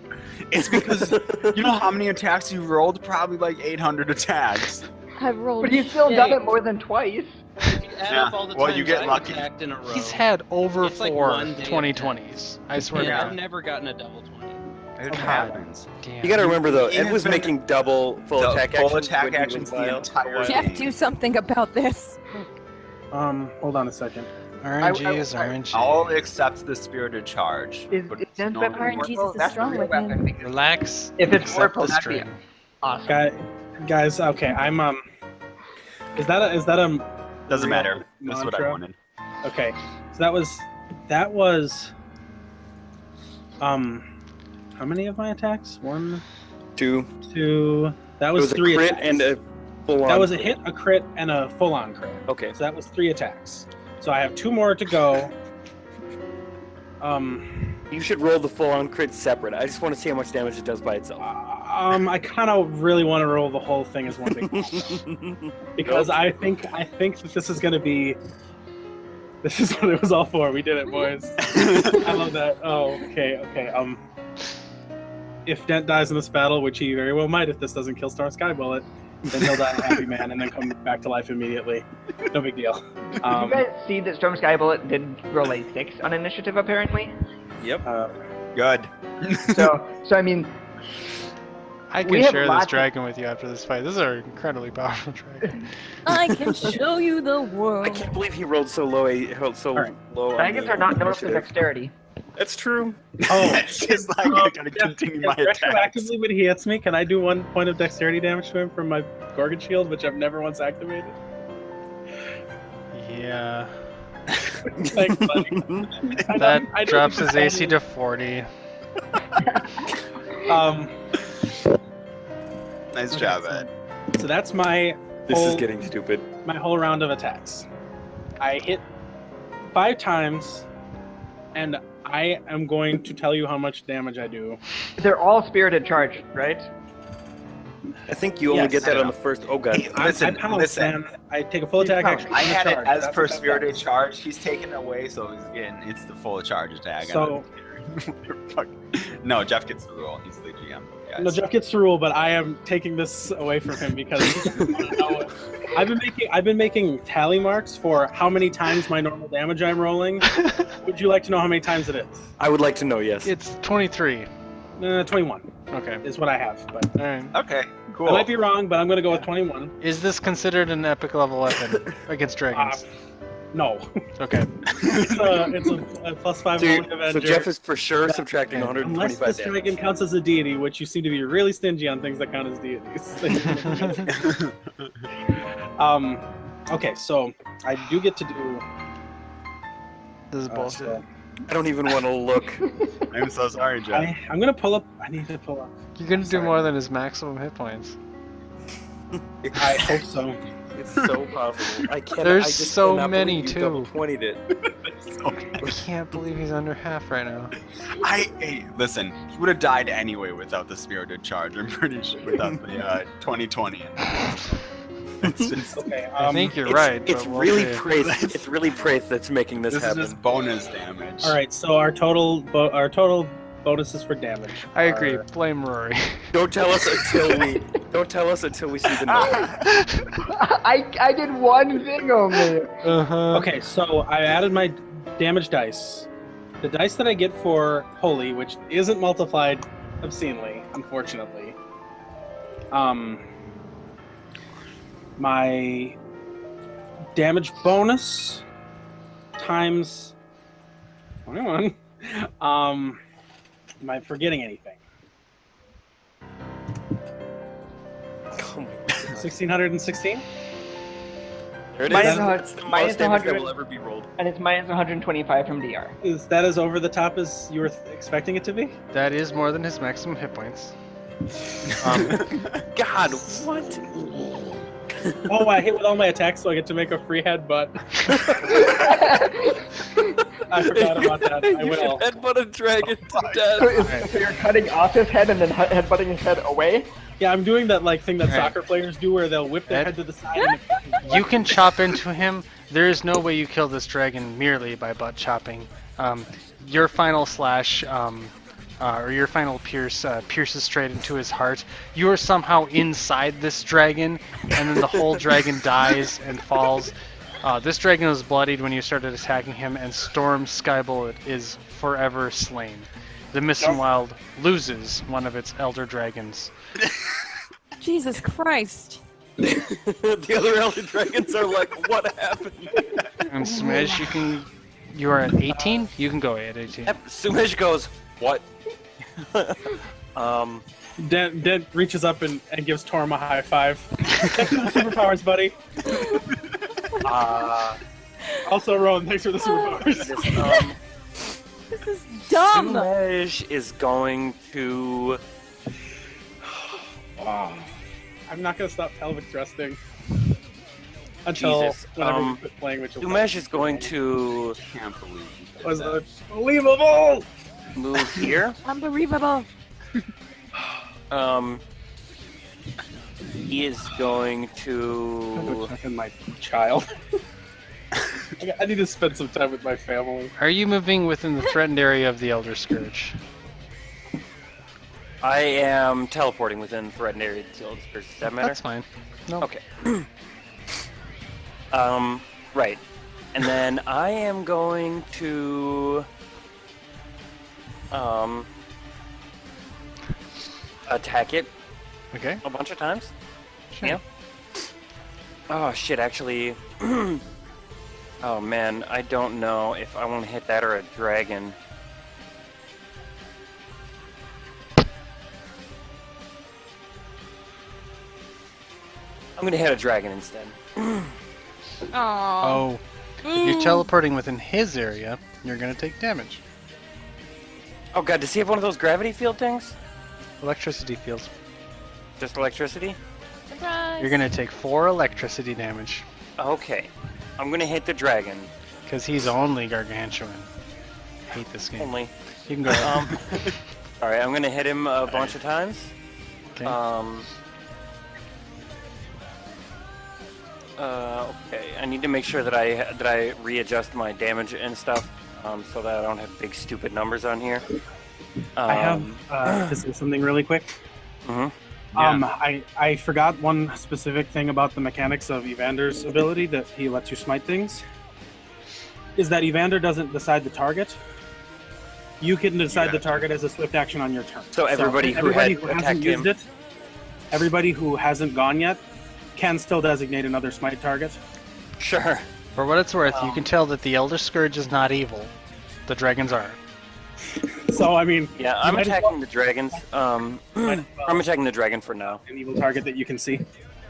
It's because you know how many attacks you rolled? Probably like 800 attacks. I've rolled. But he's still done shit. it more than twice. If you add Yeah. up all the Well, times you get I've lucky. attacked in a row, He's had over It's like 4 one day 2020s. I swear and to I've God. never gotten a double 20. It Okay. happens. Damn. You gotta remember though, He Ed has was been- making double full The attack full actions. attack when he actions was the wild. entire Jeff, game. do something about this. Hold on a second. RNG is RNG. I'll accept the spirited charge. Is but is it's Den's not weapon RNG worth is Vorpal? a That's strong the real weapon. weapon. because Relax. If it's Accept Vorpal, the that'd be string. awesome. Guys, okay, I'm Is that a Doesn't real matter. That's what I mantra? wanted. Okay, so that was how many of my attacks? 1, 2. 2. That It was was a 3 crit attacks. and a full on. That was a hit, a crit, and a full-on crit. Okay. So that was 3 attacks. So I have 2 more to go. You should roll the full on crit separate. I just want to see how much damage it does by itself. I kind of really want to roll the whole thing as one big ball. Because I think that this is gonna be. This is what it was all for. We did it, boys. I love that. Oh, okay. If Dent dies in this battle, which he very well might if this doesn't kill Star Sky Bullet, then he'll die a happy man and then come back to life immediately. No big deal. You guys see that Storm Sky Bullet did roll a 6 on initiative, apparently? Yep. Good. So I mean, I We can have share this lots of- dragon with you after this fight. This is an incredibly powerful dragon. I can show you the I world. can't believe he rolled so low. Alright. Low. on dragons the are not known for initiative. dexterity. That's true. Oh, It's just like I gotta continue my attacks. retroactively when he hits me, can I do 1 point of dexterity damage to him from my Gorgon shield, which I've never once activated? Yeah. Thanks, buddy. I That know drops you his just AC to 40. Nice job, Ed. So that's my This is whole, getting stupid. my whole round of attacks. I hit 5 times, and I am going to tell you how much damage I do. They're all spirited charge, right? I think you only Yes. get that on the first. Oh god. Hey, listen, I pounce, listen. man. I take a full attack pounce. action. I had it charge. as That's per what that spirited does. charge. He's taken away, so he's getting it's the full charge attack. So- Fuck. No, Jeff gets the roll. He's the GM. Guys. No, Jeff gets the rule, but I am taking this away from him because I've been making tally marks for how many times my normal damage I'm rolling. Would you like to know how many times it is? I would like to know. Yes. It's 23. 21 Okay. is what I have, but Alright. Okay, cool. I might be wrong, but I'm going to go with 21. Is this considered an epic level weapon against dragons? No, Okay. it's a +5 So, Holy so Avenger. Jeff is for sure Yeah. subtracting Okay. Unless 125 this damage. dragon counts as a deity, which you seem to be really stingy on things that count as deities. Okay, so I do get to do. This is bullshit. so I don't even want to look. I'm so sorry, Jeff. I'm gonna pull up. I need to pull up. You're gonna do Sorry. more than his maximum hit points. I hope so. It's so possible. I can't. There's I just so cannot many, believe you too. double 20'd it. I can't believe he's under half right now. Hey, listen, he would have died anyway without the spirited charge. I'm pretty sure without the 2020. It's just Okay. I think you're It's, right. It's but we'll really see. Praith. It's really Praith that's making this this is happen. just bonus damage. All right. So our total bonuses for damage. I agree. are- Blame Rory. Don't tell us until we. Don't tell us until we see the note. I did one thing only. Uh-huh. Okay, so I added my damage dice. The dice that I get for holy, which isn't multiplied obscenely, unfortunately. My damage bonus times 21. Am I forgetting anything? Oh my God. 1616? There it Minus is. a hun- That's the minus most damage that 100. will ever be rolled. And it's minus 125 from DR. Is that as over the top as you were expecting it to be? That is more than his maximum hit points. God, what? Oh, I hit with all my attacks, so I get to make a free headbutt. I forgot about that. I You will. can headbutt a dragon to So, death. so you're cutting off his head and then headbutting his head away? Yeah, I'm doing that like thing that Alright. soccer players do, where they'll whip their Ed? head to the side. And You can chop into him. There is no way you kill this dragon merely by butt chopping. Your final slash, or your final pierce, pierces straight into his heart. You are somehow inside this dragon, and then the whole dragon dies and falls. This dragon was bloodied when you started attacking him, and Storm Skybullet is forever slain. The Missing Wild loses one of its elder dragons. Jesus Christ. The other elder dragons are like, what happened? And Smash, you are at 18? You can go at 18. Yep, Sumesh goes, what? Dent reaches up and gives Torm a high five. Thanks for the superpowers, buddy. Also, Rowan, thanks for the superpowers. This is dumb. Sumesh is going to... I'm not gonna stop pelvic thrusting until Jesus, whenever we quit playing, which will Sumesh is going to Can't believe you was did that. unbelievable. move here. Unbelievable. He is going to... Fucking my child. I need to spend some time with my family. Are you moving within the threatened area of the Elder Scourge? I am teleporting within threatened area. Does that matter? That's fine. No. Okay. Right. And then I am going to attack it Okay. a bunch of times. Sure. Yeah. Oh shit, actually oh man, I don't know if I want to hit that or a dragon. I'm gonna hit a dragon instead. Aww. Oh. If you're teleporting within his area, you're gonna take damage. Oh god, does he have one of those gravity field things? Electricity fields. Just electricity? Surprise. You're gonna take 4 electricity damage. Okay. I'm gonna hit the dragon. Because he's only gargantuan. Hate this game. Only. You can go ahead. Alright, I'm gonna hit him a bunch of times. Okay. Okay. I need to make sure that I readjust my damage and stuff, so that I don't have big stupid numbers on here. I have to say something really quick. Mhm. I forgot one specific thing about the mechanics of Evander's ability that he lets you smite things. Is that Evander doesn't decide the target. You can decide the target as a swift action on your turn. So everybody who everybody had who attacked hasn't used him- it, everybody who hasn't gone yet, can still designate another smite target. Sure. For what it's worth, you can tell that the Elder Scourge is not evil. The dragons are. So I mean, Yeah, I'm might as attacking the dragons. I'm attacking the dragon for now. an evil target that you can see.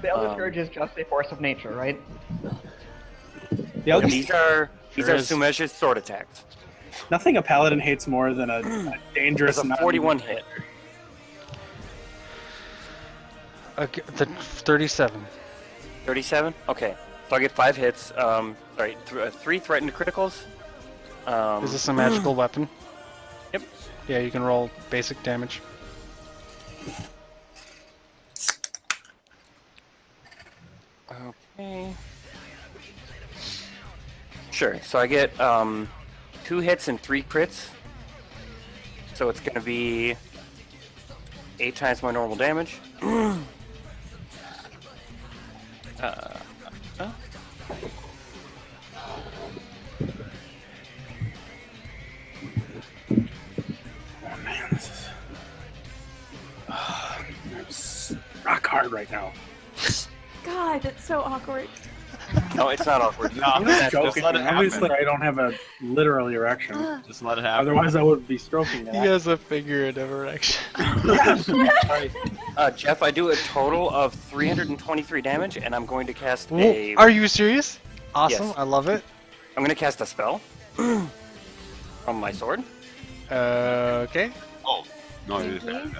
The Elder Scourge is just a force of nature, right? The other, These are Sure is. Sumesh's sword attacks. nothing a paladin hates more than a dangerous. There's a 41 hit. Okay, the 37. 37? Okay. So I get 5 hits. Sorry, 3 threatened criticals. Is this a magical weapon? Yep. Yeah, you can roll basic damage. Okay. Sure. So I get 2 hits and 3 crits. So it's going to be 8 times my normal damage. Oh man, this is it's rock hard right now. God, that's so awkward. No, it's not awkward. No, I'm just just joking. let it Obviously, happen. I don't have a literal erection. Just let it happen. Otherwise, I would be stroking He it. has a figurative erection. Alright, Jeff, I do a total of 323 damage, and I'm going to cast a. Are you serious? Awesome, Yes. I love it. I'm going to cast a spell from my sword. Okay. Oh, no, it is bad.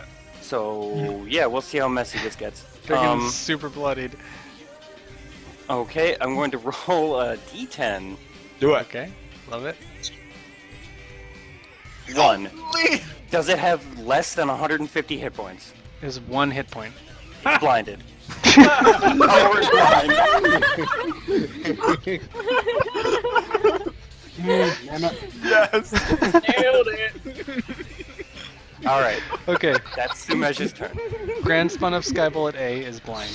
So yeah, we'll see how messy this gets. They're getting super bloodied. Okay, I'm going to roll a d10. Do it. Okay, love it. 1. Does it have less than 150 hit points? There's 1 hit point. It's blinded. Oh, it's blind. Damn it. Yes. Nailed it. All right, Okay, that's Sumesh's turn. Grand Spun of Skybullet A is blind.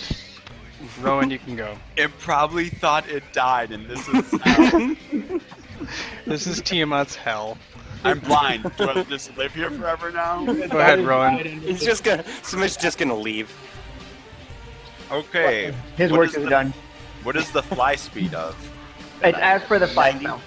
Rowan, you can go. It probably thought it died, and this is hell. This is Tiamat's hell. I'm blind. Do I just live here forever now? Go ahead, Rowan. He's just gonna. Sumesh's just gonna leave. Okay. His What work is is the- done. What is the fly speed of? It's as per the flight 90? now.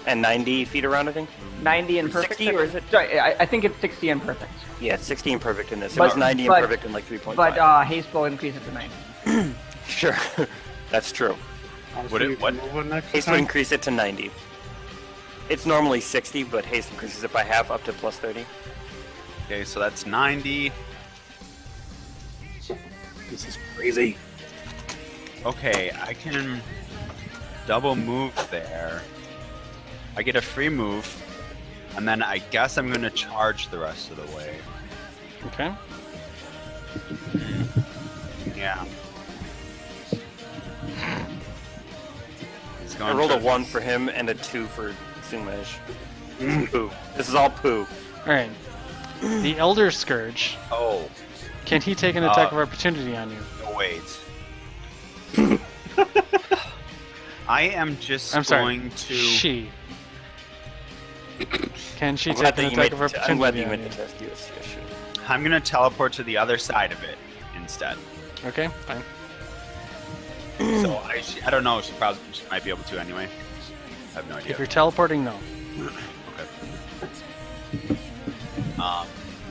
And 90 feet around, I think. 90 and perfect. 60, or is it? Sorry, I think it's 60 and perfect. Yeah, it's 60 and perfect in this. It But- was 90 and but- perfect in like 3.5. But haste will increase it to 90. Sure, that's true. Would it- what? Haste will increase it to 90. It's normally 60, but haste increases it by half up to plus 30. Okay, so that's 90. This is crazy. Okay, I can double move there. I get a free move, and then I guess I'm gonna charge the rest of the way. Okay. Yeah. It's I going rolled a to- 1 for him and a 2 for Sumesh. Poo. This is all poo. Alright. The Elder Scourge. Oh, Can he take an attack of opportunity on you? no, wait. I am just I'm sorry. going to. She. Can she I'm take glad an that you attack made of I'm glad that opportunity you on made you? the test. Yes, yes, sure. I'm gonna teleport to the other side of it instead. Okay, fine. So I don't know. She might be able to anyway. I have no idea. If you're teleporting, no. Okay.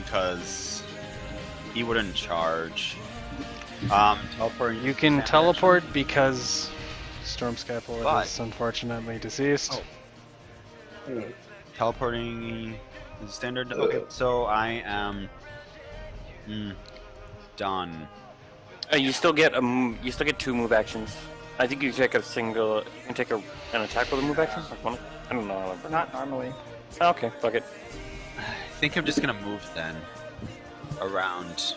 Because he wouldn't charge. Teleporting. You can teleport because Storm Skyfall But- is unfortunately deceased. Teleporting is standard. Okay, so I am done. You still get you still get 2 move actions. I think you take a single. You can take an attack with a move action. Like one. I don't know. Not normally. Okay, fuck it. I think I'm just gonna move then around.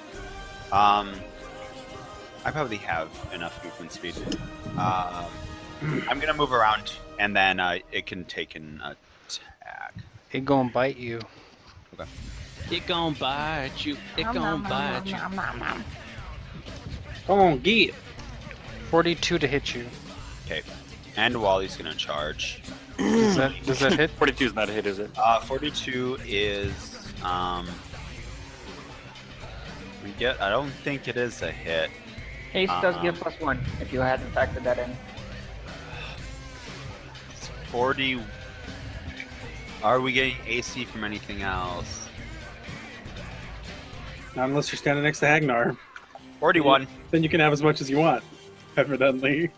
I probably have enough movement speed. I'm gonna move around, and then it can take an attack. It gonna bite you. It gon' bite you. It gon' bite you. Come on, get it. 42 to hit you. Okay, and Wally's gonna charge. Does that hit? 42 is not a hit, is it? 42 is we get. I don't think it is a hit. Haste does give +1 if you hadn't factored that in. It's 40. Are we getting AC from anything else? Not unless you're standing next to Hagnar. 41. Then you can have as much as you want, evidently.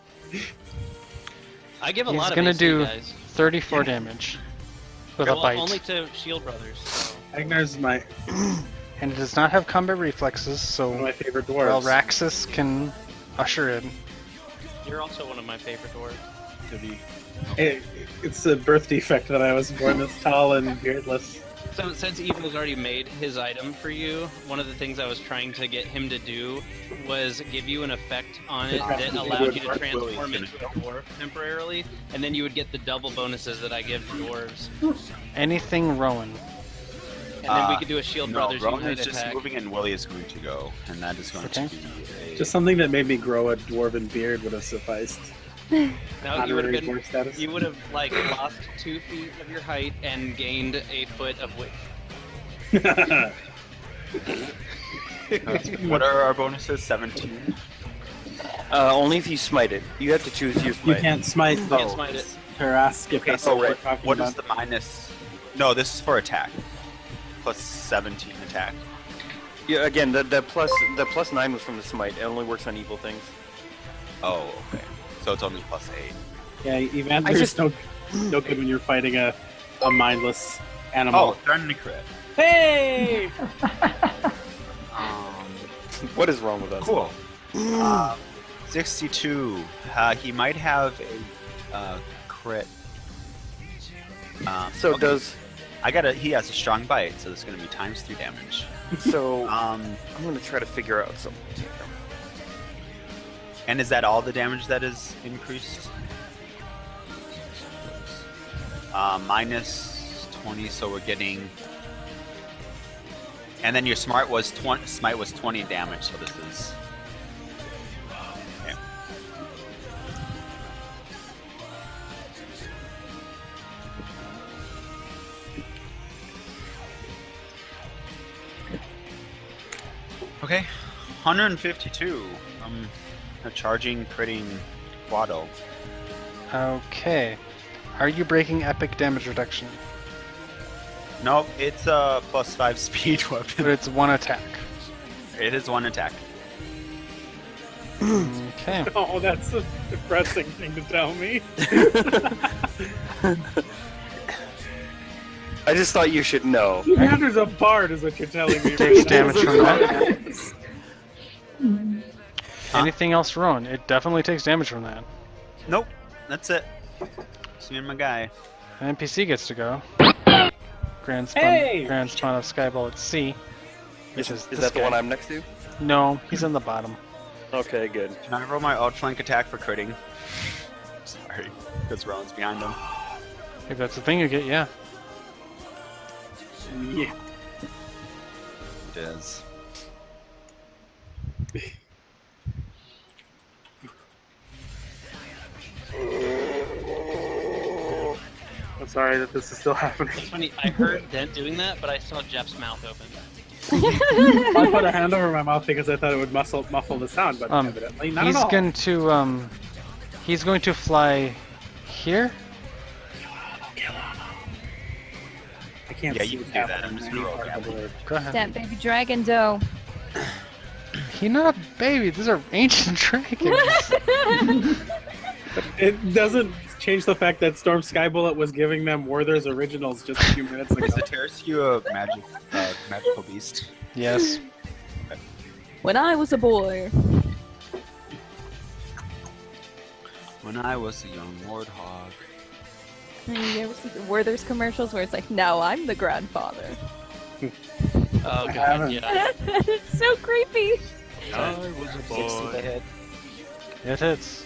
I give a He's lot of gonna AC, do guys. 34 damage with a Well, bite. only to Shield Brothers. So. Hagnar's is my And it does not have combat reflexes, one of my so favorite dwarves. Raxus can usher in. You're also one of my favorite dwarves. It's a birth defect that I was born this tall and beardless. So since Evil's already made his item for you, one of the things I was trying to get him to do was give you an effect on it that allowed you to transform into a dwarf temporarily, and then you would get the double bonuses that I give to dwarves. Anything Rowan. And then we could do a Shield No, Brothers Rowan unite is just attack. moving and Willie is going to go. And that is going Okay. to be a... Just something that made me grow a dwarven beard would have sufficed. No, you would have Honorary dwarf status. you would have like lost 2 feet of your height and gained a foot of width. What are our bonuses? 17? Only if you smite it. You have to choose your smite. You can't smite. You can't smite it. Harass. If Okay, that's so what we're talking what about. is the minus? No, this is for attack. Plus 17 attack. Yeah, again, the plus 9 was from the smite. It only works on evil things. Oh, okay. So it's only plus 8. Yeah, Evander's no good when you're fighting a mindless animal. Oh, darn the crit. Hey! What is wrong with us? Cool. 62. He might have a crit. So okay. does He has a strong bite, so this is gonna be times 3 damage. so. I'm gonna try to figure out something. And is that all the damage that is increased? Minus 20, so we're getting. And then your smite was 20 damage, so this is. Okay, 152. A charging, critting Quado. Okay. Are you breaking epic damage reduction? Nope, it's a plus 5 speed But weapon. it's one attack. It is one attack. Okay. Oh, that's a depressing thing to tell me. I just thought you should know. Evander's a bard, is what you're telling me. Takes damage from that. Anything else, Rowan? It definitely takes damage from that. Nope, that's it. Just me and my guy. An NPC gets to go. Grand Hey! spawn of Skyball at sea. Which Is this that the guy. one I'm next to? No, he's on the bottom. Okay, good. Can I roll my outflank attack for critting? Sorry, because Rowan's behind him. If that's the thing you get, yeah. Yeah. It is. I'm sorry that this is still happening. It's funny, I heard Dent doing that, but I saw Jeff's mouth open. I put a hand over my mouth because I thought it would muffle the sound, but evidently not He's at all. he's going to fly here. I can't Yeah, see you what's can do that. happening I'm just in gonna any roll part of the that. word. Go ahead. That baby dragon doe. He's not a baby. These are ancient dragons. It doesn't change the fact that Storm Skybullet was giving them Werther's originals just a few minutes ago. Is the Terraskew a magical beast? Yes. When I was a boy. When I was a young warthog. You ever see the Werther's commercials where it's like, now I'm the grandfather? Oh god, haven't. yeah. It's so creepy. I was a boy. It hits.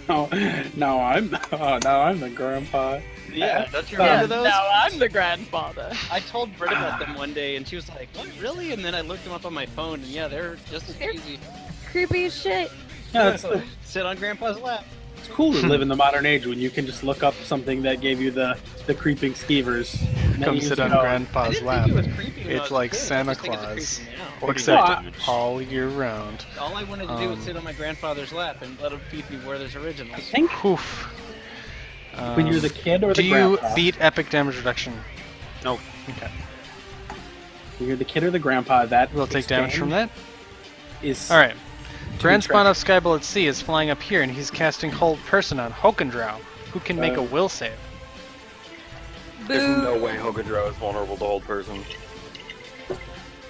No, now I'm the grandpa. Yeah, don't you Yeah, remember those? now I'm the grandfather. I told Britt about them one day, and she was like, "What, really?" And then I looked them up on my phone, and yeah, they're just as easy. Creepy as shit. Yeah, Sit on Grandpa's lap. it's cool to live in the modern age when you can just look up something that gave you the creeping skeevers. and then Come you sit just on go, I Grandpa's didn't lap. think it was creepy when I It's was like a kid. I Santa just think it's Claus, creepy now. except No, all year round. All I wanted to do was sit on my grandfather's lap and let him feed me Werther's originals. I think Oof. when you're the kid or Do the you grandpa, beat epic damage reduction? Nope. Okay. when you're the kid or the grandpa, that We'll take damage from that. Is Alright. Grand be Spawn of Skyball at Sea is flying up here, and he's casting Hold Person on Hokendrow, who can make a will save. There's Boo. no way Hogadro is vulnerable to hold person.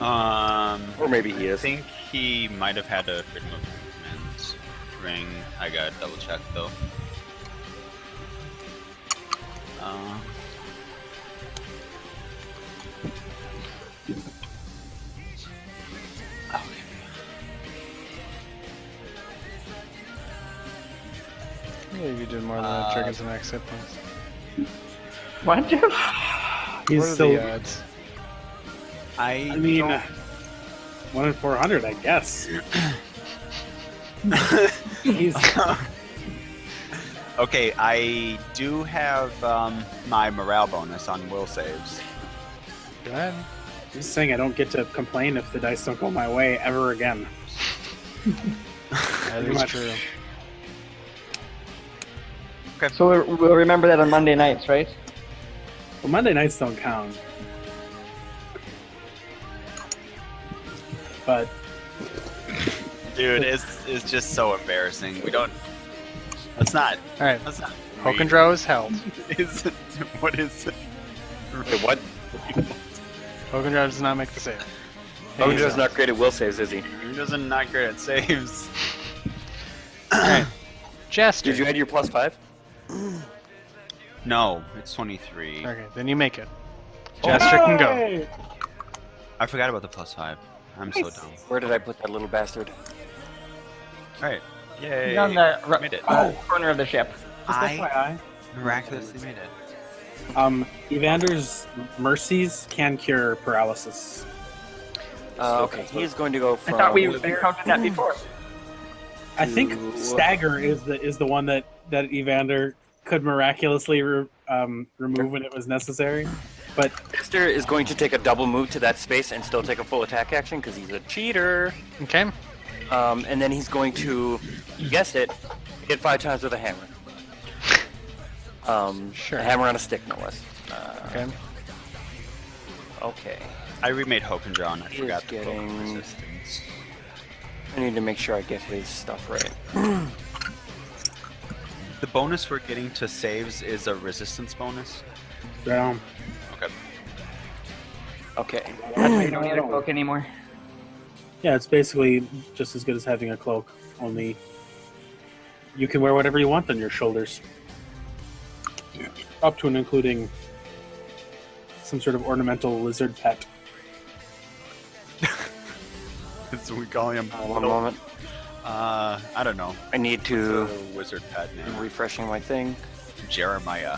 Or maybe he I is. think he might have had a freedom of movement ring. I gotta double check though. Yeah, you did more than that triggers and max hit points. What, Jeff? he's What are still. the odds? I mean, don't- 1 in 400, I guess. He's Okay, I do have my morale bonus on will saves. Go ahead. just saying I don't get to complain if the dice don't go my way ever again. That Pretty is much. true. So we'll remember that on Monday nights, right? Well, Monday nights don't count. But Dude, it's just so embarrassing. We don't. Let's not. All right, Let's not. Hokendrow is held. Is it? What is it? Wait, what? Hokendrow does not make the save. Hokendrow's not great at will saves, is he? He doesn't not great at saves. All right, Jester. Did you add your +5? No, it's 23. Okay, then you make it. Jester can go. Hey! I forgot about the +5. I'm so dumb. Where did I put that little bastard? All right. Yay. He's on the Made it. corner of the ship. Just I FYI, miraculously made it. Evander's mercies can cure paralysis. Okay, he is going to go I from... thought we encountered that before. I think stagger is the one that Evander could miraculously remove when it was necessary. But Jester is going to take a double move to that space and still take a full attack action because he's a cheater. Okay. And then he's going to, you guessed it, hit 5 times with a hammer. Sure. A hammer on a stick, no less. Okay. Okay. I remade Hokendrow and I He forgot is the getting- cloak resistance. I need to make sure I get his stuff right. The bonus we're getting to saves is a resistance bonus. um, Okay. Okay. That's why you don't need a cloak anymore. yeah, it's basically just as good as having a cloak. Only you can wear whatever you want on your shoulders, up to and including some sort of ornamental lizard pet. So we call him. One moment. I don't know. I need It's to... a wizard pet I'm name. refreshing my thing. Jeremiah.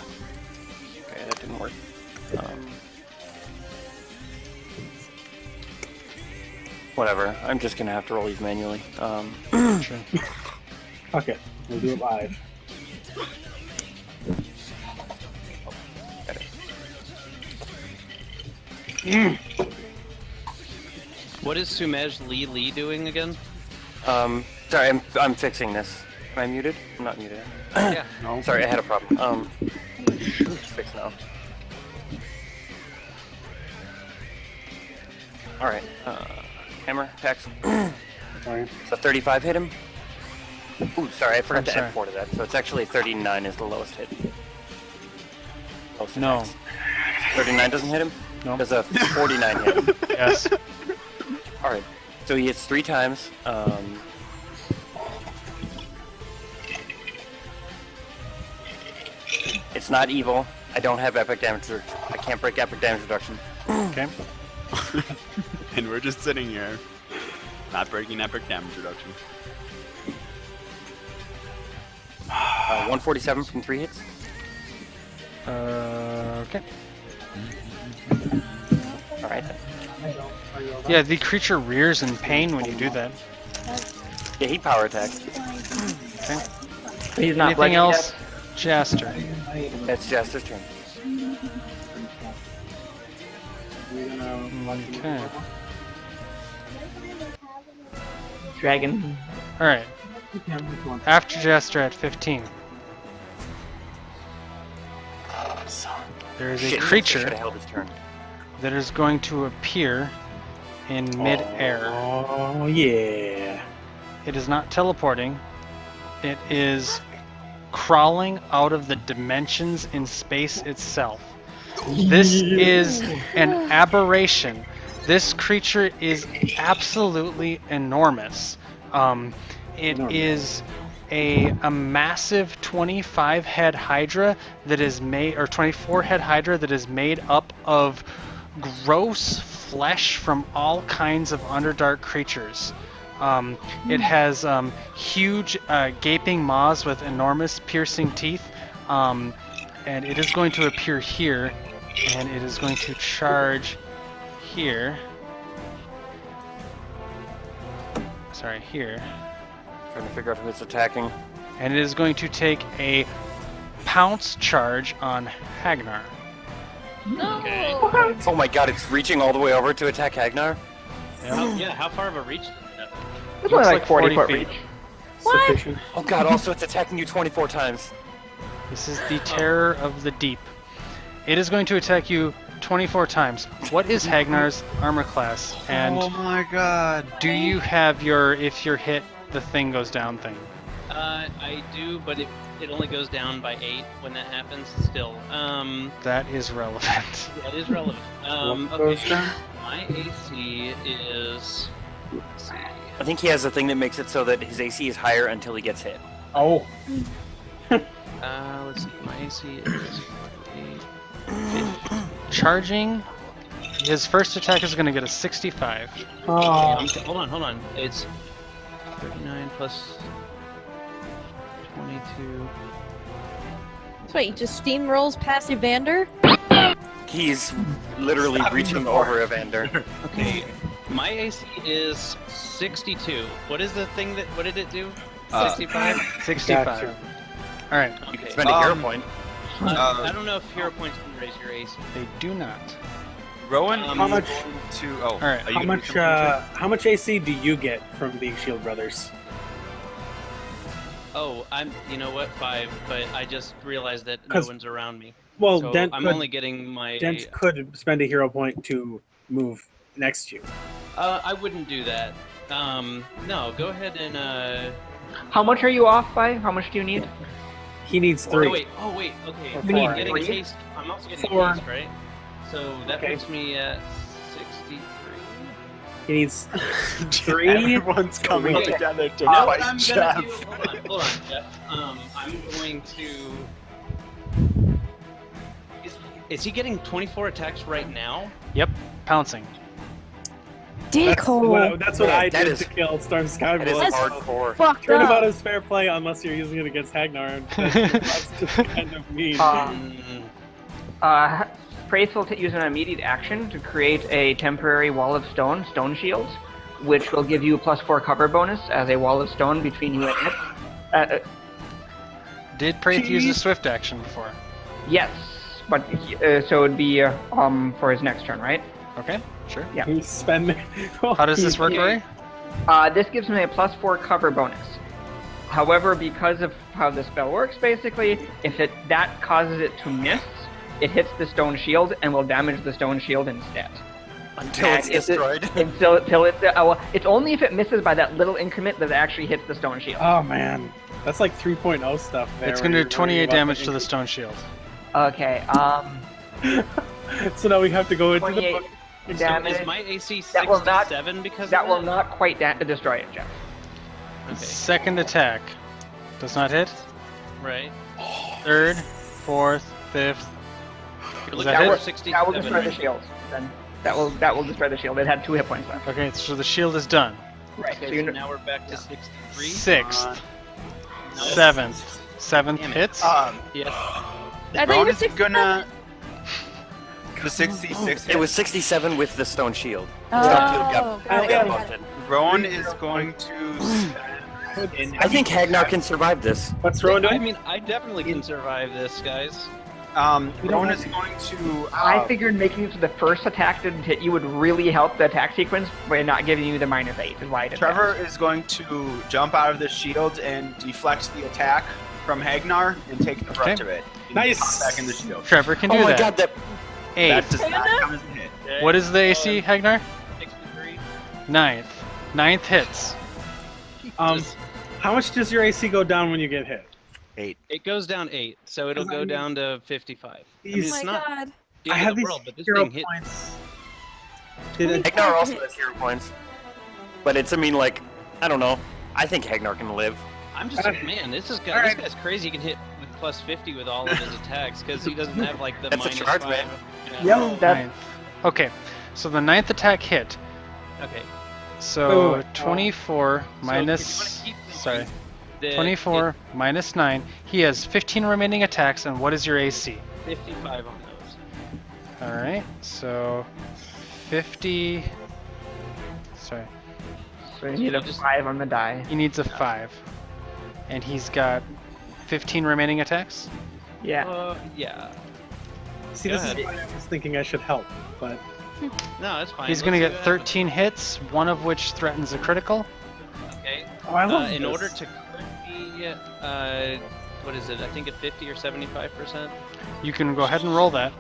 Okay, that didn't work. Whatever. I'm just gonna have to roll these manually. Sure. Fuck it, we'll do it live. Got it. What is Sumej Lee doing again? Sorry, I'm fixing this. Am I muted? I'm not muted. Yeah. No, Sorry, I had a problem. It's fixed now. Alright, hammer, attacks. Sorry. So 35 hit him? Ooh, sorry, I forgot I'm to sorry. add 4 to that. So it's actually 39 is the lowest hit. Lowest No. attacks. 39 doesn't hit him? No. Does a 49 hit him? Yes. Alright, so he hits 3 times. It's not evil. I don't have epic damage. I can't break epic damage reduction. Okay. And we're just sitting here, not breaking epic damage reduction. 147 from 3 hits. Okay. Alright. Yeah, the creature rears in pain when you do that. Yeah, he power attacks. Okay. He's not Anything bloodied else? yet. Jester. That's Jester's turn. Okay. Dragon. Alright. After Jester at 15. There is a Shit, Should creature have held his turn. that is going to appear in mid-air. Oh yeah. It is not teleporting. It is crawling out of the dimensions in space itself. This is an aberration. This creature is absolutely enormous. It is a massive 25 head hydra that is made, or 24 head hydra that is made up of gross flesh from all kinds of underdark creatures. It has huge gaping maws with enormous piercing teeth, and it is going to appear here, and it is going to charge here. Sorry, here. Trying to figure out who it's attacking. And it is going to take a pounce charge on Hagnar. Okay. Oh my god, it's reaching all the way over to attack Hagnar? Yeah, how far of a reach is that? It's only Looks like 40 foot feet. reach. What? Sufficient. Oh god, also it's attacking you 24 times. This is the terror of the deep. It is going to attack you 24 times. What is Hagnar's armor class? And Oh my god. do you have your if you're hit, the thing goes down thing? I do, but it only goes down by 8 when that happens. Still, That is relevant. that is relevant. What goes Okay. down? My AC is. Let's see. I think he has a thing that makes it so that his AC is higher until he gets hit. Oh, Let's see. My AC is 8. Charging, his first attack is going to get a 65. oh. Hold on. It's 39 plus 22. That's right, he just steamrolls past Evander? He's literally reaching over Evander. Okay. My AC is 62. What is the thing that? What did it do? 65. 65. Gotcha. All right, You can Okay. spend a hero point. I don't know if hero points can raise your AC. they do not. Rowan, How is much- going to? Oh, right, are you How gonna do much? something How much AC do you get from being Shield Brothers? Oh, I'm. You know what? 5. But I just realized that no 'Cause- one's around me. Well, So Dent I'm could, only getting my. Dent could spend a hero point to move next to you. I wouldn't do that. No. Go ahead and. How much are you off by? How much do you need? He needs Oh 3. wait. Okay. Or I'm four. getting 3? taste. I'm also getting 4. taste, right? So that Okay. puts me at 63. He needs to? 3. Everyone's coming Okay. together to You know fight what I'm Jeff. gonna do? Hold on, Jeff. I'm going to. Is he getting 24 attacks right now? Yep, pouncing. Dickhole! That's what Man, I that did is- to kill Storm That is Skybolt. hardcore. Fucked Turnabout up. is fair play unless you're using it against Hagnar, and that's just kind of mean. Mm, Praith will use an immediate action to create a temporary wall of stone shield, which will give you a +4 cover bonus as a wall of stone between you and it. Did Praith use a swift action before? Yes, but so it'd be for his next turn, right? Okay, sure. Yeah. He's spending. How does this work, Rory? This gives him a +4 cover bonus. However, because of how the spell works, basically, if that causes it to miss, it hits the stone shield and will damage the stone shield instead. Until it's And if it- destroyed. Until it's only if it misses by that little increment that it actually hits the stone shield. Oh man, that's like 3.0 stuff. There, It's where going to you're do 28 worrying about damage to the stone shield. Okay. So now we have to go into the 28 book. so damage. is my AC That will not- 67 because That of will not quite destroy it, Jeff. Okay. Second attack does not hit. Right. Third, fourth, fifth. You're Does looking that for hit? 67. That will destroy the right? shield. Then that will destroy the shield. It had 2 hit points left. Okay, so the shield is done. Right. Okay, So so you now we're back to 63. Sixth, No. seventh. Seventh Damn it. hits. Yes. I thought you Rowan were is 67. gonna. The 66. It was 67 with the stone shield. Oh, Got got it, got got it. busted. Rowan is going to spend. I think Hagnar can survive this. What's Rowan I doing? mean, I definitely can survive this, guys. Rowan is going to. I figured making it so the first attack didn't hit you would really help the attack sequence by not giving you the -8. Is why I did Trevor is going to jump out of the shield and deflect the attack from Hagnar and take the brunt Okay. of it. And Nice. pop back in the shield. Trevor can do Oh my that. god, that 8. That does not come as a hit. Okay. What is the AC, Hagnar? 63. Ninth. Ninth hits. How much does your AC go down when you get hit? 8. It goes down 8, so it'll Because I go mean- down to 55. Oh These- my it's not god. the I end have of the these world, but this hero thing hit. points. Did it, Hagnar also has hero points. But it's, I mean, like, I don't know. I think Hagnar can live. I'm just like, man, this guy's crazy. He can hit with +50 with all of his attacks because he doesn't have like the That's a -5. charge, man. Yeah. Yeah, that, Ninth. Okay, so the ninth attack hit. Okay. So Wait. 24 So minus. if you wanna keep in Sorry. mind that 24 minus 9. He has 15 remaining attacks, and what is your AC? 55 on those. Alright, so 50. Sorry, so you need a 5 on the die. he needs a 5. And he's got 15 remaining attacks? Yeah. Yeah. see, Go this is ahead. why I was thinking I should help, but No, that's fine. He's gonna Let's get see what 13 hits, one of which threatens a critical. Oh, I love in this. order to crit me, what is it? I think at 50 or 75%. You can go ahead and roll that.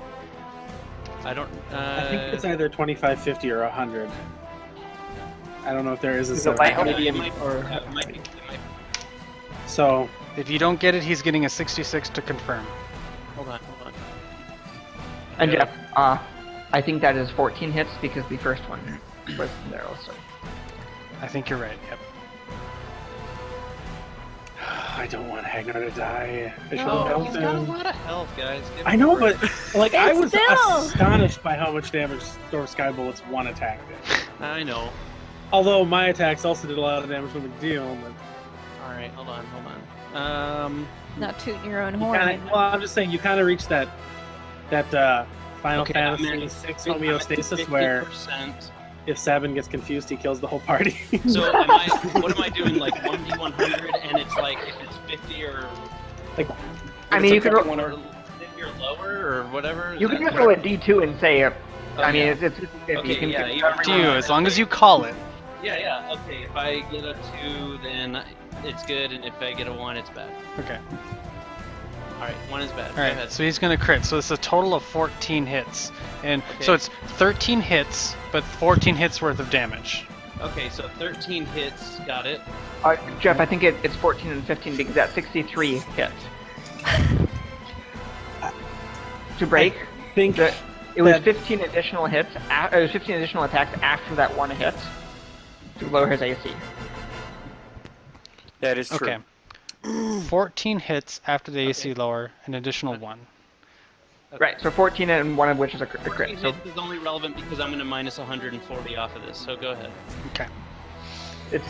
I don't. I think it's either 25, 50, or 100. I don't know if there is a Is it 70. light or it medium might, or? it might be. So If you don't get it, he's getting a 66 to confirm. Hold on. And Yeah. Jeff, I think that is 14 hits because the first one was there also. I think you're right. Yep. I don't want Hagnar to die. I should No, help he's got a him. lot of health, guys. Give I him know, a break. but like I It's was still- astonished by how much damage Storm Sky Bullets one attack did. I know. Although my attacks also did a lot of damage from the deal. But All right, hold on. Not tooting your own you horn. kinda, well, I'm just saying you kind of reached that Final Okay, I'm Fantasy at 6 I'm at homeostasis where 50%. if Sabin gets confused, he kills the whole party. So what am I doing? Like 1d100, and it's like if it's 50 or. I mean, you could one or you're lower or whatever. You can just roll a D2 and say, I mean, yeah. it's 50-50. Okay, you can yeah, pick you- whatever To you you, want. as long as you call it. Yeah. Okay, if I get a 2, then it's good, and if I get a 1, it's bad. Okay. All right, 1 is bad. All Go right. ahead. So he's gonna crit. So it's a total of 14 hits, and so Okay. it's 13 hits, but 14 hits worth of damage. Okay, so 13 hits. Got it. Jeff, I think it's 14 and 15 because that's 63 hits. To break, I think it was that- 15 additional hits. It was 15 additional attacks after that one hit to lower his AC. That is true. Okay. 14 hits after the AC lower, an additional 1. Okay. Right, so 14 and one of which is a 14 crit. So hits is only relevant because I'm going to minus 140 off of this. So go ahead. Okay.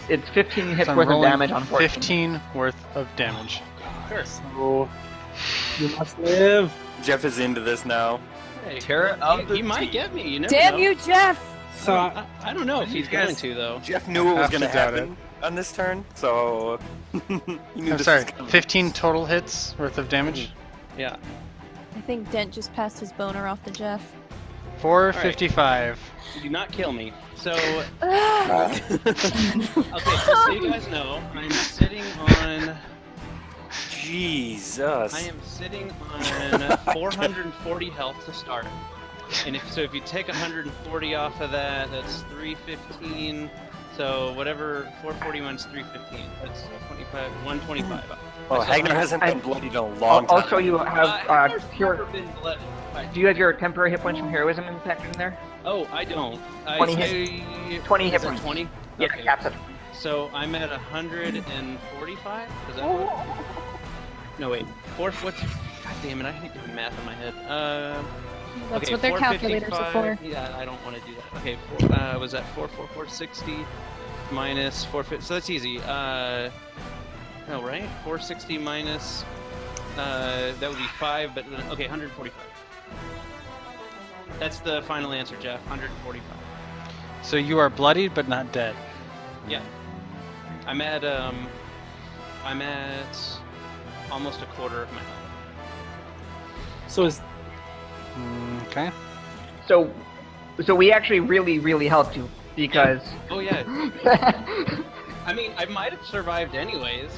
it's 15 hits So I'm worth of rolling damage on 14. 15 worth of damage. Sure. So you must live. Jeff is into this now. Hey, Tear it out he the might teeth. get me. You never Damn know. you, Jeff! So I don't know if he's You guys- going to though. Jeff knew it was Have going to to doubt happen on this turn, so he knew I'm this sorry, was coming. 15 total hits worth of damage. Yeah. I think Dent just passed his boner off to Jeff. 455. Do not kill me. So Ah, okay, just so you guys know, I'm sitting on. Jesus. I am sitting on 440 health to start. And if you take 140 off of that, that's 315. So whatever 440 minus 315, that's 25, 125. Well, So Hagnar hasn't been bloodied in a long time. Also, you have Hagnar's hero. never been blooded. Do you have your temporary hit points from heroism factored in there? Oh, I don't. 20 hit. 20 hit Is it points. 20? Yeah, Okay. caps it. So I'm at 145. Is that what? No wait. What's? God damn it! I hate doing math in my head. That's Okay, what their calculators are 455. for. Yeah, I don't want to do that. Okay, was that 460 minus 450? So that's easy. No, right? 460 minus. That would be 5, but okay, 145. That's the final answer, Jeff. 145. So you are bloodied but not dead. Yeah. I'm at almost a quarter of my health. So is Okay. So we actually really helped you because Oh yeah. I mean, I might have survived anyways,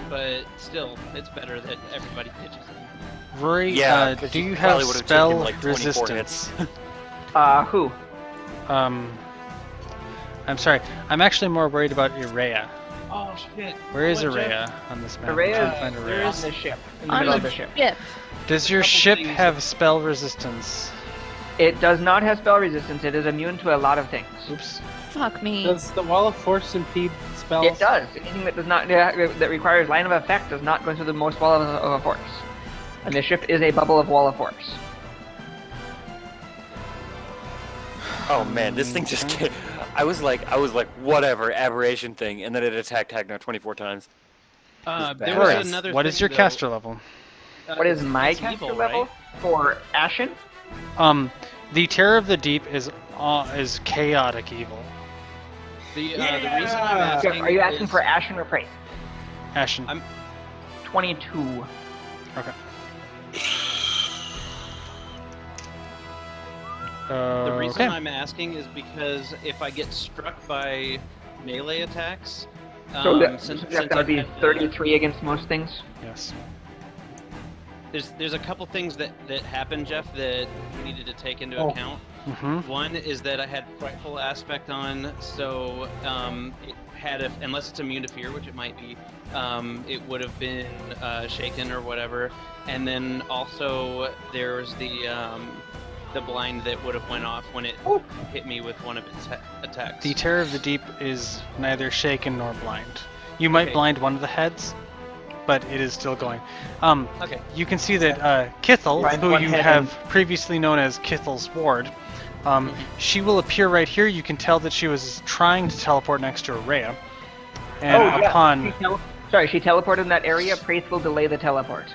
but still, it's better that everybody pitches in. Rory, Yeah, 'cause do you you have probably would've spell taken, like, 24 resistance? who? I'm sorry. I'm actually more worried about Irea. Oh shit. Where is What, Jeff? Irea on this map? Araya I'm trying to find is Irea. on the ship, in the On middle the of the ship. ship. Does your Couple ship things. have spell resistance? It does not have spell resistance. It is immune to a lot of things. Oops. Fuck me. does the Wall of Force impede spells? It does. Anything that does not that requires line of effect does not go through the most wall of a force. And the ship is a bubble of wall of force. Oh man, this thing just came. I was like, whatever, aberration thing, and then it attacked Hagnar 24 times. There Rory, was another. what thing, is your though. caster level? What is my it's caster evil, level right? for Ashen? The Terror of the Deep is chaotic evil. The reason I'm asking. Are you asking is, for Ashen or Praise? Ashen. 22. Okay. The reason okay. I'm asking is because if I get struck by melee attacks, So that's since going to I've be had the- 33 against most things. Yes. There's a couple things that happened, Jeff, that we needed to take into account. Mm-hmm. One is that I had frightful aspect on, so it had unless it's immune to fear, which it might be, it would have been shaken or whatever. And then also there's the blind that would have went off when it hit me with one of its attacks. The Terror of the Deep is neither shaken nor blind. You might Okay. blind one of the heads, but it is still going. Okay. You can see that Kithel, Blind who one you head have previously known as Kithel's ward, she will appear right here. You can tell that she was trying to teleport next to Araya. And upon... She teleported in that area. Praith will delay the teleport.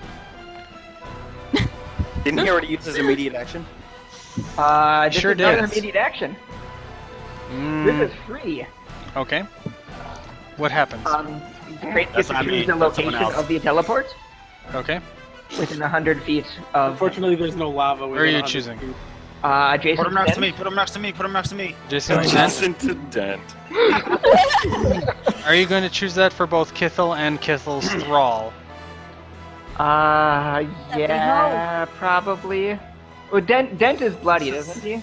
Didn't he already use his immediate action? This Sure is not an did. immediate action. Mm, This is free. okay. What happens? Praith gets That's to not me, choose the that's someone location else. of the teleport Okay. within 100 feet of Unfortunately, there's no lava. Where are you within 100 choosing? feet. Jason. Put him next to me. Put him next to me. Put him next to me. Jason, Jason to Dent. are you going to choose that for both Kithel and Kithel's thrall? Yeah, probably. Well, Dent is bloodied, isn't he?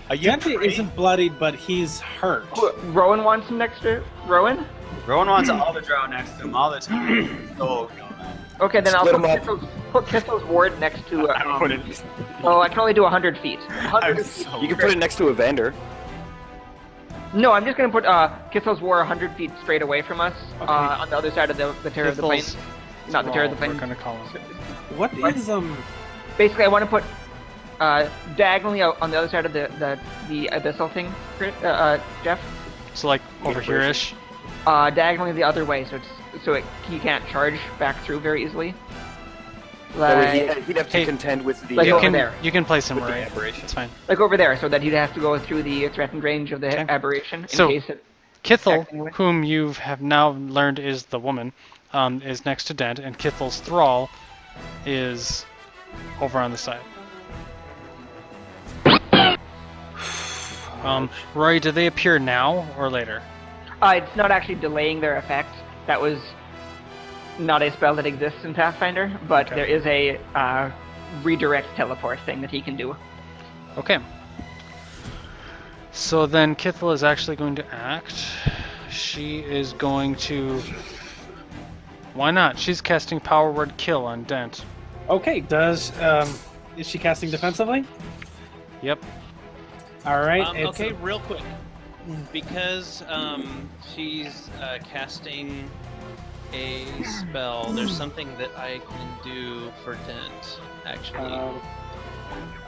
Are you Dante isn't bloodied, but he's hurt. Rowan wants him next to Rowan? Rowan wants all the drow next to him all the time. Oh, no. Okay, then I'll Split put 'em up. Put Kithel's ward next to. I wouldn't. Oh, I can only do 100 feet. 100 I'm feet. so You can put it next to Evander. No, I'm just gonna put Kithel's war 100 feet straight away from us, on the other side of the Terror of the Kithel's Plains. Not the Terror of the thrall, we're Plains. going to call him. What is Basically, I want to put diagonally out on the other side of the abyssal thing, Jeff. So like over here-ish? Diagonally the other way, he can't charge back through very easily. That way Like, he'd have to Hey, contend with the. like You over can, there. you can place him With the right. aberration. It's fine. like over there, so that he'd have to go through the threatened range of the Okay. aberration in So- case it. Kithel, Anyway. whom you have now learned is the woman, is next to Dent, and Kithel's thrall is over on the side. Rory, do they appear now or later? It's not actually delaying their effect. That was not a spell that exists in Pathfinder, but Okay. there is a redirect teleport thing that he can do. Okay. So then Kithel is actually going to act. She is going to... Why not? She's casting Power Word Kill on Dent. okay? Is she casting defensively? Yep. All right. Okay, real quick. Because she's casting a spell, there's something that I can do for Dent, actually.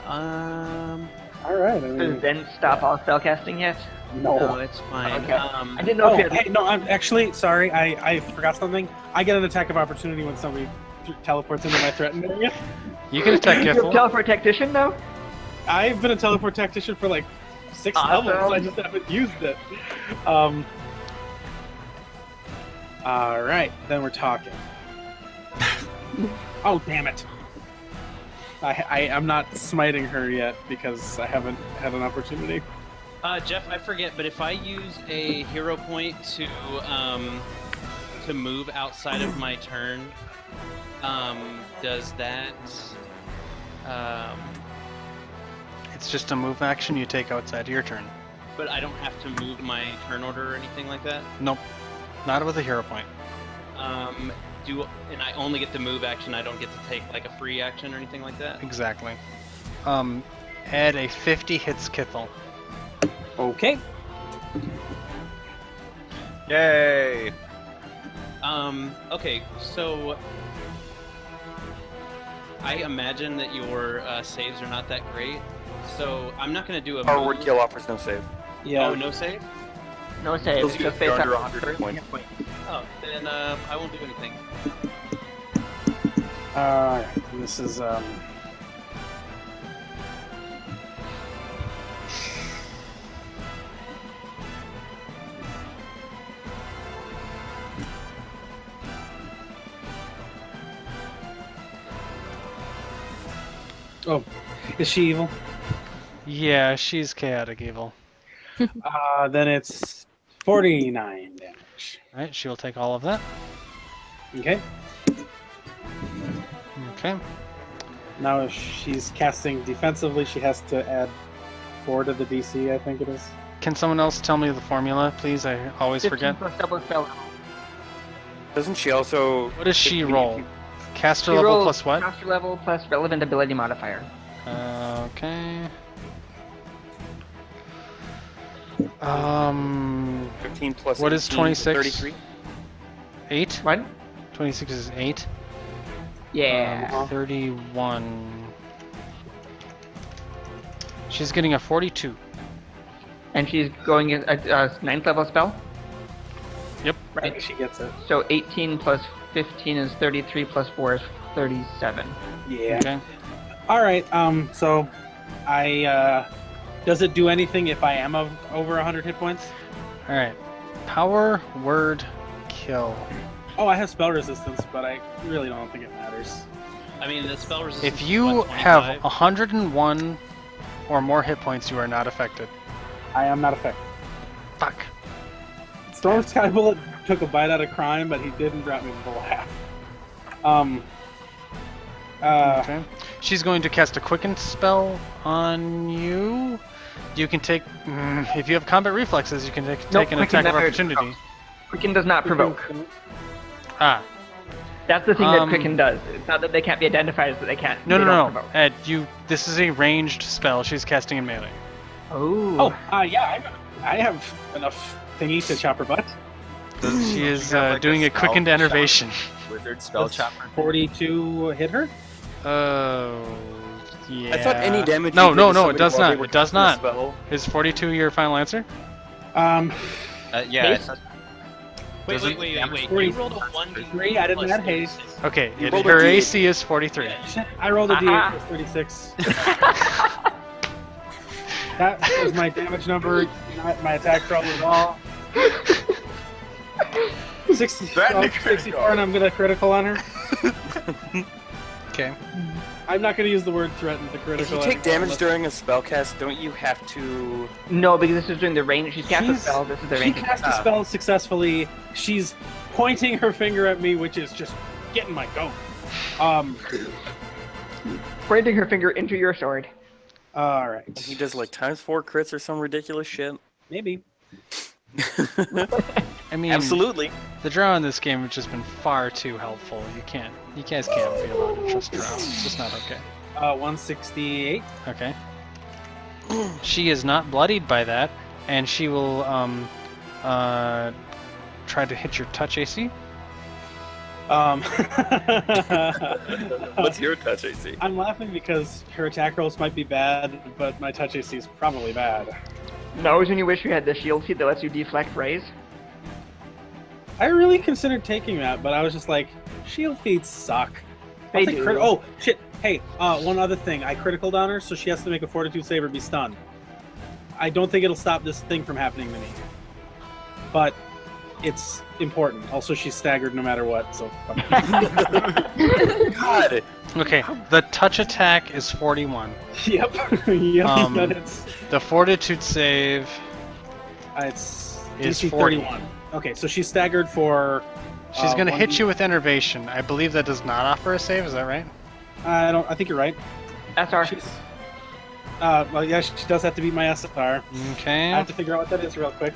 All right. I Does mean, then stop all spell casting yet? No, it's fine. Okay. I didn't know Oh, if it. hey, no, I'm actually sorry. I forgot something. I get an attack of opportunity when somebody teleports into my threatened area. You can attack You're a Kithel. teleport tactician, though? I've been a teleport tactician for like 6 Awesome. levels. I just haven't used it. All right, then we're talking. Oh damn it! I'm not smiting her yet because I haven't had an opportunity. Jeff, I forget, but if I use a hero point to move outside of my turn, does that? It's just a move action you take outside of your turn. But I don't have to move my turn order or anything like that. Nope. Not with a hero point. And I only get the move action. I don't get to take like a free action or anything like that. Exactly. Add a 50 hits Kithel. Okay. Yay! Okay, so I imagine that your saves are not that great, so I'm not going to do a Power Word move. Kill offers no save. Yeah. Oh, no save? No save. Those It's you just if you're based under on 100 points. Oh, then I won't do anything. All right. This is Oh, is she evil? Yeah, she's chaotic evil. Then it's 49 damage. Alright, she will take all of that. Okay. Okay. Now if she's casting defensively, she has to add 4 to the DC, I think it is. Can someone else tell me the formula, please? I always 15 forget. plus double spell. Doesn't she also? What does she if we- roll? Caster She level rolls plus what? Caster level plus relevant ability modifier. Okay. 15 plus. What is 18, 26? 33. 8? What? 26 is 8. Yeah. 31. She's getting a 42. And she's going a 9th level spell. Yep. I think she gets it. So 18 plus 15 is 33 plus 4 is 37. Yeah. Okay. All right. So, does it do anything if I am over 100 hit points? Alright. Power, word, kill. Oh, I have spell resistance, but I really don't think it matters. I mean, the spell resistance. If is you what, have 25? 101 or more hit points, you are not affected. I am not affected. Fuck. Storm Sky Bullet took a bite out of crime, but he didn't drop me below half. Okay. She's going to cast a quicken spell on you. You can take, if you have combat reflexes, you can take an Quicken attack of never- opportunity. Quicken does not provoke. Ah, That's the thing that Um, Quicken does. It's not that they can't be identified, it's that they can't. no, they no, don't no. provoke. Ed, this is a ranged spell. She's casting in melee. Oh. Yeah, I have enough thingy to chop her butt. She is have, like, doing a a quickened spell enervation. Wizard spell Does chopper. 42 hit her? Oh, yeah. I thought any damage. No, you no, did to no, it somebody does while they not. were It does casting a not. spell- Is 42 your final answer? Yeah. Haste? Wait. Doesn't You rolled a 1d3. 3, I didn't plus add haste. 36. Okay, You rolled a her D8. AC is 43. Shit, I rolled a Aha. D8 plus 36. That was my damage number, not my attack roll at all. 64, and I'm gonna critical on her. Okay. I'm not gonna use the word threaten to If critical. you take anymore damage unless- during a spell cast, don't you have to? No, because this is during the range. She's cast a She's- spell. This is the She range. cast a spell successfully. She's pointing her finger at me, which is just getting my goat. Pointing her finger into your sword. All right. He does like ×4 crits or some ridiculous shit. Maybe. I mean, Absolutely. the drow in this game have just been far too helpful. You guys can't be allowed to trust drow. It's just not okay. 168. Okay. She is not bloodied by that, and she will try to hit your touch AC. What's your touch AC? I'm laughing because her attack rolls might be bad, but my touch AC is probably bad. Knows when you wish you had the shield feat that lets you deflect raise. I really considered taking that, but I was just like, shield feats suck. They do. Oh, shit. Hey, one other thing. I criticaled on her, so she has to make a fortitude save or be stunned. I don't think it'll stop this thing from happening to me. But it's important. Also, she's staggered no matter what, so... God. Okay, the touch attack is 41. Yep. Yep, Um, that it's... The fortitude save It's is DC 40. 31. Okay, so she's staggered for... She's gonna hit 1d you with enervation. I believe that does not offer a save. Is that right? I think you're right. SR. She's... well, yeah, she does have to beat my SR. I Okay. have to figure out what that is real quick.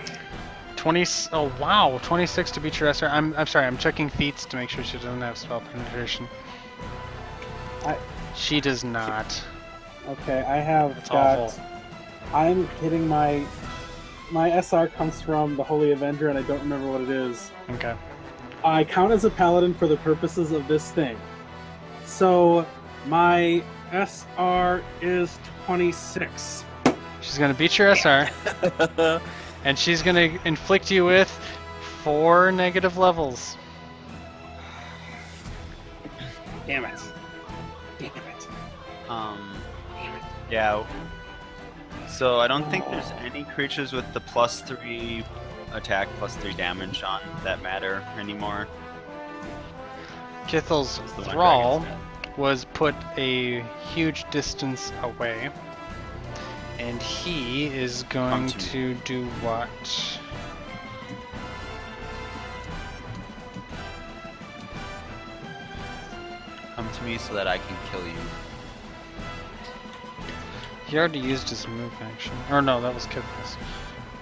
20. Oh wow, 26 to beat your SR. I'm sorry. I'm checking feats to make sure she doesn't have spell penetration. She does not. Okay, I have That's got... awful. I'm hitting my SR comes from the Holy Avenger, and I don't remember what it is. Okay. I count as a paladin for the purposes of this thing. So my SR is 26. She's gonna beat your SR, and she's gonna inflict you with 4 negative levels. Damn it. Damn it. Yeah. So I don't think there's any creatures with the +3 attack, +3 damage on that matter anymore. Kithel's It's the one thrall dragon's was put a huge distance away, and he is going Come to to do what? me so that I can kill you. He already used his move action. Or no, that was Kith's. It's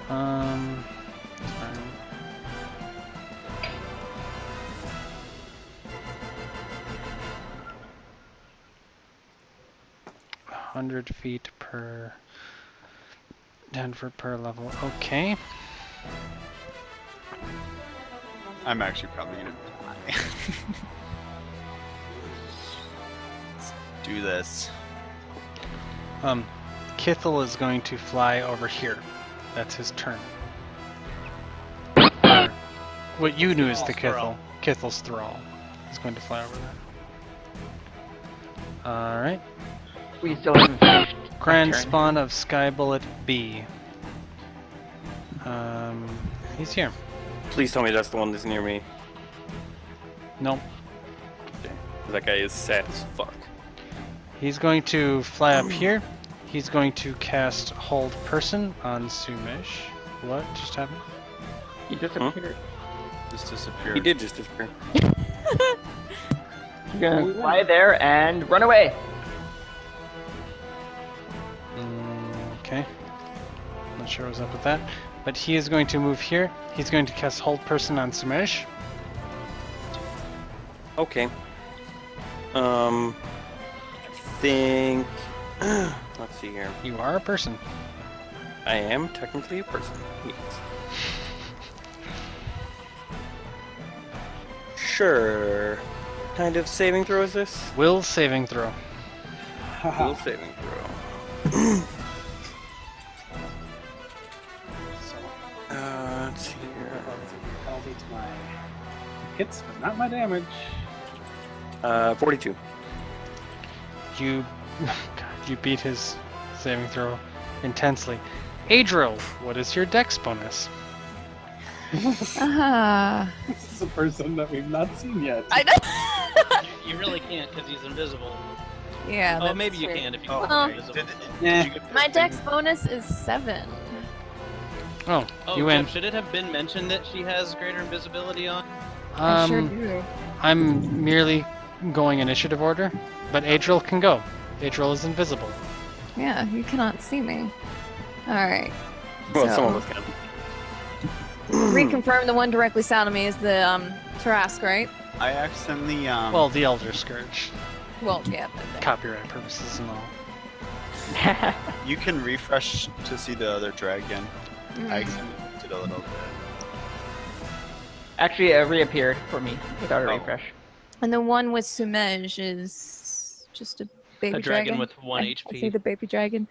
fine. 100 feet per Denver per level. Okay. I'm actually probably gonna die. Let's do this. Kithel is going to fly over here. That's his turn. What you knew is the Kithel. Kithel's thrall. He's going to fly over there. Alright. We still haven't finished. Grand turn. spawn of Sky Bullet B. He's here. Please tell me that's the one that's near me. Nope. That guy is sad as fuck. He's going to fly up here. He's going to cast Hold Person on Sumesh. What just happened? He disappeared. Just disappeared. He did just disappear. You're gonna fly there and run away. Okay. Not sure what's up with that. But he is going to move here. He's going to cast Hold Person on Sumesh. Okay. I think. Let's see here. You are a person. I am technically a person. Yes. Sure. Kind of saving throw is this? Will saving throw. Will saving throw. Let's see here. Penalty to my hits, but not my damage. 42. You, God, you beat his saving throw intensely. Adriel, what is your dex bonus? Ah. This is a person that we've not seen yet. I know. You really can't because he's invisible. Yeah. Oh, that's maybe you true. can if you Oh, want okay. invisible. Yeah. My dex bonus is 7. Oh, Oh, you win. Jeff, should it have been mentioned that she has greater invisibility on? I sure do. I'm merely going initiative order, but Adriel can go. Adriel is invisible. Yeah, you cannot see me. Alright. Well, So- some of us can. Reconfirm the one directly south of me is the Tarask, right? I accidentally Well, the Elder Scourge. Well, yeah. Copyright purposes and all. you can refresh to see the other dragon. Mm. I accidentally did a little bit. Actually, it reappeared for me without a Oh. refresh. And the one with Sumej is just a baby A dragon with 1 I HP. see the baby dragon.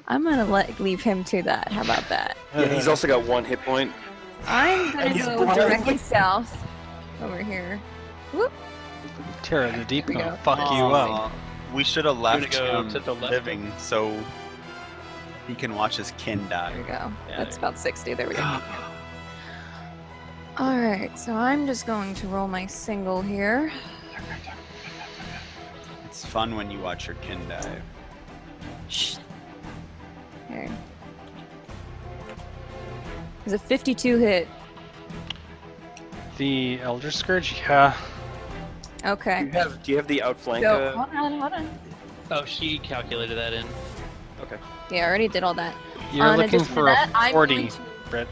I'm gonna leave him to that. How about that? Yeah, he's also got 1 hit point. I'm gonna And he's go blind. directly south over here. Whoop. Terra the Deep There we gonna go. fuck you up. We should have left go him to the left? living so he can watch his kin There die. we go. Yeah, That's there about 60. There we go. Alright, so I'm just going to roll my single here. It's fun when you watch your kin die. Shh. Here. Is a 52 hit. The Elder Scourge, yeah. Okay. Do you have the outflank? So, hold on. Oh, she calculated that in. Okay. Yeah, I already did all that. You're In looking addition to for that, a I'm 40, going to- Britt.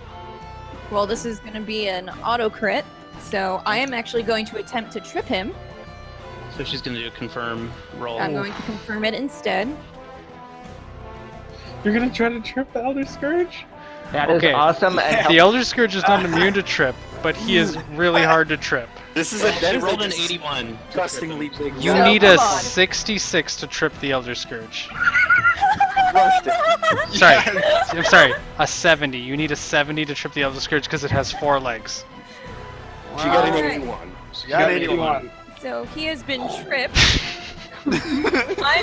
Well, this is going to be an auto crit, so I am actually going to attempt to trip him. So she's going to do a confirm roll. I'm going to confirm it instead. You're gonna try to trip the Elder Scourge? That is Okay. awesome. And The Elder Scourge is not immune to trip, but he is really hard to trip. This is Well, a that she is rolled a an 81. disgustingly big. You So, need a come on. 66 to trip the Elder Scourge. Crushed it. Sorry, I'm sorry, a 70. You need a 70 to trip the Elder Scourge because it has 4 legs. She got an Alright. 81. She got 81. So he has been tripped. I'm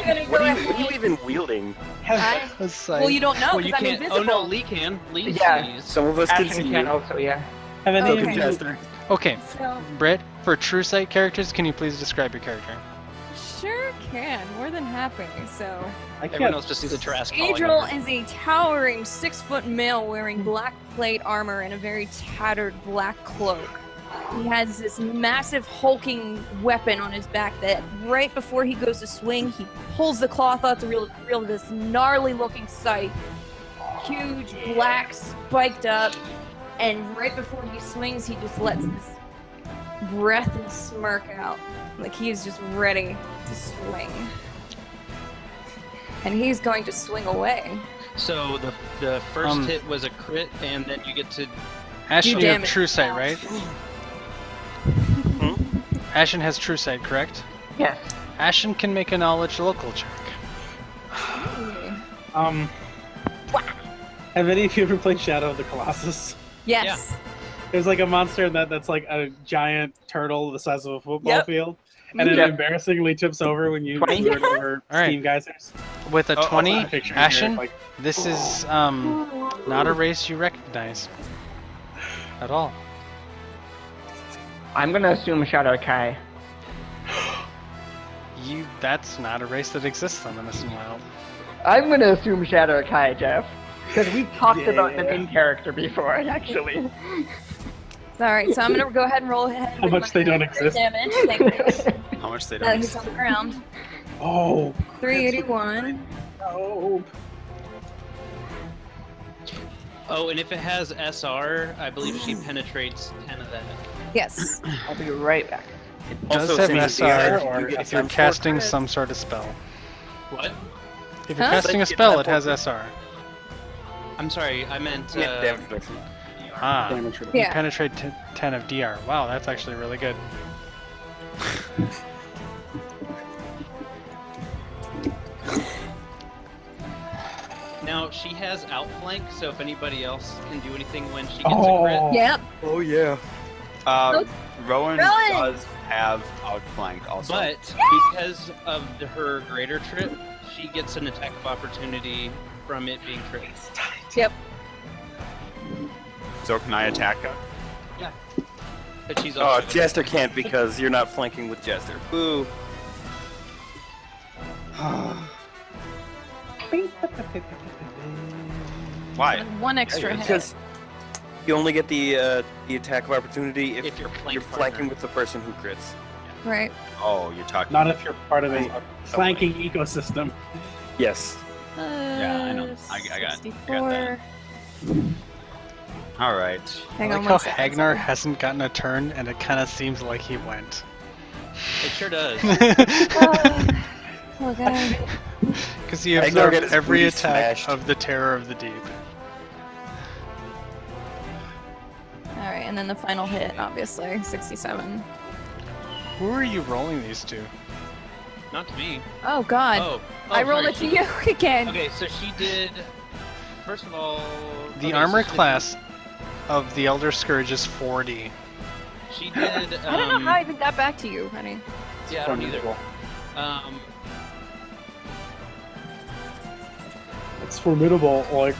going to go What are ahead. you even wielding? Well, you don't know Well, you because I'm can't. invisible. Oh no, Lee can. Lee Yeah. sees. Some of us can Action see can you. also, yeah. Have any Okay. of you Jester. Okay, So, Britt, for true sight characters, can you please describe your character? sure can. More than happy. So, I Everyone can't. else just sees a Trask calling Adriel over. is a towering 6-foot male wearing black plate armor and a very tattered black cloak. He has this massive hulking weapon on his back that right before he goes to swing, he pulls the cloth out to reveal this gnarly looking scythe. Huge, black, spiked up, and right before he swings, he just lets this breath and smirk out. Like he is just ready to swing. And he's going to swing away. So the first hit was a crit, and then you get to. Ashen, you have damage. true sight, right? Ashen has true sight, correct? Yes. Ashen can make a knowledge local check. Have any of you ever played Shadow of the Colossus? Yes. There's like a monster in that's like a giant turtle the size of a football Yep. field, and it Yep. embarrassingly tips over when you 20? lure it over All right. steam geysers. With a Oh, 20, I picture here, Ashen, like, this is not a race you recognize at all. I'm gonna assume Shadow Kai. That's not a race that exists on the Missing Wild. I'm gonna assume Shadow Kai, Jeff. Because we talked about the Yeah. main character before, actually. Alright, so I'm gonna go ahead and roll ahead. How with much my they don't crit exist. Damage. Thank you. How much they No, don't. he's on the ground. Oh, 381. no. Oh, and if it has SR, I believe she penetrates 10 of that. Yes. I'll be right back. It does Also, have since it's SR DR, you get if you're some casting sort of- some sort of spell. What? If you're Huh? casting a Like, spell, get it that has for- SR. I'm sorry, I meant. Yeah, damage reduction. Ah, Damage reduction. you Yeah. penetrate 10 of DR. Wow, that's actually really good. Now she has outflank, so if anybody else can do anything when she gets a crit. Oh, Yep. Oh yeah. Rowan Rowan! does have outflank also. But because of her greater trip, she gets an attack of opportunity from it being crit. Yep. So can I attack her? But she's Oh, also. Jester can't because you're not flanking with Jester. Boo. Why? One extra hit. Because you only get the attack of opportunity if, If you're you're flanking with the person who crits. Right. Oh, you're talking. Not if you're part of a flanking ecosystem. Yes. Yeah, I know. I got 64. All right. Hang I on like how one second. Hagnar hasn't gotten a turn, and it kind of seems like he went. It sure does. Oh god. Because he Hagnar absorbed got his every booty attack smashed. of the Terror of the Deep. Alright, and then the final hit, obviously. 67. Who are you rolling these to? Not to me. Oh god. Oh. I rolled it to you again. Okay, so she did. First of all. The okay, armor so she did- class of the Elder Scourge is 40. She did. I don't know how I even got back to you, honey. Yeah, I don't either. It's formidable, like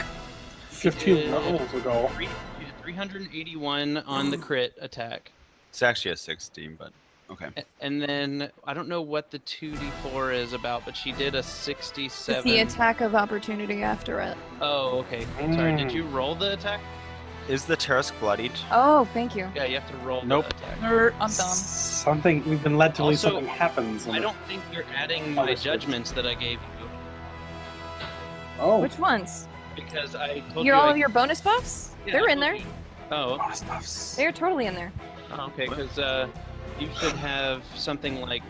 15 did- levels ago. She did 381 on the crit attack. It's actually a 16, but okay. And then I don't know what the 2d4 is about, but she did a It's 67. the attack of opportunity after it. Oh, okay. Sorry, did you roll the attack? Is the Terrask bloodied? Oh, thank you. Yeah, you have to roll Nope. the attack. I'm dumb. Something we've been led to believe Also, something happens. I don't think you're adding my judgments that I gave you Oh, Which ones? because I told Your you. all I- of your bonus buffs? yeah, They're I in told there. you- Oh, bonus stuffs. They're totally in there. okay, because you should have something like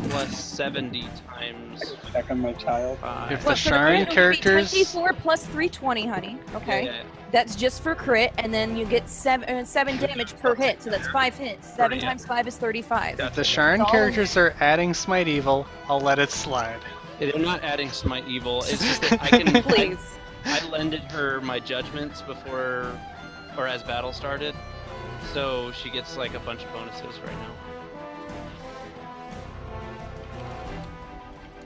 plus 70 times Check on my child. 5. If What, the for crit, Sharon it would be characters, 24 plus 320, honey. Okay. Yeah, That's just for crit, and then you get 7 damage per hit, so that's 5 hits. 7 Yeah. times 5 is 35. if the Sharon It's all- characters are adding Smite Evil, I'll let it slide. they're not adding Smite Evil. It's just that I can. Please. I lended her my judgments before, or as battle started, so she gets like a bunch of bonuses right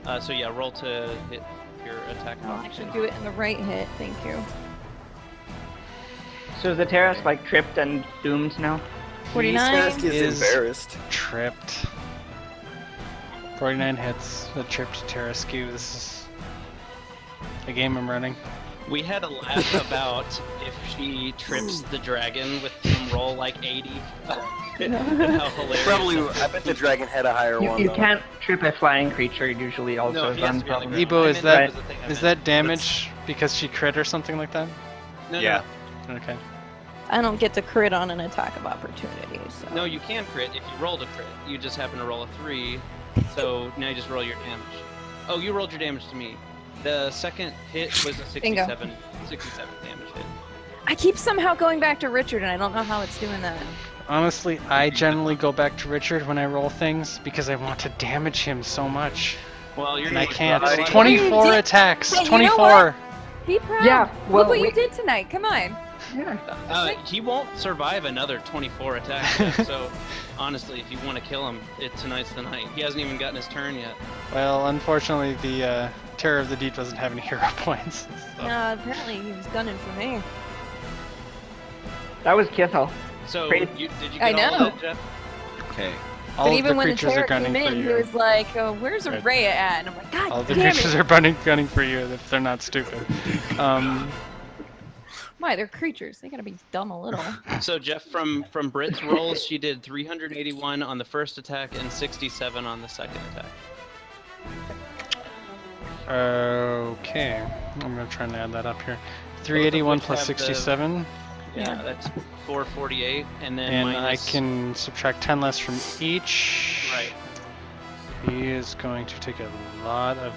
now. So yeah, roll to hit your attack. I'll actually do it in the right hit. Thank you. So is the Terrace like tripped and doomed now? 49. Task is Is- embarrassed. Tripped. 49 hits, a tripped Terraskew. This is a game I'm running. We had a laugh about if she trips the dragon with some roll like 80. How hilarious. Probably, I bet the dragon had a higher one. You though. can't trip a flying creature usually. Also, No, is he has on to be on the problem. ground. Ebo, I is meant that was the thing I is meant. that damage because she crit or something like that? No, Yeah. Okay. I don't get to crit on an attack of opportunity. So. No, you can crit if you rolled a crit. You just happen to roll a 3, so now you just roll your damage. Oh, you rolled your damage to me. The second hit was a 67 damage hit. I keep somehow going back to Richard, and I don't know how it's doing that. Honestly, I generally go back to Richard when I roll things because I want to damage him so much. Well, you're And I gonna can't. get a lot of- 24 You did- attacks. Hey, you know 24. Be proud. Yeah, well, Look what we- you did tonight. Come on. Yeah. He won't survive another 24 attacks. Yet, so, honestly, if you want to kill him, tonight's the night. He hasn't even gotten his turn yet. Well, unfortunately, the Terror of the Deep doesn't have any hero points. So. Apparently he was gunning for me. That was Kithel. So, Great. did you I get all know. of that, Jeff? Okay. All But of even the when the creatures terror are gunning came for in, he you. was like, "Where's Right. Araya at?" And I'm like, "God All the damn creatures it!" are gunning for you if they're not stupid. Why? They're creatures. They gotta be dumb a little. So, Jeff, from Britt's rolls, she did 381 on the first attack and 67 on the second attack. Okay, I'm gonna try and add that up here. 381 plus have the- 67, Yeah, that's 448, and then and minus... I can subtract 10 less from each. Right. He is going to take a lot of.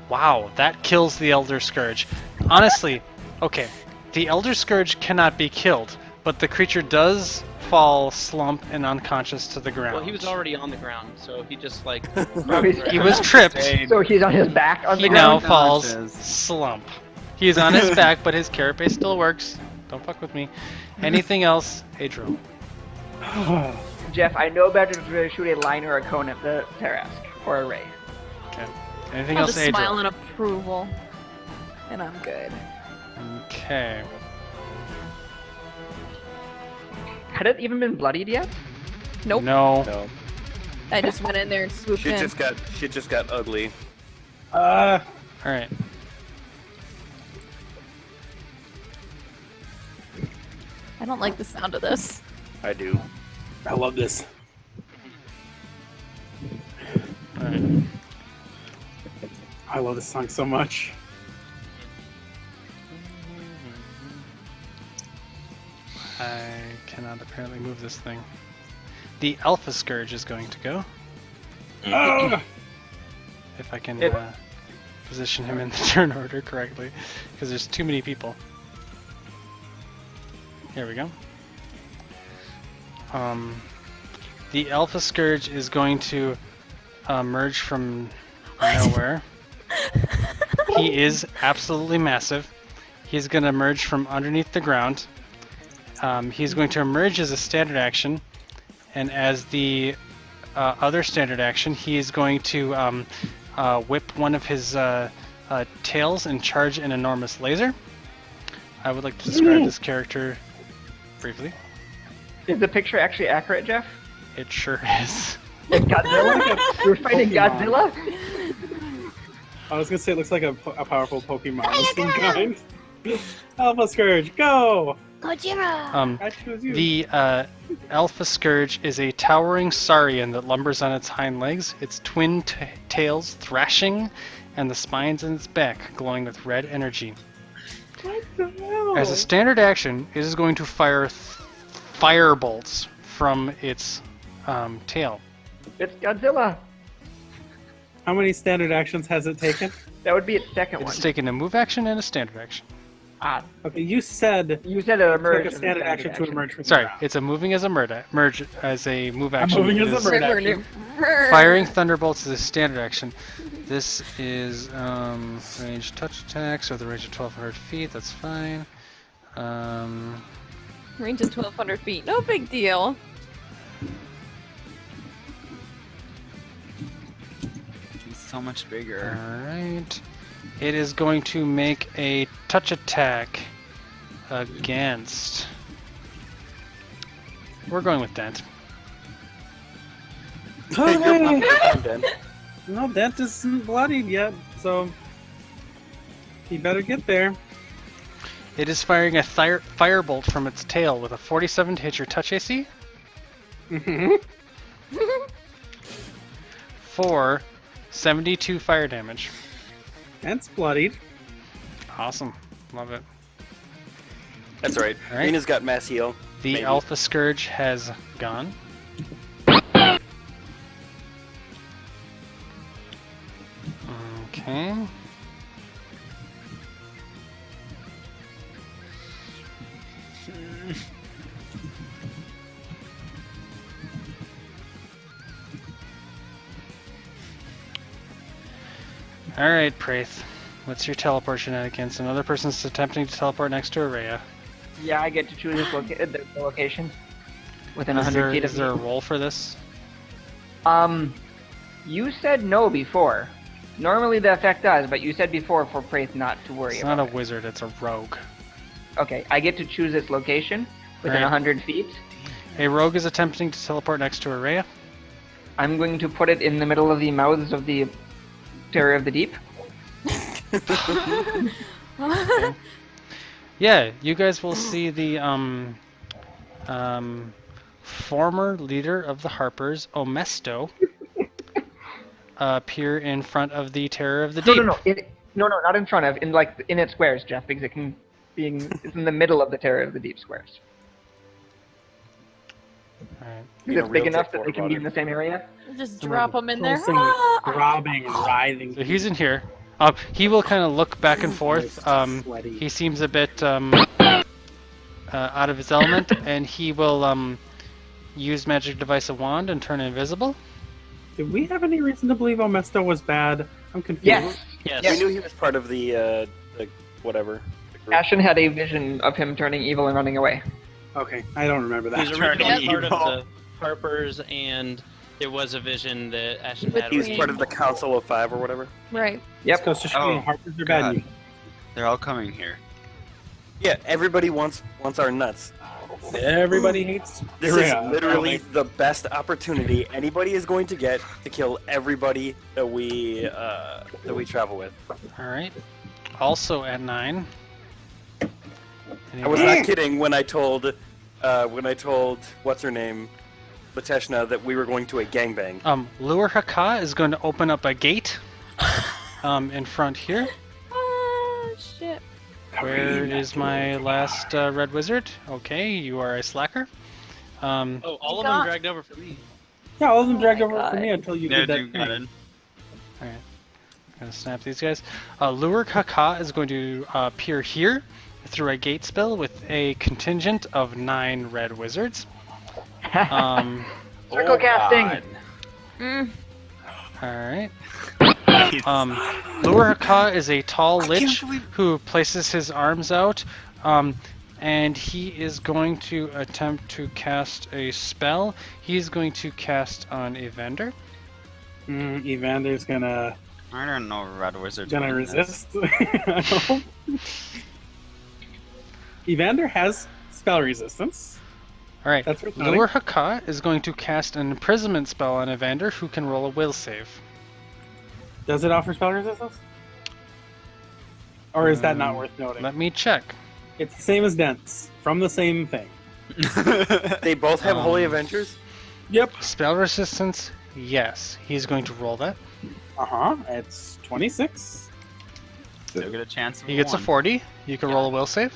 Wow, that kills the Elder Scourge. Honestly, okay, the Elder Scourge cannot be killed, but the creature does fall, slump, and unconscious to the ground. Well, he was already on the ground, so he just, like... He was tripped. So he's on his back on He the now ground. falls, Unconscious. slump. He is on his back, but his carapace still works. Don't fuck with me. Anything else, Adro? Jeff, I know better to shoot a line or a cone at the Tarask or a ray. Okay. Anything I'll else, just smile Adro? in approval, and I'm good. Okay. Had it even been bloodied yet? Nope. No. No, I just went in there and swooped she in. just got ugly. All right. I don't like the sound of this. I do. I love this. All right. I love this song so much. I cannot apparently move this thing. The Alpha Scourge is going to go. Ah! If I can It- position him in the turn order correctly, because there's too many people. Here we go. The Alpha Scourge is going to emerge from nowhere. He is absolutely massive. He's going to emerge from underneath the ground. He's going to emerge as a standard action, and as the other standard action, he is going to whip one of his tails and charge an enormous laser. I would like to describe this character briefly. Is the picture actually accurate, Jeff? It sure is. It's Godzilla? You're fighting Pokemon. Godzilla? I was gonna say it looks like a powerful Pokemon of some kind. Alpha Scourge, go! I choose you. The Alpha Scourge is a towering saurian that lumbers on its hind legs, its twin tails thrashing, and the spines in its back glowing with red energy. What the hell? As a standard action, it is going to fire fire bolts from its tail. It's Godzilla. How many standard actions has it taken? That would be its second one. It's taken a move action and a standard action. Ah, Okay, you said you said it emerged. took a as standard action to emerge from the Sorry, ground. it's a moving as a merge as a move action. moving It as a is- merge action. Firing thunderbolts is a standard action. This is range touch attack, so the range of 1,200 feet. That's fine. Range of 1,200 feet. No big deal. He's so much bigger. Alright. It is going to make a touch attack against. We're going with Dent. No, Dent isn't bloodied yet, so he better get there. It is firing a firebolt from its tail with a 47 to hit your touch AC. Mhm. For 72 fire damage. That's bloodied. Awesome. Love it. That's right. All right. Rena's got mass heal. The Maybe. Alpha Scourge has gone. Okay. Alright, Praith. What's your teleport shenanigans? Another person's attempting to teleport next to Araya. Yeah, I get to choose this the location within Is 100 there, feet of is there a me. roll for this? You said no before. Normally the effect does, but you said before for Praith not to worry It's about not a it. wizard, it's a rogue. Okay, I get to choose its location within Alright. 100 feet. A rogue is attempting to teleport next to Araya. I'm going to put it in the middle of the mouths of the Terror of the Deep. Yeah, you guys will see the former leader of the Harpers, Omesto, appear in front of the Terror of the Deep. No, not in front of, in its squares, Jeff, because it's in the middle of the Terror of the Deep squares. Alright. Being a It's big real enough that dickboard they can about be it. in the same area. Just drop them in there. Pulsing, Ah! throbbing, writhing. So he's in here. He will kind of look back and forth. Sweaty. He seems a bit out of his element, and he will use magic device of wand and turn invisible. Did we have any reason to believe Omesto was bad? I'm confused. Yes. Yes. We knew he was part of the whatever. the group. Ashen had a vision of him turning evil and running away. Okay, I don't remember He was that. originally Turning part of evil. the Harpers, and there was a vision that Ashen With had. He was Green. part of the Council of Five or whatever. Right. This goes to show you Oh, Harpers are God. bad. They're all coming here. Yeah, everybody wants our nuts. Everybody hates. This Rhea. is literally the best opportunity anybody is going to get to kill everybody that we travel with. Alright. Also at 9. I was not kidding when I told what's her name, Lateshna, that we were going to a gangbang. Lure Haka is going to open up a gate in front here. Ah, shit. Where is my last red wizard? Okay, you are a slacker. Oh, all of God. them dragged over for me. Yeah, all of them dragged my over God. for me until you Yeah, did that dude, got thing. in. Alright. Gonna snap these guys. Lure Haka is going to appear here through a gate spell with a contingent of 9 red wizards. Circle Oh, casting. God. Mm. Alright. Lure Haka is a tall lich believe- who places his arms out, and he is going to attempt to cast a spell. He's going to cast on Evander. Evander's gonna I don't know, Red Wizard's winning this. resist. Evander has spell resistance. Alright, That's worth Lure noting. Haka is going to cast an imprisonment spell on Evander, who can roll a will save. Does it offer spell resistance? Or is that not worth noting? Let me check. It's the same as Dents, from the same thing. They both have Holy Um, Avengers? Yep. Spell resistance, yes. He's going to roll that. It's 26. Still get a chance of He gets a one. 40. You can roll a will save.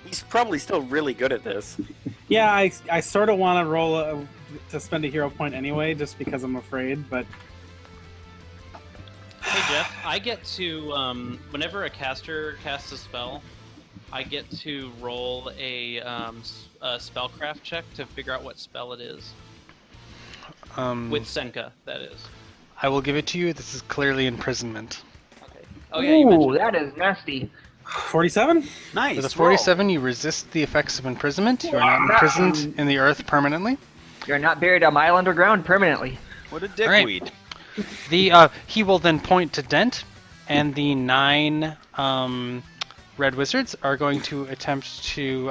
He's probably still really good at this. Yeah, I sort of want to roll to spend a hero point anyway, just because I'm afraid, but Hey Jeff, I get to whenever a caster casts a spell, I get to roll a spellcraft check to figure out what spell it is. With Senka, that is. I will give it to you. This is clearly imprisonment. Okay. Oh yeah, you Ooh, mentioned that is nasty. 47? Nice. With a roll. 47, you resist the effects of imprisonment. You are not imprisoned in the earth permanently. You're not buried a mile underground permanently. What a Alright. dickweed. He will then point to Dent, and the 9 red wizards are going to attempt to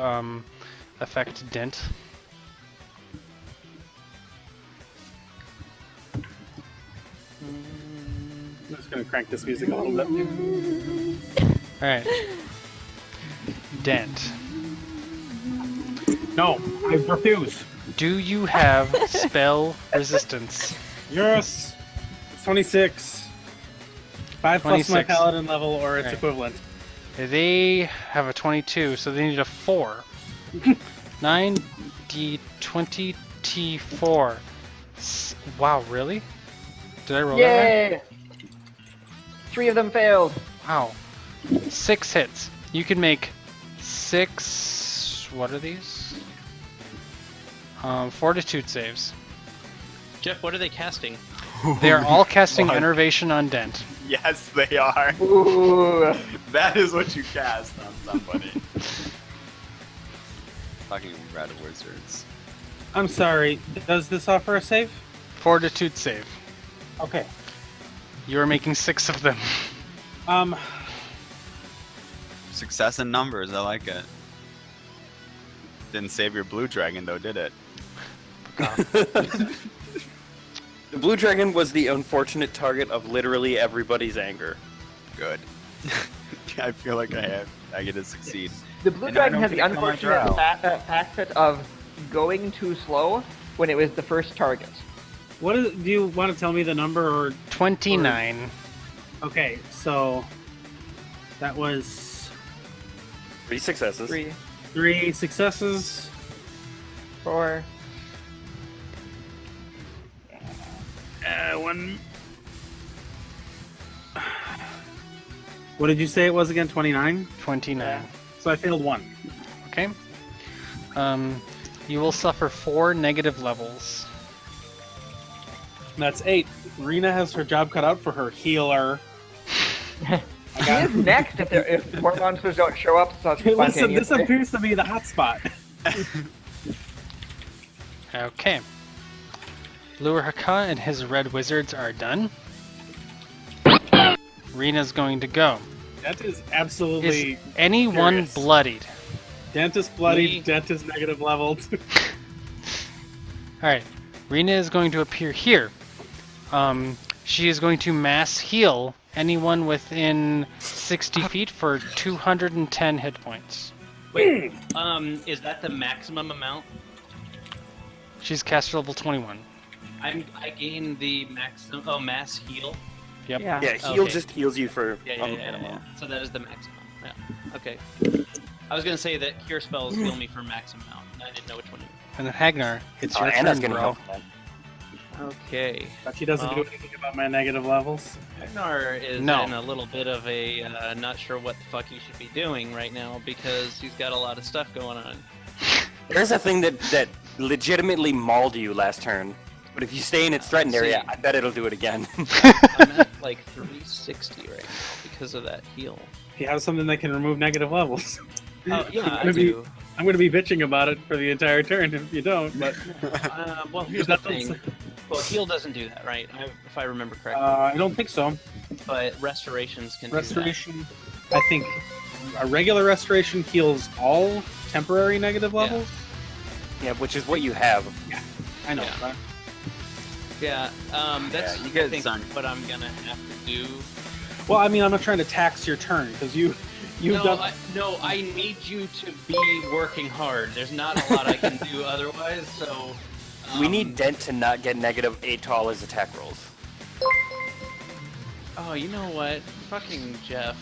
affect Dent. I'm just going to crank this music a little bit. Alright. Dent. No, I refuse. Do you have spell resistance? Yes. It's 26. 5 plus my 26. paladin level or its Right. equivalent. They have a 22, so they need a 4. 9d20 t4. Wow, really? Did I roll that right? Yay! 3 of them failed. Wow. 6 hits. You can make 6... What are these? Fortitude saves. Jeff, what are they casting? They are all casting One. Enervation on Dent. Yes, they are. Ooh. That is what you cast on somebody. Fucking red wizards. I'm sorry. Does this offer a save? Fortitude save. Okay. You are making 6 of them. Success in numbers, I like it. Didn't save your blue dragon though, did it? The blue dragon was the unfortunate target of literally everybody's anger. Good. I feel like I get to succeed. The blue And now I dragon don't has the get to kill my unfortunate drow. facet of going too slow when it was the first target. Do you want to tell me the number or? 29. Okay, so that was 3 successes. 3, 3 successes. 4. 1. What did you say it was again? 29. 29. So I failed 1. Okay. You will suffer 4 negative levels. That's 8. Rena has her job cut out for her. Healer. I He got is next if more monsters don't show up. So Hey, listen, this appears to be the hot spot. Okay. Lure Haka and his red wizards are done. Rena's going to go. That is absolutely. Is anyone curious. bloodied? Dentist bloody, Me. dentist negative leveled. Alright. Rena is going to appear here. She is going to mass heal anyone within 60 feet for 210 hit points. Wait, is that the maximum amount? She's caster level 21. I gain the maximum. Oh, mass heal. Yep. Yeah. Yeah, heal Okay. just heals you for Yeah. minimum. So that is the maximum. Yeah. Okay. I was gonna say that cure spells heal me for max amount. And I didn't know which one. And then Hagnar, it's your Anna's turn, getting bro. help. from that. Okay. But she doesn't do Well. anything about my negative levels. Agnar is No. in a little bit of a not sure what the fuck he should be doing right now because he's got a lot of stuff going on. There's a thing that legitimately mauled you last turn, but if you stay in its threatened area, I bet it'll do it again. I'm at like 360 right now because of that heal. If you have something that can remove negative levels. Oh yeah, I'm I gonna be- do. I'm going to be bitching about it for the entire turn if you don't, but Well, here's the That thing. doesn't- Well, heal doesn't do that, right? If I remember correctly. I don't think so. But restorations can do Restoration, I think a regular restoration heals all temporary negative Yeah. levels. Yeah, which is what you have. I know. Yeah. but- that. Yeah. That's Yeah, you I guys think aren't- what I'm gonna have to do. Well, I mean, I'm not trying to tax your turn because you've No, done. I need you to be working hard. There's not a lot I can do otherwise, so. We need Dent to not get -8 to all his attack rolls. Oh, you know what? Fucking Jeff.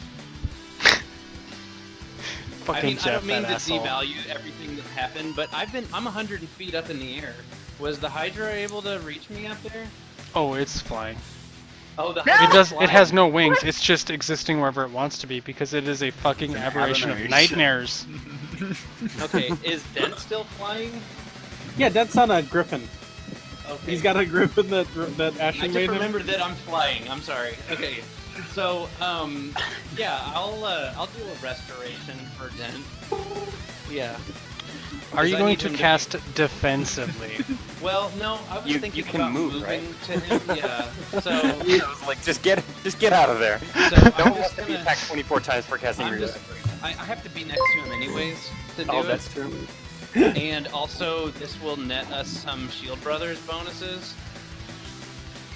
Fucking I mean, Jeff, I don't mean that to asshole. devalue everything that happened, but I'm 100 feet up in the air. Was the Hydra able to reach me up there? Oh, it's flying. Oh, the It Hydra's does. It flying? has no wings. It's just existing wherever it wants to be because it is a fucking It's an aberration of aberration. nightmares. Okay, is Dent still flying? Yeah, that's on a griffin. Okay. He's got a griffin that I Ashen just made him. remembered that I'm flying. I'm sorry. Okay. So, yeah, I'll do a restoration for Dent. Yeah. Are you I going need to him to cast defensively? Well, no, I was You thinking can about move, moving to him. Yeah. So, I was like, just get out of there. so I'm Don't just have to be gonna. attacked 24 times for casting I'm your just, I have to be next to him anyways to do Oh, it. that's true. And also, this will net us some Shield Brothers bonuses.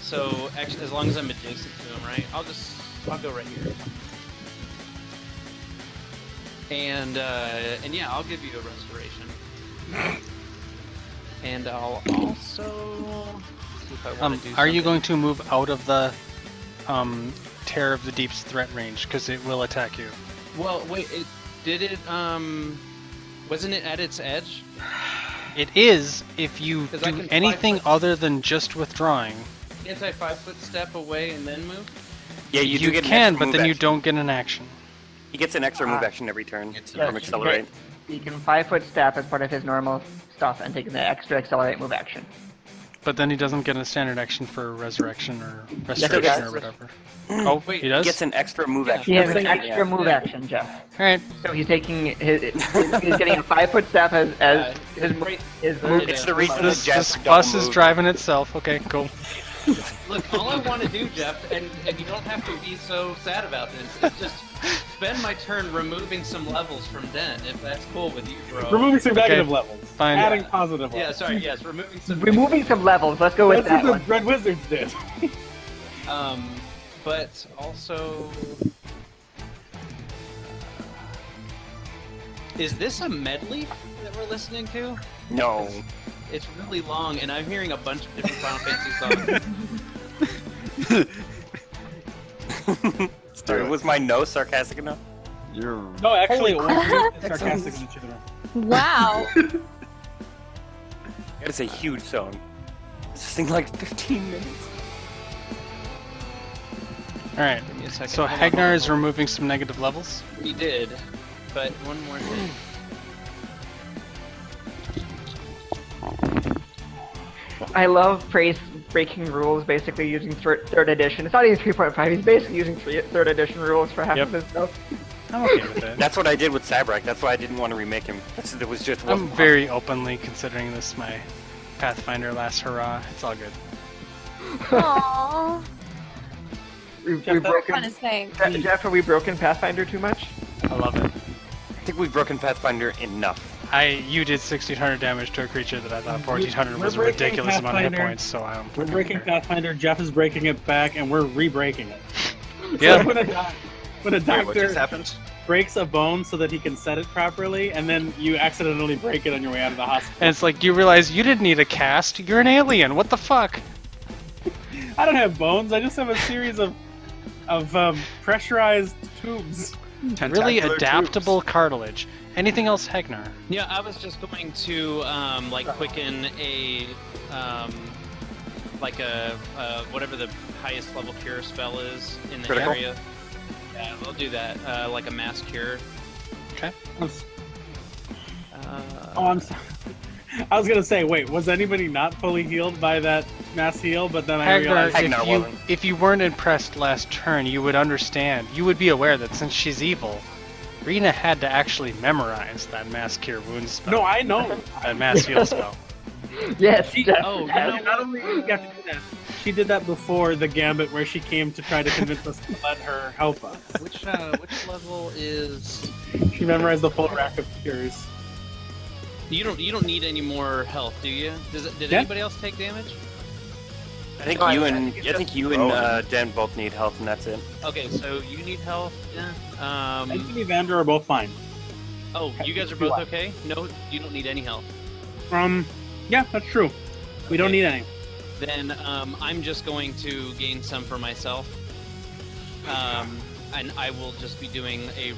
So, actually, as long as I'm adjacent to him, right? I'll go right here. And yeah, I'll give you a restoration. And I'll also see if I want to do Are you something. going to move out of the Terror of the Deep's threat range? Because it will attack you. Well, wait. Wasn't it at its edge? It is if you 'Cause I do can anything 5 foot- other than just withdrawing. Can't I 5-foot step away and then move? Yeah, you do get an can, extra but move then you action. don't get an action. He gets an extra move action every turn It's from an accelerate. He can 5-foot step as part of his normal stuff and take the extra accelerate move action. But then he doesn't get a standard action for resurrection or he restoration does. or whatever. Oh, Wait, he does? He gets an extra move Yeah. action. He has every an turn, extra yeah. move action, Jeff. Alright, So he's taking he's getting a 5-foot step as his Right. move. It's the reason this, that Jeff this bus don't is move. driving itself. Okay, cool. Look, all I want to do, Jeff, and you don't have to be so sad about this, is just spend my turn removing some levels from Den, if that's cool with you, bro. Removing some Okay. negative levels. Fine. Adding positive Yeah, levels. sorry, yes, Removing some levels. Let's go with That's that what the one. Red Wizards did. But also... Is this a medley that we're listening to? No. It's really long, and I'm hearing a bunch of different Final Fantasy songs. Sorry, was my no sarcastic enough? You're No, actually, Holy it wasn't crap. sarcastic in each other. Wow. That is a huge song. This thing like 15 minutes. Alright, Give me a second. so Hold on, Hagnar hold is on. removing some negative levels. He did, but one more thing. I love Praise breaking rules, basically using third edition. It's not even 3.5. He's basically using third edition rules for half Yep. of his stuff. I'm okay with it. That's what I did with Sabrak. That's why I didn't want to remake him. It was just I'm wasn't very openly considering this my Pathfinder last hurrah. It's all good. Aww. We've Jeff, that's broken. Kind of saying. Jeff, have we broken Pathfinder too much? I love it. I think we've broken Pathfinder enough. You did 1600 damage to a creature that I thought 1400 We're was a breaking ridiculous amount of hit Pathfinder. points, so I don't We're fucking breaking care. Pathfinder, Jeff is breaking it back, and we're re-breaking it. Yeah. So when a Wait, what doctor just happened? breaks a bone so that he can set it properly, and then you accidentally break it on your way out of the hospital. And it's like, you realize you didn't need a cast, you're an alien, what the fuck? I don't have bones, I just have a series of pressurized tubes. Really Tentacular adaptable cartilage. Anything else, Hagnar? Yeah, I was just going to like quicken a whatever the highest level cure spell is in the Critical? area. Yeah, we'll do that. Like a mass cure. Oh, I'm sorry. I was gonna say, wait, was anybody not fully healed by that mass heal? But then I Hagnar, realized, Hagnar wasn't. if you weren't impressed last turn, you would understand. You would be aware that since she's evil, Rena had to actually memorize that mass cure wounds spell. no, I know. That mass heal spell. Yes. She, Jeff. Oh, you and know not only did she got to do that, she did that before the gambit where she came to try to convince us to let her help us. Which level is? She memorized the full rack of cures. You don't need any more health, do you? Did Yeah. anybody else take damage? I think No, you I and think it's I think you and Den both need health, and that's it. Okay, so you need health. Yeah. And me and Vander are both fine. Oh, you guys are both okay? No, you don't need any health. Yeah, that's true. We don't Okay. need any. Then I'm just going to gain some for myself. And I will just be doing a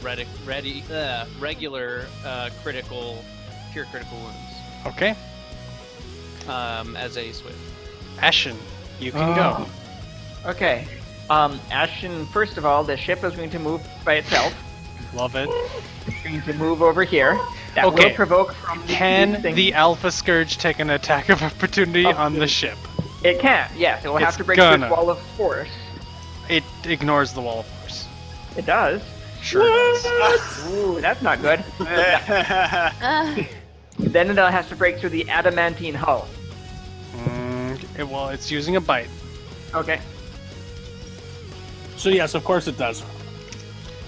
regular cure critical wounds Okay. as a swift. Ashen, you can go. Okay. Ashton, first of all, the ship is going to move by itself. Love it. It's going to move over here. That Okay. will provoke from Can these things. the Alpha Scourge take an attack of opportunity on the ship? It can, yes. It will have It's to break through gonna. its wall of force. It ignores the wall of force. It does. Sure it does. Ooh, that's not good. Then it has to break through the adamantine hull. Well, it's using a bite. Okay. So yes, of course it does.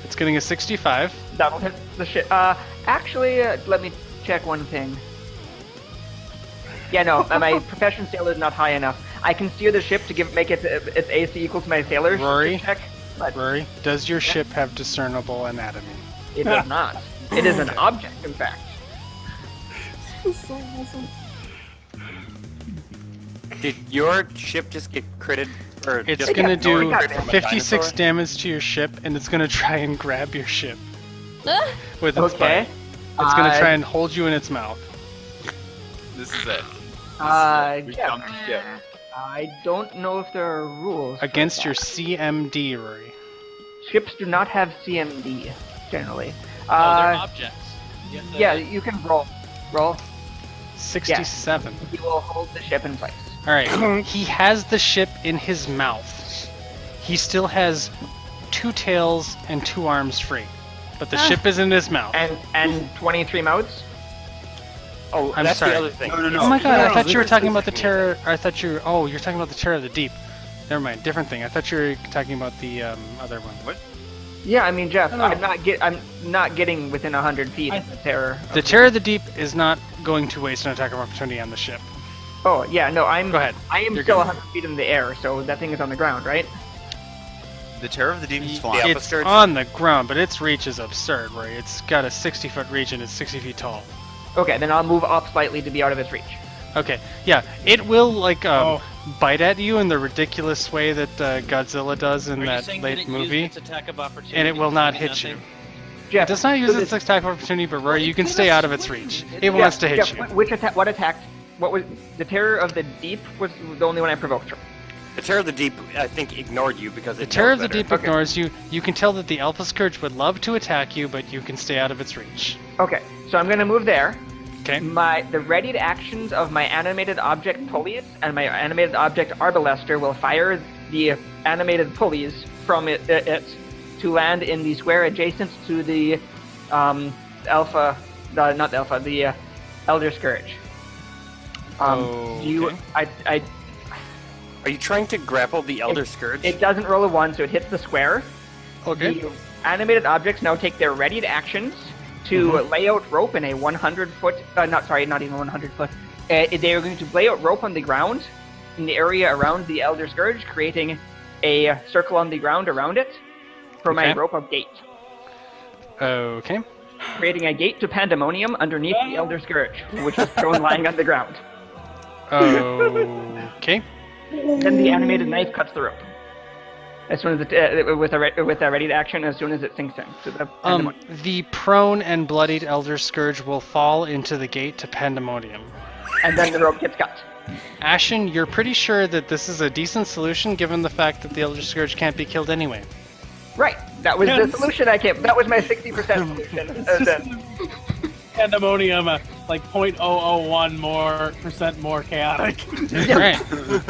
It's getting a 65. That'll hit the ship. Actually, let me check one thing. Yeah, no, my profession sailor is not high enough. I can steer the ship to make its AC equal to my sailor's Rory? check, but Rory, does your ship have discernible anatomy? it does not. It is an object, in fact. so awesome. Did your ship just get critted? Or It's just gonna get ignored do crit from a 56 dinosaur? damage to your ship, and it's gonna try and grab your ship Ah! with its Okay. bite. It's gonna try and hold you in its mouth. This is it. We Yeah. jumped ship. I don't know if there are rules for Against your that. CMD, Rory. Ships do not have CMD generally. Oh, they're objects. You have to- Yeah, you can roll. Roll. 67. You will hold the ship in place. Alright, he has the ship in his mouth. He still has 2 tails and 2 arms free. But the ship is in his mouth. And 23 mouths. Oh, I'm that's sorry. the other thing. No. Oh my god, I No, thought you were this talking is- about the terror. You're talking about the Terror of the Deep. Never mind, different thing. I thought you were talking about the other one. What? Yeah, I mean, Jeff, No. I'm not getting within 100 feet of the terror. The Terror of the Deep is not going to waste an attack of opportunity on the ship. Oh, yeah, no, Go ahead. I am You're still good. 100 feet in the air, so that thing is on the ground, right? The Terror of the Deep is Yeah. flying. It's Scourge. on the ground, but its reach is absurd, where it's got a 60-foot reach and it's 60 feet tall. Okay, then I'll move up slightly to be out of its reach. Okay, yeah, it will like Oh. bite at you in the ridiculous way that Godzilla does in Are you that saying late that it movie, used its attack of opportunity and it will to not do hit you. nothing? Jeff, It does not use so its this- attack of opportunity, but Rory, you can stay out of its reach. It Jeff, wants to hit Jeff, you. Which attack? What attacked? What was the terror of the deep? Was the only one I provoked. The Terror of the Deep, I think, ignored you because The it Terror knows of the better. Deep ignores you. You can tell that the Alpha Scourge would love to attack you, but you can stay out of its reach. Okay, so I'm gonna move there. Okay? The readied actions of my animated object pulleys and my animated object arbalester will fire the animated pulleys from it to land in the square adjacent to the the Elder Scourge. Okay. Are you trying to grapple the Elder Scourge? It doesn't roll a 1, so it hits the square. Okay. The animated objects now take their readied actions to lay out rope in a 100-foot. Not even 100 foot. They are going to lay out rope on the ground in the area around the Elder Scourge, creating a circle on the ground around it for my Okay. rope of gate. Okay. Creating a gate to Pandemonium underneath the Elder Scourge, which is thrown lying on the ground. Okay. Then the animated knife cuts the rope. As soon as it with a readied action, as soon as it sinks in. So the Pandemonium. The prone and bloodied Elder Scourge will fall into the gate to Pandemonium. And then the rope gets cut. Ashen, you're pretty sure that this is a decent solution given the fact that the Elder Scourge can't be killed anyway. Right. That was Yes. the solution I came. That was my 60% solution. It's just Pandemonium, like 0.001 more chaotic. Alright.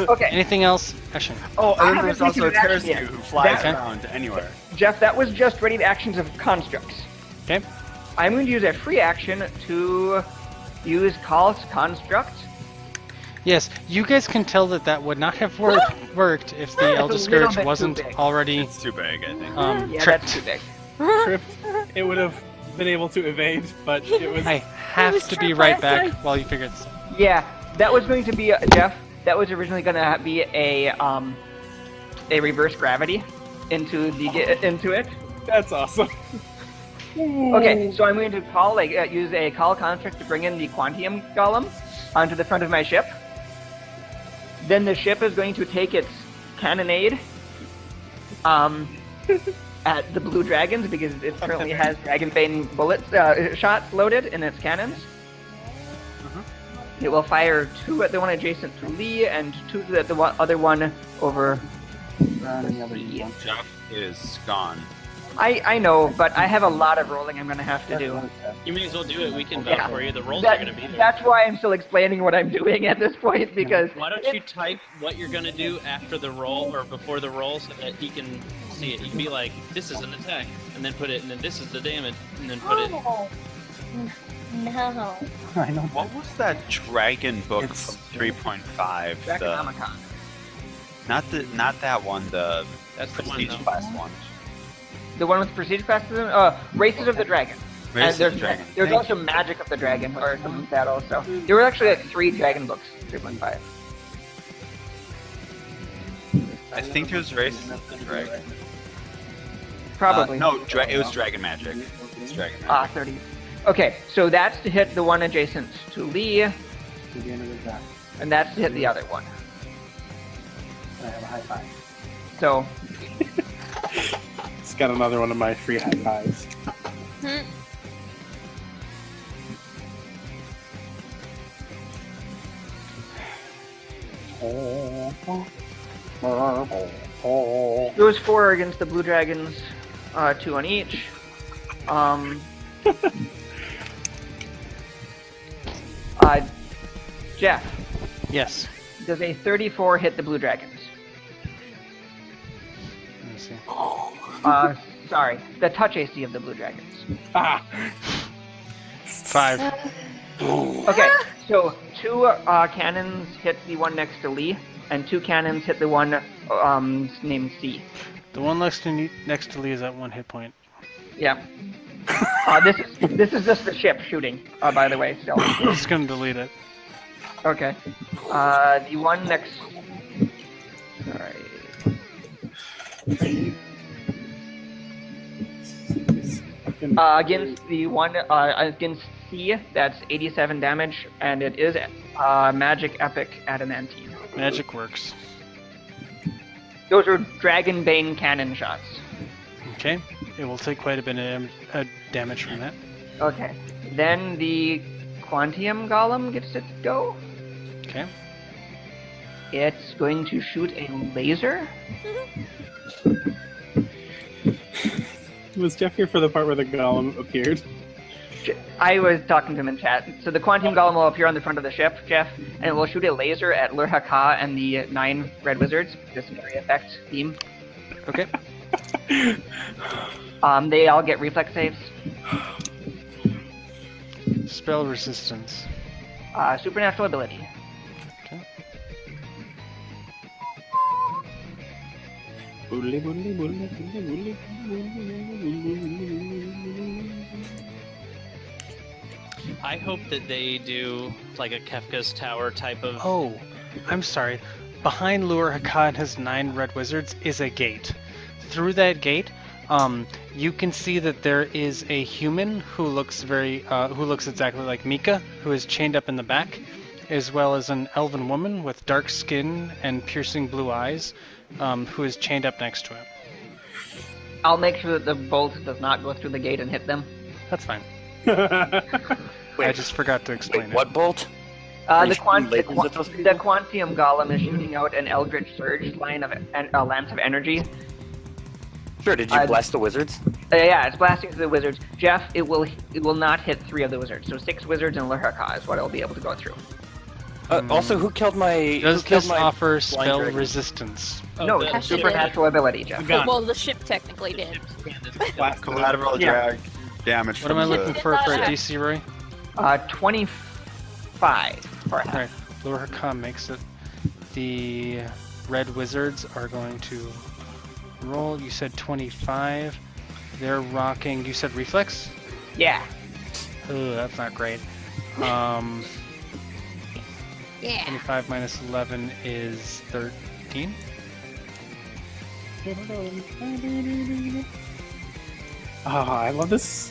Okay. Anything else? Ashen. Oh, I and then haven't there's also a taken an Terror action yet. who flies Okay. around anywhere. Jeff, that was just readied actions of constructs. Okay. I'm going to use a free action to use Call Construct. Yes, you guys can tell that that would not have worked if the It's a Elder little Scourge bit too wasn't big. already It's too big, I think. Yeah, tripped. that's too big. Tripped. It would have been able to evade, but it was. I have was to be tripped right last back time. while you figure this out. Yeah, that was going to be Jeff. That was originally going to be a reverse gravity into it. That's awesome. Okay, so I'm going to use a call construct to bring in the Quantium Golem onto the front of my ship. Then the ship is going to take its cannonade at the blue dragons because it currently has Dragonbane bullets shots loaded in its cannons. It will fire 2 at the one adjacent to Lee and 2 at the other one over. Jeff is gone. I know, but I have a lot of rolling I'm going to have to do. You may as well do it. We can vote Yeah. for you. The rolls are going to be there. That's why I'm still explaining what I'm doing at this point because Why don't you type what you're going to do after the roll or before the roll so that he can see it? You can be like, this is an attack, and then put it, and then this is the damage, and then put it. No. I know. What was that dragon book It's- from 3.5? The, Draconomicon. not that one. The That's the one, prestige though. class one. The one with prestige classism? Races of the Dragon. Races and of the Dragon. There's Thank also Magic of the Dragon, or something like that also. There were actually like 3 dragon books, 3.5. I think it was Races of the Dragon. Probably. No, it was Dragon Magic. It's Dragon Magic. Ah, 30. Okay, so that's to hit the one adjacent to Lee, To the end of the draft. and that's to hit the other one. I have a high five. So, It's got another one of my free high fives. those 4 are against the blue dragons, 2 on each. Jeff, Yes. does a 34 hit the blue dragons? Let me see. Sorry, the touch AC of the blue dragons. Ah! 5. Okay, so 2 cannons hit the one next to Lee, and 2 cannons hit the one named C. The one next to Lee is at 1 hit point. Yeah. This is just the ship shooting, by the way, still. I'm just gonna delete it. Okay. The one next... Alright. Against the one, against C, that's 87 damage, and it is Magic Epic Adamantine. Magic works. Those are Dragonbane cannon shots. Okay. It will take quite a bit of damage from that. Okay. Then the Quantium Golem gets its go. Okay. It's going to shoot a laser. Was Jeff here for the part where the golem appeared? I was talking to him in chat. So the Quantum Golem will appear on the front of the ship, Jeff, and it will shoot a laser at Lurhaka and the 9 red wizards. This area effect theme. Okay. They all get reflex saves. Spell resistance. Supernatural ability. Okay. I hope that they do like a Kefka's Tower type of. Oh, I'm sorry. Behind Lure Haka and his 9 red wizards is a gate. Through that gate, you can see that there is a human who looks exactly like Mika, who is chained up in the back, as well as an elven woman with dark skin and piercing blue eyes, who is chained up next to him. I'll make sure that the bolt does not go through the gate and hit them. That's fine. Wait, I just forgot to explain wait, what bolt? The, you shooting lasers at those people? the Quantium Golem is shooting out an Eldritch Surge line of lance of energy. Sure, did you bless the wizards? Yeah, it's blasting through the wizards. Jeff, it will not hit 3 of the wizards. So 6 wizards and Lurhaka is what it'll be able to go through. Also, who killed my? Does who killed this my offer blind spell dragon? resistance? No, the- it's a supernatural ability, Jeff. Gun. Well, the ship technically did. Collateral Yeah. drag damage What from am I the... looking for a DC, Roy? 25 for a half. Alright, Lure Haka makes it. The red wizards are going to roll. You said 25. They're rocking. You said reflex? Yeah. Ugh, that's not great. Yeah. 25 minus 11 is 13. Oh, I love this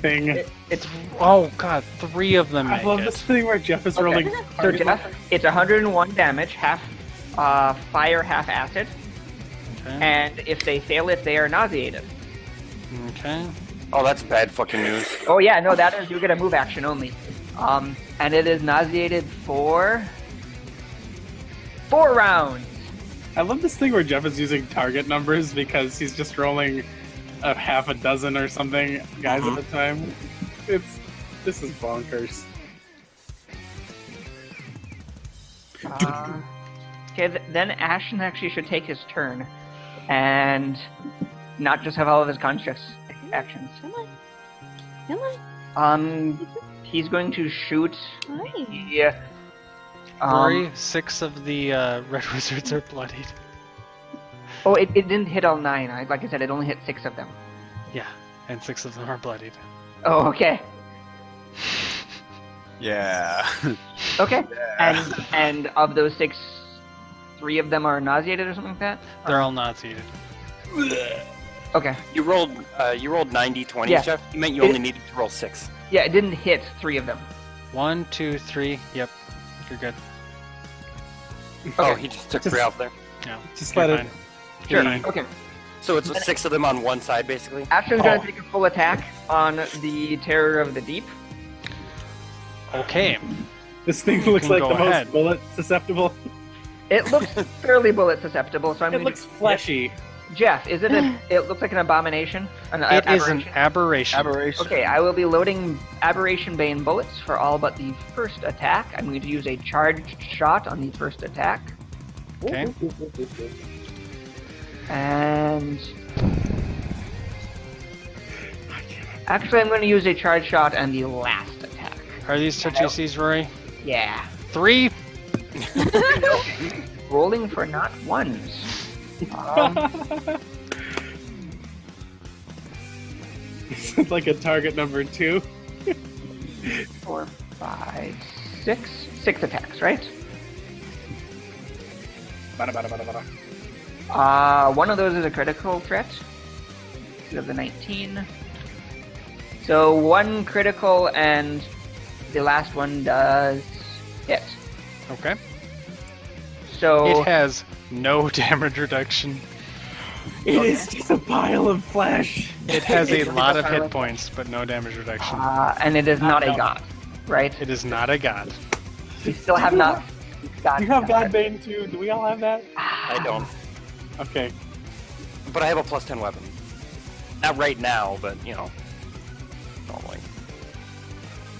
thing. It's Oh god, 3 of them I make love it. this thing where Jeff is Okay. rolling. So Jeff, it's 101 damage, half fire, half acid, Okay. and if they fail it, they are nauseated. Okay. Oh, that's bad fucking news. Oh yeah, no, that is, you get a move action only. And it is nauseated for 4 rounds. I love this thing where Jeff is using target numbers because he's just rolling a half a dozen or something guys at a time. This is bonkers. Okay, then Ashton actually should take his turn, and not just have all of his constructs actions. Come on. Come on. He's going to shoot Hi. the. Rory, 6 of the red wizards are bloodied. Oh, it didn't hit all 9. Like I said, it only hit 6 of them. Yeah, and 6 of them are bloodied. Oh, okay. Yeah. Okay. And of those 6, 3 of them are nauseated or something like that? They're all nauseated. Okay. You rolled 90, 20, Yeah. Jeff. You meant you only needed to roll 6. Yeah, it didn't hit 3 of them. 1, 2, 3. Yep. You're good. Oh, he just took 3 off there. Yeah. Just You're let it. fine. Sure. Fine. Okay. So it's 6 of them on one side, basically. Ashton's gonna take a full attack on the Terror of the Deep. Okay. This thing looks can like go the ahead. most bullet susceptible. It looks fairly bullet susceptible, so I'm It gonna. looks fleshy. Jeff, is it a? It looks like an abomination. An It is an aberration? aberration. Aberration. Okay, I will be loading Aberration Bane bullets for all but the first attack. I'm going to use a charged shot on the first attack. Okay. And... Actually, I'm going to use a charged shot on the last attack. Are these touchy C's, Rory? Yeah. 3. Rolling for not ones. It's like a target number 2. 4, 5, 6. 6 attacks, right? Bada, bada, bada, bada. One of those is a critical threat. You have the 19. So 1 critical and the last one does hit. Okay. So It has no damage reduction. It is just a pile of flesh. It has a lot of hit points, but no damage reduction. and it is not a No. god, right? It is not a god. We still have not got You have Godbane too. Do we all have that? I don't. Okay. But I have a plus 10 weapon. Not right now, but, you know. Normally.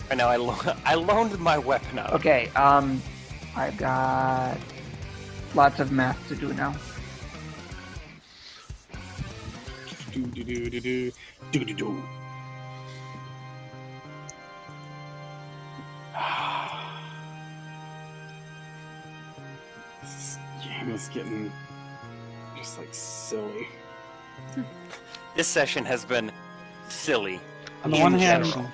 Right now, I loaned my weapon out. Okay, I've got lots of math to do now. Do do do do do do do do. This game is getting just like silly. This session has been silly. On the in one hand, general.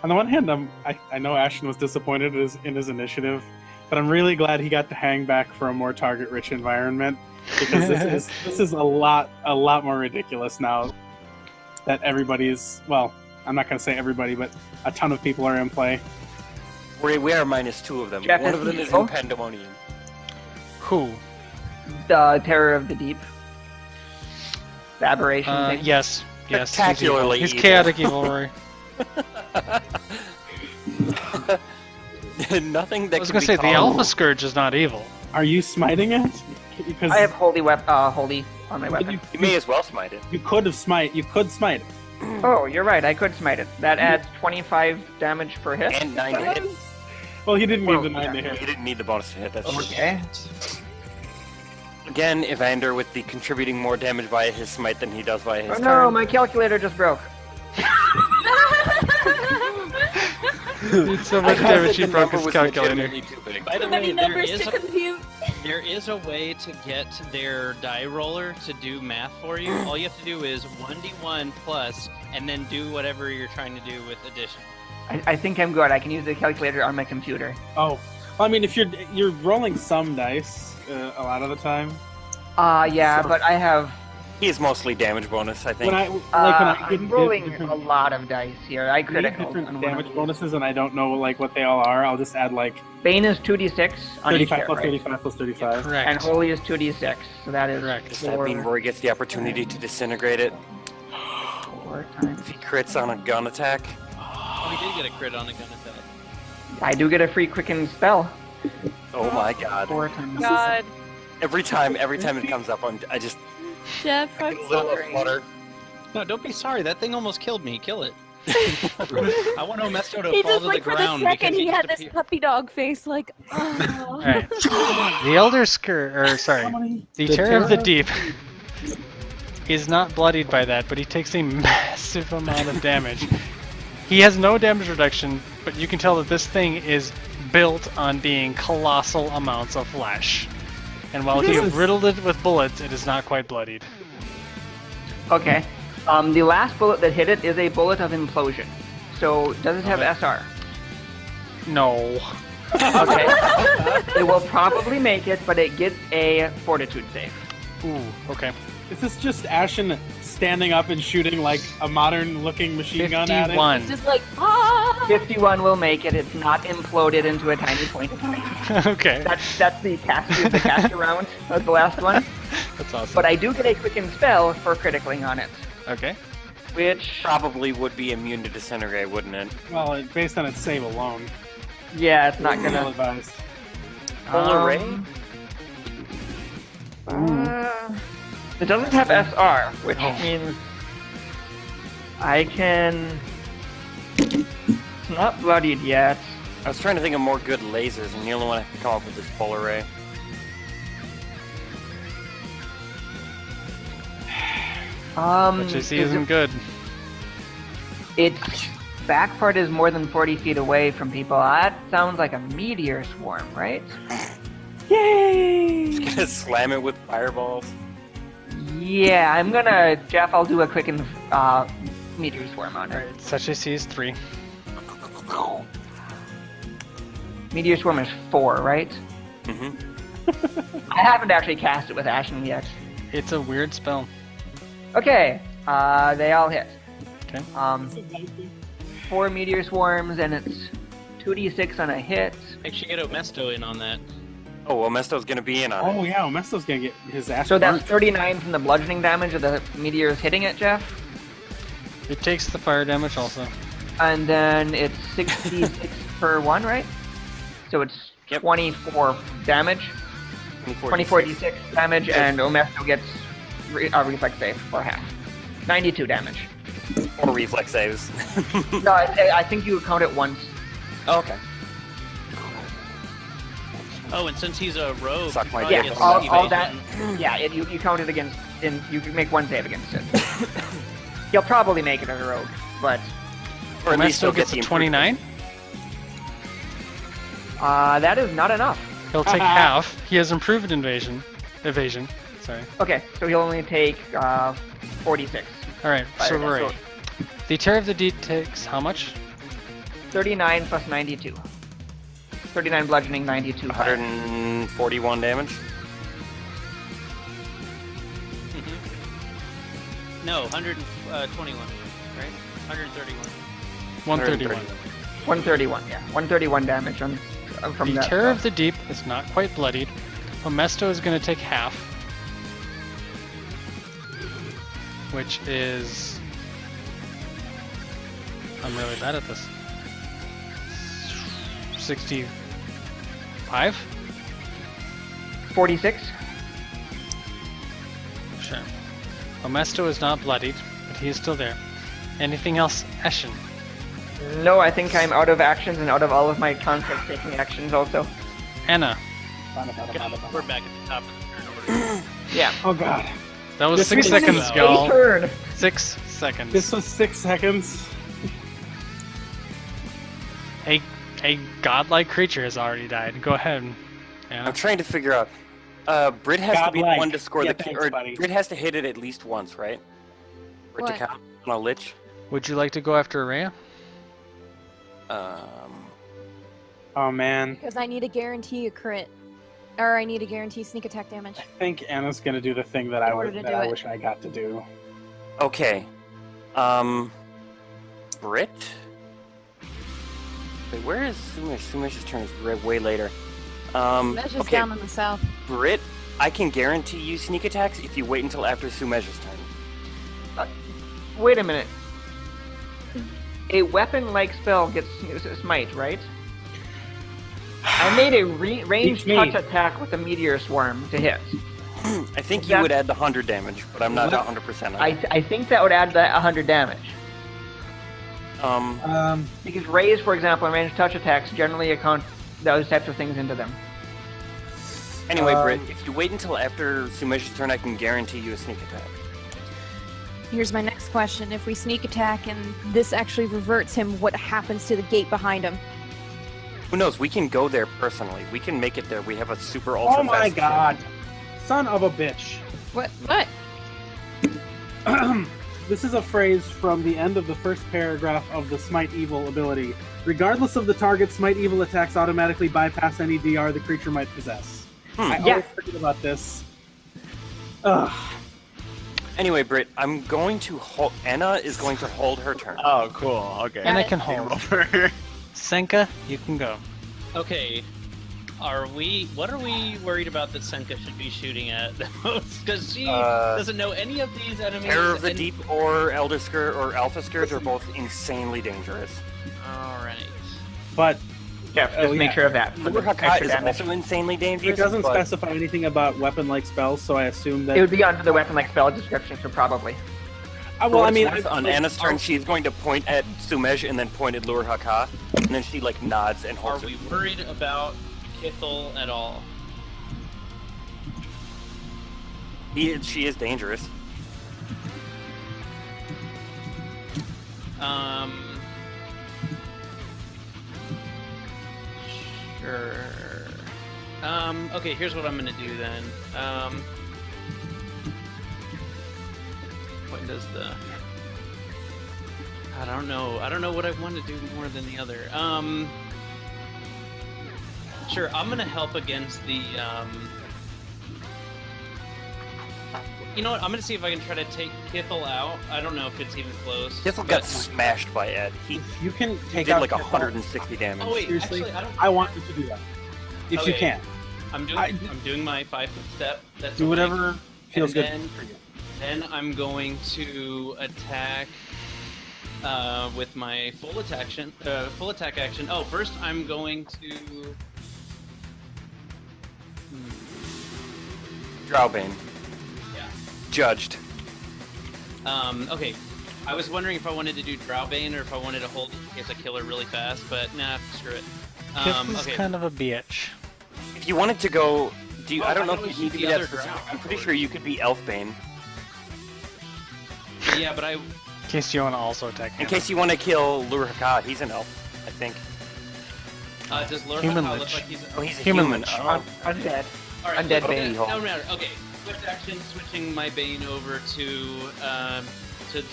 I know Ashton was disappointed in his initiative, but I'm really glad he got to hang back for a more target-rich environment because this is a lot more ridiculous now that everybody's, well, I'm not going to say everybody, but a ton of people are in play. We are minus 2 of them. Jeff One is of them is evil. in Pandemonium. Who? The Terror of the Deep. The aberration thing. Yes. Yes. Spectacularly He's evil. chaotic evil, Rory. Nothing that I was can gonna be say the called- Alpha Scourge is not evil. Are you smiting it? Because I have holy holy on my weapon. You may as well smite it. you could smite it. Oh, you're right. I could smite it. That adds 25 damage per hit. And 9 to hit. Well, he didn't Well, need the 9 to You hit. didn't need the bonus to hit. That's true. Okay. Again, Evander with the contributing more damage via his smite than he does via his Oh turn. no, my calculator just broke. It's so much damage he broke his calculator. legitimately too big. By the Too many way, numbers to compute. there is a way to get their die roller to do math for you. All you have to do is 1d1 plus, and then do whatever you're trying to do with addition. I think I'm good. I can use the calculator on my computer. Oh, well, I mean, if you're rolling some dice a lot of the time. Yeah, So- but I have. He is mostly damage bonus, I think. When I I'm rolling a lot of dice here. I critical. different on one of damage these. bonuses, and I don't know like what they all are. I'll just add like Bane is 2d6 on each 35 hit, plus right? 35 plus 35. Correct. And holy is 2d6, so that is Correct. Does that mean Rory gets the opportunity to disintegrate it? 4 times. If he crits on a gun attack? Oh, he did get a crit on a gun attack. I do get a free quicken spell. Oh my god. 4 times. God, Every time it comes up, I just Jeff, I I'm get a little sorry. flutter. No, don't be sorry. That thing almost killed me. Kill it. I want Omesto to He fall just to like the for the ground second because he had this disappeared. puppy dog face, like. Oh. Alright. The Elder Scourge, or sorry, the Terror of the Deep is not bloodied by that, but he takes a massive amount of damage. He has no damage reduction, but you can tell that this thing is built on being colossal amounts of flesh. And while he riddled it with bullets, it is not quite bloodied. Okay. The last bullet that hit it is a bullet of implosion. So, does it have Okay. SR? No. Okay. It will probably make it, but it gets a fortitude save. Ooh, okay. Is this just Ashen standing up and shooting like a modern-looking machine gun at it? 51. It's just like, ah! 51 will make it. It's not imploded into a tiny point of light. Okay. That's the caster round. That's the last one. That's awesome. But I do get a quicken spell for critically on it, Okay. which Probably would be immune to disintegrate, wouldn't it? Well, based on its save alone. yeah, it's not Well gonna. advised. Full array? It doesn't have SR, which means I can. It's not bloodied yet. I was trying to think of more good lasers, and the only one I could come up with is full array. Which I see isn't good. Its back part is more than 40 feet away from people. That sounds like a meteor swarm, right? Yay! Just gonna slam it with fireballs. Yeah, I'm gonna. Jeff, I'll do a quick meteor swarm on it. Alright, such AC is 3. Meteor swarm is 4, right? Mm-hmm. I haven't actually cast it with Ashen yet. It's a weird spell. Okay, they all hit. Okay. 4 meteor swarms, and it's 2d6 on a hit. Make sure you get Omesto in on that. Oh, well, Mesto's gonna be in on it. Oh yeah, Omesto's gonna get his ass So that's burnt. 39 from the bludgeoning damage of the meteors hitting it, Jeff. It takes the fire damage also. And then it's 66 per one, right? So it's Yep. 24 damage. 24 d6 damage, and Omesto gets a reflex save for half. 92 damage. Or reflex saves. No, I think you count it once. Okay. Oh, and since he's a rogue, Suck he my probably dick. Yeah, gets all that. evasion. Yeah, you count it against. You can make one save against it. He'll probably make it as a rogue, but Or at least he'll Omesto get gets the a 29. that is not enough. He'll take half. He has improved evasion. Sorry. Okay, so he'll only take 46. Alright, so Fire we're damage. right. The Terror of the Deep takes how much? 39 plus 92. 39 bludgeoning, 92 fire. 141 damage. No, 121, right? 131. 131. 131, yeah. 131 damage from The that. Terror spell. of the Deep is not quite bloodied. Omesto is going to take half. Which is... I'm really bad at this. 65? 46. Sure. Omesto is not bloodied, but he is still there. Anything else, Eshin? No, I think I'm out of actions and out of all of my concept taking actions also. Anna. We're back at the top of the turn order. Yeah. Oh god. That was This 6 was seconds, a y'all. turn. 6 seconds. This was 6 seconds. A godlike creature has already died. Go ahead, Anna. I'm trying to figure out. Brit has to be the Godlike. one to score Yeah, the thanks, or buddy. Brit has to hit it at least once, right? For it to What? count on a lich. Would you like to go after Araya? Oh man. Because I need to guarantee a crit. Or I need to guarantee sneak attack damage. I think Anna's gonna do the thing that In order to do it. wish I got to do. Okay. Brit? Wait, where is Sumesh? Sumesh's turn is way later. Measure's Okay, down in the south. Brit, I can guarantee you sneak attacks if you wait until after Sumesh's turn. Wait a minute. A weapon-like spell gets smite, right? I made a ranged Beats me. touch attack with a meteor swarm to hit. I think you That- would add the 100 damage, but I'm not What? 100% on it. I think that would add that 100 damage. Um, Because raise, for example, and ranged touch attacks generally account those types of things into them. anyway, Brit, if you wait until after Sumesh's turn, I can guarantee you a sneak attack. Here's my next question. If we sneak attack and this actually reverts him, what happens to the gate behind him? Who knows? We can go there personally. We can make it there. We have a super ultra Oh my fast god. Son of a bitch. What? What? This is a phrase from the end of the first paragraph of the Smite Evil ability. Regardless of the target, Smite Evil attacks automatically bypass any DR the creature might possess. I Yeah. always forget about this. Ugh. Anyway, Britt, I'm going to hold. Anna is going to hold her turn. Oh, cool. Okay. And I can Game hold. over. Senka, you can go. Okay. What are we worried about that Senka should be shooting at? Because she doesn't know any of these enemies. Terror of the and- Deep or Elder Scourge or Alpha Scourge are both insanely dangerous. Alright. But Yeah, just make sure of that. For the Lure-Haka extra is damage. also insanely dangerous. it doesn't but specify anything about weapon-like spells, so I assume that. It would be under the weapon like spell description, so probably. Well, I mean, on Anna's turn, she's going to point at Sumej and then point at Lure-Haka, and then she like nods and Are holds we it. worried about Kithel at all? She is dangerous. Sure. Okay, here's what I'm gonna do then. What does the... I don't know. I don't know what I want to do more than the other. Sure, I'm gonna help against the, You know what? I'm gonna see if I can try to take Kithel out. I don't know if it's even close. Kithel got smashed by Ed. He you can take did out like Kithel. 160 damage. Oh wait, Seriously, actually, I want you to do that if you Okay. can. I'm doing my 5-foot step. That's Do a whatever feels and good then- for you. Then I'm going to attack with my full attack action. Oh, first I'm going to. Drowbane. Yeah. Judged. Okay. I was wondering if I wanted to do Drowbane or if I wanted to hold it in case I kill her really fast, but nah, screw it. Kith's Okay. kind of a bitch. If you wanted to go, I don't know how if do you we need to keep be the that other specific. Drow? I'm pretty sure you could be Elfbane. Yeah, but I. In case you want to also attack In him. case you want to kill Lure-Haka, he's an elf, I think. Does Lord Human look Lich. like he's? Oh, he's a Human human. Lich. Oh. Undead. All right, Undead okay, Bane. no matter. Okay, swift action, switching my Bane over to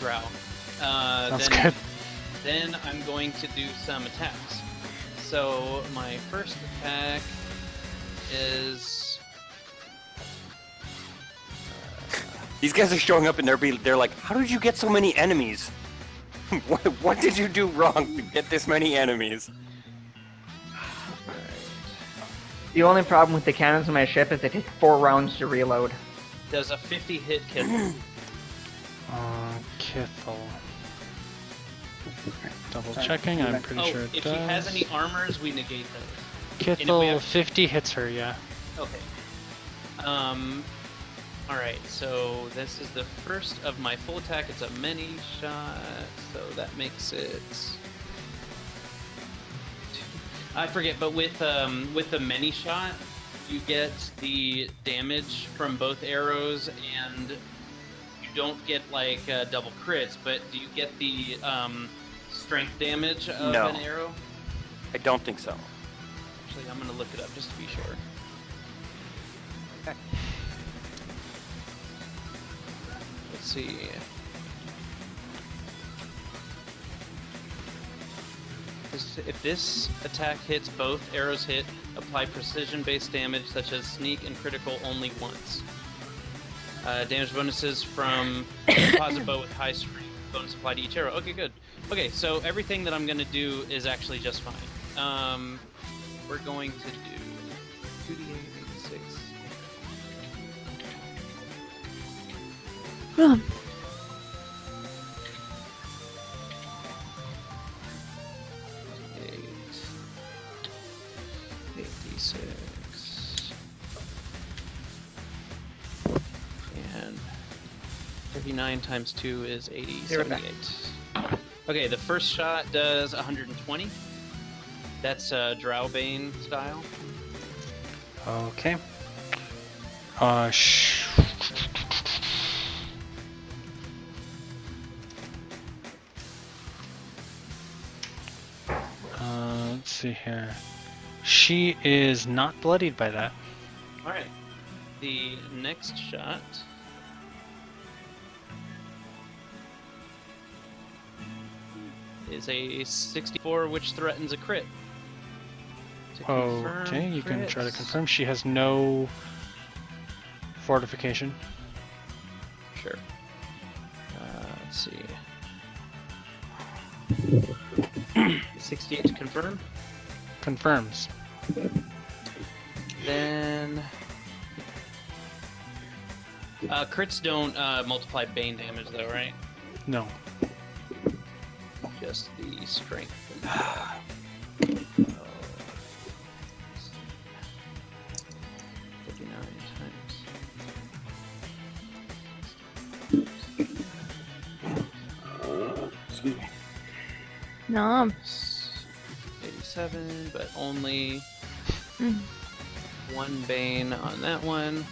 Drow. That's then, good. Then I'm going to do some attacks. So my first attack is. These guys are showing up and they're like, how did you get so many enemies? what did you do wrong to get this many enemies? The only problem with the cannons on my ship is they take 4 rounds to reload. Does a 50 hit kill? Kithel. Double checking, I'm pretty sure it if does. he has any armors, we negate those. Kithel, 50 hits her, yeah. Okay. Alright, so this is the first of my full attack. It's a many shot, so that makes it... I forget, but with the many shot, you get the damage from both arrows, and you don't get like double crits, but do you get the strength damage of No. an arrow? I don't think so. Actually, I'm gonna look it up just to be sure. Let's see. If this attack hits, both arrows hit, apply precision-based damage such as sneak and critical only once. Damage bonuses from composite bow with high strength. Bonus applied to each arrow. Okay, good. Okay, so everything that I'm going to do is actually just fine. We're going to do 2d8, 6. And 39 times 2 is 80, Zero back. 78. Okay, the first shot does 120. That's Drowbane style. Okay. Let's see here. She is not bloodied by that. Alright. The next shot. Is a 64, which threatens a crit. To confirm Okay, you can try to crits. confirm. She has no fortification. Sure. Let's see. 68 to confirm. Confirms. Then crits don't multiply bane damage though, right? No. Just the strength. 59 No. times 87, but only Mm. one bane on that one.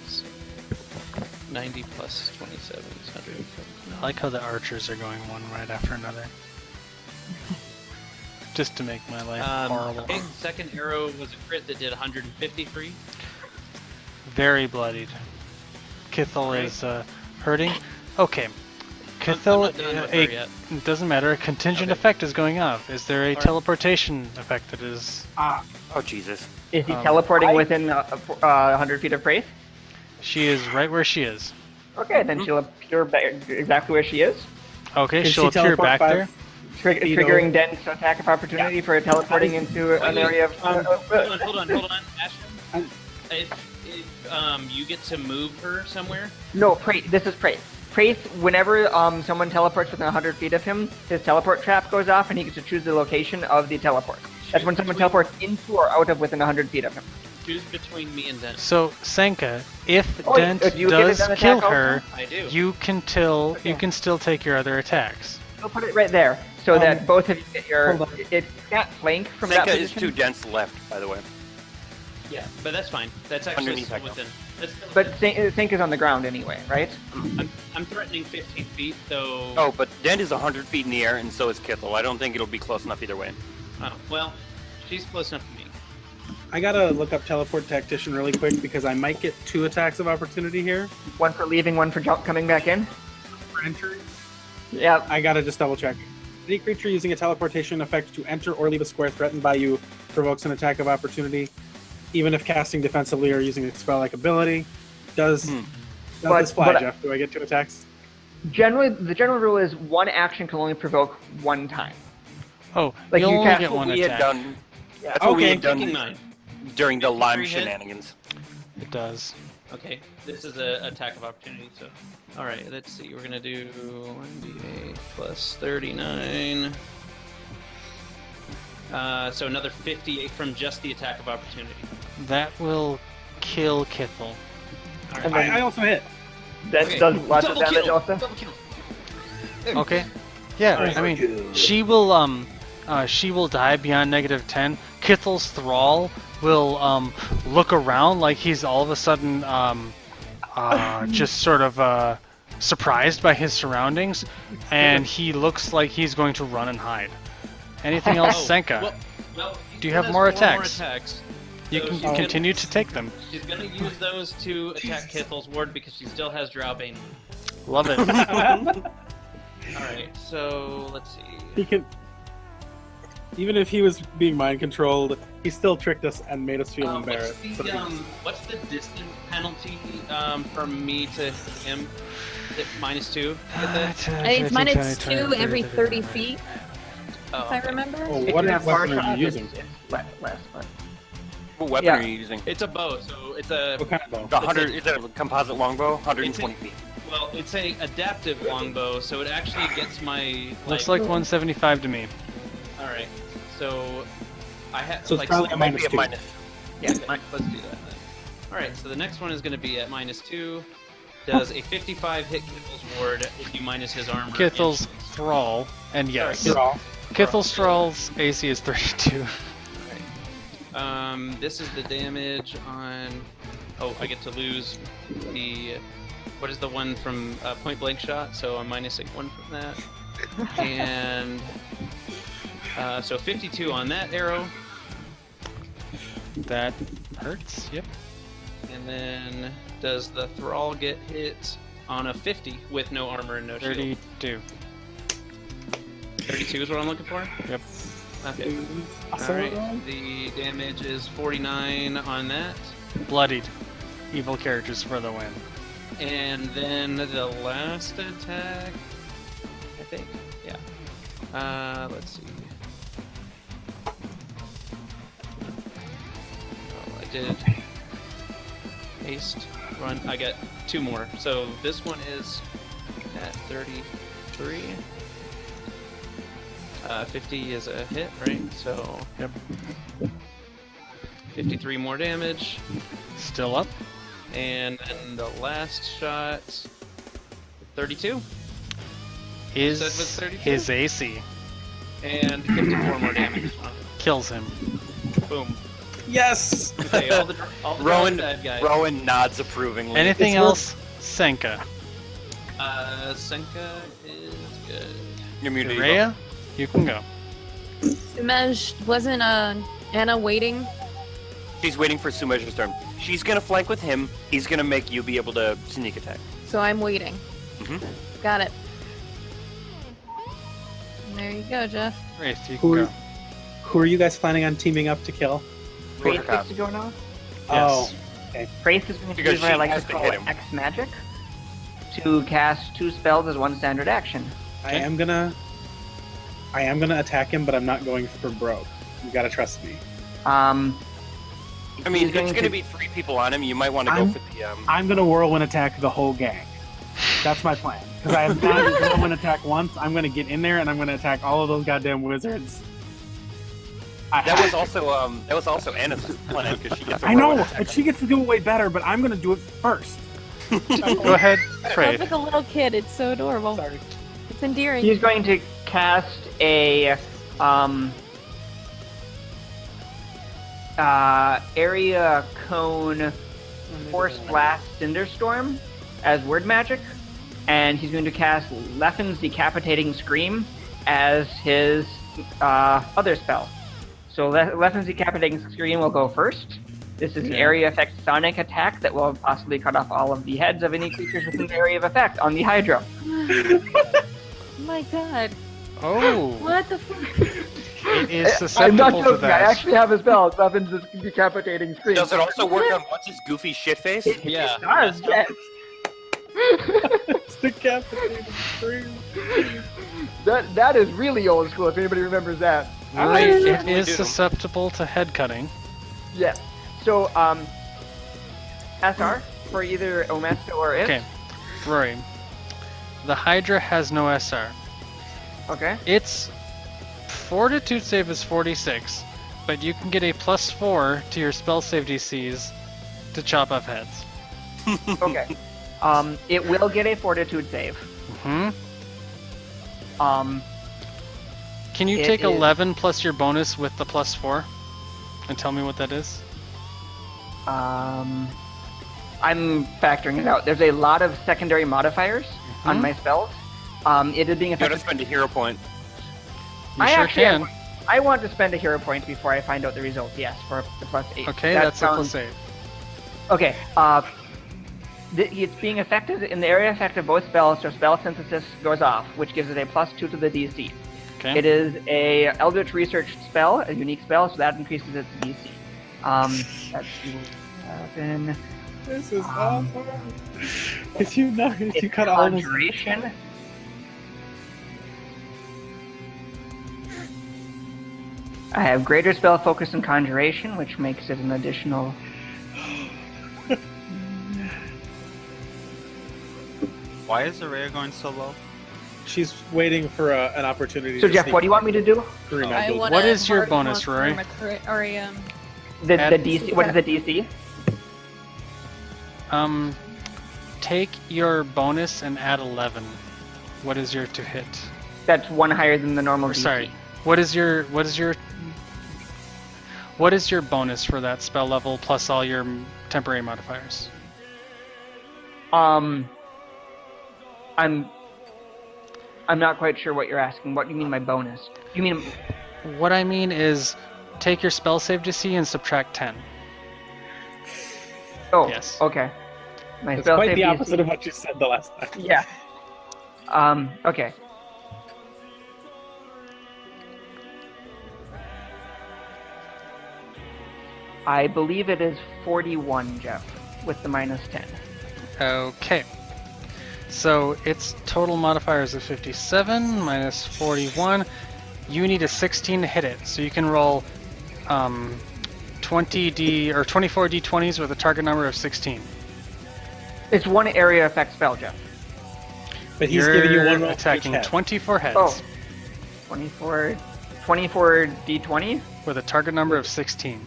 So, 90 plus 27 is 100. I like how the archers are going one right after another. Just to make my life horrible. Okay, second arrow was a crit that did 150 free. Very bloodied. Kithel Right. is hurting. Okay. I'm Kithel, not done with her yet. it doesn't matter. A contingent Okay. effect is going off. Is there a Alright. teleportation effect that is? Oh, Jesus. Is he Um, teleporting within 100 feet of Wraith? She is right where she is. Okay, then she'll appear exactly where she is, Okay, Can she'll she appear teleport back 5 there. feet triggering over? Den's attack of opportunity for teleporting into an Wait, area of. Hold on, Ashton. I'm- If you get to move her somewhere, No, this is Praith. Praith, whenever someone teleports within 100 feet of him, his teleport trap goes off and he gets to choose the location of the teleport. That's when someone teleports into or out of within 100 feet of him. choose between me and Den. So Senka, if Oh, Dent do you give it does an attack kill also? her, I do. you can still take your other attacks. We'll put it right there so that both of you get your. hold on. It can't flank from that Senka is position. too dense left, by the way. Yeah, but that's fine. That's actually Underneath still that within. That's still But within. Sync is on the ground anyway, right? I'm threatening 15 feet, so. Oh, but Dent is 100 feet in the air, and so is Kithel. I don't think it'll be close enough either way. Oh, well, she's close enough to me. I gotta look up teleport tactician really quick because I might get 2 attacks of opportunity here. One for leaving, one for coming back in. For entering. Yeah. I gotta just double check. Any creature using a teleportation effect to enter or leave a square threatened by you provokes an attack of opportunity, even if casting defensively or using a spell-like ability. Does this fly, but- Jeff? Do I get 2 attacks? Generally, the general rule is one action can only provoke one time. Oh, Like, you'll you only cast get That's what one we had attack. done. That's what we Okay. had Taking done mine. during the lime Free hit? shenanigans. It does. Okay, this is a attack of opportunity, so. Alright, let's see. We're gonna do 1d8 plus 39. So another 58 from just the attack of opportunity. That will kill Kithel. Alright. And then- I also hit. That Okay. does lots of Double damage kill! also. Double kill! Okay. Yeah, Alright. I mean, she will die beyond -10. Kithel's thrall will look around like he's all of a sudden just sort of surprised by his surroundings, and he looks like he's going to run and hide. Anything else, Oh, Senka? well, Do you still have has more 4 attacks? You So can she's gonna- continue to take them. She's gonna use those to attack Kithel's ward because she still has Drowbane. Love it. Alright, so let's see. He can. Even if he was being mind controlled, he still tricked us and made us feel embarrassed. What's the distance penalty from me to him? Is it -2? Get that? I think it's -2 every 30 feet, Oh, if I okay. remember. Oh, If what you have far weapon are shot, you using? it's less, but- What weapon Yeah. are you using? It's a bow, so it's a What kind of bow? The 100 is it a composite longbow? 120 feet. well, it's a adaptive longbow, so it actually gets my Looks like 175 to me. All right, so I have So it's probably a Might be a -2. minus. Yeah, let's do that then. All right, so the next one is going to be at -2. Does a 55 hit Kithel's ward if you minus his armor? Kithel's thrall, and yes, Sorry. Draw. Kithel's thrall's AC is 32. This is the damage on. Oh, I get to lose the. What is the one from point blank shot? So I'm minusing 1 from that. And so 52 on that arrow. That hurts. Yep. And then does the thrall get hit on a 50 with no armor and no shield? 32. 32 is what I'm looking for? Yep. Okay. Alright, the damage is 49 on that. Bloodied. Evil characters for the win. And then the last attack, I think. Yeah. Let's see. Oh, I did haste run. I got 2 more. So this one is at 33. 50 is a hit, right? So Yep. 53 more damage. Still up. And then the last shot, 32. Is Said was 32? his AC. And 54 more damage. Kills him. Boom. Yes. Okay, all the Rowan, bad guys. Rowan nods approvingly. Anything It's else? Senka. Senka is good. You're muted. Rhea, you can go. Sumej, wasn't Anna waiting? She's waiting for Sumej's turn. She's gonna flank with him. He's gonna make you be able to sneak attack. So I'm waiting. Mhm. Got it. And there you go, Jeff. Wraith, you Who can are, go. who are you guys planning on teaming up to kill? Wraith Rorschach. gets to go now. Oh, Wraith is going to Because use what I she like has to to call hit him. X magic to cast 2 spells as 1 standard action. I am gonna attack him, but I'm not going for broke. You gotta trust me. I mean, He's it's going gonna to- be 3 people on him. You might want to go I'm- for the I'm gonna whirlwind attack the whole gang. That's my plan. Because I have not whirlwind attack once. I'm gonna get in there and I'm gonna attack all of those goddamn wizards. That was also Anna's plan because she gets. a I know, whirlwind attack. and she gets to do it way better, but I'm gonna do it first. Go ahead, Sounds Wraith. like a little kid. It's so adorable. Sorry. It's endearing. He's going to cast a area cone force blast cinderstorm as word magic, and he's going to cast Leffen's decapitating scream as his other spell. So Leffen's decapitating scream will go first. This is an Okay. area effect sonic attack that will possibly cut off all of the heads of any creatures within the area of effect on the Hydra. Oh my god. Oh, What the fuck? it is I'm susceptible not to joking. I that. actually have a spell. Leffen's decapitating scream. Does it also work on what's his goofy shit face? Yeah. does, yes. It's decapitated scream. That is really old school. If anybody remembers that. Wraith, it certainly is do. susceptible to head cutting. Yes. So SR for either Omesta or It. Okay, Rory. The Hydra has no SR. Okay. Its fortitude save is 46, but you can get a +4 to your spell save DCs to chop off heads. Okay. It will get a fortitude save. Hmm. Can you It take is- 11 plus your bonus with the +4 and tell me what that is? I'm factoring it out. There's a lot of secondary modifiers on my spells. It is being You gotta effective. spend a hero point. You I sure actually can. I want to spend a hero point before I find out the result. Yes, for the +8. Okay, That that's a sounds- +8. Okay, it's being effective in the area effect of both spells, so spell synthesis goes off, which gives it a +2 to the DC. Okay. It is a Eldritch Research spell, a unique spell, so that increases its DC. That's 11. This is awesome. If you know, if you It's cut all this. Conjuration. I have greater spell focus and conjuration, which makes it an additional. Why is Araya going so low? She's waiting for an opportunity. So to Jeff, sneak what do you want me to do? through my I build. want What is your bonus, Rory? The Add- DC. What is the DC? Take your bonus and add 11. What is your to hit? That's one higher than the normal Or DC. sorry, what is your bonus for that spell level plus all your temporary modifiers? I'm not quite sure what you're asking. What do you mean by bonus? You mean What I mean is take your spell save DC and subtract 10. oh? Yes. Okay. My It's spell quite save the DC opposite of what you said the last time. Yeah. Okay. I believe it is 41, Jeff, with the minus 10. Okay. So its total modifier is a 57 minus 41. You need a 16 to hit it, so you can roll 20d or 24 d20s with a target number of 16. It's one area effect spell, Jeff. But he's giving you one roll for each attacking head. 24 heads Oh. 24 d20? with a target number of 16.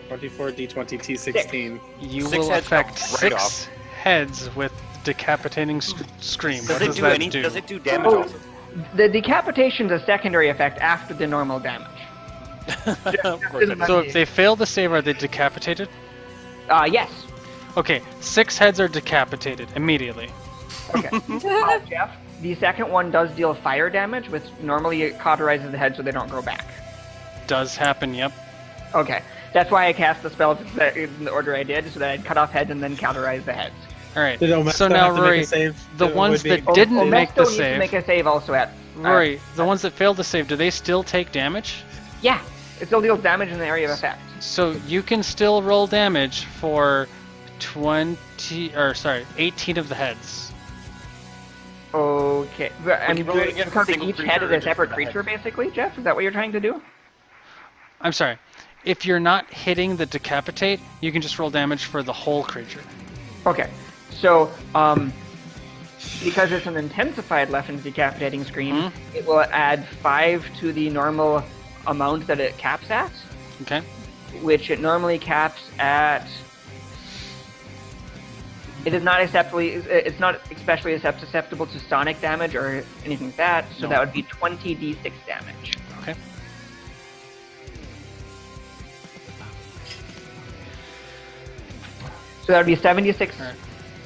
24 d20 t16. You Six will heads affect right 6 off. heads with decapitating scream. Does What it does do that any? do? Does it do damage also? The decapitation is a secondary effect after the normal damage. Of course it is. So if they fail to save, are they decapitated? Yes. Okay, 6 heads are decapitated immediately. Okay. Jeff, the second one does deal fire damage, which normally it cauterizes the head so they don't grow back. Does happen, yep. Okay. That's why I cast the spell in the order I did, so that I'd cut off heads and then cauterize the heads. Alright, Did Omesto so now have to make a Rory, save the to ones avoid that being- didn't make the Omesto needs to save, make a save also at... Rory, the ones that failed to save, do they still take damage? Yeah. It still deals damage in the area of effect. So you can still roll damage for 18 of the heads. Okay. I'm you roll it against a counting single each creature head or as a just separate for the creature, basically, Jeff? Is that what you're trying to do? I'm sorry. If you're not hitting the decapitate, you can just roll damage for the whole creature. Okay. So, because it's an intensified Leffen's decapitating scream, it will add 5 to the normal amount that it caps at, Okay? which it normally caps at. It is not it's not especially susceptible to sonic damage or anything like that, so No. that would be 20d6 damage. Okay. So that would be 76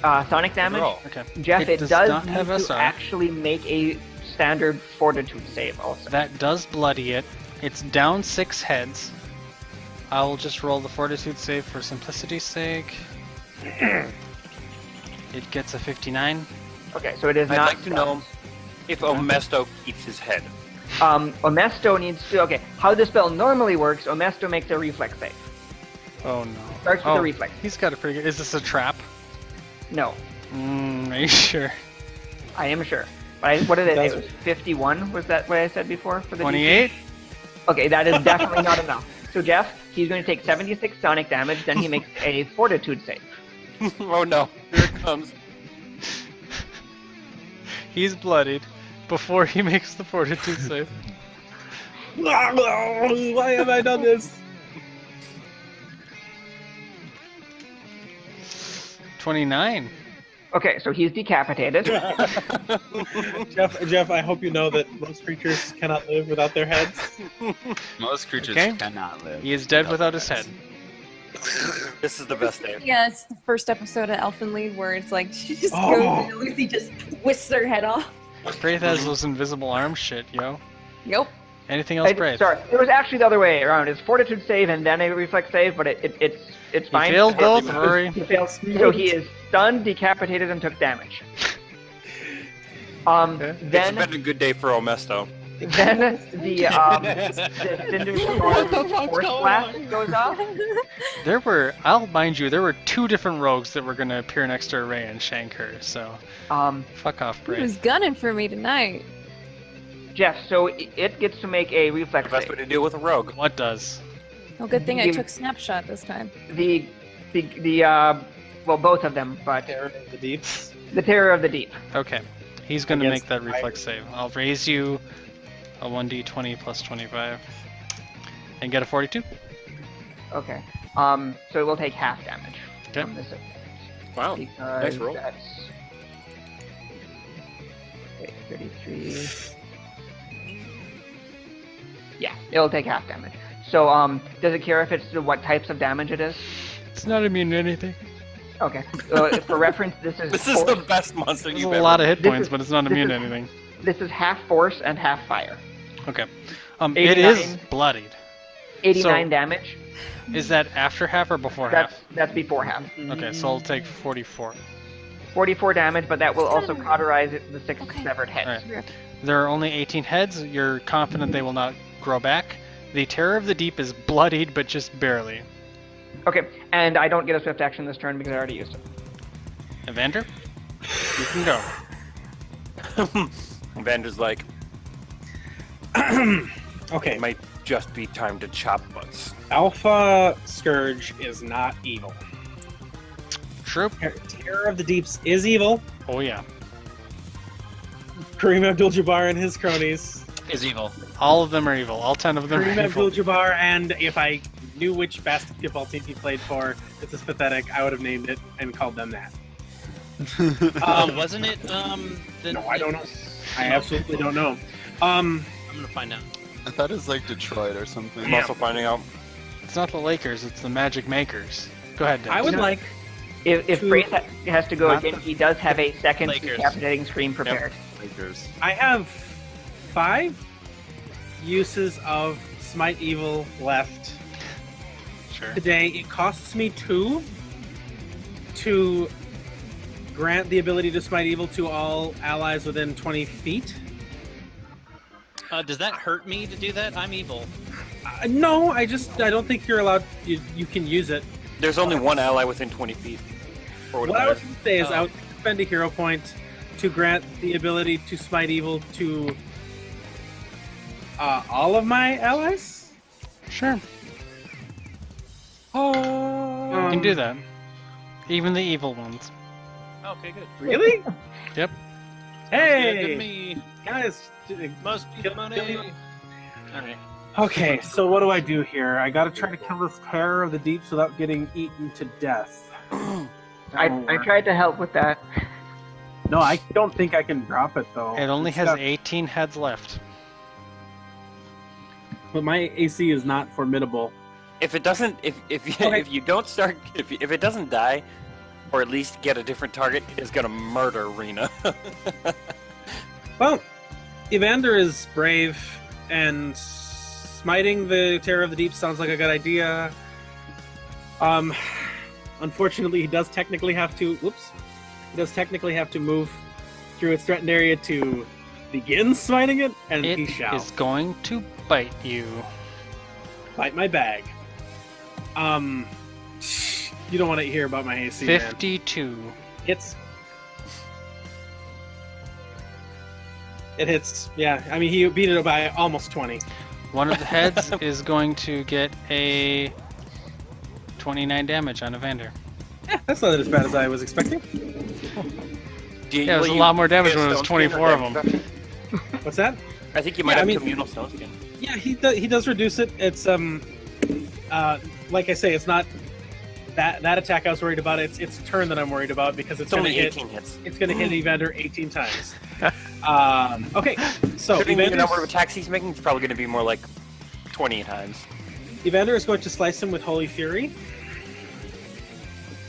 Alright. sonic damage. Roll. Okay. Jeff, it does does not need have to SR. actually make a standard fortitude save also. That does bloody it. It's down 6 heads. I will just roll the fortitude save for simplicity's sake. It gets a 59. Okay, so it is I'd not. like to know if Omesto keeps his head. Omesto needs to. Okay, how the spell normally works, Omesto makes a reflex save. Oh no. Starts with Oh, a reflex. he's got a pretty good. Is this a trap? No, Are you sure? I am sure. But what did I say? Does- It was 51? Was that what I said before for the 28? DC? Okay, that is definitely not enough. So Jeff, he's going to take 76 sonic damage, then he makes a fortitude save. Oh no, here it comes. He's bloodied before he makes the fortitude save. Why have I done this? 29. Okay, so he's decapitated. Jeff, I hope you know that most creatures cannot live without their heads. Most creatures Okay. cannot live. He is dead without his head. This is the best day. Yeah, it's the first episode of Elfen Lied where it's like she just Oh. goes and Lucy just whisks her head off. Brave has those invisible arm shit, yo. Nope. Anything else, Brave? Sorry, it was actually the other way around. It's fortitude save and then a reflex save, but it's He fine. failed both, Rory. He failed. So he is stunned, decapitated, and took damage. Okay. It's Then been a good day for Omesto. the Cinder Storm Force Blast goes off. There were, I'll mind you, there were 2 different rogues that were going to appear next to Ray and shank her, so fuck off, He was Brave. gunning for me tonight. Jeff, so it gets to make a reflex Best way save. to deal with a rogue. What does? Oh, good thing I You- took snapshot this time. Well, both of them, but Terror of the deeps. the Terror of the Deep. Okay. He's going to make Against that the reflex save. I'll raise you a 1d20 plus 25. And get a 42. Okay. So it will take half damage Okay. from this effect. Wow, Because nice roll. That's... Okay, 33. Yeah, it'll take half damage. So, does it care if it's what types of damage it is? It's not immune to anything. Okay. For reference, this is This is force. the best monster There's you've a ever. lot of hit This points, is- but it's not this immune to is- anything. This is half force and half fire. Okay. It is 89. bloodied. 89 So- damage. Is that after half or before half? That's before half. Okay, so I'll take 44. 44 damage, but that will also cauterize the 6 Okay. severed heads. Alright. There are only 18 heads. You're confident they will not grow back. The Terror of the Deep is bloodied, but just barely. Okay, and I don't get a swift action this turn because I already used it. Evander, you can go. Vander's like, Okay, it might just be time to chop butts. Alpha Scourge is not evil. True. Terror of the Deeps is evil. Oh yeah. Kareem Abdul-Jabbar and his cronies. Is evil. All of them are evil. All 10 of them Kareem are evil. Abdul-Jabbar, and if I knew which basketball team he played for, this is pathetic, I would have named it and called them that. Wasn't it? No, I don't know. I absolutely don't know. I'm gonna find out. I thought it was like Detroit or something. I'm also finding out. It's not the Lakers, it's the Magic Makers. Go ahead, Dennis. I would like If To- Brace has to go Not again, the- he does have a second Lakers. decapitating scream prepared. Lakers. I have 5 uses of Smite Evil left Sure. today. It costs me 2 to grant the ability to Smite Evil to all allies within 20 feet. Does that hurt me to do that? I'm evil. No, I don't think you're allowed. You can use it. There's only one ally within 20 feet. Or What I whatever. was going to say is Oh. I would spend a hero point to grant the ability to Smite Evil to all of my allies. Sure. Oh, You can do that. Even the evil ones. Okay, good. Really? Yep. Hey, Give me guys. must be Kill- money. kill me. Alright. Okay, so what do I do here? I gotta try to kill this Terror of the Deeps without getting eaten to death. I tried to help with that. No, I don't think I can drop it though. It only It's has got- 18 heads left. But my AC is not formidable. If it doesn't, if Okay. if you don't start, if it doesn't die, or at least get a different target, it's gonna murder Rena. Well, Evander is brave, and smiting the Terror of the Deep sounds like a good idea. Unfortunately, he does technically have to. Whoops. He does technically have to move through its threatened area to begin smiting it, and It he shall is going to bite you. bite my bag. You don't want to hear about my AC, man. 52. It hits. Yeah, I mean he beat it by almost 20. One of the heads is going to get a 29 damage on Evander. Yeah, that's not as bad as I was expecting. Yeah, it was a lot more damage when it was 24 of them. What's that? I think you might Yeah, I have mean- communal stone skin. Yeah, he does reduce it. It's like I say, it's not that attack I was worried about. It's turn that I'm worried about because it's It's going to only hit. 18 hits. It's going to hit Evander 18 times. Okay, so Considering the Evander's, number of attacks he's making, it's probably going to be more like 20 times. Evander is going to slice him with Holy Fury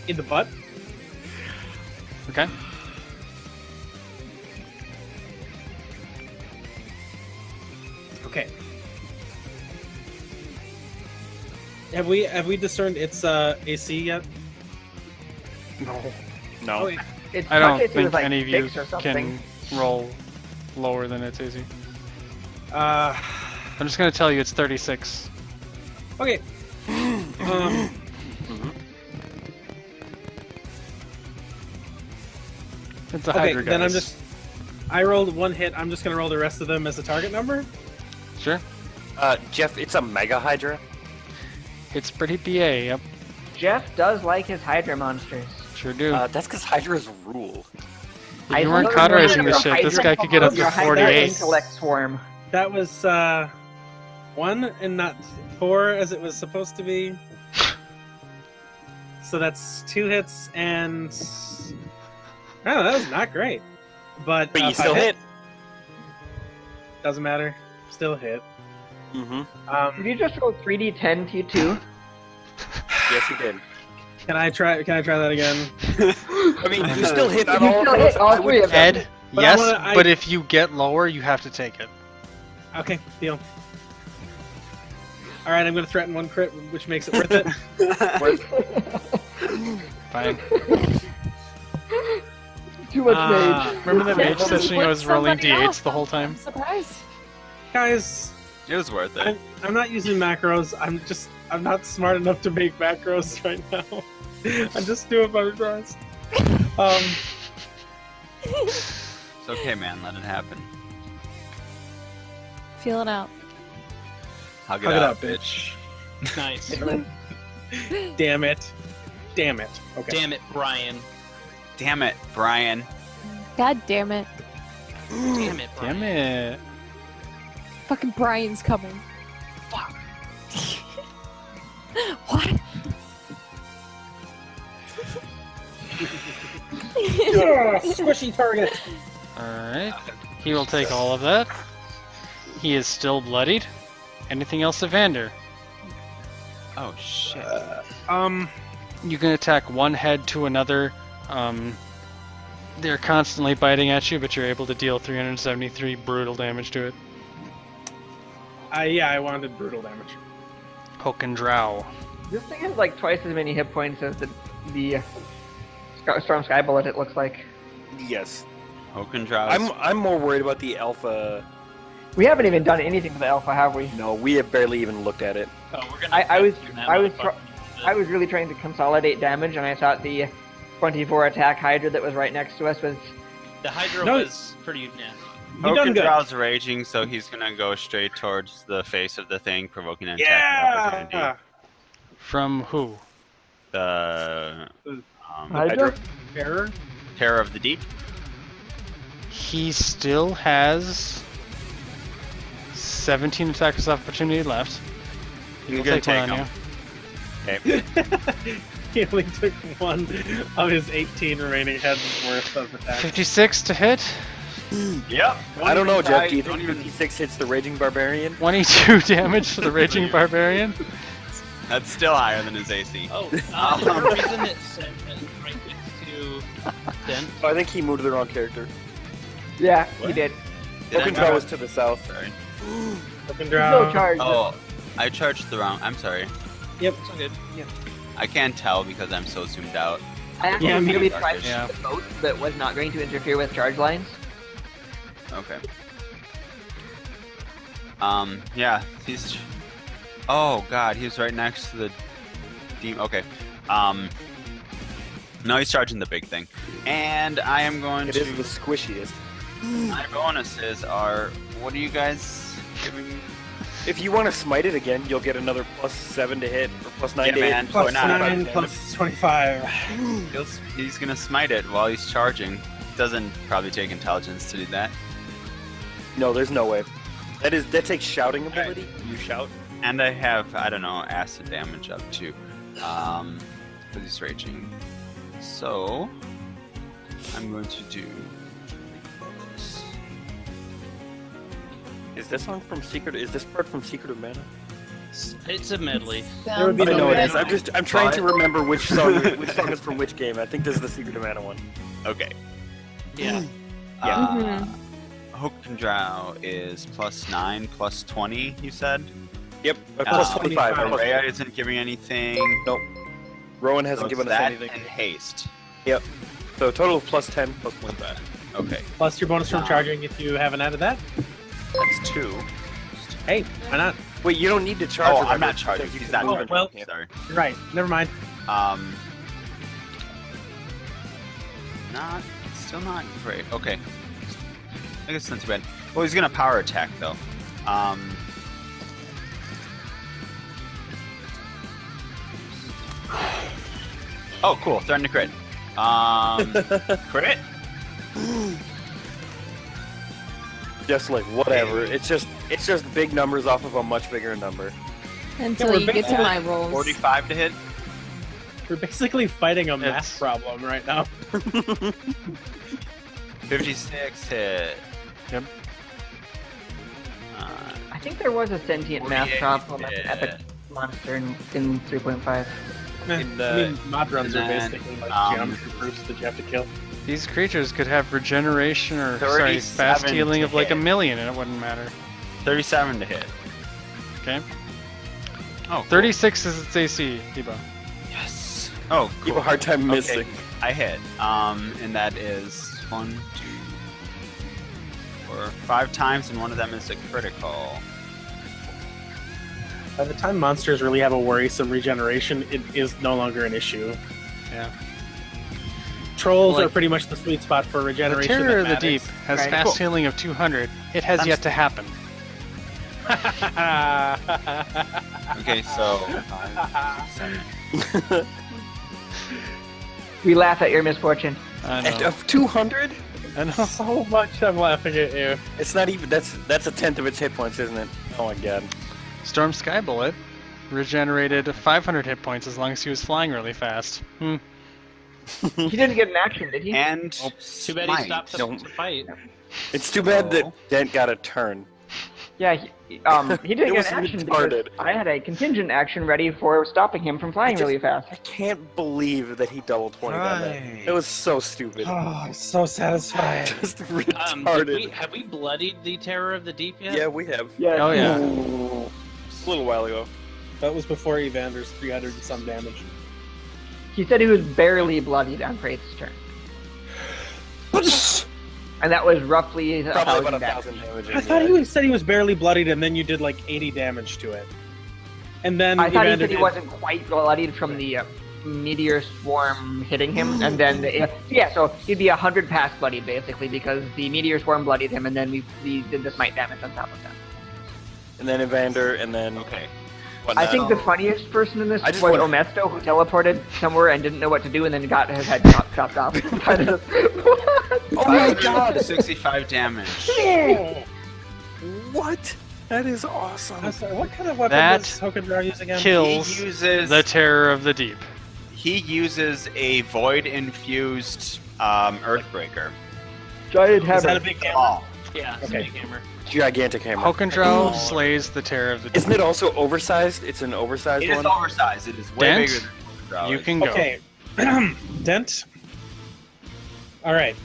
in the butt. Okay. Okay. Have we discerned its AC yet? No. No. Oh, It's I don't it was think like any of you 6 or something. can roll lower than its AC. Uh, I'm just going to tell you it's 36. okay. It's a Okay, Hydra, then I'm guys. just. I rolled 1 hit. I'm just gonna roll the rest of them as a target number. Sure. Jeff, it's a Mega Hydra. It's pretty BA, yep. Jeff does like his Hydra monsters. Sure do. That's because Hydras rule. If you weren't cauterizing this shit, this guy could get up to Your Hydra 48. intellect swarm. That was 1 and not 4 as it was supposed to be. So that's 2 hits and. Oh, that was not great. But But you if I still hit. Doesn't matter. Still hit. Mm-hmm. Did you just roll 3d10 T2? Yes, you did. Can I try that again? I mean, you still hit on You all still of hit those. all 3 of them. Ed, But I yes, wanna- but if you get lower, you have to take it. Okay, deal. All right, I'm gonna threaten 1 crit, which makes it worth it. Fine. Too much Ah. mage. Remember that mage Yeah, session I was rolling somebody d8s else. the whole time? I'm surprised. Guys, It was worth it. I'm not using macros. I'm not smart enough to make macros right now. I'm just doing my best. It's okay, man. Let it happen. Feel it out. Hug Hug it it out, out, bitch. Nice. Damn it. Damn it. Okay. Damn it, Brian. Damn it, Brian. God damn it. Damn it, Brian. Damn it. Fucking Brian's coming. Fuck. What? Yeah, squishy target. Alright. He will take all of that. He is still bloodied. Anything else, Evander? Oh shit. You can attack one head to another. They're constantly biting at you, but you're able to deal 373 brutal damage to it. I wanted brutal damage. Poke and drow. This thing has like twice as many hit points as the Storm Sky Bullet, it looks like. Yes. Hokendraus. I'm more worried about the alpha. We haven't even done anything to the Alpha, have we? No, we have barely even looked at it. Oh, we're gonna I was- get that I was motherfucker. I was really trying to consolidate damage, and I thought the 24 attack Hydra that was right next to us was... The Hydra No. was pretty nasty. You done good. Hokendrau's raging, so he's gonna go straight towards the face of the thing, provoking an attack of opportunity. Yeah. From who? The Hydra? Terror. Terror of the Deep. He still has 17 attacks of opportunity left. You're He'll gonna take one take on him. you. Okay. He only took one of his 18 remaining heads worth of attacks. 56 to hit. Yep. I don't know, Jeff. Do you Don't think even. 56 hits the Raging Barbarian? 22 damage to the Raging Barbarian. That's still higher than his AC. Oh, the reason it said right next to Den. Oh, I think he moved the wrong character. Yeah, he What? did. Did I Oakendraw not- was to the south. Sorry. Fucking No draw. charge. Oh, I charged the wrong. I'm sorry. Yep. It's all good. I can't tell because I'm so zoomed out. I actually Yeah, me really too. tried to Yeah. shoot a boat that was not going to interfere with charge lines. Okay. Yeah, he's. Oh god, he was right next to the demon. Okay. No, he's charging the big thing, and I am going It to. is the squishiest. My bonuses are. What are you guys giving me? If you want to smite it again, you'll get another +7 to hit, or +9 Yeah, to man. hit. Plus We're not 9, about plus 25. He's gonna smite it while he's charging. Doesn't probably take intelligence to do that. No, there's no way. That takes shouting ability. You shout. And I have, I don't know, acid damage up too. Because he's raging. So, I'm going to do this. Is this song from Secret? Is this part from Secret of Mana? It's a medley. There would be I no know it way. is. I'm trying to remember which song is from which game. I think this is the Secret of Mana one. Okay. Yeah. Hokendrau is +9, +20, you said? Yep. Uh, +25. Rhea isn't giving anything. Nope. Rowan So hasn't it's given us that anything. and haste. Yep. So a total of +10, +25. Okay. Plus your bonus from charging if you haven't added that. That's 2. Hey, why not? Wait, you don't need to charge. Oh, remember, I'm not charging. because you He's can not move charging. it. well- Sorry. You're right. Never mind. Still not great. Okay. I guess it's not too bad. Well, he's gonna power attack though. Oh, cool. Threaten to crit. Crit? Just like whatever. It's just big numbers off of a much bigger number. Until we're you get to basically my rolls. 45 to hit. We're basically fighting a math It's- problem right now. 56 hit. Yep. I think there was a sentient math 48 problem at the epic hit. monster in 3.5. In, I mean, mod runs are and then, basically like geometry proofs that you have to kill. These creatures could have regeneration or sorry, fast 37 healing to of like a hit. million and it wouldn't matter. 37 to hit. Okay. Oh, cool. 36 is its AC, Debo. Yes. Oh, You have cool. a hard time Okay, missing. I hit. And that is 1, 2, 4, 5 times, and one of them is a critical. By the time monsters really have a worrisome regeneration, it is no longer an issue. Yeah. Trolls Like- are pretty much the sweet spot for The regeneration. Terror of that the Deep matters. has Right. fast Cool. healing of 200. It has I'm yet to happen. Okay, so 5, 6, 7. We laugh at your misfortune. I And know. of 200? I know. So much I'm laughing at you. It's not even. That's a tenth of its hit points, isn't it? Oh my god. Storm Sky Bullet regenerated 500 hit points as long as he was flying really fast. He didn't get an action, did he? And Too bad he smite. stopped to, No. to fight. It's too bad that Dent got a turn. Yeah, he didn't It was get an action because retarded. I had a contingent action ready for stopping him from flying really fast. I can't believe that he double 20 on that. Right. It was so stupid. Oh, I'm so satisfied. Just Did retarded. have we bloodied the Terror of the Deep yet? Yeah, we have. Yeah. Oh yeah. A little while ago. That was before Evander's 300 and some damage. He said he was barely bloodied on Krait's turn. And that was roughly Probably about 1,000 1,000 damage. damage. I thought he said he was barely bloodied, and then you did like 80 damage to it. And then I thought he Evander said he did- wasn't quite bloodied from the meteor swarm hitting him, and then so he'd be 100 past bloodied basically because the meteor swarm bloodied him, and then we did the smite damage on top of that. And then Evander, and then. Okay. I think the funniest person in this I was just want- Omesto, who teleported somewhere and didn't know what to do, and then got his head chopped off. Oh my god! 65 damage. What? That is awesome. I'm sorry, what kind of weapon That does Hokendra use again? Kills He uses the Terror of the Deep. he uses a void infused earthbreaker. Giant Is that a hammer. big hammer? Oh, Yeah, it's Okay. a big hammer. Gigantic hammer. Hokendro slays the Terror of the Deep. Isn't it also oversized? It's an oversized it is one. oversized. It is way Dent? bigger than Hokendra You is. can go. Okay. Dent. All right.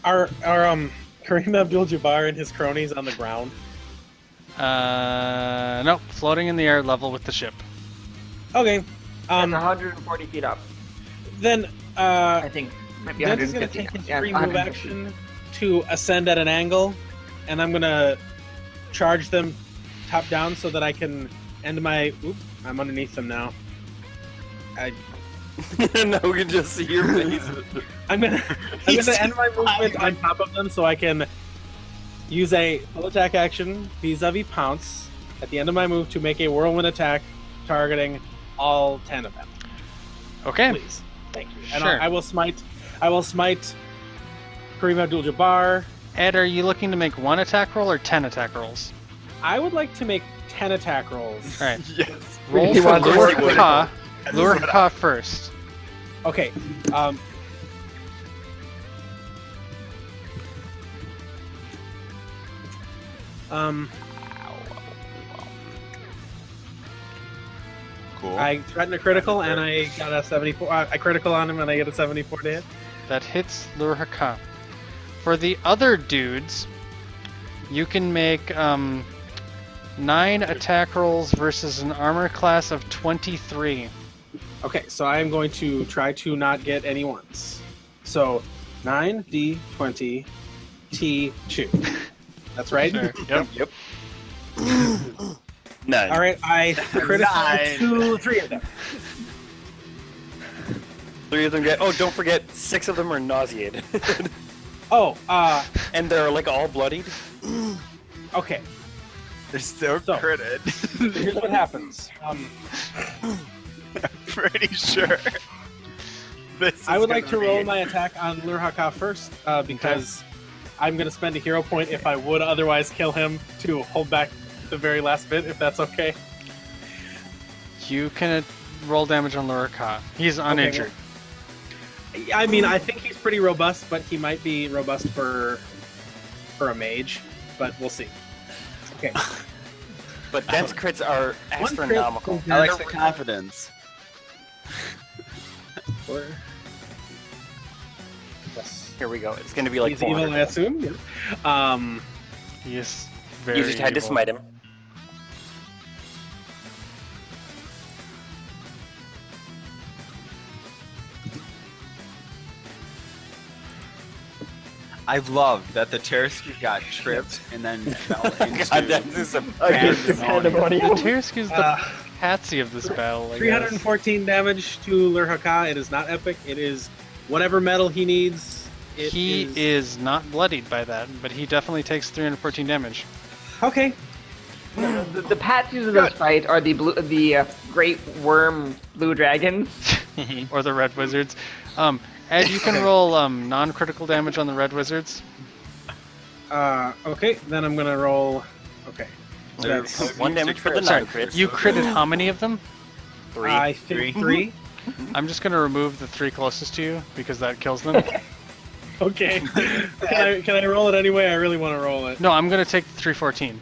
Are Kareem Abdul-Jabbar and his cronies on the ground? No, floating in the air level with the ship. Okay. That's 140 feet up, Then I think. Might be Dent is going 150 to take his now. Yeah, free move 150. action to ascend at an angle, and I'm going to charge them top down so that I can end my. Oop, I'm underneath them now. No, we can just see your face. I'm gonna end my movement on top of them so I can use a full attack action vis-a-vis pounce at the end of my move to make a whirlwind attack targeting all 10 of them. Okay. Please, thank you. And Sure. I will smite Kareem Abdul-Jabbar. Ed, are you looking to make one attack roll or 10 attack rolls? I would like to make 10 attack rolls. All right. Yes. Roll He for wants Lure to- Haka. Lure Haka first. Okay. Cool. I threatened a critical and I got a 74. I critical on him and I get a 74 to hit. That hits Lure Haka. For the other dudes, you can make 9 attack rolls versus an armor class of 23. Okay, so I am going to try to not get any ones. So 9d20 t2. That's right. Sure. Yep. Yep. Nine. All right, I critical Nine. 3 of them. 3 of them get. Oh, don't forget, 6 of them are nauseated, Oh, and they're like all bloodied. okay. They're still So- critted. Here's what happens. Pretty sure. This I is would like gonna to roll be- my attack on Lure Haka first because I'm going to spend a hero point if I would otherwise kill him to hold back the very last bit, if that's okay. You can roll damage on Lure Haka. He's uninjured. I mean, I think he's pretty robust, but he might be robust for a mage, but we'll see. Okay. But Dent's crits are One crit astronomical. goes I like down the confidence. for- Yes. Here we go. It's going to be like He's evil, 400. I assume. Yeah. He is very You just had to evil. smite him. I love that the Terrasku got tripped and then fell into God, that is a Against The Terrasku's the patsy of this battle. I guess. 314 damage to Lurhaka. It is not epic. It is whatever metal he needs. He is not bloodied by that, but he definitely takes 314 damage. Okay. The patsies of this fight are the great worm blue dragons. Or the red wizards. Ed, you can roll non-critical damage on the red wizards. Okay, then I'm gonna roll. Okay. So There's that's, 1 damage for the Sorry, non-crits. you critted how many of them? 3. I think 3. I'm just gonna remove the 3 closest to you because that kills them. Okay. Can I roll it anyway? I really want to roll it. No, I'm gonna take the 314.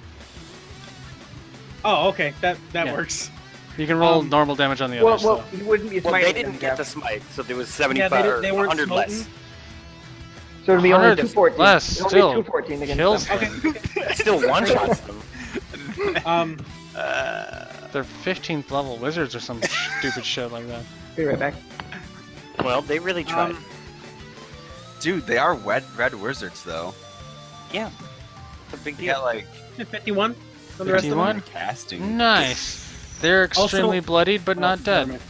Oh, okay. That Yeah. works. You can roll normal damage on the Well, others. well, though. he wouldn't be Well, smiting they didn't them, get Jeff. the smite, so there was Yeah, 75 they or weren't 100 less. smoting. So it'd be only 100 214. less, Only still 214 against kills them. them. It still one-shots them. They're 15th level wizards or some stupid shit like that. Be right back. Well, they really tried. Dude, they are red wizards though. Yeah. It's a big They deal. got like 51 for the rest of them. 51? casting. Nice. They're extremely Also- bloodied, but not dead.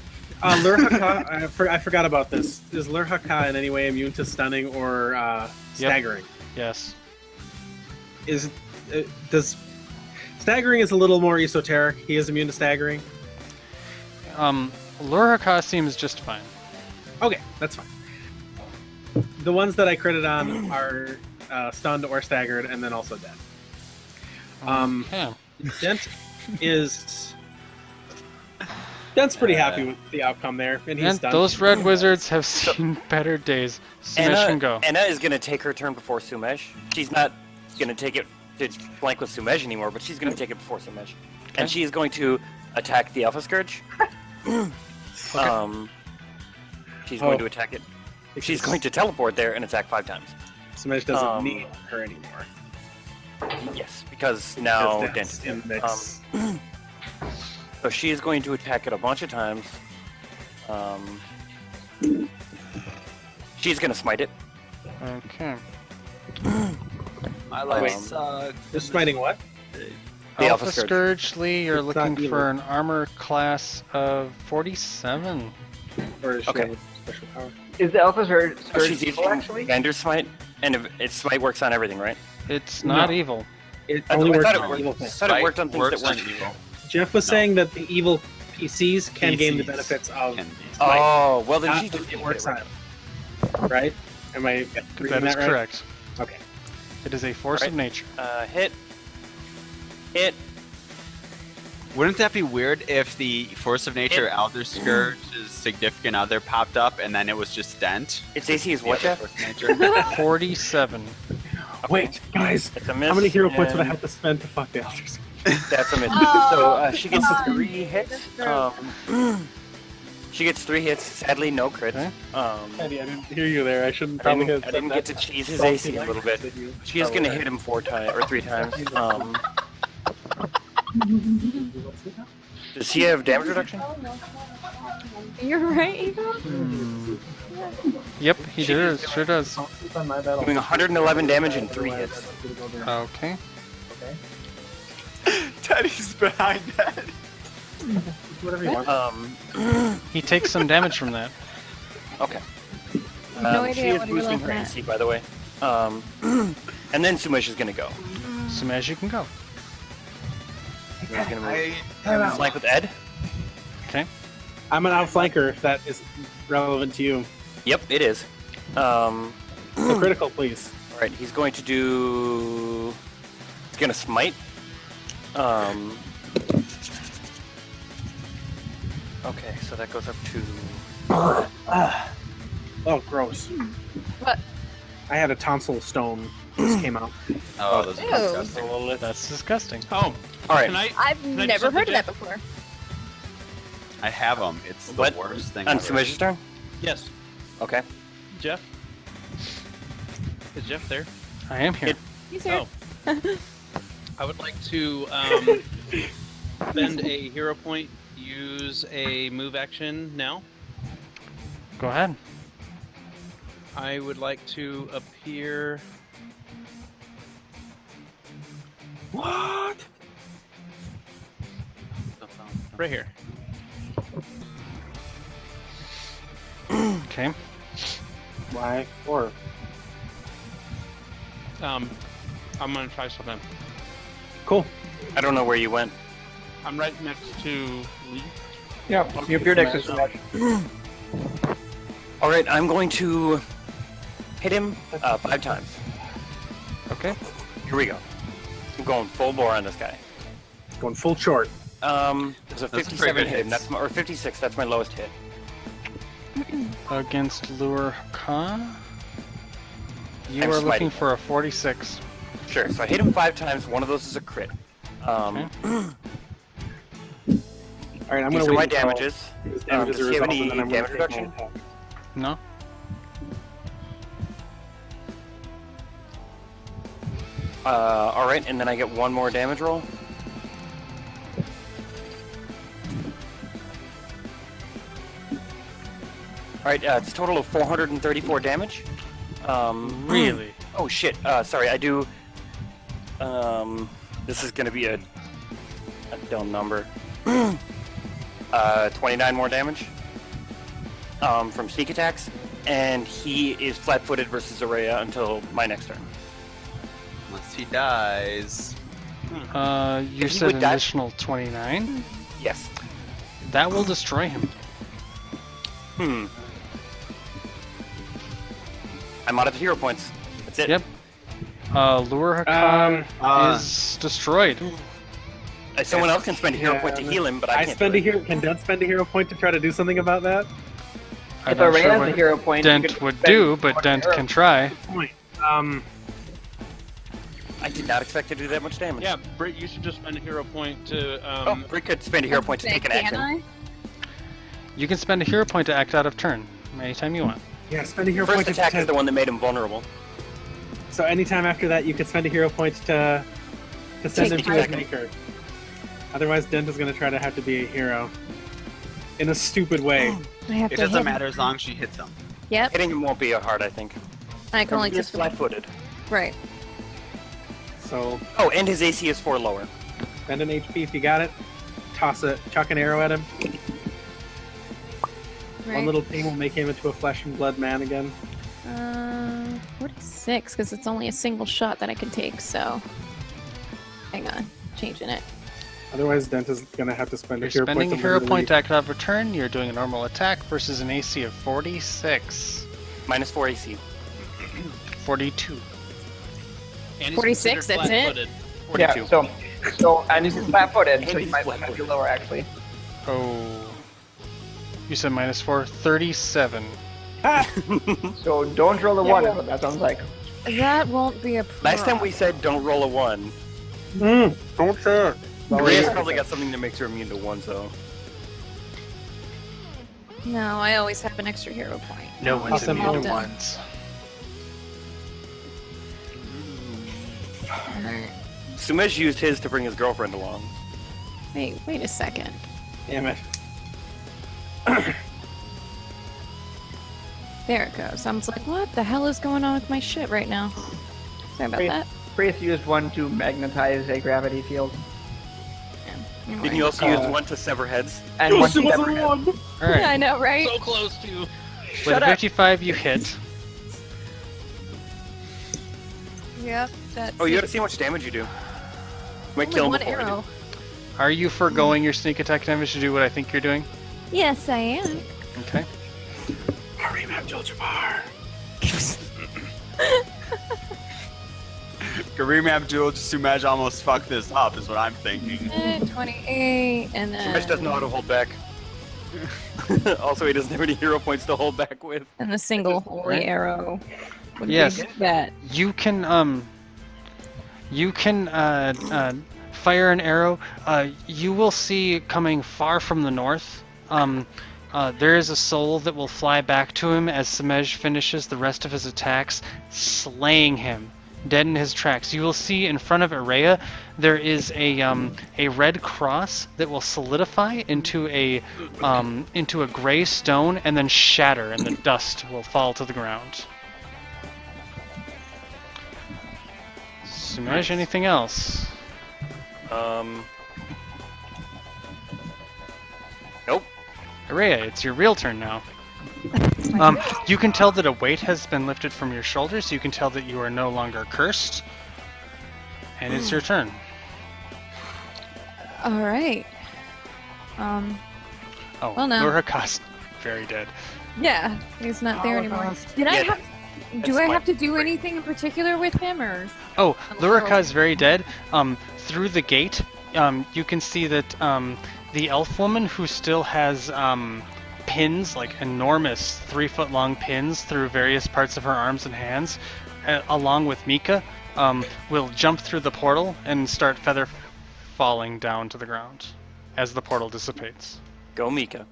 Lurhaka, I forgot about this. Is Lurhaka in any way immune to stunning or staggering? Yes. Does staggering is a little more esoteric. He is immune to staggering. Lurhaka seems just fine. Okay, that's fine. The ones that I critted on are stunned or staggered, and then also dead. Okay. Dent's pretty happy with the outcome there, and he's And done. those red wizards have seen better days. Sumesh can go. Anna is going to take her turn before Sumesh. She's not going to take it to flank with Sumesh anymore, but she's going to take it before Sumesh. Okay. And she is going to attack the Alpha Scourge. She's going to attack it. She's going to teleport there and attack 5 times. Smash doesn't need her anymore. Yes, because now Dent's Dent's in the mix. So she is going to attack it a bunch of times. She's going to smite it. Okay. I like Wait. Just smiting what? The Alpha Alpha Scourge. Scourge, Lee, you're It's not looking evil. for an armor class of 47. Or is she Okay. have a special power? Is the Alpha Scourge She's evil, using actually? Vander's smite, and if its smite works on everything, right? It's not No. evil. It I only thought works it on worked- evil I things. thought it worked on things Works that weren't on evil. Jeff was saying that the evil PCs can gain the PCs benefits of can be. smite. Oh, well then Not she's that just it gonna works hit on it. it. Right? Am I reading That is right? correct. Okay. It is a force Alright. of nature. Hit. Hit. Wouldn't that be weird if the Force of Nature Elder Scourge's significant other popped up and then it was just Dent? Its AC is what, The other Jeff? Force of Nature? 47. Wait, guys. It's a miss. How many hero points would I and have to spend to fuck the elders? That's a miss. Oh, So she gets God. 3 hits. She gets 3 hits. Sadly, no crits. Okay. Eddie, I didn't hear you there. I shouldn't I probably didn't, have I didn't said get to that. cheese his Salty AC a little bit. language that you She is probably going to heard. hit him 4 times or 3 times. Does he have damage reduction? You're right, Eva. Yep, he does. Sure does. Doing 111 damage and 3 hits. Okay. Teddy's behind that. Whatever you want. He takes some damage from that. Okay. No She idea is what he was boosting her looking at. AC, by the way. And then Sumesh is going to go. Sumesh, you can go. He's going to move. Flank with Ed. Okay. I'm an outflanker if that is relevant to you. Yep, it is. So critical, please. All right, he's going to do. He's going to smite. Okay, so that goes up to. Oh, gross. What? I had a tonsil stone. Just came out. Oh, those are Ew. disgusting. That's disgusting. Oh, All right, can I? I've Can I do never something, heard of that Jeff? before. I have them. It's the What? worst thing on ever. Sumesh's turn. Yes, Okay. Jeff. Is Jeff there? I am here. He's here. Oh. I would like to spend a hero point. Use a move action now. Go ahead. I would like to appear What? Right here. Okay. Why? Or I'm gonna try something. cool. I don't know where you went. I'm right next to Lee. Yeah, your next is match. All right, I'm going to hit him 5 times. Okay. Here we go. I'm going full bore on this guy. Going full short. There's a pretty 57 good hit, and hits. that's or 56. That's my lowest hit. Against Lure Khan, you I'm are smiting looking for a 46. Sure. So I hit him 5 times. One of those is a crit. All right, I'm These gonna are my wait until damages. his damages Does are he have resolved, any and then I'm gonna damage take my reduction? attack. No? All right, and then I get one more damage roll. All right, it's a total of 434 damage. Really? Oh shit! Sorry, I do. This is gonna be a dumb number. 29 more damage. From sneak attacks, and he is flat-footed versus Araya until my next turn. Unless he dies. You If he said would an die- additional 29? Yes. That will destroy him. I'm out of hero points. That's it. Yep. Lure Khan is destroyed. Someone else can spend a hero point to heal him, but I can't. spend do a it. hero. Can Dent spend a hero point to try to do something about that? I'm If not Array sure has a what hero point, you Dent could would spend do, but one Dent arrow. can try. Point. I did not expect to do that much damage. Yeah, Britt, you should just spend a hero point to. Oh, Britt could spend a hero point to take an action. I? You can spend a hero point to act out of turn anytime you want. Yeah, spend a hero First point attack to is the one that made him vulnerable. So anytime after that, you could spend a hero point to send him Take to his attack. maker. Otherwise, Dent is going to try to have to be a hero in a stupid way. I have It to doesn't hit. matter as long as she hits him. Yep. Hitting him won't be hard, I think. I can only He's just flat-footed. right. So Oh, and his AC is 4 lower. spend an HP if you got it. Chuck an arrow at him. Right. One little thing will make him into a flesh and blood man again. 46, because it's only a single shot that I can take. So, hang on, changing it. Otherwise, Dent is going to have to spend You're a hero point. spending a to hero literally- point to act out of a turn. You're doing a normal attack versus an AC of 46. Minus 4 AC. 42. And he's 46, considered that's it? flat-footed. 42. Yeah, so and he's flat-footed, so And he he's might flat-footed. be lower actually. Oh. You said minus 4. 37. So don't roll a one. Is what that sounds like. That won't be a problem. Last time we said don't roll a 1. Don't say it. Rhea's probably got something that makes her immune to 1, so. No, I always have an extra hero point. No one's Awesome. immune to Often. ones. Alright. Sumej used his to bring his girlfriend along. Wait a second. Damn it. There it goes. I was like, what the hell is going on with my shit right now? Sorry about Wait. that. Priest used one to magnetize a gravity field, You're Didn't right. you also use 1 to sever heads? and one to never hit. Alright. Yeah, I know, right? So close to. With a 55, you hit. Yep. That's Oh, you gotta see how much damage you do. You might only kill him one before I do. arrow. Are you foregoing your sneak attack damage to do what I think you're doing? Yes, I am. Okay. Kareem Abdul-Jabbar. Kareem Abdul-Jabbar almost fucked this up, is what I'm thinking. 28, and then Sumej doesn't know how to hold back. Also, he doesn't have any hero points to hold back with. and the single holy Right. arrow. Would be Yes. that. You can fire an arrow. You will see coming far from the north. There is a soul that will fly back to him as Sumej finishes the rest of his attacks, slaying him, dead in his tracks. You will see in front of Araya there is a red cross that will solidify into a gray stone and then shatter, and the dust will fall to the ground. Sumej, anything else? Nope. Araya, it's your real turn now. You can tell that a weight has been lifted from your shoulders. You can tell that you are no longer cursed. And it's your turn. All right. Oh, well, no. Luraka's very dead. Yeah, he's not there anymore. Holocaust. Did I Yeah, have? Do I have to do anything in particular with him, or? Oh, Luraka's very dead. Through the gate, you can see that the elf woman who still has pins, like enormous 3-foot-long pins through various parts of her arms and hands, along with Mika, will jump through the portal and start feather falling down to the ground as the portal dissipates. Go Mika.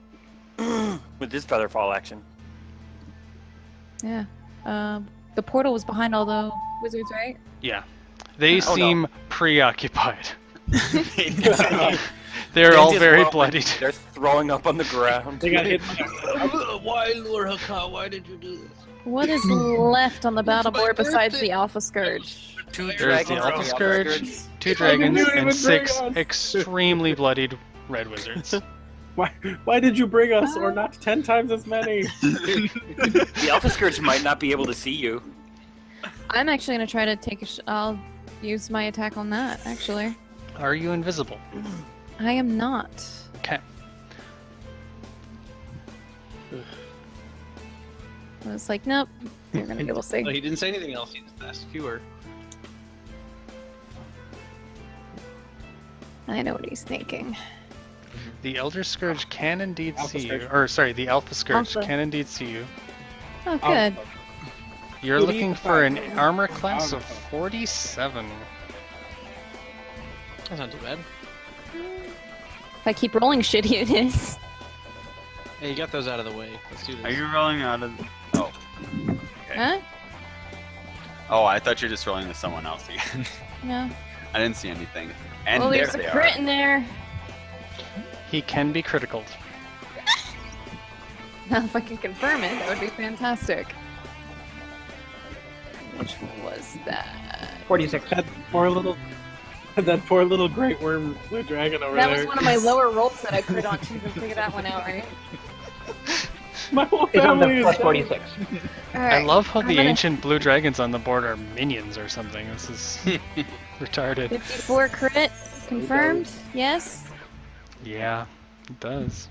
With this feather fall action. Yeah. The portal was behind all the wizards, right? Yeah. They Oh, no. seem preoccupied. They're all very bloodied. They're throwing up on the ground. They got hit. Why, Lord Haka? Why did you do this? What is left on the battle board besides the Alpha Scourge? Two There's dragons the on Alpha Scourge, outskirts. 2 dragons, didn't even and bring 6 us. extremely bloodied red wizards. Why did you bring us, or not 10 times as many? The Alpha Scourge might not be able to see you. I'm actually gonna try to take I'll use my attack on that. Actually, Are you invisible? I am not. Okay. I was like, nope. You're gonna be able to see. Oh, he didn't say anything else. He just asked if you were. I know what he's thinking. The Elder Scourge can indeed Alpha see you. Scourge. Or, sorry, the Alpha Scourge Alpha. can indeed see you. Oh, good. You're Who do looking you for an find? armor class of Alpha. 47. That's not too bad. If I keep rolling shitty, it is. Hey, you got those out of the way. Let's do this. Are you rolling out of? Oh. Huh? Oh, I thought you were just rolling with someone else again. No. I didn't see anything. And Well, there there's they a are. crit in there. He can be critical. Now, if I can confirm it, that would be fantastic. Which was that? 46. That poor little great worm blue dragon over That there. was one of my lower rolls that I crit on too. So figure that one out, right? My whole It's on family the is plus dead. 46. All I right. love how I'm the gonna- ancient blue dragons on the board are minions or something. This is retarded. 54 crit confirmed. Yes. Yeah, it does.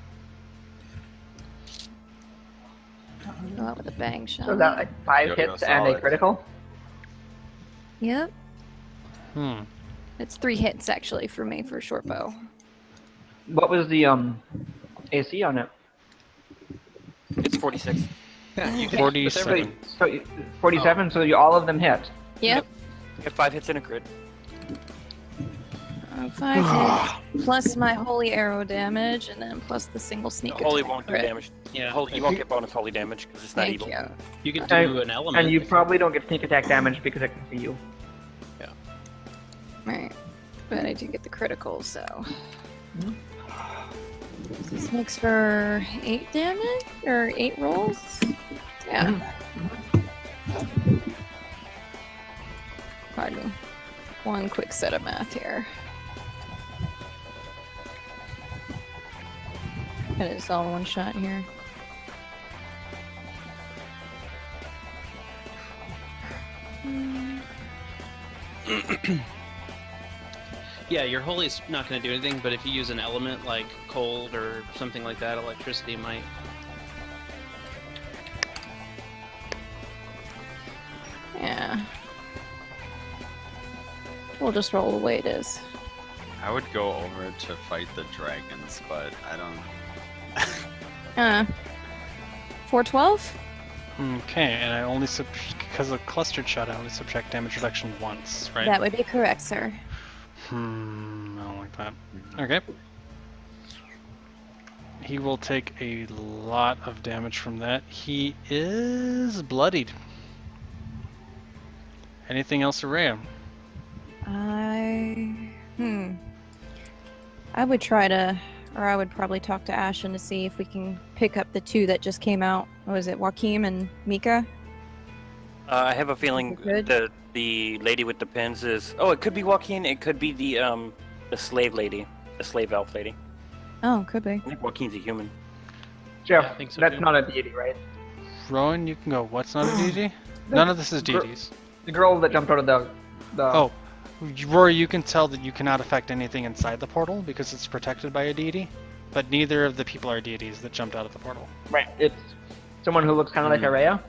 Go out with a bang shot. So that like 5 Yo-yo hits and a solid. critical. Yep. Hmm. It's 3 hits actually for me for a short bow. What was the AC on it? It's 46. Yeah, you can. 47. So 47. So all of them hit. Yep. You have 5 hits and a crit. 5 hits plus my holy arrow damage, and then plus the single sneak attack. Holy won't do crit. damage. Yeah. Holy, you won't get bonus holy damage because it's not Thank evil. you. You can And- do an element. And you probably don't get sneak attack damage because I can see you. Right. But I do get the critical, so. This makes for 8 damage? Or 8 rolls? Yeah. Pardon me. One quick set of math here. That is all one shot here. Yeah, your holy's not going to do anything, but if you use an element like cold or something like that, electricity might. Yeah. We'll just roll the way it is. I would go over to fight the dragons, but I don't. 412? Okay, and I only because of clustered shot, I only subtract damage reduction once, right? That would be correct, sir. I don't like that. Okay. He will take a lot of damage from that. He is bloodied. Anything else, Araya? I would try to, or I would probably talk to Ashen to see if we can pick up the 2 that just came out. What was it, Joaquin and Mika? I have a feeling Good. that the lady with the pins is. Oh, it could be Joaquin. It could be the The slave lady. The slave elf lady. Oh, could be. I think Joaquin's a human. Jeff, Yeah, I think so, that's too. not a deity, right? Rowan, you can go. What's not a deity? None of this is Gr- deities. The girl that jumped out of the Oh, Rory, you can tell that you cannot affect anything inside the portal because it's protected by a deity, but neither of the people are deities that jumped out of the portal. right. It's someone who looks kind of like Araya.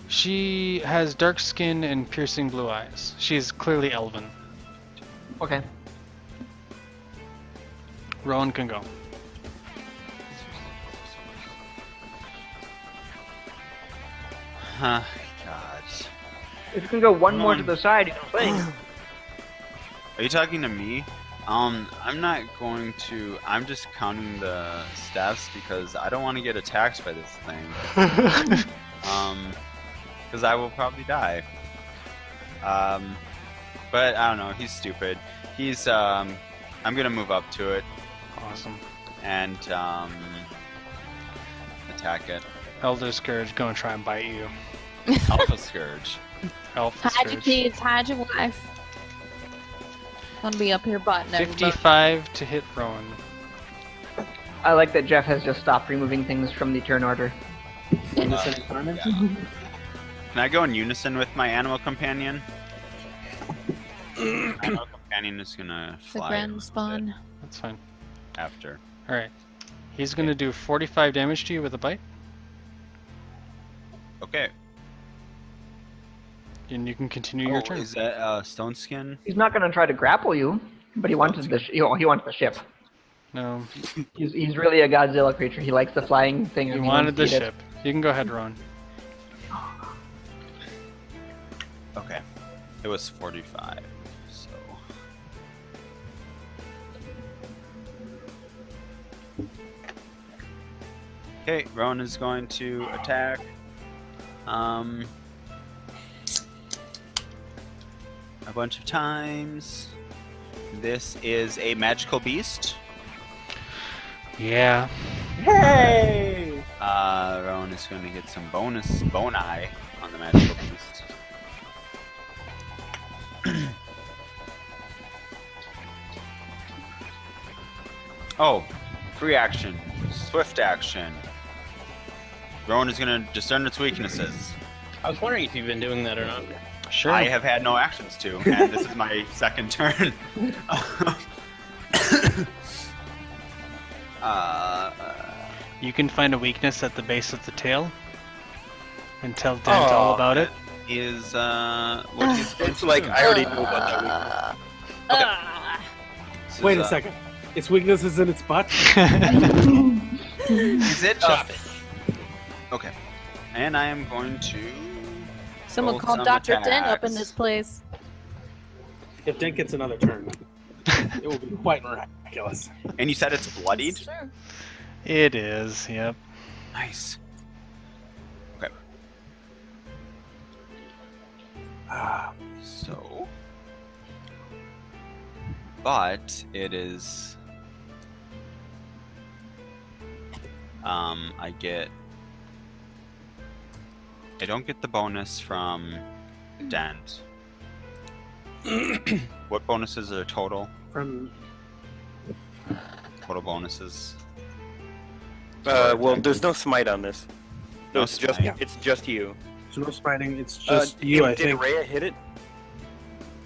She has dark skin and piercing blue eyes. She's clearly elven. Okay. Rowan can go. Huh, God. If you can go one more to on. the side, you can swing. Are you talking to me? I'm not going to. I'm just counting the steps because I don't want to get attacked by this thing. Because I will probably die. But I don't know. He's stupid. He's. I'm gonna move up to it Awesome. and attack it. Elder Scourge gonna try and bite you. Alpha Scourge. Elf Hide your Scourge. kids, hide your wife. Gonna be up here butting everybody. 55 to hit Rowan. I like that Jeff has just stopped removing things from the turn order. Unison and Carnage? Yeah. Can I go in unison with my animal companion? Animal companion is gonna The fly grand spawn. That's fine. after. Alright. He's gonna do 45 damage to you with a bite, Okay. and you can continue your Oh, turn. is that stone skin? He's not going to try to grapple you, but he wants he wants the ship. No, He's really a Godzilla creature. He likes the flying thing. you and he wanted the wants to eat it. ship. You can go ahead, Rowan. Okay. It was 45. So. Okay, Rowan is going to attack. A bunch of times. This is a magical beast. Yeah. Hey! Rowan is going to get some bonus boni on the magical beast. Oh, free action, swift action. Rowan is going to discern its weaknesses. I was wondering if you've been doing that or not. Sure. I have had no actions to, and this is my second turn. You can find a weakness at the base of the tail and tell Dent all about it. Is what is It's like I already knew about that. Ah. Wait a second. Its weakness is in its butt? Is it? Okay. And I am going to. Someone roll called some Dr. Dent up in attacks. this place. If Dent gets another turn, it will be quite miraculous. And you said it's bloodied? Sure. It is, yep. Nice. Okay. So. But it is. I don't get the bonus from Dent. What bonuses are total? From Total bonuses. Well, there's no smite on this. No it's just smite. it's just you. so no spiting, it's just you, I did think. Rhea hit it?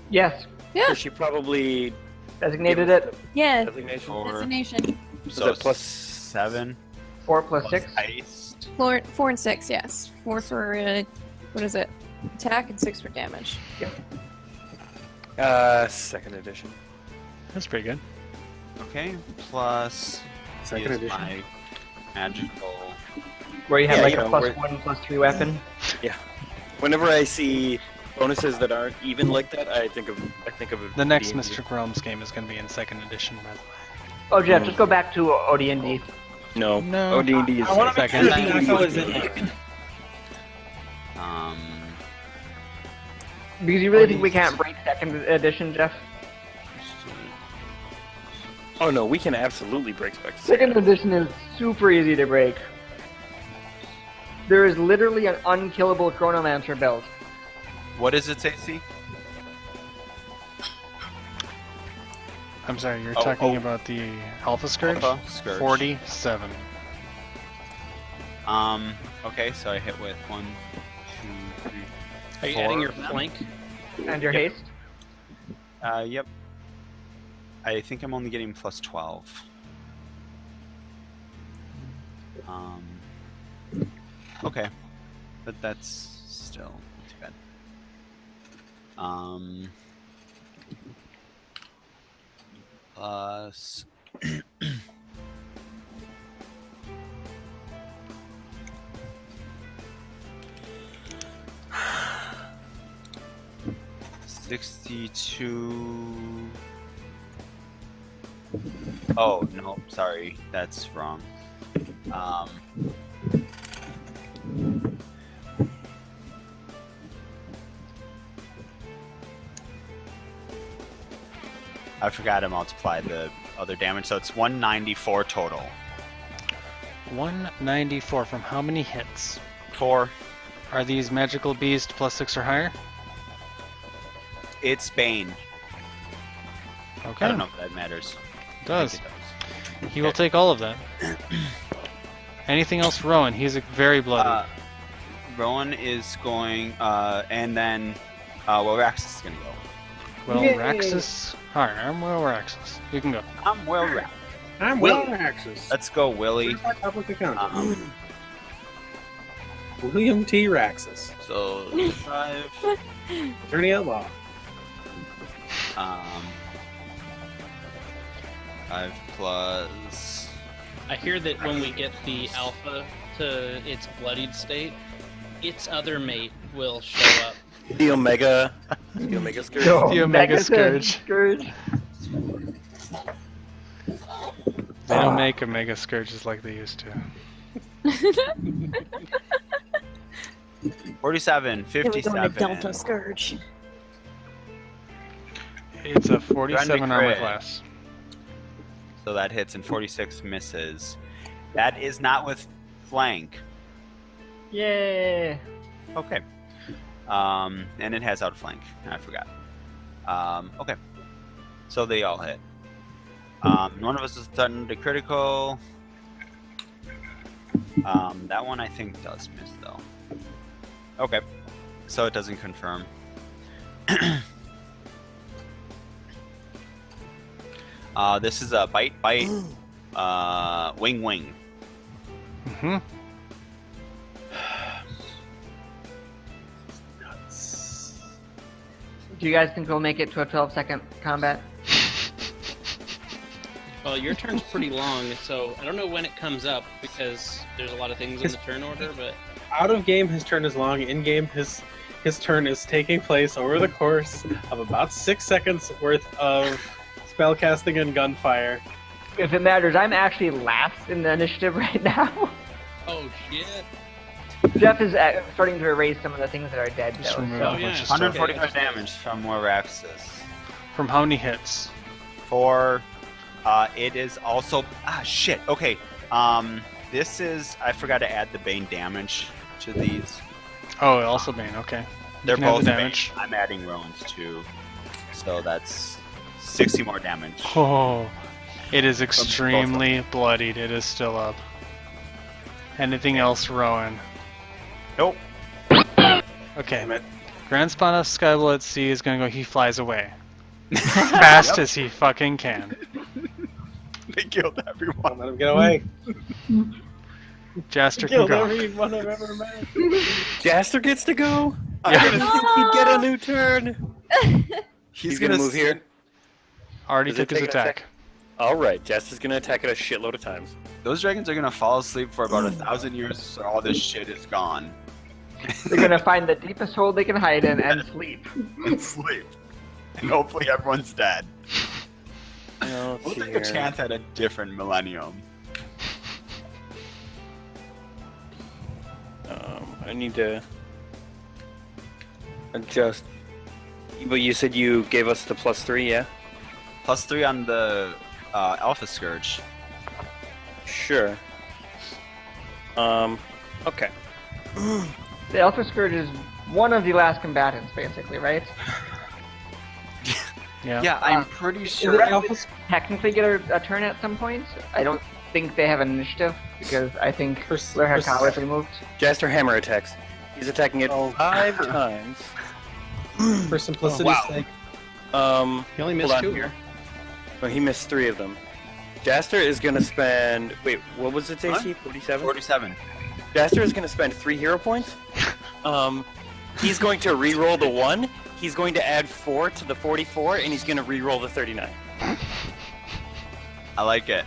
Yes, Yeah. So she probably designated gave it. Yeah. designation. Or Designation. so that plus 7 4 plus plus 6. heist. 4 and 6, yes. 4 for, what is it? Attack and 6 for damage. Second edition. That's pretty good. Okay, plus Second is edition. my magical. Where you have Yeah, like you a know, plus where- 1, plus 3 weapon. Whenever I see bonuses that aren't even like that, I think of The next D&D. Mystic Realms game is going to be in 2nd edition, by the way. Oh, Jeff, just go back to OD&D. No, No. OD&D is I want to make Second. sure the echo is in there. Because you really think we can't break 2nd edition, Jeff? Oh no, we can absolutely break specs. 2nd edition is super easy to break. There is literally an unkillable Chronomancer build. What is its AC? I'm sorry, you're Oh, talking oh. about the Alpha Scourge? Alpha Scourge. 47. Okay, so I hit with 1, 2, 3, Are you 4 adding your of them. flank? And your Yep. haste? Yep. I think I'm only getting plus 12. Okay. But that's still not too bad. Plus... $62. Oh no, sorry, that's wrong. I forgot to multiply the other damage, so it's 194 total. 194 from how many hits? 4. Are these magical beast plus 6 or higher? It's Bane. Okay. I don't know if that matters. It does. I think it He will take all of that. Anything else for Rowan? He's very bloody. Rowan is going, and then, well, Raxus is gonna go. Well, Yay. Raxus. Alright, I'm Will Raxus. You can go. I'm well Raxus. I'm Will. Will Axis. Let's go, Willie. Where's my public account? William T. Raxus. So 5. Attorney at law. 5 plus. I hear that when we get the alpha to its bloodied state, its other mate will show up. The Omega Scourge. The Omega Scourge. Scourge. They don't make Omega Scourges like they used to. 47, 57. Delta Scourge. It's a 47 armor crit. class. So that hits and 46 misses. That is not with flank. Yay! Okay. And it has outflank. I forgot. Okay. So they all hit. One of us is threatened to critical. That one I think does miss though. Okay. So it doesn't confirm. This is a bite, wing. Mm-hmm. Nuts. Do you guys think we'll make it to a 12-second combat? Well, your turn's pretty long, so I don't know when it comes up because there's a lot of things in the turn order, but Out of game, his turn is long. In game, his turn is taking place over the course of about 6 seconds worth of spellcasting and gunfire. If it matters, I'm actually last in the initiative right now. oh shit. Jeff is starting to erase some of the things that are dead, Just though. remove So. a bunch of stuff. 145 damage from Waraxis. From how many hits? For it is also shit. Okay. This is I forgot to add the Bane damage to these. Oh, also Bane, okay. They're can have both the Bane. damage. I'm adding Rowan's too. So that's 60 more damage. Oh, it is extremely bloodied. It is still up. Anything else, Rowan? Nope. Okay. Damn it. Grand Spawn of Skyblood at Sea is gonna go. He flies away. As fast Yep. as he fucking can. They killed Don't everyone. let him get away. Jaster can Killed go. everyone I've ever met. Jaster gets to go. Yeah. I didn't think he'd get a new turn. He's gonna move here. Already Does it took his take an attack. All right, Jaster's gonna attack it a shitload of times. Those dragons are gonna fall asleep for about 1,000 years, so all this shit is gone. They're gonna find the deepest hole they can hide in and sleep. And sleep. And hopefully everyone's dead. Oh, We'll take a chance at a different millennium. I need to adjust. But you said you gave us the +3, yeah? +3 on the Alpha Scourge. Sure. Okay. The Alpha Scourge is one of the last combatants, basically, right? Yeah. Yeah, I'm pretty Is sure. it Alpha? Technically get a turn at some point. I don't think they have an initiative because I think Lurhakawa is removed. Jaster hammer attacks. He's attacking it Oh. 5 times. For simplicity's wow. sake. He only missed Hold on 2. here. Well, he missed 3 of them. Jaster is going to spend... Wait, what was its AC? 47? 47. Jaster is going to spend 3 hero points. He's going to re-roll the 1. He's going to add 4 to the 44, and he's going to re-roll the 39. I like it.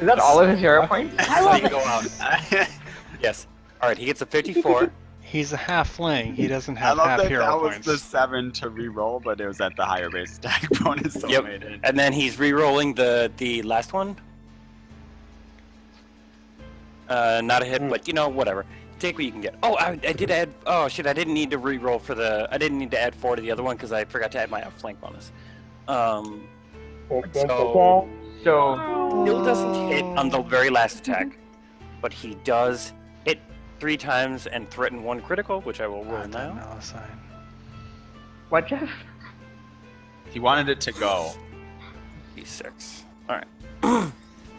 Is that all of his hero points? I So love you it. go out. Yes. All right, he gets a 54. He's a halfling. He doesn't I have love half that hero that was points. the 7 to re-roll, but it was at the higher base attack bonus, so Yep. it made it. And then he's re-rolling the last one. Not a hit, but you know, whatever. Take what you can get. Oh, I did add. Oh shit! I didn't need to re-roll for the. I didn't need to add 4 to the other one because I forgot to add my outflank bonus. So still doesn't hit on the very last attack, but he does hit 3 times and threaten 1 critical, which I will roll now. What, Jeff? He wanted it to go. D6. All right.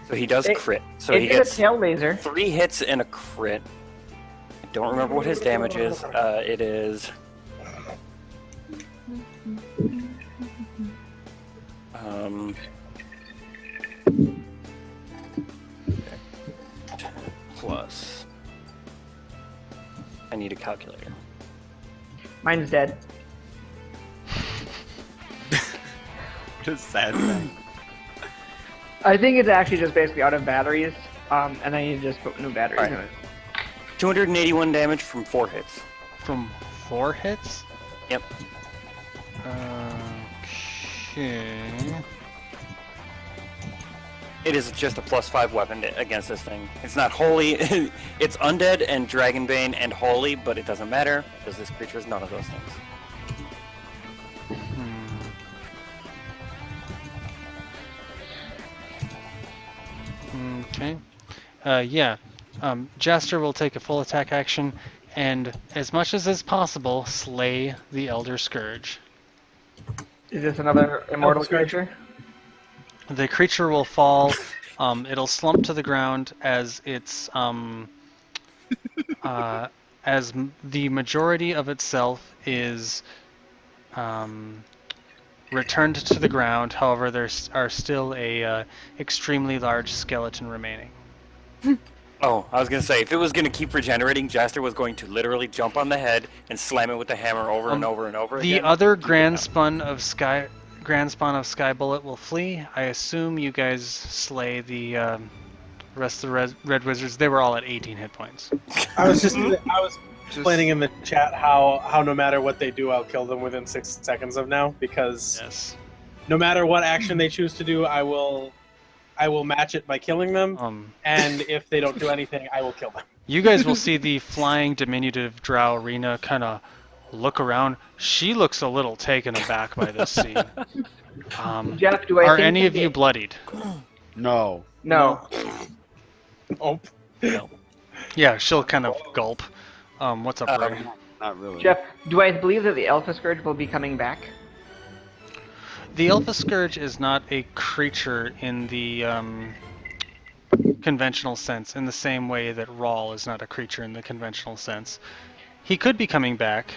So he does It- crit. So It he is gets a tail laser. 3 hits and a crit. I don't remember what his damage is. It is. Plus. I need a calculator. Mine's dead. Just sad thing. I think it's actually just basically out of batteries, and I need to just put new batteries Alright. in it. 281 damage from 4 hits. From 4 hits? Yep. Okay. It is just a +5 weapon against this thing. It's not holy. It's undead and dragonbane and holy, but it doesn't matter because this creature is none of those things. Okay. Yeah. Jaster will take a full attack action and, as much as is possible, slay the Elder Scourge. Is this another immortal creature? The creature will fall. It'll slump to the ground as its the majority of itself is returned to the ground. However, there are still a extremely large skeleton remaining. Oh, I was gonna say, if it was gonna keep regenerating, Jaster was going to literally jump on the head and slam it with the hammer over and over and over The again. other grand spawn of Sky Bullet will flee. I assume you guys slay the rest of the Red Wizards. They were all at 18 hit points. I was explaining in the chat how no matter what they do, I'll kill them within 6 seconds of now, because Yes. no matter what action they choose to do, I will match it by killing them, and if they don't do anything, I will kill them. You guys will see the flying diminutive drow Rena kind of look around. She looks a little taken aback by this scene. Jeff, do I Are think any that of you they- bloodied? No. No. Oh, Yeah, she'll kind of gulp. What's up, Ray? Not really. Jeff, do I believe that the Alpha Scourge will be coming back? The Alpha Scourge is not a creature in the conventional sense, in the same way that Rawl is not a creature in the conventional sense. He could be coming back.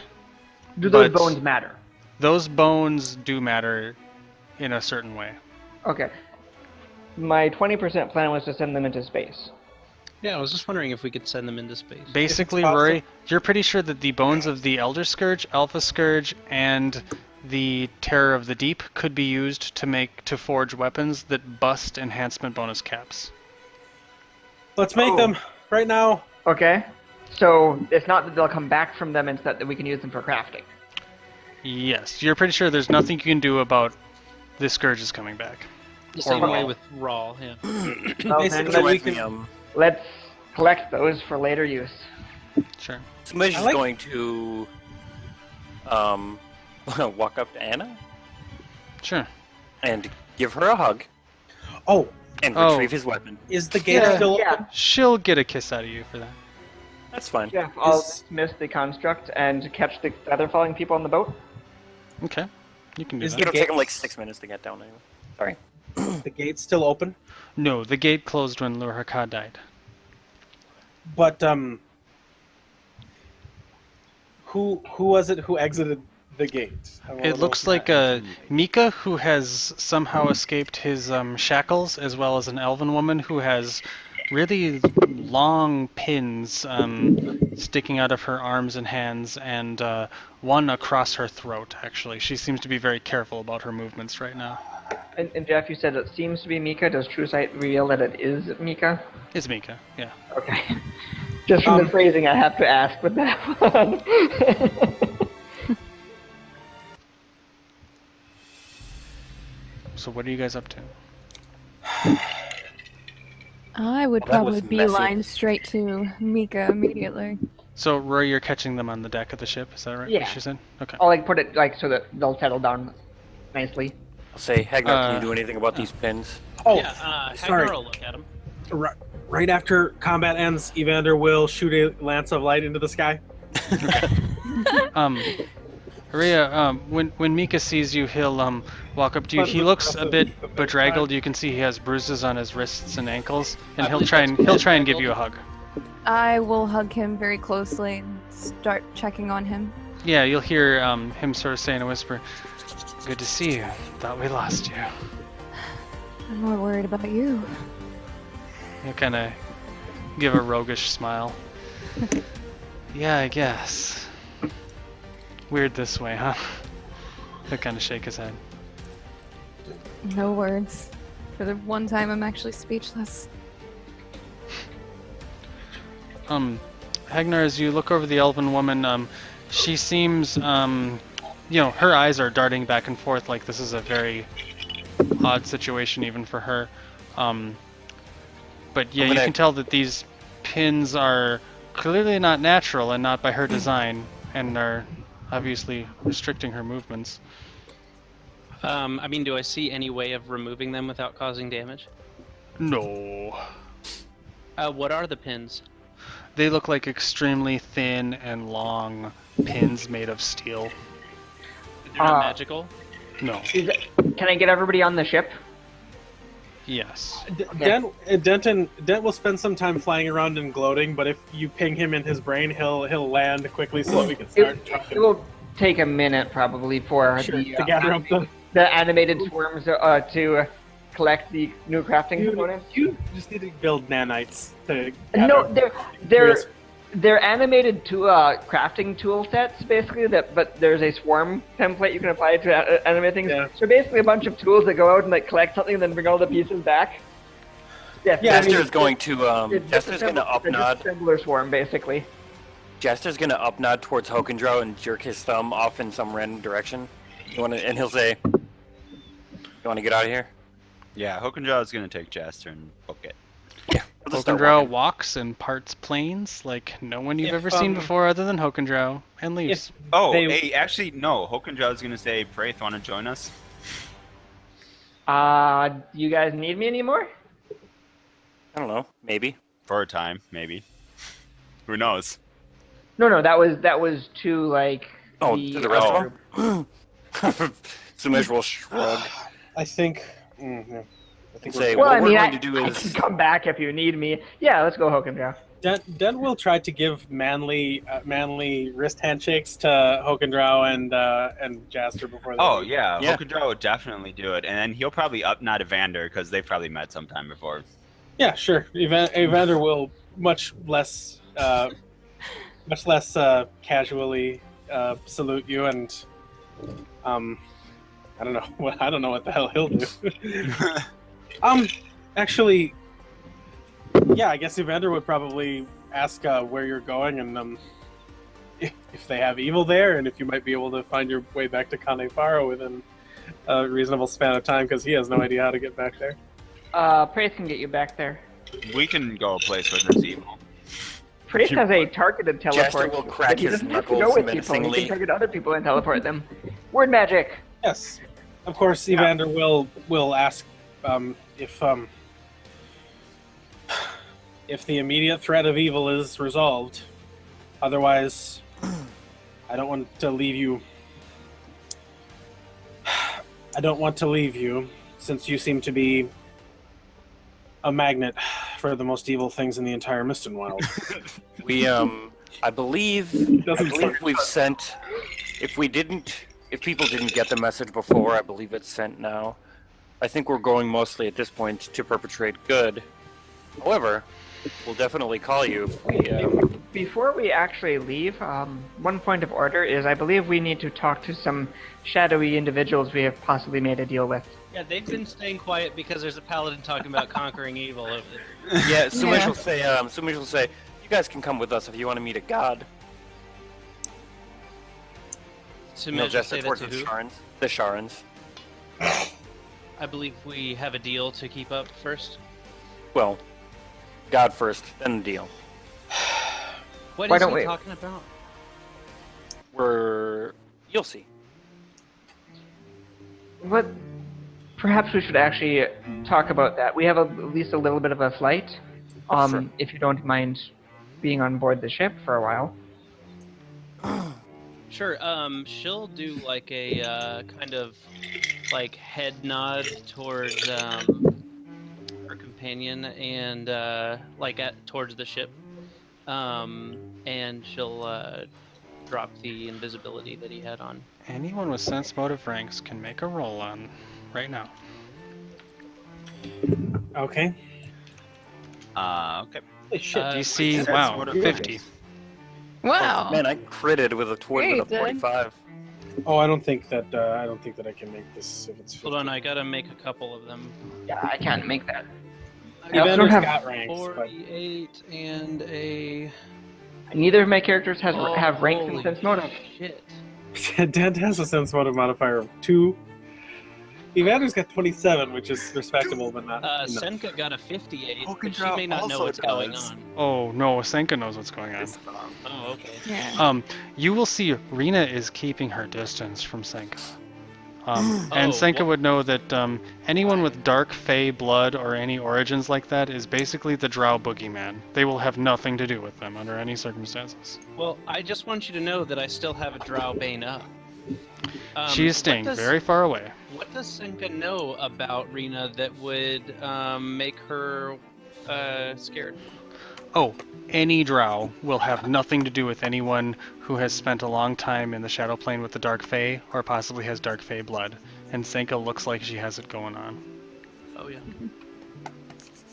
Do those But- bones matter? Those bones do matter in a certain way. Okay. My 20% plan was to send them into space. Yeah, I was just wondering if we could send them into space. Basically, possible. Rory, you're pretty sure that the bones of the Elder Scourge, Alpha Scourge, and the Terror of the Deep could be used to forge weapons that bust enhancement bonus caps. let's make them right now. Okay. So it's not that they'll come back from them, it's that we can use them for crafting. Yes, you're pretty sure there's nothing you can do about the Scourges coming back. The same Or way Rawl. with Raw, yeah. Well, Basically, then we Reminds me, can. let's collect those for later use. Sure. somebody's I just like- going to walk up to Anna Sure. and give her a hug Oh, and Oh. retrieve his weapon. is the gate Yeah. still Yeah. open? She'll get a kiss out of you for that. That's fine. Jeff, I'll Is- dismiss the construct and catch the other falling people on the boat. Okay, you can do Is that. It'll take him like gates- 6 minutes to get down anyway. Sorry. The gate's still open, No, the gate closed when Lurhaka died. but who was it who exited the gate? I wanna It know looks who like that is. Mika, who has somehow escaped his shackles, as well as an elven woman who has really long pins sticking out of her arms and hands, and one across her throat, actually. She seems to be very careful about her movements right now. And Jeff, you said it seems to be Mika. Does True Sight reveal that it is Mika? It's Mika, yeah. Okay. Just from the phrasing, I have to ask with that one. So what are you guys up to? I would Well, that was probably messy. beeline straight to Mika immediately. So, Roy, you're catching them on the deck of the ship, is that right? Yeah. What she said? Okay. I'll like put it like so that they'll settle down nicely. I'll say, Hagner, can you do anything about these pins? Oh, Yeah, sorry. Hagner will look at him. Right after combat ends, Evander will shoot a lance of light into the sky. Rhea, when Mika sees you, he'll walk up to you. He looks a bit bedraggled. You can see he has bruises on his wrists and ankles, and he'll try and give you a hug. I will hug him very closely and start checking on him. Yeah, you'll hear him sort of say in a whisper, "Good to see you. Thought we lost you." I'm more worried about you. He'll kind of give a roguish smile. Yeah, I guess. Weird this way, huh? He'll kind of shake his head. No words. For the one time I'm actually speechless. Hagner, as you look over the elven woman, she seems, her eyes are darting back and forth like this is a very odd situation even for her. But yeah, you can tell that these pins are clearly not natural and not by her design, and are obviously restricting her movements. Do I see any way of removing them without causing damage? No. What are the pins? They look like extremely thin and long pins made of steel. They're not magical? No. Can I get everybody on the ship? Yes. Dent will spend some time flying around and gloating, but if you ping him in his brain, he'll land quickly so that we can start It will take a minute probably for to gather up the animated swarms to collect the new crafting components. You just need to build nanites to No, gather they're animated to crafting tool sets basically. But there's a swarm template you can apply to animate things. Yeah. So basically, a bunch of tools that go out and like collect something and then bring all the pieces back. Yes, Jester's going to it's just Jester's a going to up nod. assembler swarm basically. Jester's going to up nod towards Hokendrow and jerk his thumb off in some random direction. And he'll say, "You want to get out of here?" Yeah, Hokendra is going to take Jester and book it. We'll just start Hokendrow walking. walks and parts planes like no one you've If, ever seen before other than Hokendrow, and leaves. Oh, They- hey, actually, no. Hokendra is going to say, Praith, want to join us? You guys need me anymore? I don't know, maybe. For a time, maybe. Who knows? No, that was to like. Oh, to the rest of them? Sumesh will shrug. I think. Yeah. I think Say, Well, what I we're mean, going I to do can is... come back if you need me. Yeah, let's go Hokendra. Dent will try to give manly wrist handshakes to Hokendrow and Jaster before they Oh, leave. yeah. Yeah. Hokendra would definitely do it. And then he'll probably up nod Evander because they've probably met sometime before. Yeah, sure. Evander will much less casually salute you, and I don't know what the hell he'll do. Actually, yeah, I guess Evander would probably ask where you're going, and if they have evil there, and if you might be able to find your way back to Kanefaro within a reasonable span of time, because he has no idea how to get back there. Praise can get you back there. We can go a place where there's evil. Praise has a targeted teleport. Jester will crack but he his doesn't have to knuckles go with people. He menacingly. can target other people and teleport them. Word magic. Yes, of course. Evander will ask if the immediate threat of evil is resolved. Otherwise, I don't want to leave you I don't want to leave you, since you seem to be a magnet for the most evil things in the entire Mistenwild. We I believe we've sent. If people didn't get the message before, I believe it's sent now. I think we're going mostly at this point to perpetrate good. However, we'll definitely call you if we. Before we actually leave, one point of order is I believe we need to talk to some shadowy individuals we have possibly made a deal with. Yeah, they've been staying quiet because there's a paladin talking about conquering evil over there. Yeah, Sumesh will say. Sumesh will say, "You guys can come with us if you want to meet a god." Sumesh will say that to who? The Sharans. I believe we have a deal to keep up first. Well, God first, then the deal. What Why is don't he we- talking about? You'll see. What? Perhaps we should actually talk about that. We have at least a little bit of a flight. Sure. If you don't mind being on board the ship for a while. Sure. She'll do like a kind of like head nod towards her companion and towards the ship, and she'll drop the invisibility that he had on. Anyone with sense motive ranks can make a roll on right now. Okay. Okay. Holy shit. DC, sense wow, motive 50. Wow. Man, I critted with a Hey, 45. Oh, I don't think that I can make this if it's. Hold on, I gotta make a couple of them. Yeah, I can't make that. I also Evander's have got ranks, but 48 and a. Neither of my characters have ranks in holy sense motive. Shit. Dent has a sense motive modifier of 2. Evander's got 27, which is respectable, but not enough. Senka got a 58, but she Hokendraw may not know also what's going does. on. Oh no, Senka knows what's going on. Oh, okay. Yeah. You will see Rena is keeping her distance from Senka. And Oh, Senka well- would know that anyone with dark fey blood or any origins like that is basically the Drow boogeyman. They will have nothing to do with them under any circumstances. Well, I just want you to know that I still have a Drow Bane up. She is staying very far away. What does Senka know about Rena that would make her scared? Oh, any Drow will have nothing to do with anyone who has spent a long time in the Shadow Plane with the Dark Fae, or possibly has Dark Fae blood. And Senka looks like she has it going on. Oh yeah.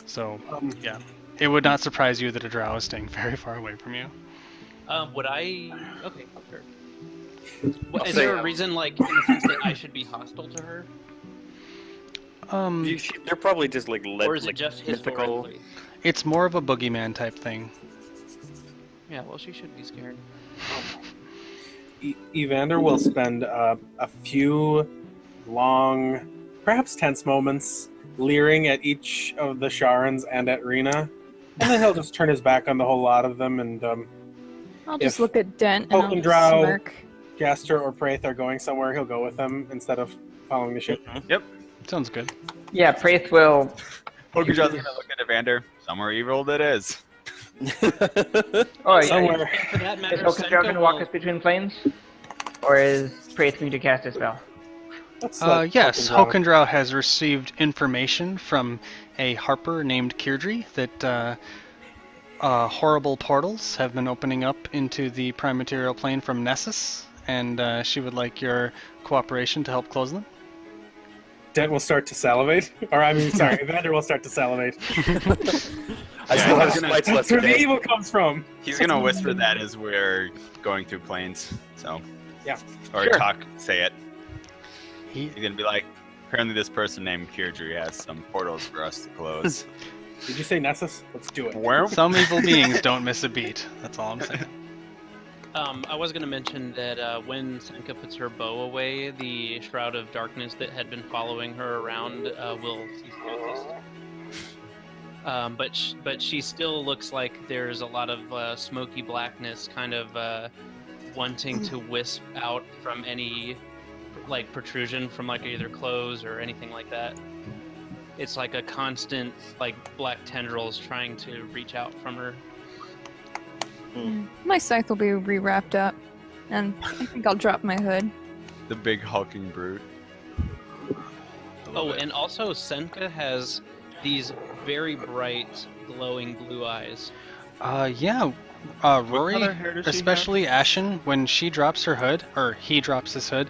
So, yeah. It would not surprise you that a Drow is staying very far away from you. Would I? Okay, sure. What, I'll is say, there a reason, like, in the sense that I should be hostile to her, They're probably just like or is it like just mythical. historically? It's more of a boogeyman type thing. Yeah, well, she should be scared. Evander will spend a few long, perhaps tense moments leering at each of the Sharans and at Rena, and then he'll just turn his back on the whole lot of them, and I'll just if look at Dent and I'll just Hokendraw- smirk. Gaster or Praith are going somewhere, he'll go with them instead of following the ship. Sounds good. Yeah, Praith will. Pokejaw's gonna look at Evander. Somewhere evil that is. Oh, yeah. Somewhere. For that Is matter, Hokendraw Senka going to walk will- us between planes? Or is Praith going to cast a spell? Let's let Yes, Hokendraw- Hokendraw has received information from a harper named Kirdry that horrible portals have been opening up into the prime material plane from Nessus, and she would like your cooperation to help close them. Dent will start to salivate. Or, I mean, sorry, Evander will start to salivate. I still have he's gonna- slights left That's where the today. evil comes from. He's gonna whisper that as we're going through planes. So. Yeah. Or Sure. say it. He, He's gonna be like, apparently this person named Kirdry has some portals for us to close. Did you say Nessus? Let's do it. Where? some evil beings don't miss a beat. That's all I'm saying. I was going to mention that when Senka puts her bow away, the Shroud of Darkness that had been following her around will cease to exist. But she still looks like there's a lot of smoky blackness kind of wanting to wisp out from any like protrusion from like either clothes or anything like that. It's like a constant like black tendrils trying to reach out from her. My scythe will be re-wrapped up, and I think I'll drop my hood. The big hulking brute. Oh, and also Senka has these very bright, glowing blue eyes. Yeah. Rory, color hair does she have? especially Ashen, when she drops her hood, or he drops his hood,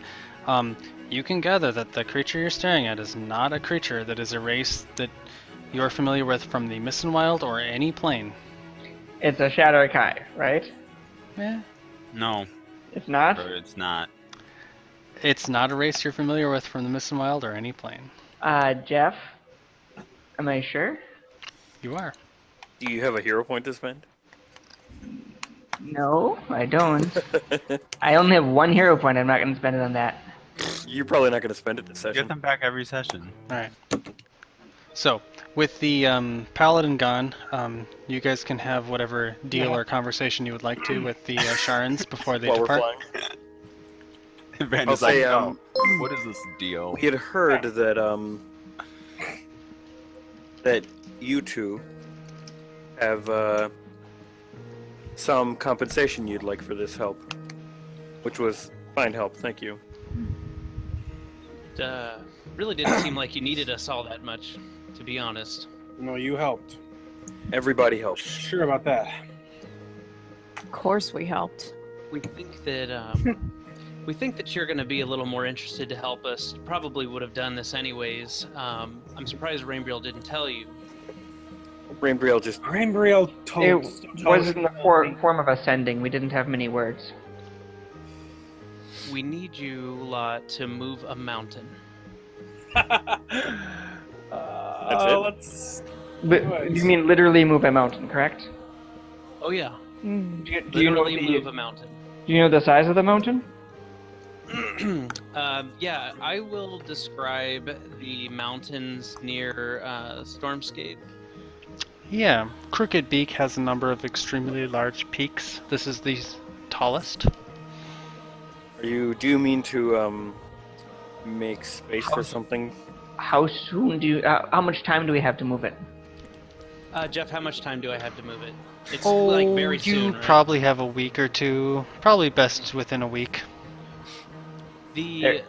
you can gather that the creature you're staring at is not a creature that is a race that you're familiar with from the Mist Wild or any plane. It's a Shadow Kai, right? Eh, No, It's not? or it's not. it's not a race you're familiar with from the Mist Wild or any plane. Jeff? Am I sure? You are. Do you have a hero point to spend? No, I don't. I only have one hero point. I'm not going to spend it on that. You're probably not going to spend it this Get session. them back every session. Alright. So, with the Paladin gone, you guys can have whatever deal or conversation you would like to with the Sharans before they While we're depart. flying. Randy's I'll say, like, "Oh, what is this deal?" We had heard that that you two have some compensation you'd like for this help, which was fine help. Thank you. Really didn't seem like you needed us all that much, to be honest. No, you helped. Everybody helps. Sure about that. Of course we helped. We think that you're going to be a little more interested to help us. Probably would have done this anyways. I'm surprised Rainbriel didn't tell you. Rainbriel just Rainbriel It told was in the form of ascending. We didn't have many words. We need you lot to move a mountain. it? Let's. But you mean literally move a mountain, correct? Oh yeah, Do you know literally move a mountain. Do you know the size of the mountain? Yeah, I will describe the mountains near Stormscape. Yeah, Crooked Beak has a number of extremely large peaks. This is the tallest. do you mean to make space for something? How soon do you? How much time do we have to move it? Jeff, how much time do I have to move it? It's like very you soon, right? probably have a week or two. Probably best within a week. Here's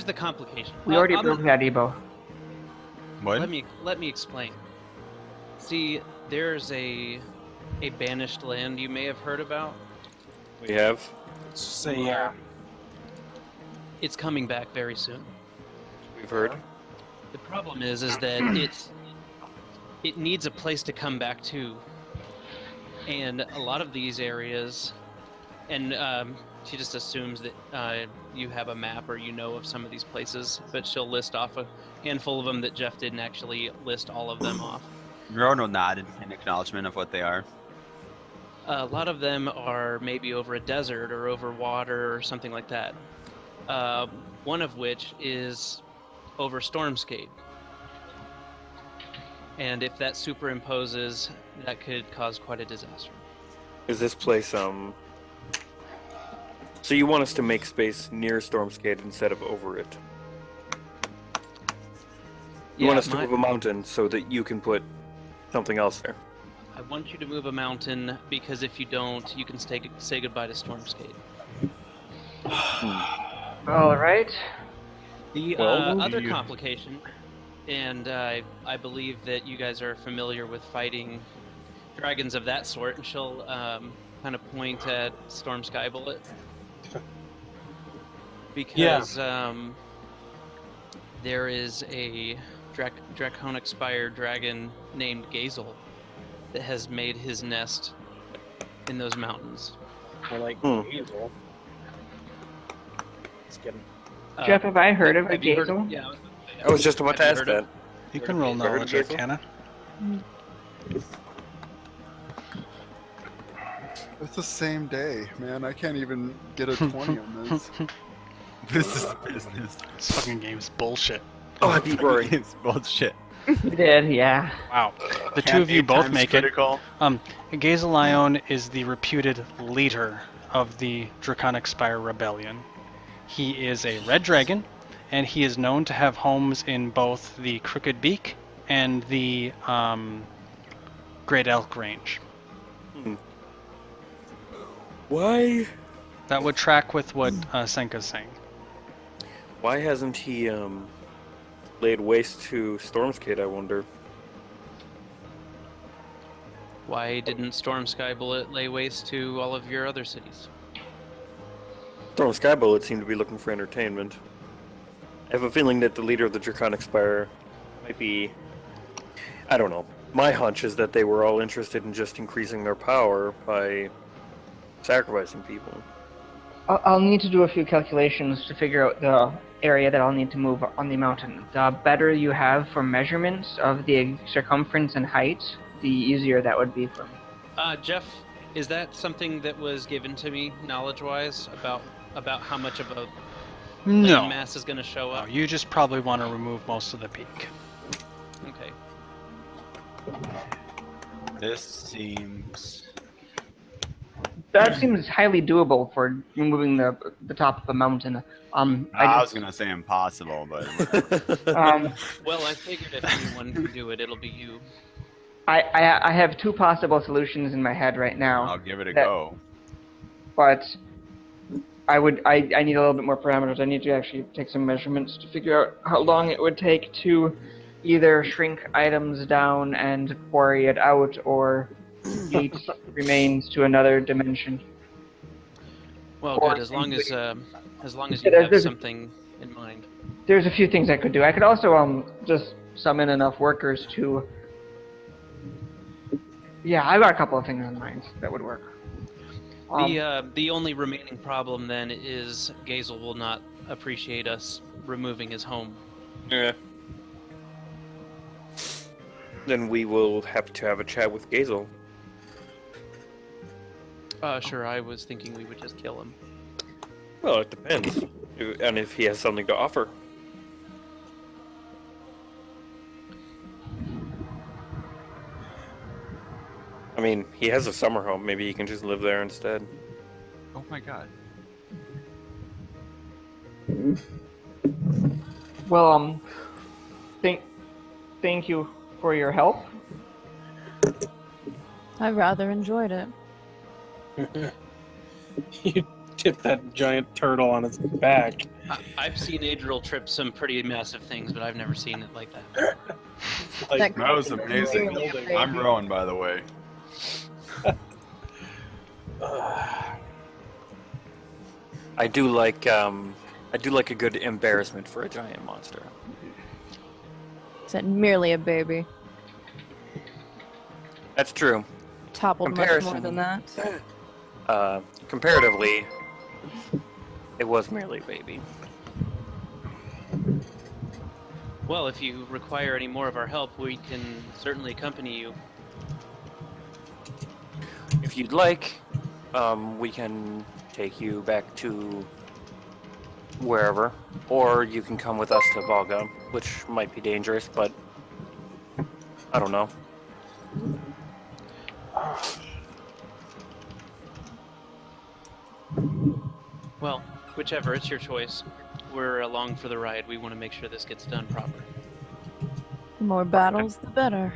the complication. We already broke that, Ebo. What? Let me explain. See, there's a banished land you may have heard about. We have. Say yeah. It's coming back very soon. We've heard. The problem is that it needs a place to come back to, and a lot of these areas, and she just assumes that you have a map or you know of some of these places, but she'll list off a handful of them that Jeff didn't actually list all of them off. Rono will nod in acknowledgement of what they are. A lot of them are maybe over a desert or over water or something like that. One of which is over Stormscape. And if that superimposes, that could cause quite a disaster. Is this place So you want us to make space near Stormscape instead of over it? You want us to move a mountain so that you can put something else there? I want you to move a mountain because if you don't, you can say goodbye to Stormscape. All right. The Well, other complication, and I believe that you guys are familiar with fighting dragons of that sort, and she'll kind of point at Storm Skybullet. Because there is a draconic spire dragon named Gazel that has made his nest in those mountains. Or like Hazel. Let's get him. Jeff, have I heard of a Have you heard Gazel? Yeah. I was just about to Have you ask heard of- that. You can roll Heard of knowledge Gazel? arcana. It's the same day, man. I can't even get a 20 on this. This is business. This fucking game's bullshit. Oh, I beat Rory. It's bullshit. You did, yeah. Wow. The two Can't of you 8 both times make critical. it. Gazelion is the reputed leader of the Draconic Spire Rebellion. He is a red dragon, and he is known to have homes in both the Crooked Beak and the Great Elk Range. Why? That would track with what Senka's saying. Why hasn't he laid waste to Stormskate, I wonder. Why didn't Storm Skybullet lay waste to all of your other cities? Storm Skybullet seemed to be looking for entertainment. I have a feeling that the leader of the Draconic Spire might be... I don't know. My hunch is that they were all interested in just increasing their power by sacrificing people. I'll need to do a few calculations to figure out the area that I'll need to move on the mountain. The better you have for measurements of the circumference and height, the easier that would be for me. Jeff, is that something that was given to me, knowledge-wise, about how much of a No. mass is going to show No, up? you just probably want to remove most of the peak. Okay. This seems. That seems highly doable for removing the top of a mountain. I was gonna say impossible, but Well, I figured if anyone can do it, it'll be you. I have two possible solutions in my head right now. I'll give it a that- go. But I need a little bit more parameters. I need to actually take some measurements to figure out how long it would take to either shrink items down and quarry it out, or eat remains to another dimension. Well, Or good. As long as you Yeah, have there's- something in mind. There's a few things I could do. I could also just summon enough workers to. Yeah, I've got a couple of things in mind that would work. The only remaining problem then is Gazel will not appreciate us removing his home. Yeah. Then we will have to have a chat with Gazel. Sure. I was thinking we would just kill him. Well, it depends. And if he has something to offer. I mean, he has a summer home. Maybe he can just live there instead. Oh my god. Well, thank you for your help. I rather enjoyed it. You tip that giant turtle on its back. I've seen Adriel trip some pretty massive things, but I've never seen it like that. Like, That was amazing. Building. I'm Rowan, by the way. I do like a good embarrassment for a giant monster. Is that merely a baby? That's true. Toppled much more Comparison. than that. Comparatively, it was merely a baby. Well, if you require any more of our help, we can certainly accompany you. If you'd like, we can take you back to wherever, or you can come with us to Volga, which might be dangerous, but I don't know. Well, whichever, it's your choice. We're along for the ride. We want to make sure this gets done proper. The more battles, the better.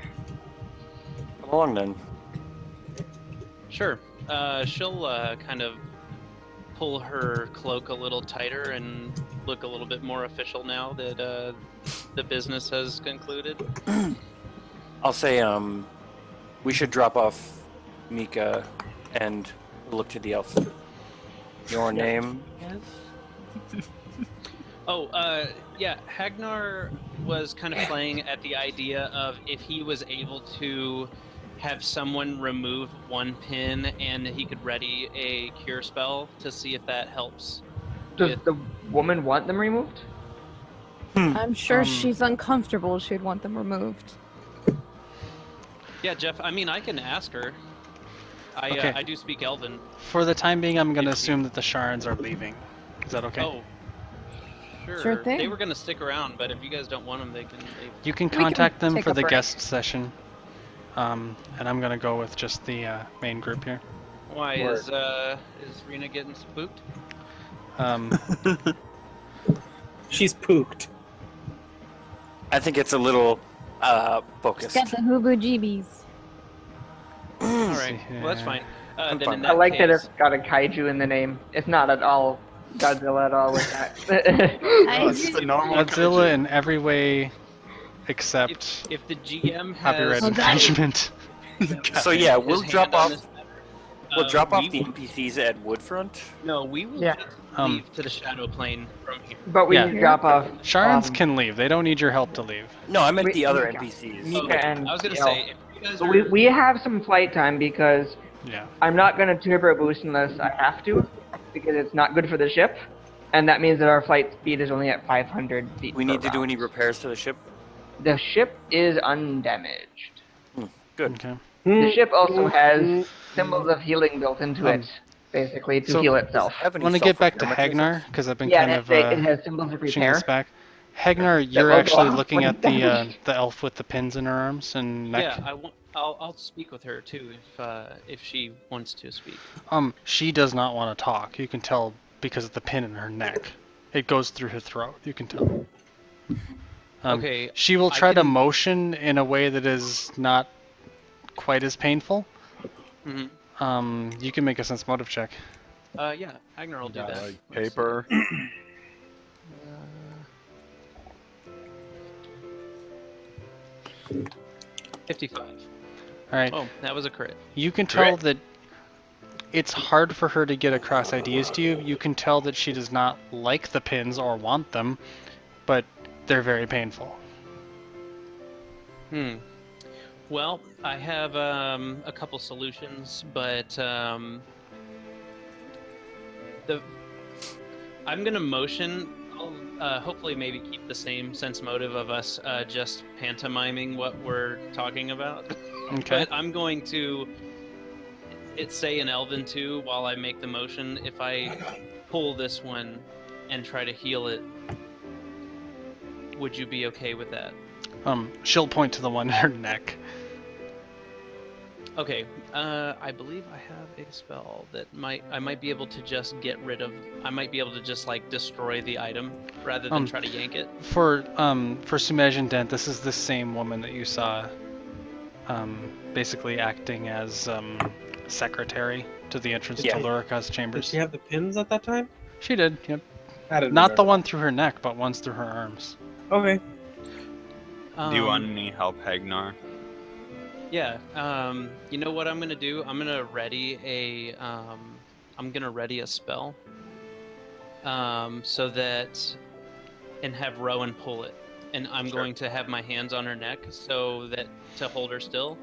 Come along then. Sure. She'll kind of pull her cloak a little tighter and look a little bit more official now that the business has concluded. I'll say, we should drop off Mika and look to the elves. Your name is? Oh, yeah, Hagnar was kind of playing at the idea of if he was able to have someone remove one pin and he could ready a cure spell to see if that helps. Does the woman want them removed? I'm sure she's uncomfortable. She'd want them removed. Yeah, Jeff, I mean, I can ask her. Okay. I do speak Elven. For the time being, I'm going to If you- assume that the Shards are leaving. Is that okay? Oh, sure. Sure thing. They were going to stick around, but if you guys don't want them, they can leave. You can can contact them take for a the break. guest session. And I'm going to go with just the main group here. Why, Word. is Rena getting spooked? She's pooked. I think it's a little, focused. Got the hooboo-jeebies. Alright, well that's fine. I'm Then fine. in I that like that case, it's got a kaiju in the name. It's not at all Godzilla at all with that. It's just a normal Godzilla kaiju. in every way except If the GM copyright has infringement. So yeah, his we'll hand drop on off. this matter, We'll drop off we the will- NPCs at Woodfront. No, we will Yeah. just Um, leave to the shadow plane from here. But we Yeah. can drop off. Sharans can leave. They don't need your help to leave. No, I meant We- the other Mika. NPCs. Mika Like, and I was gonna Yale. say, if you guys But are... we have some flight time because Yeah. I'm not going to turbo boost unless I have to, because it's not good for the ship, and that means that our flight speed is only at 500 feet. we per need to do round. any repairs to the ship. The ship is undamaged. Good. Okay. The ship also has symbols of healing built into Um, it, basically to so- heal itself. Have I any want to get back to self-repair mechanisms? Hagnar because I've been Yeah, kind and of it has symbols of pushing this repair. back. Hagnar, you're will go actually off looking when at it's the damaged. the elf with the pins in her arms and neck. Yeah, I'll speak with her too if she wants to speak. She does not want to talk. You can tell because of the pin in her neck. It goes through her throat. You can tell. Okay, She will I try to can- motion in a way that is not quite as painful. Mm-hmm. You can make a sense motive check. Yeah, Agnar will do that. Like Let's see. paper. 55. All right. Oh, that was a crit. You can tell Crit. that it's hard for her to get across ideas to you. You can tell that she does not like the pins or want them, but they're very painful. Well, I have a couple solutions, but I'm gonna motion. I'll hopefully maybe keep the same sense motive of us just pantomiming what we're talking about. Okay. But I'm going to say in Elven too while I make the motion. If I pull this one and try to heal it, would you be okay with that? She'll point to the one in her neck. Okay, I believe I have a spell that I might be able to just get rid of. I might be able to just like destroy the item rather than try to yank it. For Sumej and Dent, this is the same woman that you saw, basically acting as secretary to the entrance Yeah. to Lurica's Did chambers. she have the pins at that time? She did. Yep. I didn't Not the remember. one through her neck, but ones through her arms. Okay. Do you want any help, Hagnar? Yeah. You know what I'm gonna do? I'm gonna ready a spell. So that, and have Rowan pull it, and I'm going to have my hands on her neck so that to hold her still.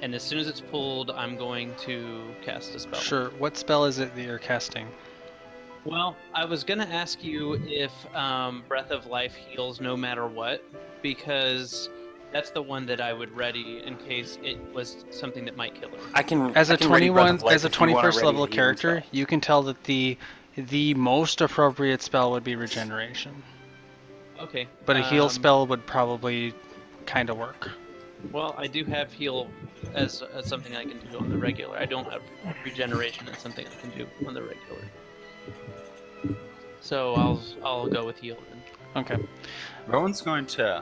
And as soon as it's pulled, I'm going to cast a spell. Sure. What spell is it that you're casting? Well, I was gonna ask you if Breath of Life heals no matter what, because that's the one that I would ready in case it was something that might kill her. I can. As I a can ready Breath 21, of Life as a if you wanna 21st ready level the healing character, spell. you can tell that the most appropriate spell would be regeneration, Okay. but a heal spell would probably kind of work. Well, I do have heal as something I can do on the regular. I don't have regeneration as something I can do on the regular. So I'll go with heal then. Okay. Rowan's going to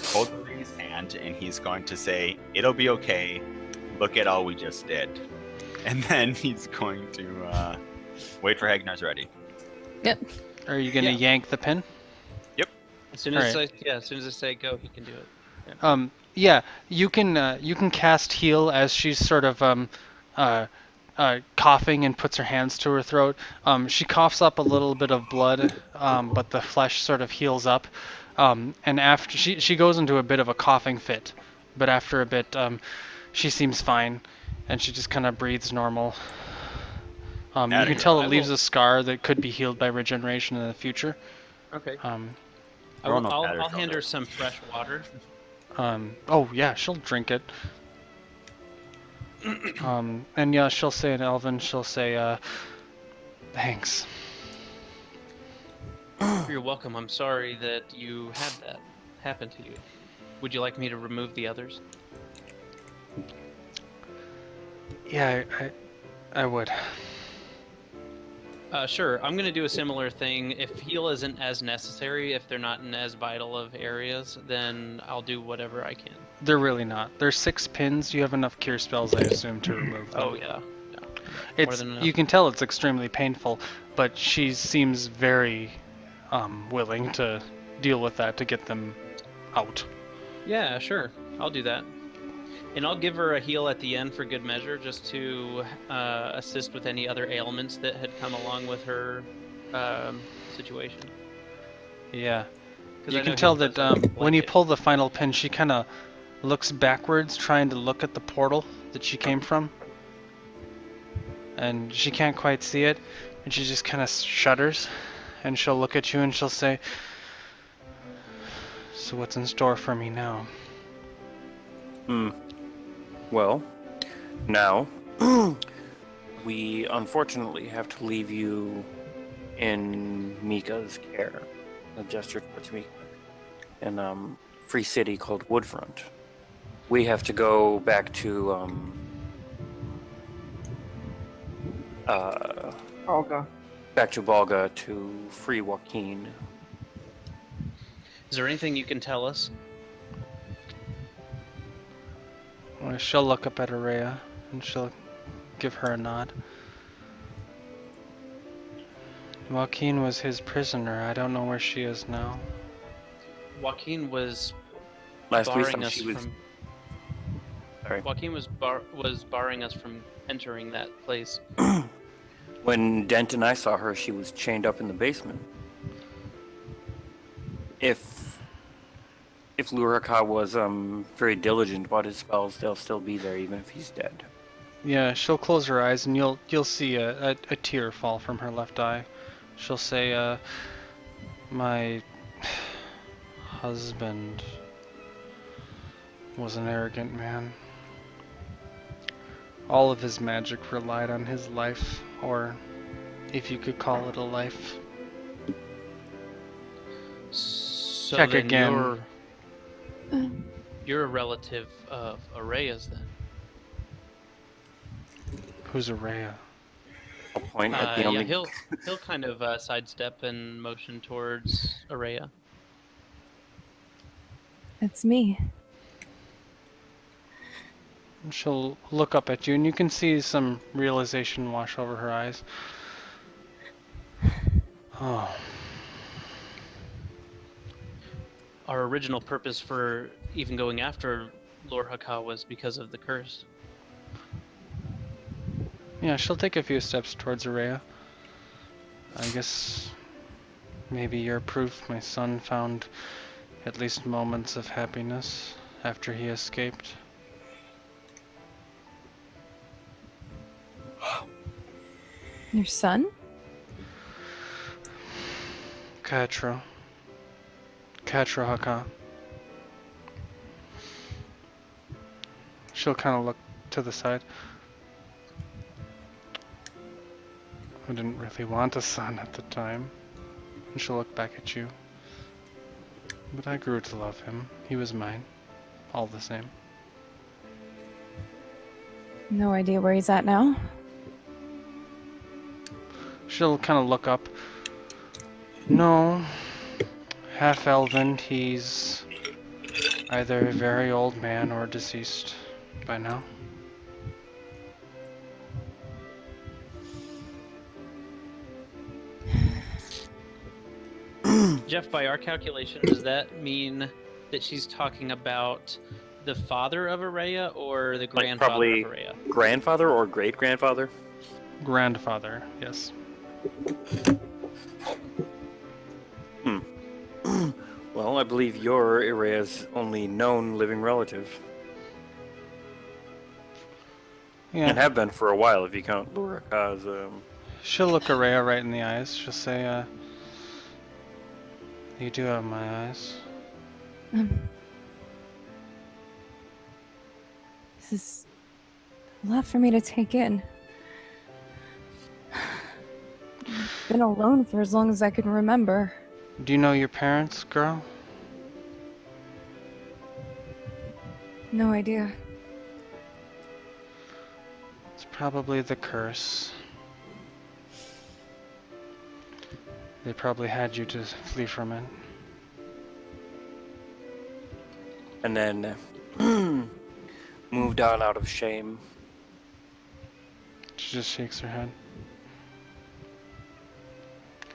hold his hand and he's going to say, "It'll be okay. Look at all we just did." And then he's going to wait for Hagnar's ready. Are you gonna Yeah. yank the pin? As soon as Alright. as soon as I say go, he can do it. Yeah, you can cast heal as she's sort of coughing and puts her hands to her throat. She coughs up a little bit of blood, but the flesh sort of heals up. And after she goes into a bit of a coughing fit, but after a bit, she seems fine, and she just kind of breathes normal. You can tell it leaves a scar that could be healed by regeneration in the future. Okay. Rowan will I'll pat her hand her shoulder. some fresh water. Oh yeah, she'll drink it. And yeah, she'll say in Elven, she'll say, thanks. You're welcome. I'm sorry that you had that happen to you. Would you like me to remove the others? Yeah, I would. Sure. I'm going to do a similar thing. If heal isn't as necessary, if they're not in as vital of areas, then I'll do whatever I can. They're really not. There's 6 pins. You have enough cure spells, I assume, to remove them. Oh, yeah. It's than enough. you can tell it's extremely painful, but she seems very willing to deal with that to get them out. Yeah, sure. I'll do that. And I'll give her a heal at the end for good measure, just to assist with any other ailments that had come along with her situation. Yeah. 'Cause You I can know tell heal that does when you blanket. pull the final pin, she kind of looks backwards, trying to look at the portal that she came from. And she can't quite see it, and she just kind of shudders, and she'll look at you and she'll say, "So what's in store for me now?" Well, now we unfortunately have to leave you in Mika's care. A gesture towards Mika. In free city called Woodfront. We have to go back to Olga. back to Balga to free Joaquin. Is there anything you can tell us? Well, she'll look up at Araya, and she'll give her a nod. Joaquin was his prisoner. I don't know where she is now. Joaquin was Last we barring saw, us she was. from. Sorry. Joaquin was barring us from entering that place. When Dent and I saw her, she was chained up in the basement. If Luraka was very diligent about his spells, they'll still be there even if he's dead. Yeah, she'll close her eyes, and you'll see a tear fall from her left eye. She'll say, "My husband was an arrogant man. All of his magic relied on his life, or if you could call it a life." So Check then again. you're a relative of Araya's then. Who's Araya? I'll point at the Yeah, only. he'll kind of sidestep and motion towards Araya. It's me. She'll look up at you, and you can see some realization wash over her eyes. Oh, Our original purpose for even going after Lord Haka was because of the curse. yeah, she'll take a few steps towards Araya. I guess maybe you're proof my son found at least moments of happiness after he escaped. Your son? Catra Haka. She'll kind of look to the side. I didn't really want a son at the time. And she'll look back at you. But I grew to love him. He was mine. All the same. No idea where he's at now. She'll kind of look up. No. Half elven. He's either a very old man or deceased by now. Jeff, by our calculation, does that mean that she's talking about the father of Araya or the grandfather probably of Araya? Grandfather or great grandfather? Grandfather, yes. Well, I believe you're Iraya's only known living relative. Yeah. And have been for a while if you count Luraka's. She'll look Araya right in the eyes. She'll say, you do have my eyes. This is a lot for me to take in. I've been alone for as long as I can remember. Do you know your parents, girl? No idea. It's probably the curse. They probably had you to flee from it. And then moved on out of shame. She just shakes her head.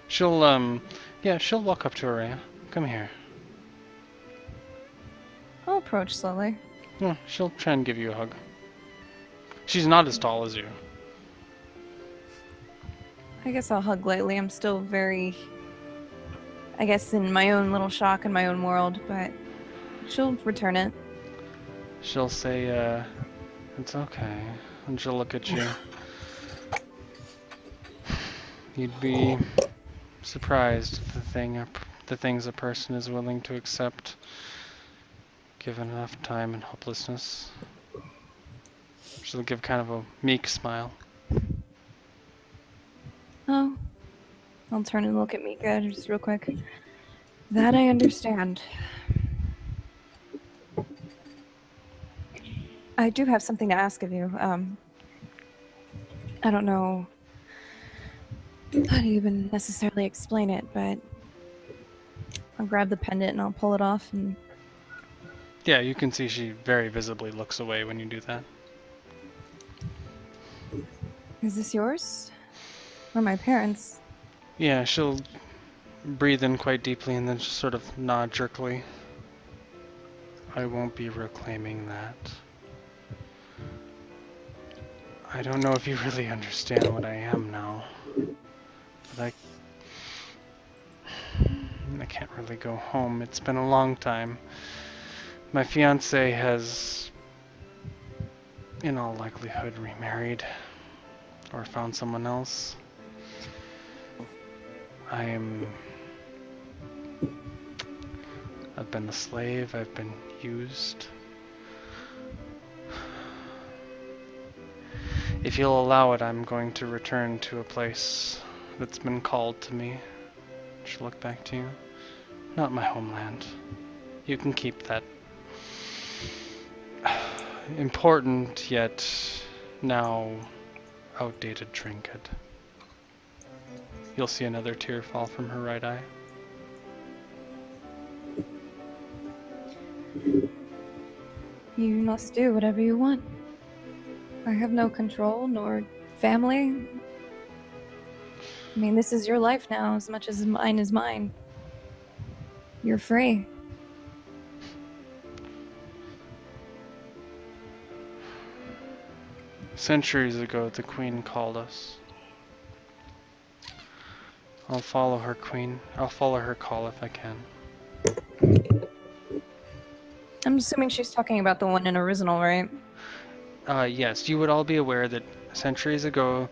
She'll she'll walk up to Araya. Come here. I'll approach slowly. Yeah, she'll try and give you a hug. She's not as tall as you. I guess I'll hug lightly. I'm still very, I guess, in my own little shock in my own world, but she'll return it. She'll say, it's okay. And she'll look at you. You'd be surprised at the things a person is willing to accept, given enough time and hopelessness. She'll give kind of a meek smile. Oh, I'll turn and look at Mika just real quick. That I understand. I do have something to ask of you. I don't know how to even necessarily explain it, but I'll grab the pendant and I'll pull it off and... Yeah, you can see she very visibly looks away when you do that. Is this yours? Or my parents'? Yeah, she'll breathe in quite deeply and then just sort of nod jerkily. I won't be reclaiming that. I don't know if you really understand what I am now, but I can't really go home. It's been a long time. My fiance has, in all likelihood, remarried or found someone else. I've been a slave, I've been used. If you'll allow it, I'm going to return to a place that's been called to me. She'll look back to you. Not my homeland. You can keep that important yet now outdated trinket. You'll see another tear fall from her right eye. You must do whatever you want. I have no control, nor family. I mean, this is your life now, as much as mine is mine. You're free. Centuries ago, the Queen called us. I'll follow her, Queen. I'll follow her call if I can. I'm assuming she's talking about the one in Original, right? Yes, you would all be aware that centuries ago,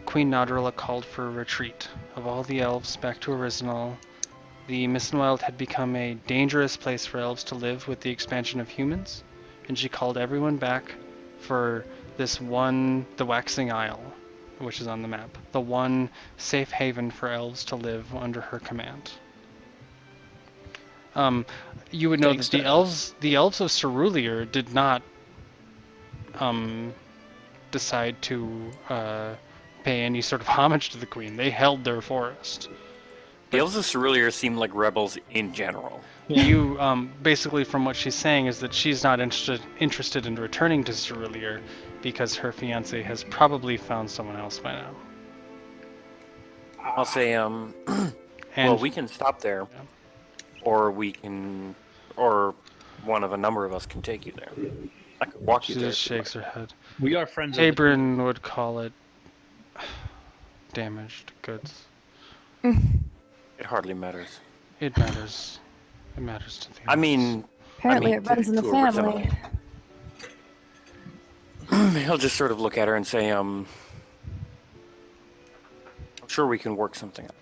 Queen Nadrilla called for a retreat of all the elves back to Original. The Mistwild had become a dangerous place for elves to live with the expansion of humans, and she called everyone back for this one, the Waxing Isle, which is on the map, the one safe haven for elves to live under her command. You would know that the elves of Cerulear did not decide to pay any sort of homage to the Queen. They held their forest. The elves of Cerulear seem like rebels in general. You, basically from what she's saying is that she's not interested in returning to Cerulear because her fiancé has probably found someone else by now. I'll say, well, we can stop there, or we can, or one of a number of us can take you there. I could walk you She there. just shakes her head. We are friends of the Abram would call it damaged goods. It hardly matters. It matters. It matters to the I mean, Apparently it runs in the to Original. family. He'll just sort of look at her and say, I'm sure we can work something out.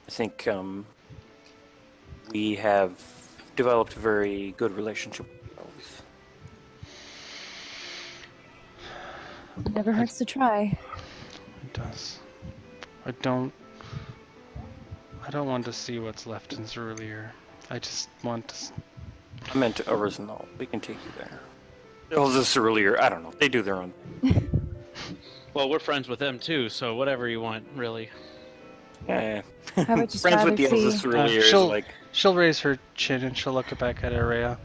I think we have developed a very good relationship with elves. Never hurts to try. It does. I don't want to see what's left in Cerulear. I just want to... I meant Original. We can take you there. The elves of Cerulear, I don't know. They do their own. Well, we're friends with them too, so whatever you want, really. Yeah. I would just Friends rather with the elves of see... Cerulear is she'll- like... She'll raise her chin and she'll look back at Araya.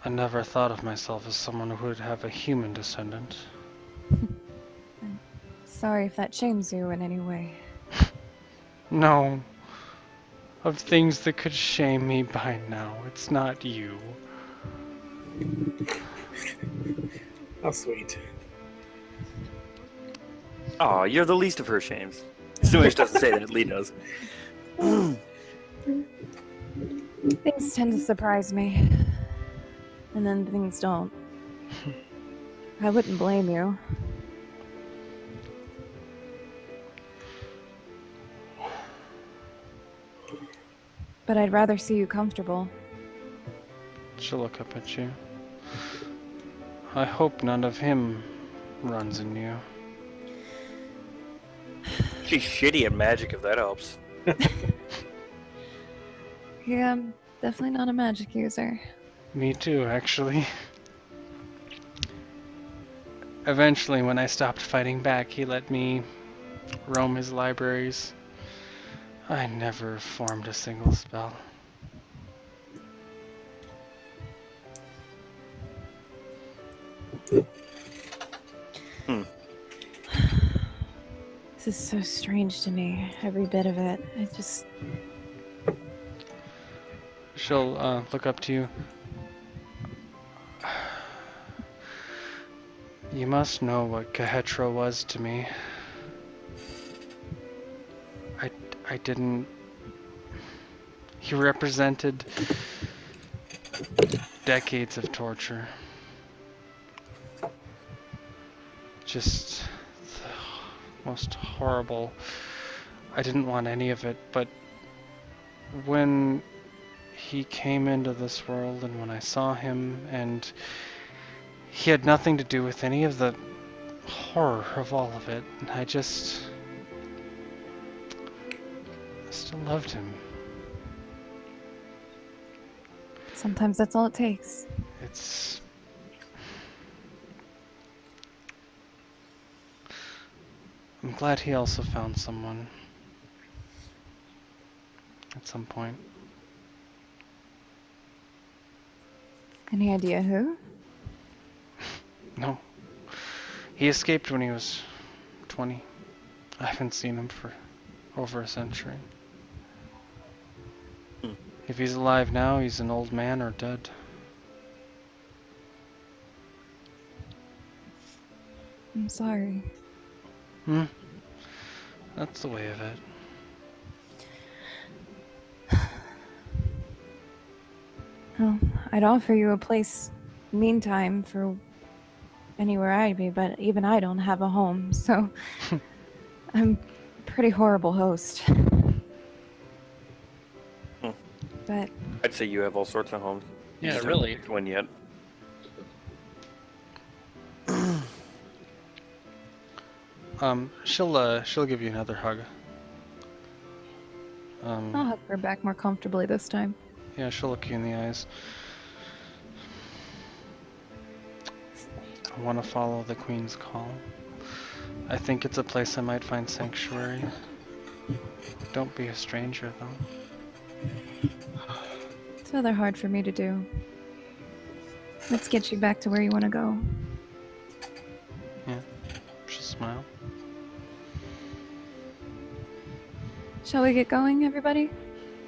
I never thought of myself as someone who would have a human descendant. Sorry if that shames you in any way. No. Of things that could shame me by now, it's not you. How sweet. Aw, you're the least of her shames. Sumish doesn't say that, Lee does. Things tend to surprise me. And then things don't. I wouldn't blame you. But I'd rather see you comfortable. She'll look up at you. I hope none of him runs in you. She's shitty at magic, if that helps. Yeah, I'm definitely not a magic user. Me too, actually. Eventually, when I stopped fighting back, he let me roam his libraries. I never formed a single spell. This is so strange to me, every bit of it. I just... She'll look up to you. You must know what Kahetra was to me. I didn't... He represented decades of torture. Just the most horrible. I didn't want any of it, but when he came into this world and when I saw him, and he had nothing to do with any of the horror of all of it, and I still loved him. Sometimes that's all it takes. It's... I'm glad he also found someone. At some point. Any idea who? No. He escaped when he was 20. I haven't seen him for over a century. If he's alive now, he's an old man or dead. I'm sorry. That's the way of it. Well, I'd offer you a place meantime for anywhere I'd be, but even I don't have a home, so I'm a pretty horrible host. But I'd say you have all sorts of homes. You Yeah, just haven't really. picked one yet. She'll give you another hug. I'll hug her back more comfortably this time. Yeah, she'll look you in the eyes. I want to follow the Queen's call. I think it's a place I might find sanctuary. Don't be a stranger, though. It's rather hard for me to do. Let's get you back to where you want to go. Yeah, she'll smile. Shall we get going, everybody?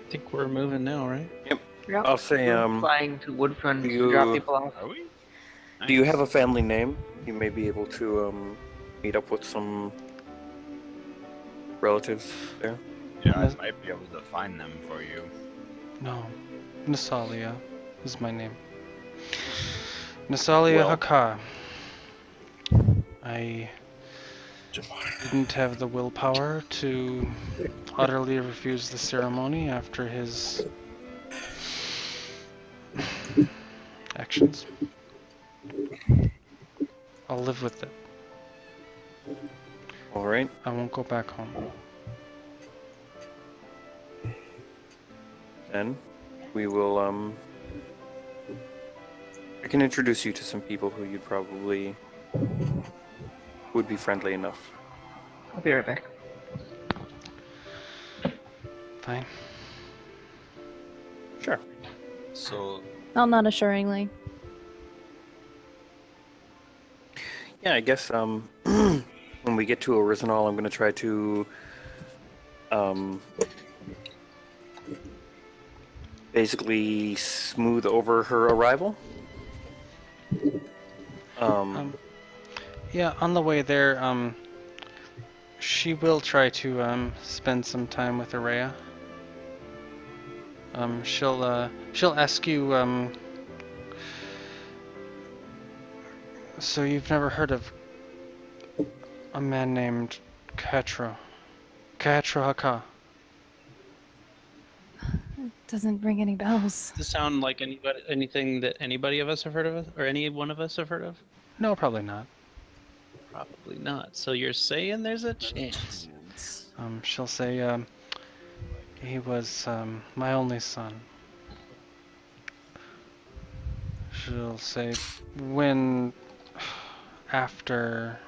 I think we're moving now, right? Yep. I'll say, We're flying to Woodfront you- to drop people off. Are we? do you have a family name? You may be able to meet up with some relatives there. Yeah, I might be able to find them for you. No, Nasalia is my name. Nasalia Well. Haka. I didn't have the willpower to utterly refuse the ceremony after his actions. I'll live with it. All right. I won't go back home. Then we will I can introduce you to some people who you'd probably would be friendly enough. I'll be right back. Fine. Sure. So I'll nod assuringly. Yeah, I guess when we get to Original, I'm going to try to basically smooth over her arrival. Yeah, on the way there, she will try to spend some time with Araya. She'll ask you, so you've never heard of a man named Katra Haka? Doesn't ring any bells. Does this sound like anything that anybody of us have heard of, or any one of us have heard of? No, probably not. Probably not. So you're saying there's a chance? She'll say, he was my only son. She'll say, when after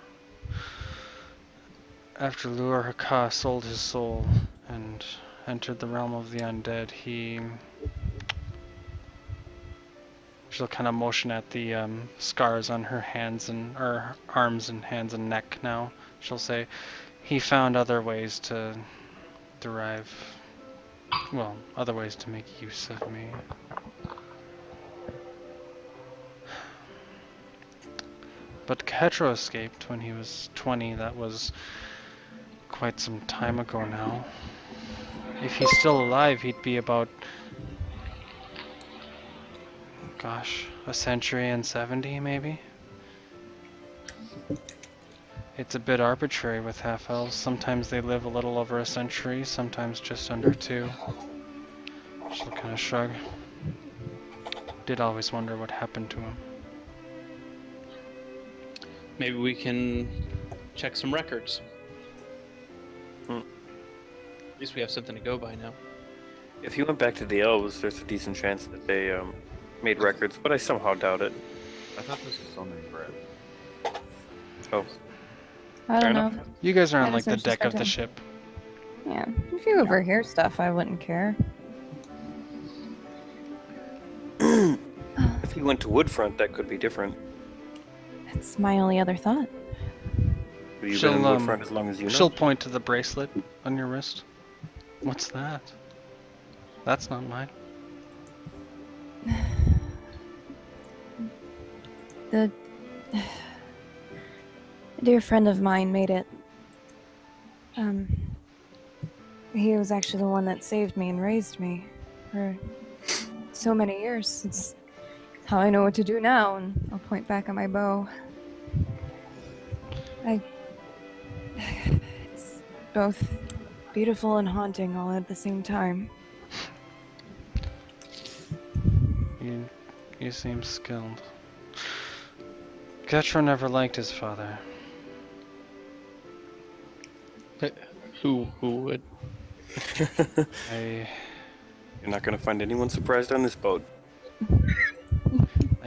Luar Haka sold his soul and entered the realm of the undead, she'll kind of motion at the scars on her hands and or arms and hands and neck now. She'll say, he found other ways to derive, well, other ways to make use of me. But Ketro escaped when he was 20. That was quite some time ago now. If he's still alive, he'd be about, gosh, a century and 70 maybe? It's a bit arbitrary with half-elves. Sometimes they live a little over a century, sometimes just under 2. She'll kind of shrug. Did always wonder what happened to him. Maybe we can check some records. At least we have something to go by now. If you went back to the elves, there's a decent chance that they made records, but I somehow doubt it. I thought this was something Brett. Oh, I Fair don't know. enough. You guys are on Yeah, like the that's deck of the interesting. ship. Yeah. If you overhear stuff, I wouldn't care. if you went to Woodfront, that could be different. That's my only other thought. Have you She'll, been in Woodfront as long as you know? She'll point to the bracelet on your wrist. What's that? That's not mine. The a dear friend of mine made it. He was actually the one that saved me and raised me for so many years. It's how I know what to do now, and I'll point back at my bow. It's both beautiful and haunting all at the same time. You seem skilled. Getro never liked his father. Who would? I You're not going to find anyone surprised on this boat.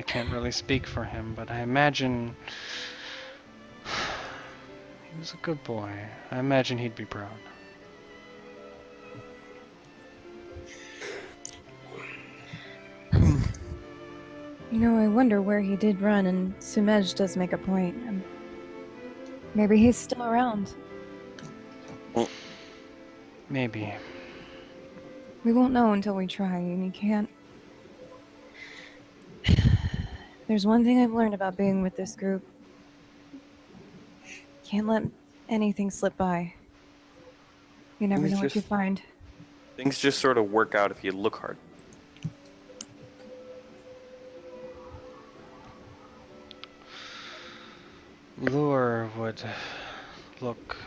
can't really speak for him, but I imagine he was a good boy. I imagine he'd be proud. You know, I wonder where he did run, and Sumej does make a point. Maybe he's still around. Maybe. We won't know until we try, and you can't... There's one thing I've learned about being with this group. Can't let anything slip by. You never Things know what you just- find. Things just sort of work out if you look hard. Lure would look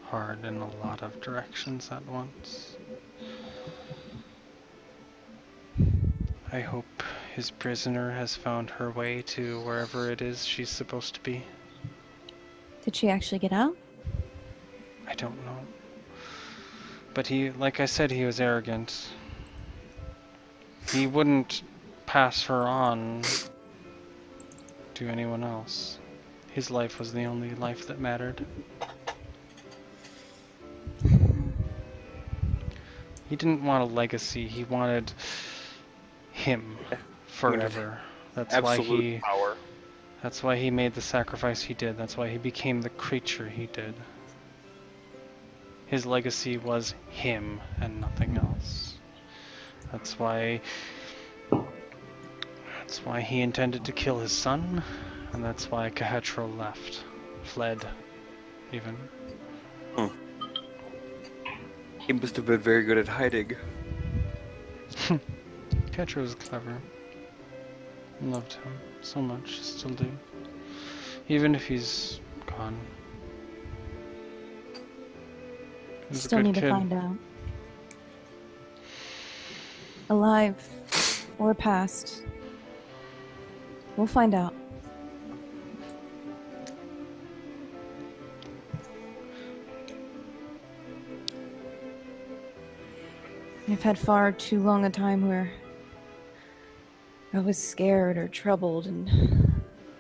hard in a lot of directions at once. I hope his prisoner has found her way to wherever it is she's supposed to be. Did she actually get out? I don't know. But he, like I said, he was arrogant. He wouldn't pass her on to anyone else. His life was the only life that mattered. He didn't want a legacy, he wanted him forever. That's why Absolute he power. That's why he made the sacrifice he did. That's why he became the creature he did. His legacy was him and nothing else. That's why he intended to kill his son, and that's why Kahetro fled, even. He must have been very good at hiding. Kahetro was clever. Loved him so much, still do. Even if he's gone. He was a Still good need to kid. find out. Alive or past. We'll find out. I've had far too long a time where I was scared or troubled, and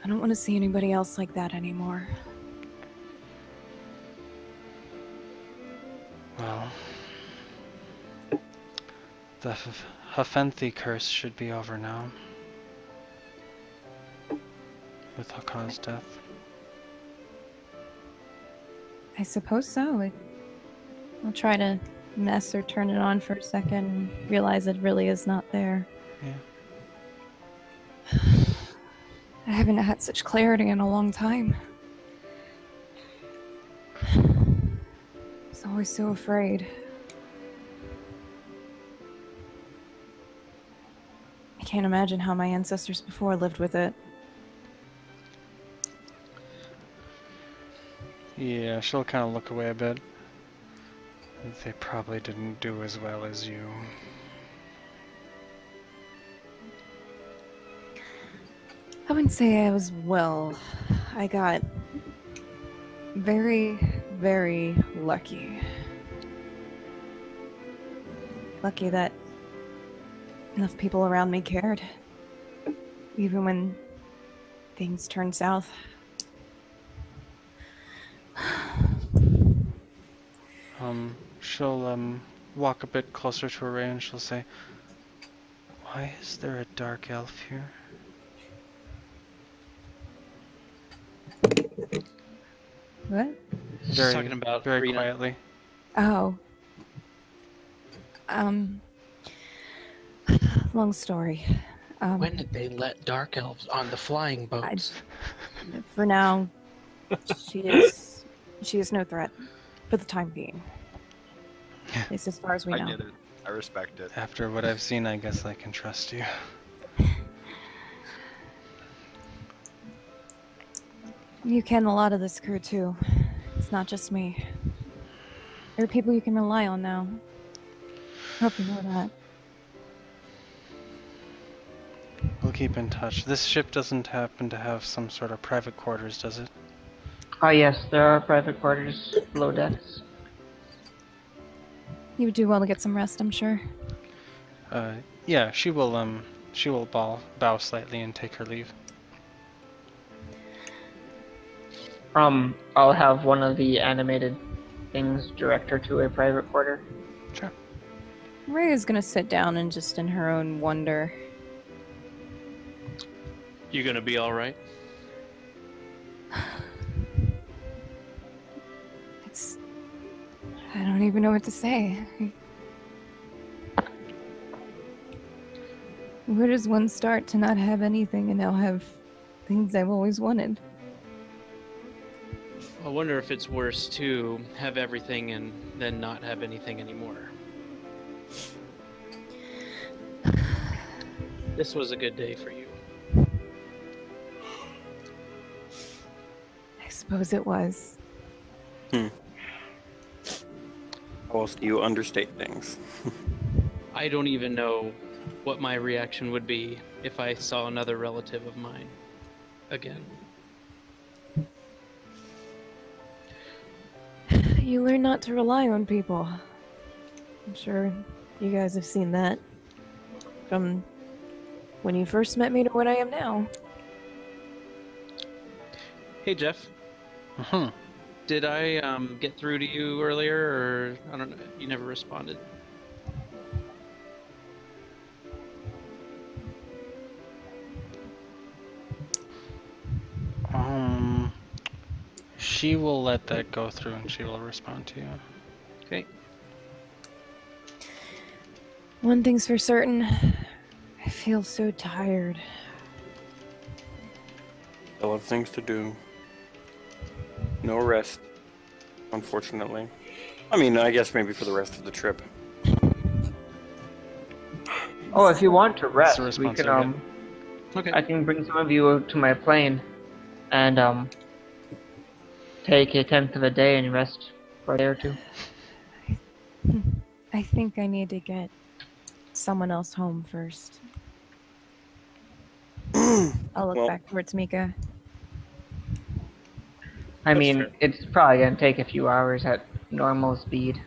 I don't want to see anybody else like that anymore. Well, the Hafenthi curse should be over now. With Haka's death. I suppose so. I'll try to mess or turn it on for a second and realize it really is not there. Yeah. I haven't had such clarity in a long time. I was always so afraid. I can't imagine how my ancestors before lived with it. Yeah, she'll kind of look away a bit. They probably didn't do as well as you. I wouldn't say I was well. I got very, very lucky. Lucky that enough people around me cared. Even when things turned south. She'll walk a bit closer to Ray and she'll say, "Why is there a dark elf here?" What? She's Very, talking about very Rena. quietly. Oh. Long story. When did they let dark elves on the flying boats? For now, she is no threat for the time being. At least as far as we I know. get it. I respect it. After what I've seen, I guess I can trust you. You ken a lot of this crew too. It's not just me. There are people you can rely on now. Hope you know that. We'll keep in touch. This ship doesn't happen to have some sort of private quarters, does it? Ah, yes, there are private quarters below decks. You would do well to get some rest, I'm sure. Yeah, she will bow slightly and take her leave. I'll have one of the animated things direct her to a private quarter. Sure. Ray is gonna sit down and just in her own wonder. You gonna be all right? I don't even know what to say. Where does one start to not have anything and now have things I've always wanted? I wonder if it's worse to have everything and then not have anything anymore. This was a good day for you. I suppose it was. How else do you understate things? I don't even know what my reaction would be if I saw another relative of mine again. You learn not to rely on people. I'm sure you guys have seen that. From when you first met me to what I am now. Hey Jeff, Mm-hmm. did I get through to you earlier, or I don't know? You never responded. She will let that go through and she will respond to you. Okay. One thing's for certain. I feel so tired. A lot of things to do. No rest, unfortunately. I mean, I guess maybe for the rest of the trip. Oh, if you want to It's rest, a we can responsibility. Okay. I can bring some of you to my plane and take a tenth of a day and rest for a day or two. I think I need to get someone else home first. I'll look Well- back towards Mika. I That's mean, fair. it's probably gonna take a few hours at normal speed,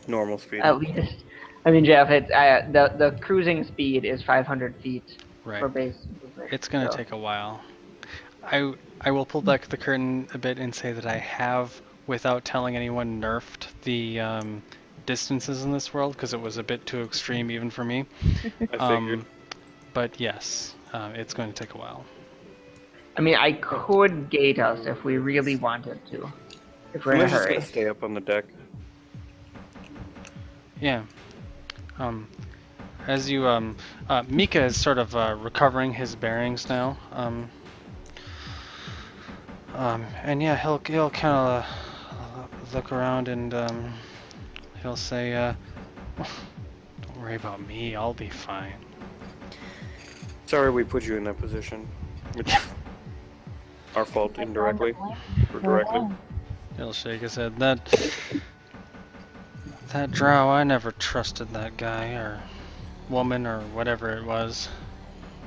Normal speed. at least. I mean, Jeff, the cruising speed is 500 feet Right. for base. It's gonna so- take a while. I will pull back the curtain a bit and say that I have, without telling anyone, nerfed the distances in this world because it was a bit too extreme even for me. I figured. But yes, it's going to take a while. I mean, I could gate us if we really wanted to, if we're I'm in a just hurry. gonna stay up on the deck. Yeah. As you Mika is sort of recovering his bearings now. And yeah, he'll kind of look around and he'll say, "Don't worry about me. I'll be fine." Sorry we put you in that position. It's our fault indirectly or directly. He'll shake his head. That drow, I never trusted that guy or woman or whatever it was.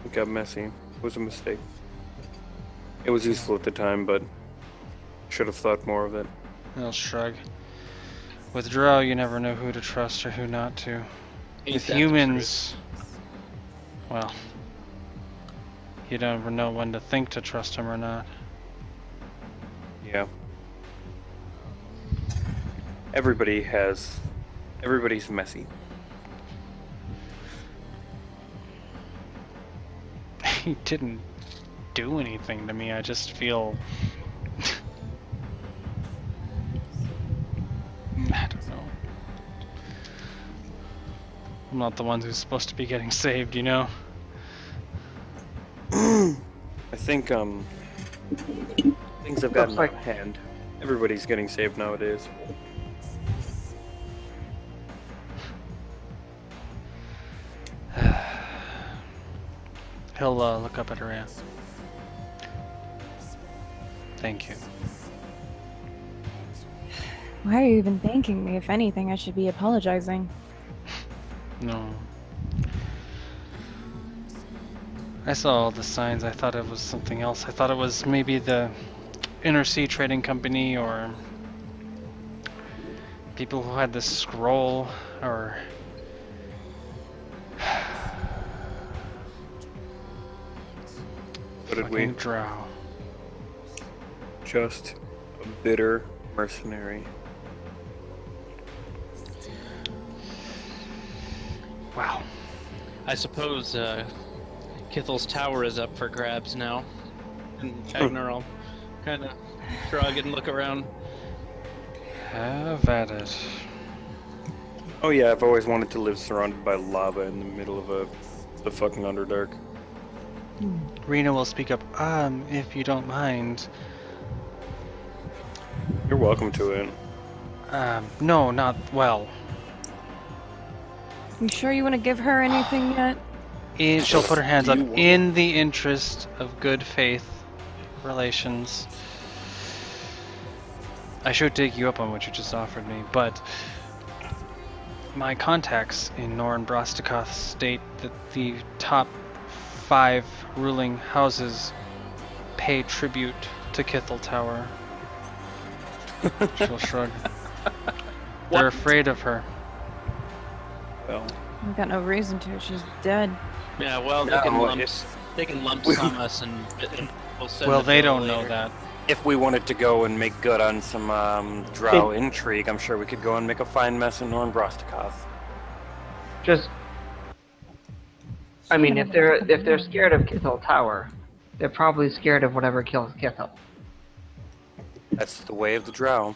It got messy. It was a mistake. It was useful at the time, but should have thought more of it. He'll shrug. With drow, you never know who to trust or who not to. With humans, well, you never know when to think to trust him or not. Yeah. Everybody's messy. He didn't do anything to me. I just feel I don't know. I'm not the one who's supposed to be getting saved, you know? I think things have gotten Looks like- out of hand. Everybody's getting saved nowadays. He'll look up at her. Thank you. Why are you even thanking me? If anything, I should be apologizing. No. I saw all the signs. I thought it was something else. I thought it was maybe the Inner Sea Trading Company or people who had the scroll or What did we? fucking drow. Just a bitter mercenary. Wow. I suppose Kithel's tower is up for grabs now. And Agner will kind of shrug and look around. Have at it. Oh yeah, I've always wanted to live surrounded by lava in the middle of the fucking Underdark. Rena will speak up. If you don't mind. You're welcome to it. No, not well. You sure you want to give her anything yet? She'll put her hands up. You want- In the interest of good faith relations. I should take you up on what you just offered me, but my contacts in Norn Brostokoth state that the top 5 ruling houses pay tribute to Kithel Tower. She'll shrug. They're afraid of her. Well, I've got no reason to. She's dead. Yeah, well, No, they can lump sum us and we'll send Well, the they bill don't know later. that. if we wanted to go and make good on some drow intrigue, I'm sure we could go and make a fine mess in Norn Brostokoth. Just, I mean, if they're scared of Kithel Tower, they're probably scared of whatever kills Kithel. That's the way of the drow.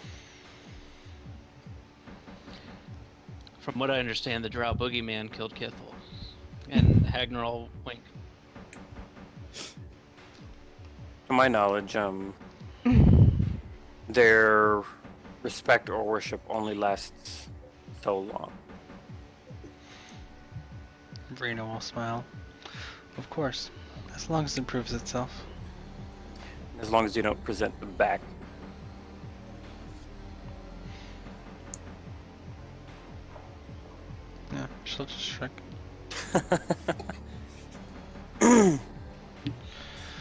From what I understand, the Drow Boogeyman killed Kithel. And Hagnarl Wink. To my knowledge, their respect or worship only lasts so long. Reno will smile. Of course, as long as it proves itself. As long as you don't present them back. Yeah, she'll just shrink.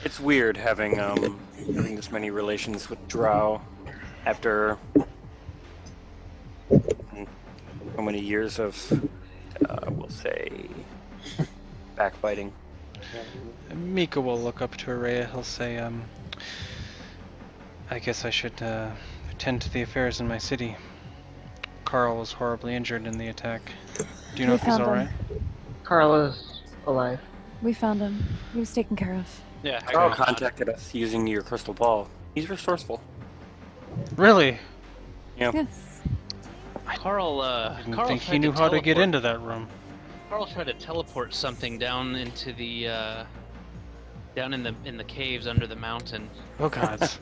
It's weird having this many relations with drow after so many years of, we'll say, backbiting. Mika will look up to Araya. He'll say, I guess I should attend to the affairs in my city. Carl was horribly injured in the attack. Do you know We if he's found him. alright? Carl is alive. We found him. He was taken care of. Yeah, Carl Hagnarl contacted us using your crystal ball. He's resourceful. Really? Yeah. Yes. Carl, I didn't Carl think he tried knew how to get teleport- into that room. Carl tried to teleport something down into the down in the caves under the mountain. Oh gods.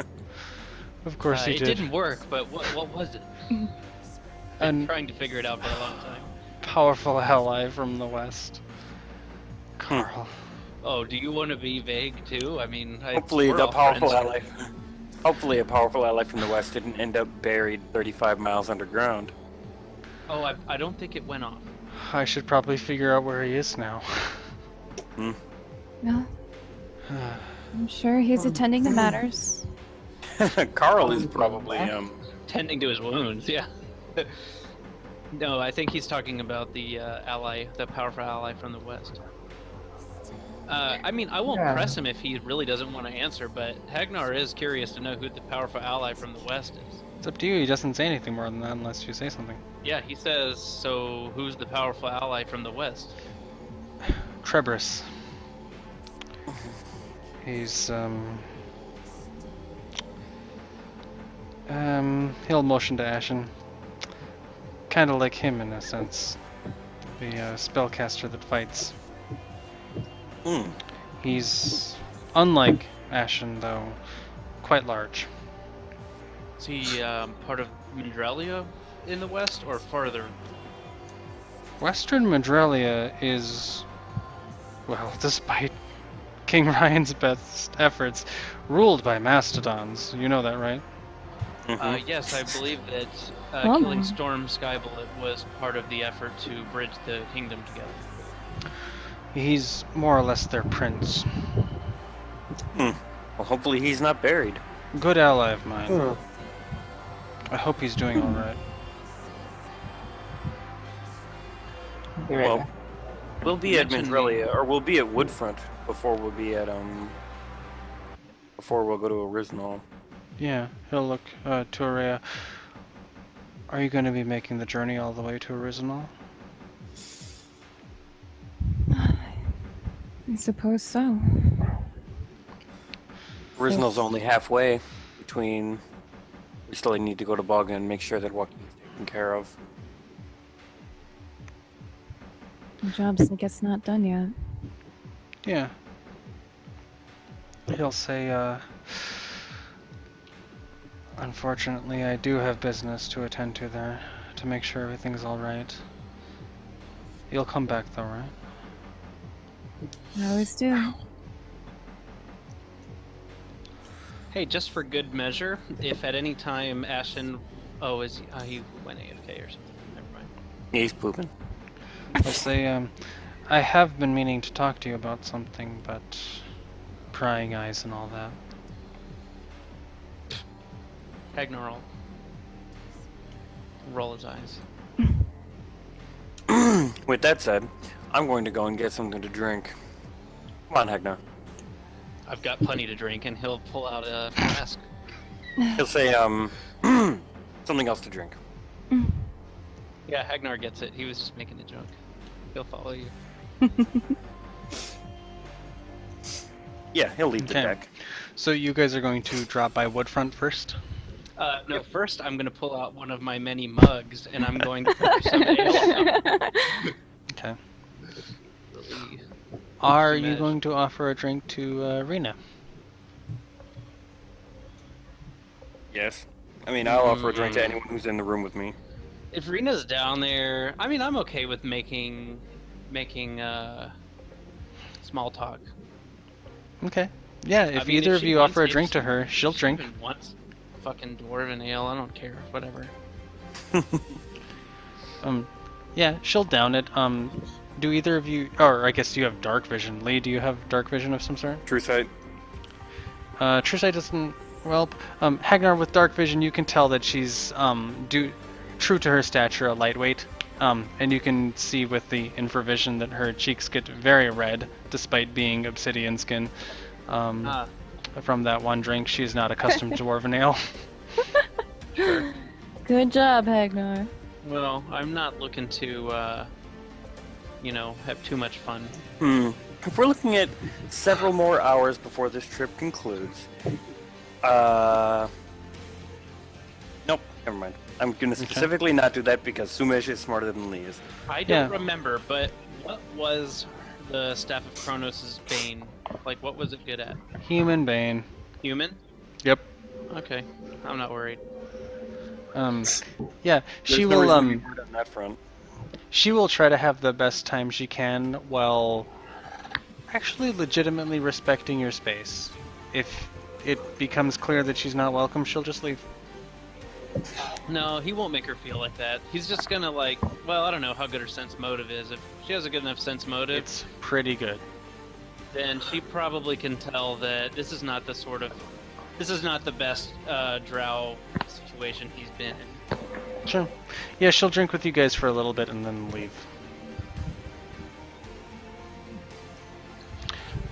Of course he it did. didn't work, but what was it? Been And trying to figure it out for a long time. powerful ally from the west. Carl. Oh, do you want to be vague too? I mean, Hopefully we're the all powerful friends. ally. Hopefully a powerful ally from the west didn't end up buried 35 miles underground. Oh, I don't think it went off. I should probably figure out where he is now. No, I'm sure he's attending to matters. Carl is probably Tending to his wounds, yeah. No, I think he's talking about the ally, the powerful ally from the west. I mean, I won't Yeah. press him if he really doesn't want to answer, but Hagnar is curious to know who the powerful ally from the west is. It's up to you. He doesn't say anything more than that unless you say something. Yeah, he says, so who's the powerful ally from the west? Trebris. He's he'll motion to Ashen. Kinda like him in a sense. The spellcaster that fights. He's unlike Ashen though, quite large. Is he part of Mindrelia in the west or farther? Western Madrelia is, well, despite King Ryan's best efforts, ruled by mastodons. You know that, right? Yes, I believe that Oh. killing Storm Skybullet was part of the effort to bridge the kingdom together. He's more or less their prince. Well, hopefully he's not buried. Good ally of mine. I hope he's doing alright. Be right Well, back. we'll be at mentioned- Mindrelia, or we'll be at Woodfront before we'll be at before we'll go to Original. Yeah, he'll look to Araya. Are you going to be making the journey all the way to Original? I suppose so. Original's only halfway between. We still need to go to Boga and make sure that Joaquin's taken care of. The job's, I guess, not done yet. Yeah. He'll say, unfortunately, I do have business to attend to there, to make sure everything's alright. You'll come back though, right? I always do. Hey, just for good measure, if at any time Ashen, he went AFK or something. Never mind. He's pooping. I'll say, I have been meaning to talk to you about something, but prying eyes and all that. Hagnar will roll his eyes. With that said, I'm going to go and get something to drink. Come on, Hagnar. I've got plenty to drink, and he'll pull out a flask. He'll say, something else to drink. Yeah, Hagnar gets it. He was just making a joke. He'll follow you. Yeah, he'll leave the Okay. deck. So you guys are going to drop by Woodfront first? No, first I'm going to pull out one of my many mugs, and I'm going to pour some ale out. Okay. Really. Are you Smash. going to offer a drink to Rena? Yes. I mean, I'll offer a drink to anyone who's in the room with me. If Rena's down there, I mean, I'm okay with making small talk. Okay. Yeah, if either of you offer a drink to her, she'll drink. Even wants fucking dwarven ale, I don't care. Whatever. Yeah, she'll down it. Do either of you, or I guess you have dark vision. Lee, do you have dark vision of some sort? True sight. True sight doesn't. Well, Hagnar with dark vision, you can tell that she's true to her stature, a lightweight. And you can see with the infravision that her cheeks get very red, despite being obsidian skin. From that one drink, she's not accustomed to dwarven ale. Sure. Good job, Hagnar. Well, I'm not looking to, have too much fun. If we're looking at several more hours before this trip concludes, nope, never mind. I'm gonna specifically not do that because Sumesh is smarter than Lee is. I don't remember, but what was the Staff of Kronos' bane? Like, what was it good at? Human bane. Human? Yep. Okay, I'm not worried. Yeah, she There's no will. reason to be worried on that front. She will try to have the best time she can while actually legitimately respecting your space. If it becomes clear that she's not welcome, she'll just leave. No, he won't make her feel like that. He's just gonna I don't know how good her sense motive is. If she has a good enough sense motive, It's pretty good. then she probably can tell that this is not the best drow situation he's been in. Sure. Yeah, she'll drink with you guys for a little bit and then leave.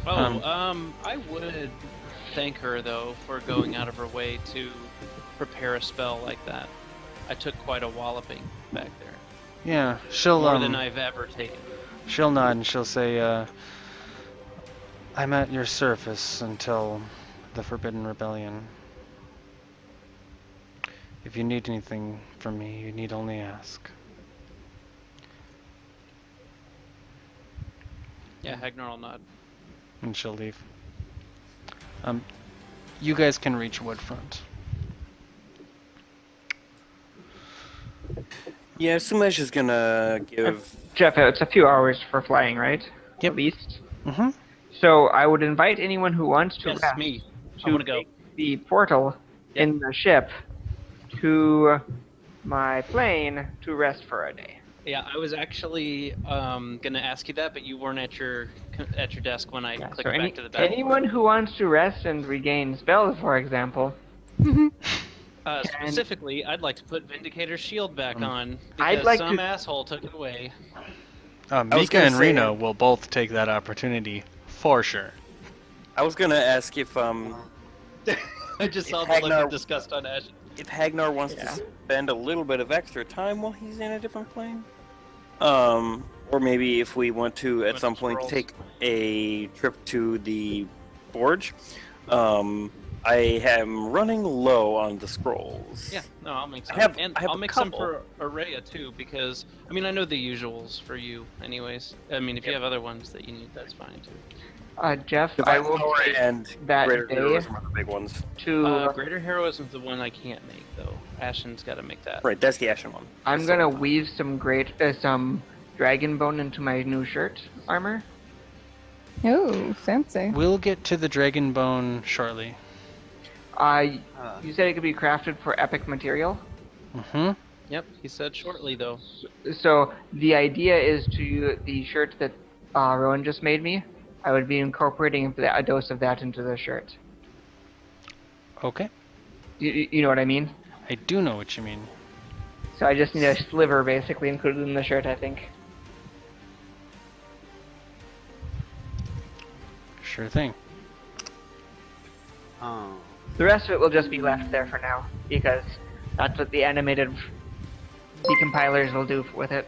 I would thank her though for going out of her way to prepare a spell like that. I took quite a walloping back there. Yeah, she'll More than I've ever taken. She'll nod and she'll say, I'm at your service until the Forbidden Rebellion. If you need anything from me, you need only ask. Yeah, Hagnar will nod. And she'll leave. You guys can reach Woodfront. Yeah, Sumesh is gonna give. Jeff, it's a few hours for flying, right? Yep. At least. Mm-hmm. So I would invite anyone who wants to Yes, rest me. I to want to go. take the portal in the ship to my plane to rest for a day. Yeah, I was actually gonna ask you that, but you weren't at your desk when I Yeah, clicked so back to the back. anyone who wants to rest and regain spells, for example, Specifically, I'd like to put Vindicator's shield back on I'd because like some to- asshole took it away. Mika gonna and say- Reno will both take that opportunity, for sure. I was gonna ask if I just saw the look Hagnar- of disgust on Ash. if Hagnar wants to spend a little bit of extra time while he's in a different plane. Or maybe if we want to at With some point scrolls. take a trip to the forge. I am running low on the scrolls. Yeah, no, I'll make some. I have I'll a make couple. some for Araya too, because I mean I know the usuals for you, anyways. I mean if you have other ones that you need, that's fine too. Jeff, I Divine will Power take and that Greater day Heroism are the big ones. to. Greater Heroism is the one I can't make though. Ashen's got to make that. Right, that's the Ashen one. I'm gonna weave some some dragon bone into my new shirt armor. Oh, fancy. We'll get to the Dragon Bone shortly. You said it could be crafted for epic material. Mm-hmm. Yep, he said shortly though. So the idea is to the shirt that Rowan just made me. I would be incorporating a dose of that into the shirt. Okay. You know what I mean? I do know what you mean. So I just need a sliver basically included in the shirt, I think. Sure thing. Oh. The rest of it will just be left there for now, because that's what the animated decompilers will do with it.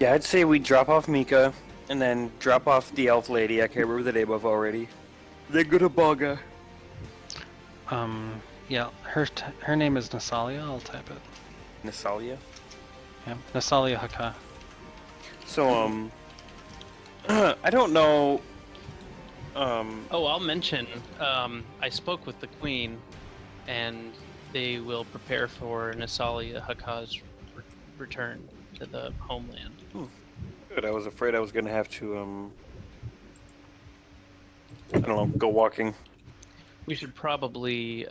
Yeah, I'd say we drop off Mika, and then drop off the elf lady. I can't remember the name of already. The Gutabaga. Yeah, her name is Nasalia. I'll type it. Nasalia. Yeah, Nasalia Haka. So, I don't know. Oh, I'll mention. I spoke with the Queen, and they will prepare for Nasalia Haka's return to the homeland. Good. I was afraid I was going to have to, I don't know, go walking. We should probably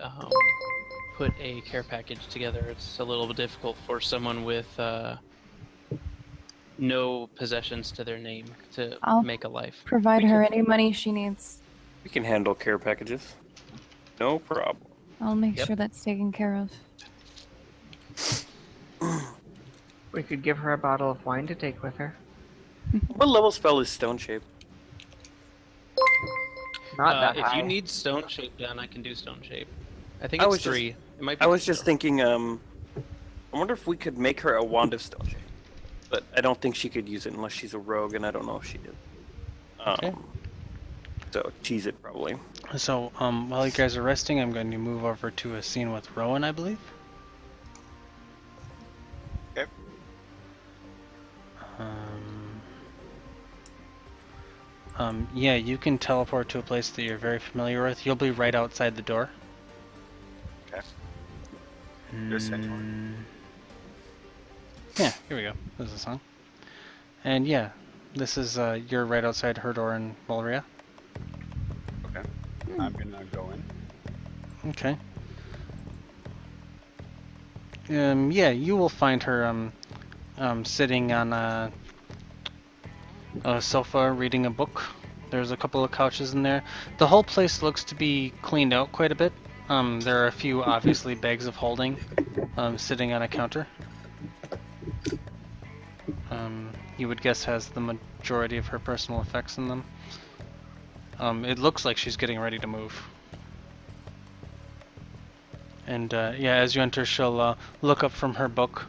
put a care package together. It's a little bit difficult for someone with no possessions to their name to I'll make a life. Provide her any money she needs. We can handle care packages. No problem. I'll make Yep. sure that's taken care of. We could give her a bottle of wine to take with her. What level spell is Stone Shape? Not that If high. you need stone shape done, I can do stone shape. I think I it's was just- 3. It might be I was just 4. thinking, I wonder if we could make her a Wand of Stone Shape. But I don't think she could use it unless she's a rogue, and I don't know if she did. Okay. So, cheese it probably. So, while you guys are resting, I'm going to move over to a scene with Rowan, I believe. Okay. Yeah, you can teleport to a place that you're very familiar with. You'll be right outside the door. Okay. There's anyone. Yeah, here we go. This is a song. And yeah, this is, you're right outside her door in Valria. Okay. I'm gonna go in. Okay. Yeah, you will find her, sitting on a sofa reading a book. There's a couple of couches in there. The whole place looks to be cleaned out quite a bit. There are a few, obviously, bags of holding, sitting on a counter. You would guess has the majority of her personal effects in them. It looks like she's getting ready to move. And yeah, as you enter, she'll look up from her book,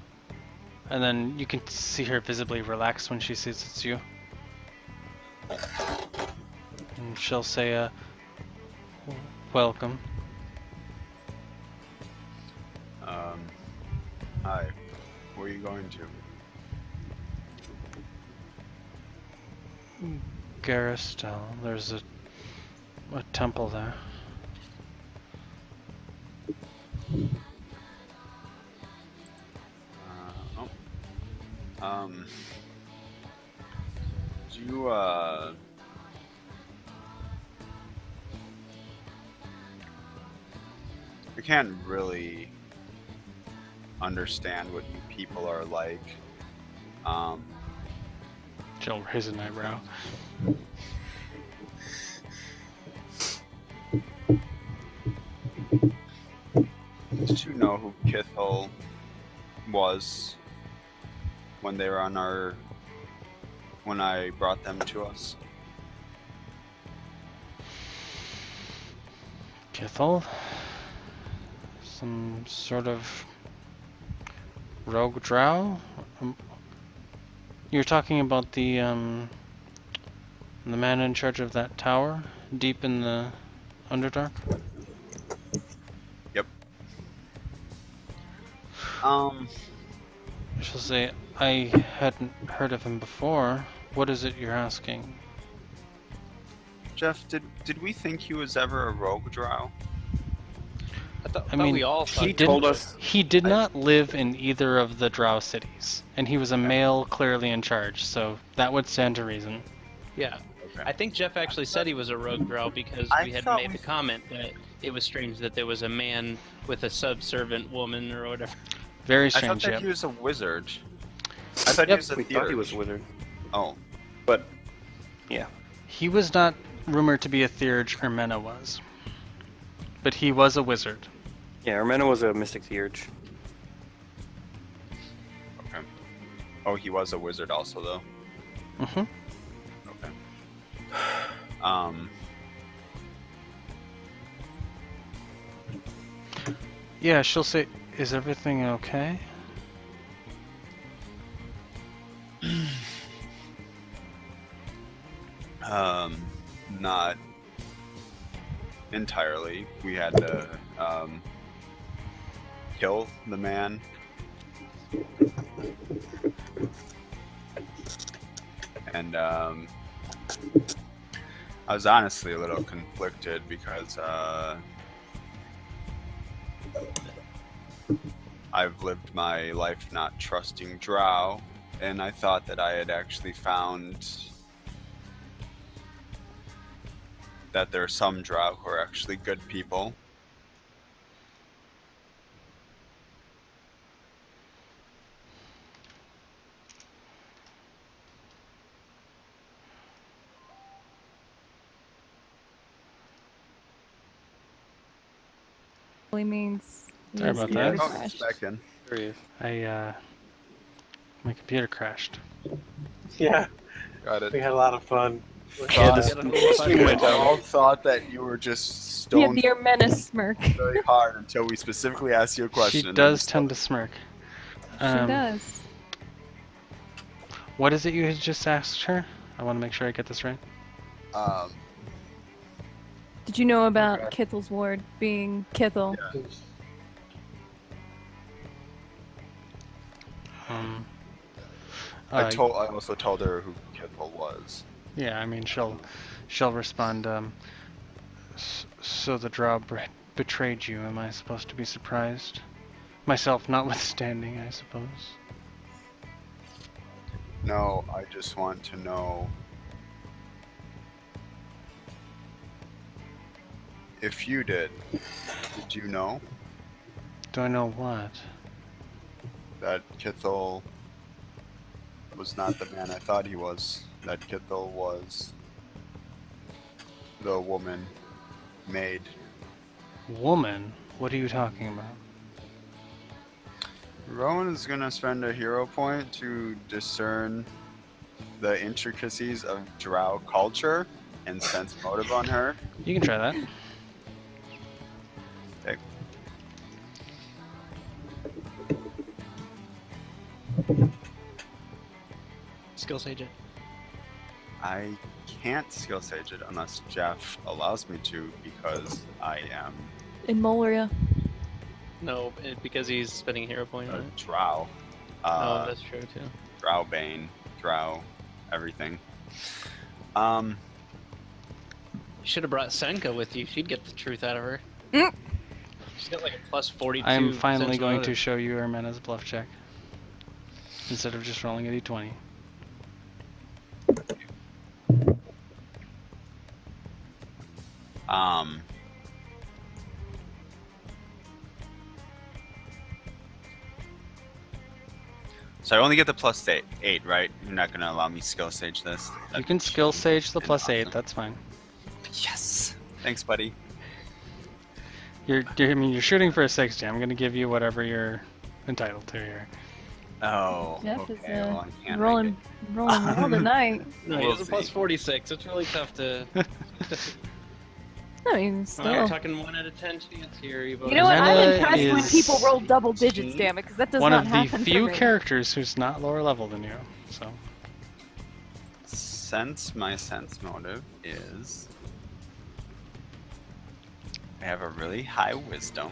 and then you can see her visibly relax when she sees it's you. And she'll say, welcome. Hi. Where are you going to? Garistel, there's a temple there. Do you, I can't really understand what you people are like. She'll raise an eyebrow. Did you know who Kithel was when they were on our... when I brought them to us? Kithel? Some sort of rogue drow? You're talking about the man in charge of that tower deep in the Underdark? Yep. She'll say, I hadn't heard of him before. What is it you're asking? Jeff, did we think he was ever a rogue drow? I thought I mean, we all thought He didn't- told us. He did not live in either of the drow cities, and he was a male clearly in charge, so that would stand to reason. Yeah. Okay. I think Jeff actually said he was a rogue drow because I we had thought made we- the comment that it was strange that there was a man with a subservient woman or whatever. Very I thought strange, that yep. he was a wizard. I thought he Yep. was a We thought he was a theurge. wizard. Oh. But, yeah. He was not rumored to be a theurge, Ermena was. But he was a wizard. Yeah, Armena was a mystic theurge. Okay. Oh, he was a wizard also, though. Mm-hmm. Okay. Yeah, she'll say, is everything okay? Not entirely. We had to kill the man. And I was honestly a little conflicted because I've lived my life not trusting Drow, and I thought that I had actually found that there are some Drow who are actually good people. Means Sorry his about computer that. Oh, crashed. it's back in. My computer crashed. Yeah, Got we it. had a lot of fun. Yeah, We all thought that you were just He had stoned the menace smirk. really hard until we specifically asked you a question. She and then you does tend to smirk. She does. What is it you had just asked her? I want to make sure I get this right. Did you know about Kithel's ward being Kithel? I also told her who Kithel was. Yeah, I mean she'll respond. So the Drow betrayed you. Am I supposed to be surprised? Myself notwithstanding, I suppose. No, I just want to know if you did. Did you know Do I know what? that Kithel was not the man I thought he was? That Kithel was the woman maid. Woman? What are you talking about? Rowan is gonna spend a hero point to discern the intricacies of Drow culture and sense motive on her. You can try that. Okay. Skill Sage it. I can't skill sage it unless Jeff allows me to because I am In Molia. No, because he's spending a hero point a on it. Drow. Oh, that's true too. Drow Bane, Drow, everything. You should have brought Senka with you. She'd get the truth out of her. She's got like a plus 42. I am finally sense going motive. to show you Ermena's bluff check. Instead of just rolling a d20. So I only get the plus eight, right? You're not gonna allow me skill sage this. You can skill sage the plus awesome. 8, that's fine. Yes. Thanks, buddy. I mean, you're shooting for a 60. I'm gonna give you whatever you're entitled to here. Oh. Jeff okay. is Well, I can't rolling well tonight. No, he We'll has a plus see. 46. It's really tough to. I mean, Well, still. you're talking 1 out of 10 chance here. You know what? I'm Ermena impressed when is people roll double digits, damn it, because that does one not of the happen for few me. characters who's not lower level than you. So Since my sense motive is I have a really high wisdom.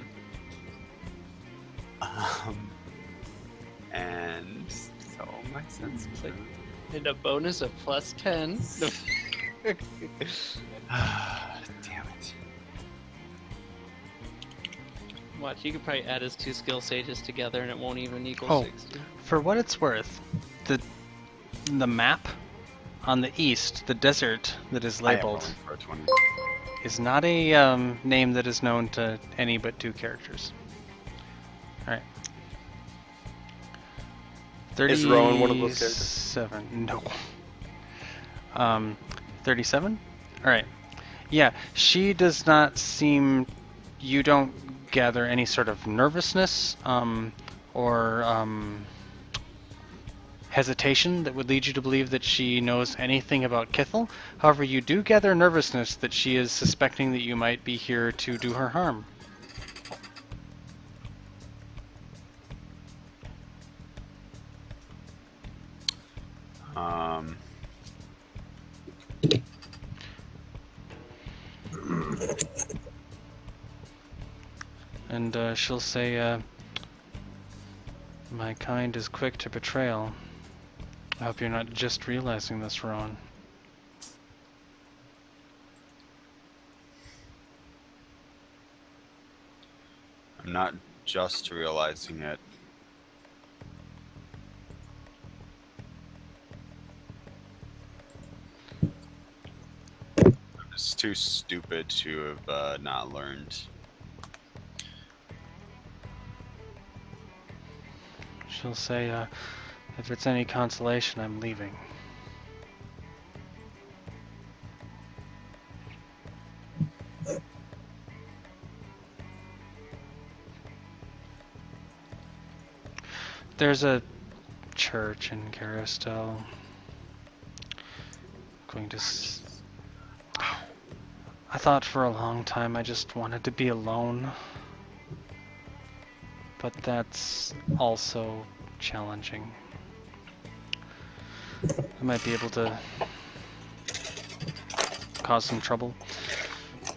And so my sense motive. And a bonus of plus 10. Damn it. Watch, you could probably add his 2 skill sages together and it won't even equal Oh. 60. for what it's worth, the map on the east, the desert that is I am labeled, rolling for a 20. is not a name that is known to any but 2 characters. Alright. Is Rowan one of those characters? 37. No. 37? Alright. Yeah, she does not seem... You don't gather any sort of nervousness or hesitation that would lead you to believe that she knows anything about Kithel. However, you do gather nervousness that she is suspecting that you might be here to do her harm. And she'll say, my kind is quick to betrayal. I hope you're not just realizing this, Ron. I'm not just realizing it. I'm just too stupid to have not learned. She'll say, if it's any consolation, I'm leaving. There's a church in Caristel. Going to. I thought for a long time I just wanted to be alone. But that's also challenging. I might be able to cause some trouble.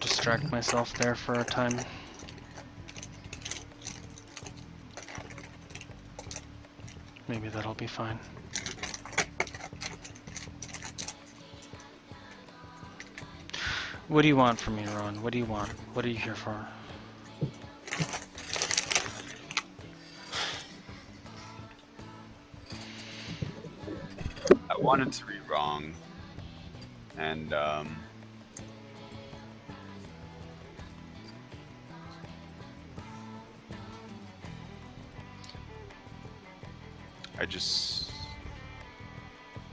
Distract myself there for a time. Maybe that'll be fine. What do you want from me, Ron? What do you want? What are you here for? I wanted to be wrong, and I just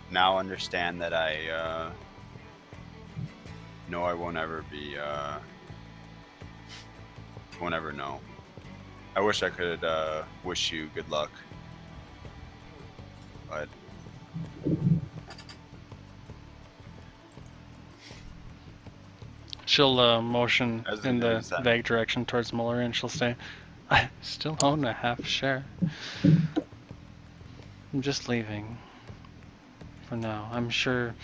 now understand that I know I won't ever be, won't ever know. I wish I could wish you good luck, but She'll motion As in it the is, then. vague direction towards Muller, and she'll say, I still own a half share. I'm just leaving. For now. I'm sure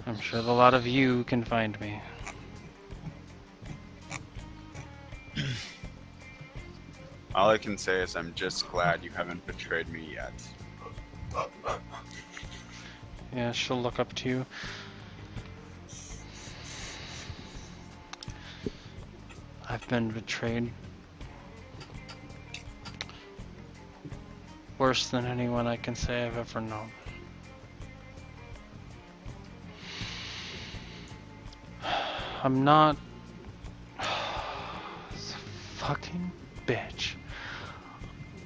the lot of you can find me. all I can say is I'm just glad you haven't betrayed me yet. Yeah, she'll look up to you. I've been betrayed. Worse than anyone I can say I've ever known. I'm not... This fucking bitch.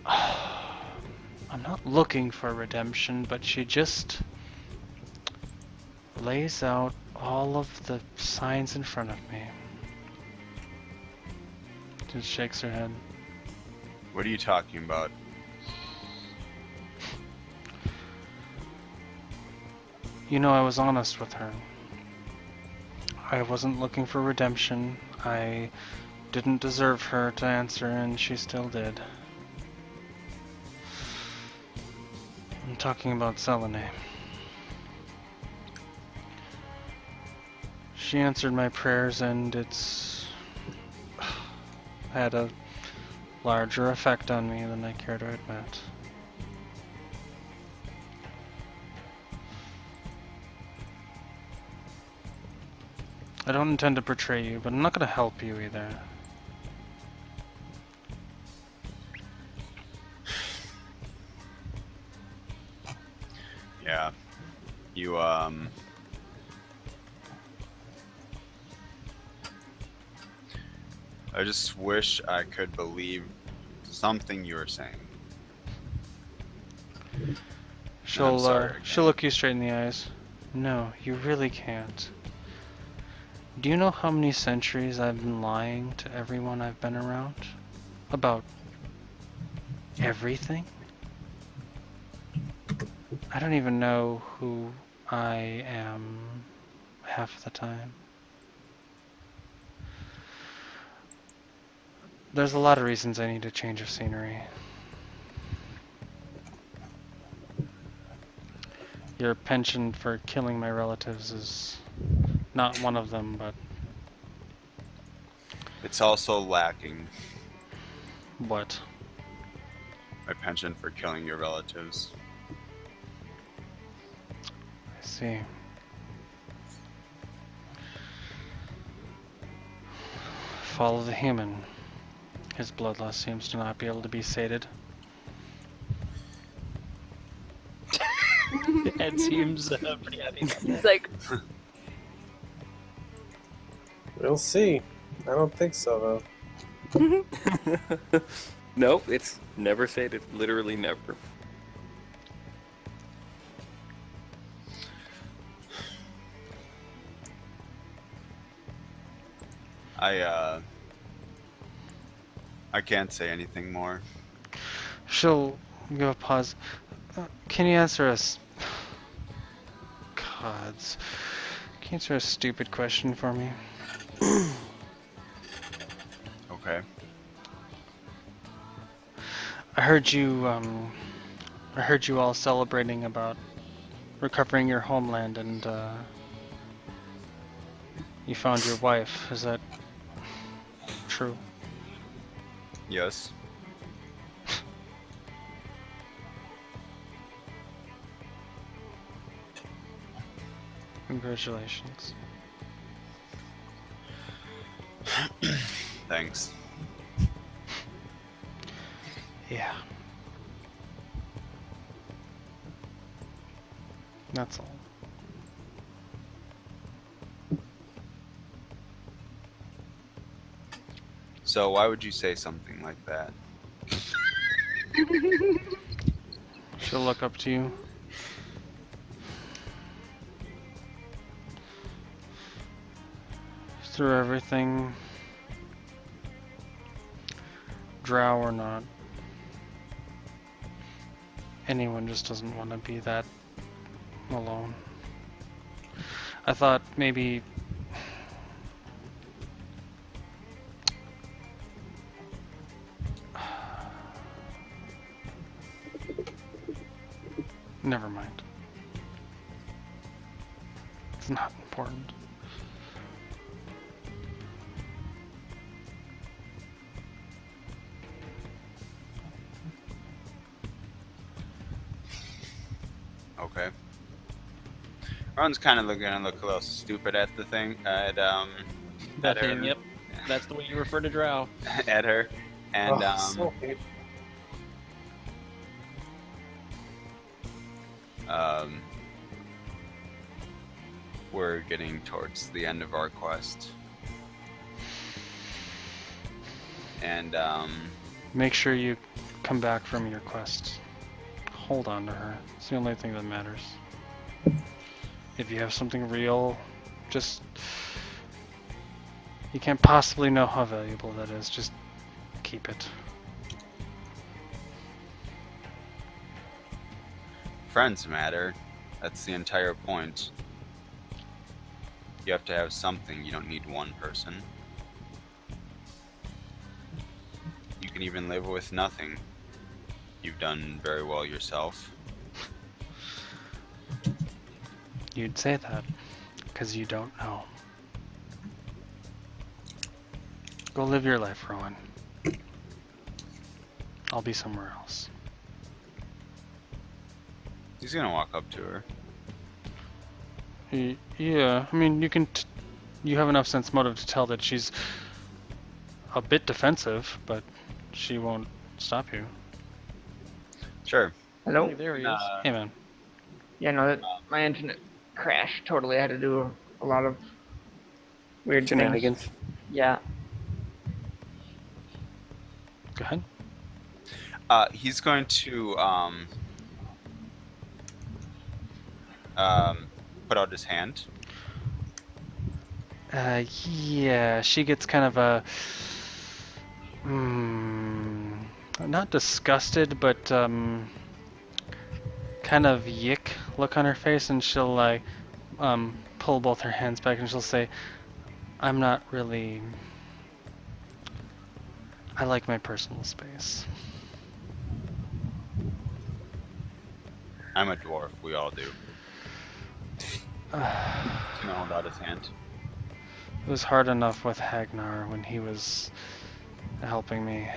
I'm not looking for redemption, but she just lays out all of the signs in front of me. Just shakes her head. What are you talking about? You know, I was honest with her. I wasn't looking for redemption. I didn't deserve her to answer, and she still did. I'm talking about Selene. She answered my prayers, and it's had a larger effect on me than I care to admit. I don't intend to betray you, but I'm not going to help you either. Yeah. You, I just wish I could believe something you were saying. She'll sorry she'll look you straight in the eyes. No, you really can't. Do you know how many centuries I've been lying to everyone I've been around? About everything? I don't even know who I am half the time. There's a lot of reasons I need a change of scenery. Your penchant for killing my relatives is not one of them, but It's also lacking. What? My penchant for killing your relatives. I see. Follow the human. His bloodlust seems to not be able to be sated. Ed seems pretty happy about that. He's like, We'll see. I don't think so, though. Nope, it's never sated. Literally never. I can't say anything more. She'll give a pause. Can you answer us? Gods. Can you answer a stupid question for me? Okay. I heard you all celebrating about recovering your homeland and you found your wife. Is that true? Yes. Congratulations. Thanks. Yeah. That's all. So why would you say something like that? She'll look up to you. Through everything, drow or not, anyone just doesn't want to be that alone. I thought maybe never mind. It's not important. Okay. Ron's kind of gonna look a little stupid at the thing, at That at thing, her, yep. That's the way you refer to drow. at her, and Oh, so hate- we're getting towards the end of our quest, and Make sure you come back from your quest. Hold on to her. It's the only thing that matters. If you have something real, just... You can't possibly know how valuable that is. Just keep it. friends matter. That's the entire point. You have to have something. You don't need one person. You can even live with nothing. You've done very well yourself. You'd say that, because you don't know. Go live your life, Rowan. I'll be somewhere else. He's gonna walk up to her. Yeah, I mean, you have enough sense motive to tell that she's a bit defensive, but she won't stop you. Sure. Hello? Hey, there he is. Hey, man. Yeah, no, my internet crashed totally. I had to do a lot of weird things. Shenanigans. Yeah. Go ahead. He's going to put out his hand. Yeah, she gets kind of a... not disgusted, but kind of yick look on her face, and she'll like pull both her hands back and she'll say, I'm not really... I like my personal space. I'm a dwarf. We all do. He's gonna hold out his hand. It was hard enough with Hagnar when he was helping me.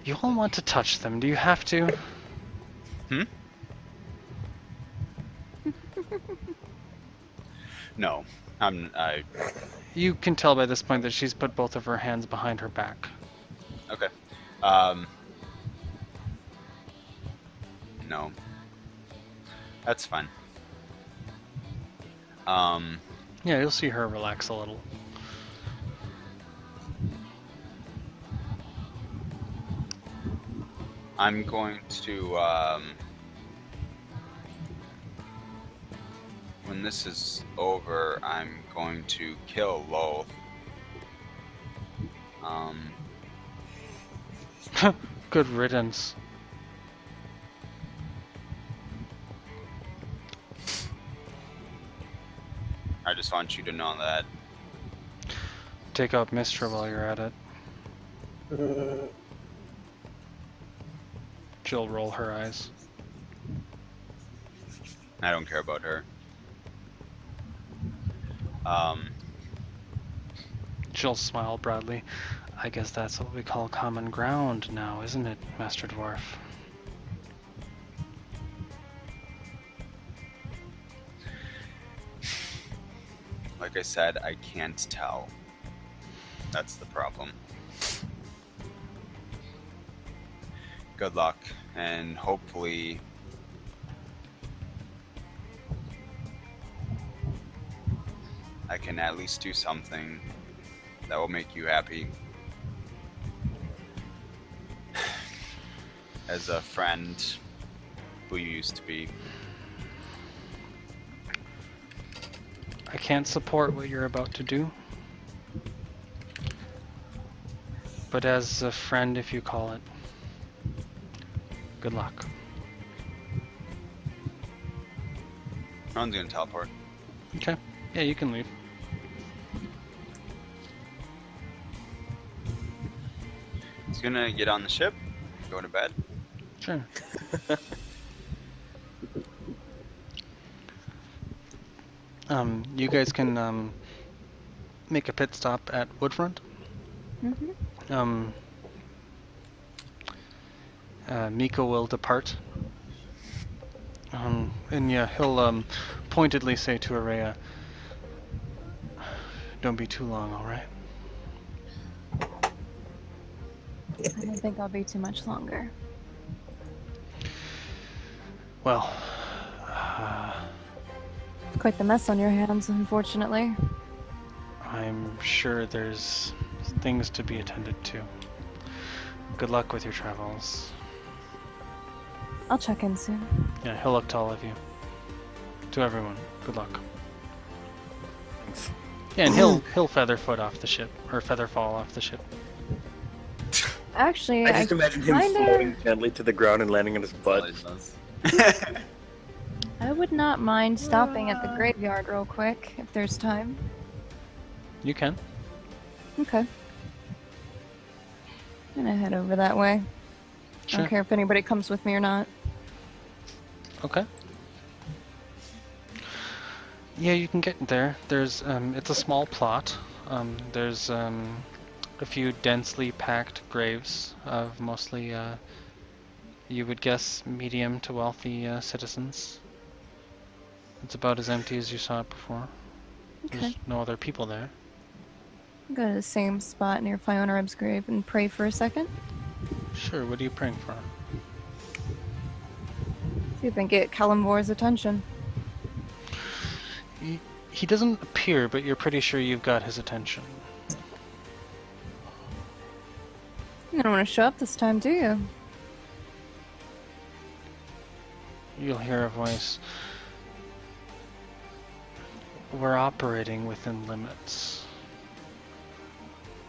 You all want to touch them. Do you have to? No, I. You can tell by this point that she's put both of her hands behind her back. Okay. No. That's fine. Yeah, you'll see her relax a little. I'm going to, when this is over, I'm going to kill Loth. Good riddance. I just want you to know that. Take out Mistra while you're at it. She'll roll her eyes. I don't care about her. She'll smile broadly. I guess that's what we call common ground now, isn't it, Master Dwarf? Like I said, I can't tell. That's the problem. Good luck, and hopefully I can at least do something that will make you happy. As a friend who you used to be. I can't support what you're about to do. But as a friend, if you call it. Good luck. Ron's gonna teleport. Okay. Yeah, you can leave. He's gonna get on the ship, go to bed. Sure. You guys can make a pit stop at Woodfront. Miko will depart. And yeah, he'll pointedly say to Araya, "Don't be too long, all right?" I don't think I'll be too much longer. Well, Quite the mess on your hands, unfortunately. I'm sure there's things to be attended to. Good luck with your travels. I'll check in soon. Yeah, he'll look to all of you. To everyone, good luck. Thanks. Yeah, and he'll featherfoot off the ship, or featherfall off the ship. Actually, I just imagine him kinda- floating gently to the ground and landing on his butt. I would not mind stopping at the graveyard real quick, if there's time. You can. Okay. I'm gonna head over that way. I Sure. don't care if anybody comes with me or not. Okay. Yeah, you can get there. There's it's a small plot. There's a few densely packed graves of mostly you would guess medium to wealthy citizens. It's about as empty as you saw it before. Okay. There's no other people there. I'll go to the same spot near Fiona Reb's grave and pray for a second. Sure, what are you praying for? See if I can get Kalimvor's attention. He doesn't appear, but you're pretty sure you've got his attention. You don't want to show up this time, do you? You'll hear a voice. We're operating within limits.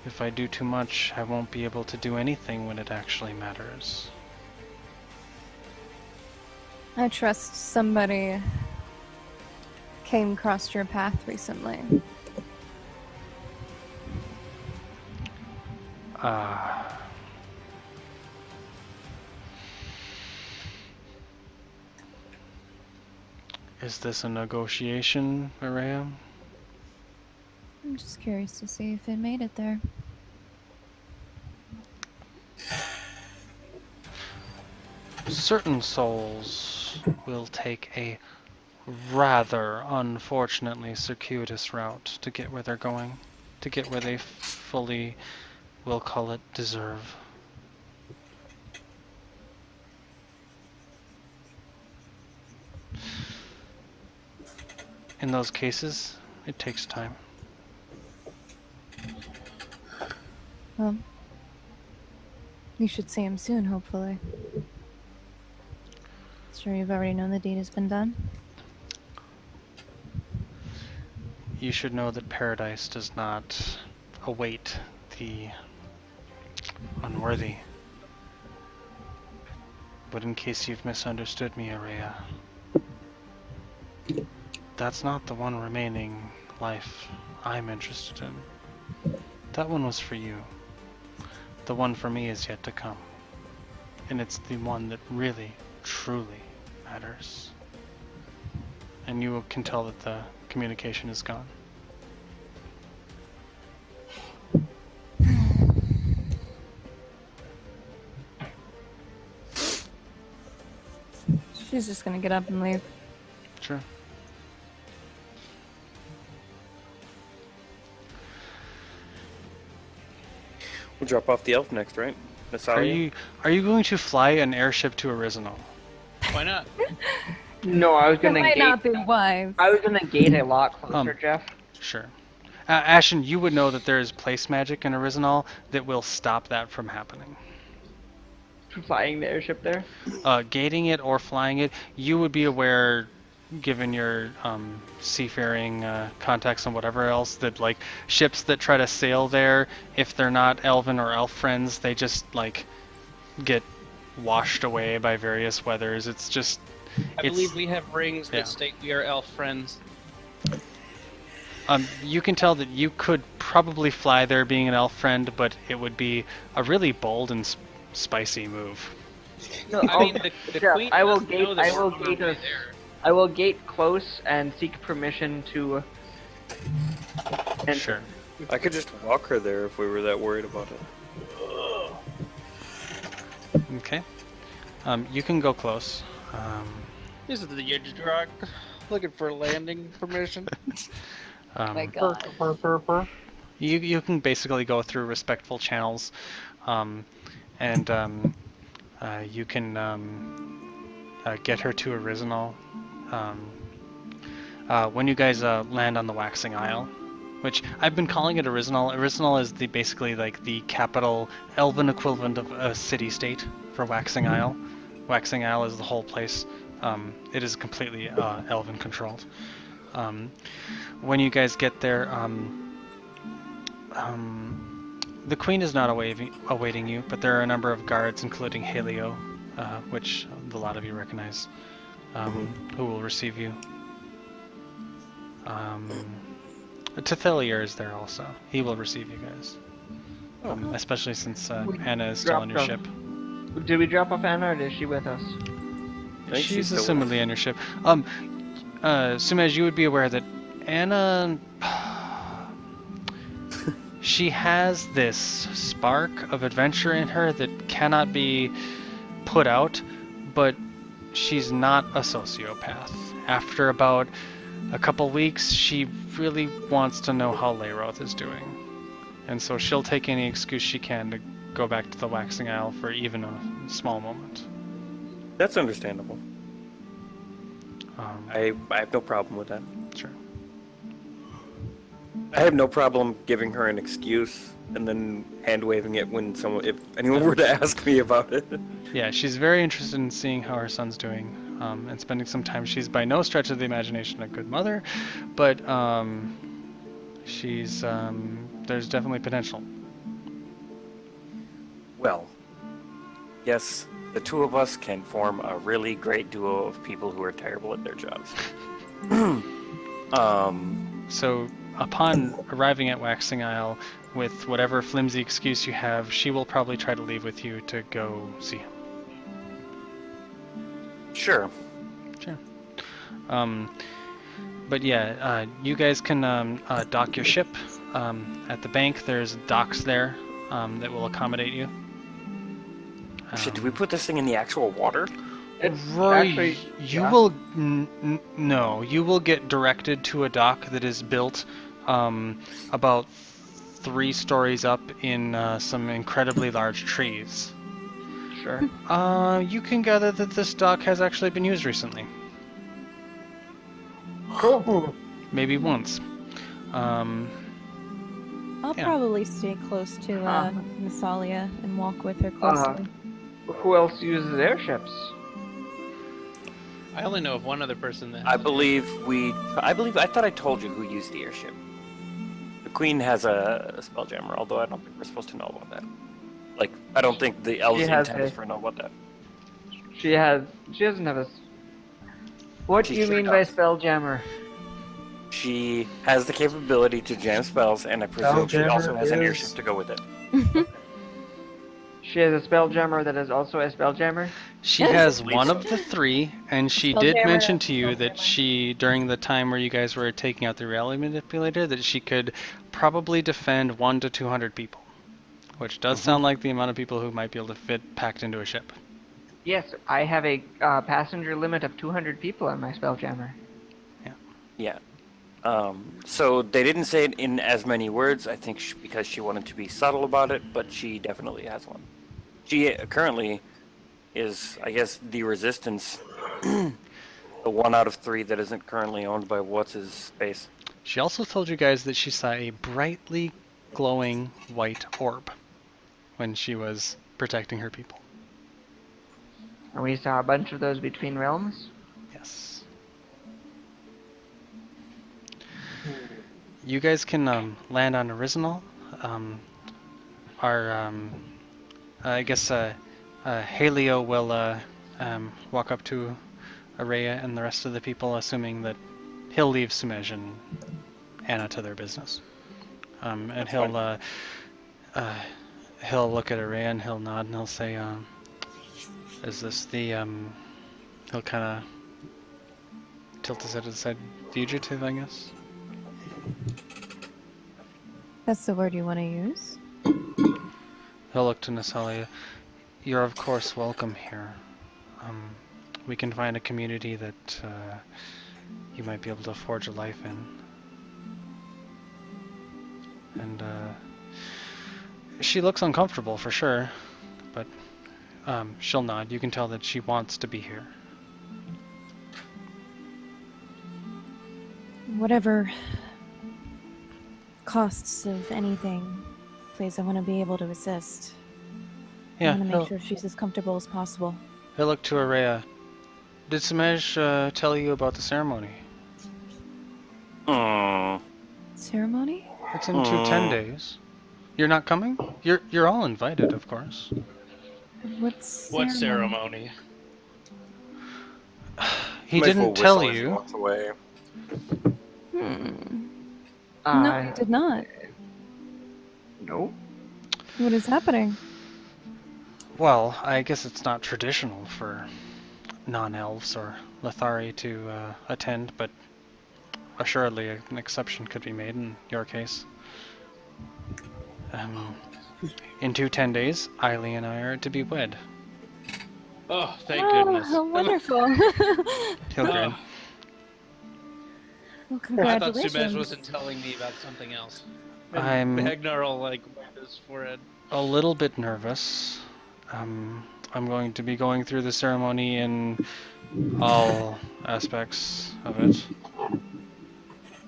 If I do too much, I won't be able to do anything when it actually matters. I trust somebody came across your path recently. Is this a negotiation, Araya? I'm just curious to see if it made it there. certain souls will take a rather unfortunately circuitous route to get where they're going, to get where they fully, we'll call it, deserve. In those cases, it takes time. Well, you should see him soon, hopefully. Sure you've already known the deed has been done? You should know that paradise does not await the unworthy. But in case you've misunderstood me, Araya, that's not the one remaining life I'm interested in. That one was for you. The one for me is yet to come. And it's the one that really, truly matters. And you can tell that the communication is gone. She's just gonna get up and leave. Sure. We'll drop off the elf next, right? Are Nasalia? you going to fly an airship to Original? Why not? No, I was It gonna might gate. not be wise. I was gonna gate a lot closer, Jeff. Sure. Ashen, you would know that there is place magic in Original that will stop that from happening. Flying the airship there. Gating it or flying it, you would be aware, given your seafaring contacts and whatever else, that like ships that try to sail there, if they're not elven or elf friends, they just like get washed away by various weathers. It's just. I believe we have rings that yeah. state we are elf friends. You can tell that you could probably fly there being an elf friend, but it would be a really bold and spicy move. No, I mean, the Jeff, queen I will doesn't gate. know that I will we're gate gonna us. be there. I will gate close and seek permission to. And Sure. I could just walk her there if we were that worried about it. Okay. You can go close. This is the Yidrog looking for landing permission. My God. You can basically go through respectful channels, and you can get her to Original. When you guys land on the Waxing Isle, which I've been calling it Original. Original is basically like the capital elven equivalent of a city-state for Waxing Isle. Waxing Isle is the whole place. It is completely elven controlled. When you guys get there, the Queen is not awaiting you, but there are a number of guards, including Halio, which a lot of you recognize, who will receive you. Tethelier is there also. He will receive you guys. Especially since Anna is still on your ship. Did we drop off Anna, or is she with us? She's assumedly on your ship. Sumej, you would be aware that Anna... she has this spark of adventure in her that cannot be put out, but she's not a sociopath. After about a couple weeks, she really wants to know how Leyroth is doing. And so she'll take any excuse she can to go back to the Waxing Isle for even a small moment. That's understandable. I have no problem with that. Sure. I have no problem giving her an excuse and then hand waving it when if anyone were to ask me about it. Yeah, she's very interested in seeing how her son's doing, and spending some time. She's by no stretch of the imagination a good mother, but she's there's definitely potential. Well, yes, the two of us can form a really great duo of people who are terrible at their jobs. So upon arriving at Waxing Isle, with whatever flimsy excuse you have, she will probably try to leave with you to go see him. Sure. Sure. But yeah, you guys can dock your ship at the bank. There's docks there that will accommodate you. Shit, did we put this thing in the actual water? It's Roy, actually you yeah. will no. You will get directed to a dock that is built about 3 stories up in some incredibly large trees. Sure. You can gather that this dock has actually been used recently. Cool. Maybe once. I'll Yeah. probably stay close to Massalia and walk with her closely. Who else uses airships? I only know of one other person that. I thought I told you who used the airship. The Queen has a spelljammer, although I don't think we're supposed to know about that. Like, I don't think the elves has intend us a- for know about that. She doesn't have a. What She do you sure mean by does. spelljammer? She has the capability to jam spells, and I presume she also has an airship to go with it. She has a spelljammer that is also a spelljammer. She has one of the 3, and she did Spelljammer, mention to you that spelljammer. she, during the time where you guys were taking out the reality manipulator, that she could probably defend 1 to 200 people, which does sound like the amount of people who might be able to fit packed into a ship. Yes, I have a passenger limit of 200 people on my spelljammer. Yeah. So they didn't say it in as many words, I think because she wanted to be subtle about it, but she definitely has one. She currently is, I guess, the Resistance, the 1 out of 3 that isn't currently owned by what's-his-face. She also told you guys that she saw a brightly glowing white orb when she was protecting her people. And we saw a bunch of those between realms. Yes. You guys can land on Original. I guess Halio will walk up to Araya and the rest of the people, assuming that he'll leave Sumej and Anna to their business. And he'll look at Araya and he'll nod and he'll say, "Is this the He'll kind of tilt his head to the side. Fugitive, I guess. That's the word you want to use? He'll look to Nasalia. You're of course welcome here. We can find a community that you might be able to forge a life in. And she looks uncomfortable for sure, but she'll nod. You can tell that she wants to be here. Whatever costs of anything, please, I want to be able to assist. Yeah, I want to make sure she's as comfortable as possible. he'll look to Araya. Did Samej tell you about the ceremony? Ceremony? It's in 10 days. You're not coming? You're all invited, of course. What ceremony? He Might as well didn't tell whistle as he you. walks away. No, I did not. No. What is happening? Well, I guess it's not traditional for non-elves or Lethari to attend, but assuredly an exception could be made in your case. In 10 days, Eiley and I are to be wed. Oh, thank goodness. Oh, wonderful. He'll grin. Well, I thought congratulations. Sumej wasn't telling me about something else. And I'm Ragnar will like wipe his forehead. a little bit nervous. I'm going to be going through the ceremony in all aspects of it.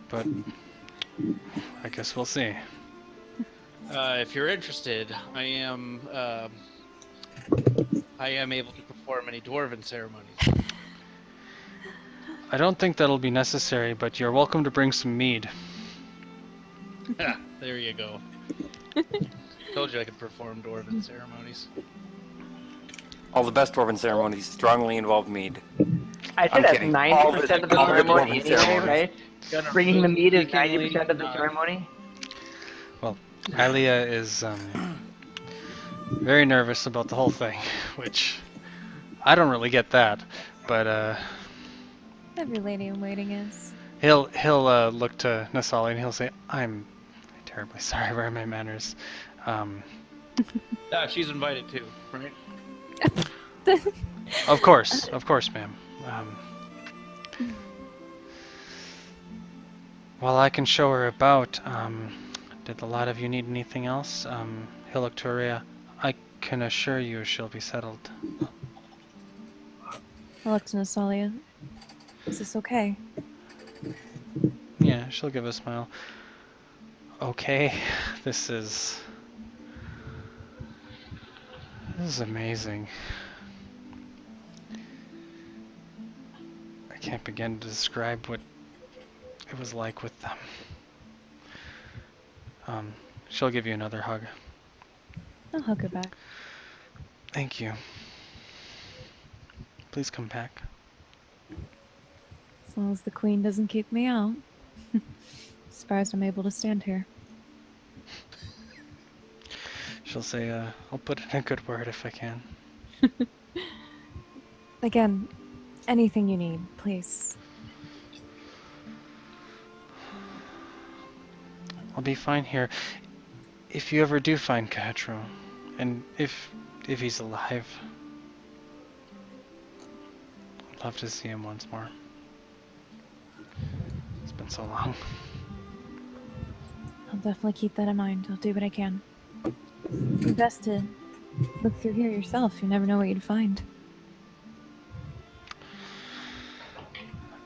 But I guess we'll see. If you're interested, I am able to perform any dwarven ceremonies. I don't think that'll be necessary, but you're welcome to bring some mead. Ah, there you go. Told you I could perform dwarven ceremonies. All the best dwarven ceremonies strongly involve mead. I say I'm that's kidding. 90% of the All the ceremony dwarven anyway, ceremonies. right? Bringing the meat is Speakingly, 90% of the ceremony. Well, Alia is very nervous about the whole thing, which I don't really get that, but Every lady in waiting is. he'll look to Nasali and he'll say, "I'm terribly sorry for my manners." Ah, she's invited too, right? Of course, ma'am. Well, I can show her about. Did the lot of you need anything else? He'll look to Aria. I can assure you she'll be settled. I look to Nasalia. Is this okay? Yeah, she'll give a smile. Okay, this is amazing. I can't begin to describe what it was like with them. She'll give you another hug. I'll hug her back. Thank you. Please come back. As long as the queen doesn't kick me out. Surprised I'm able to stand here. She'll say, I'll put in a good word if I can. Again, anything you need, please. I'll be fine here. If you ever do find Cahedro, and if he's alive, I'd love to see him once more. It's been so long. I'll definitely keep that in mind. I'll do what I can. It's best to look through here yourself. You never know what you'd find.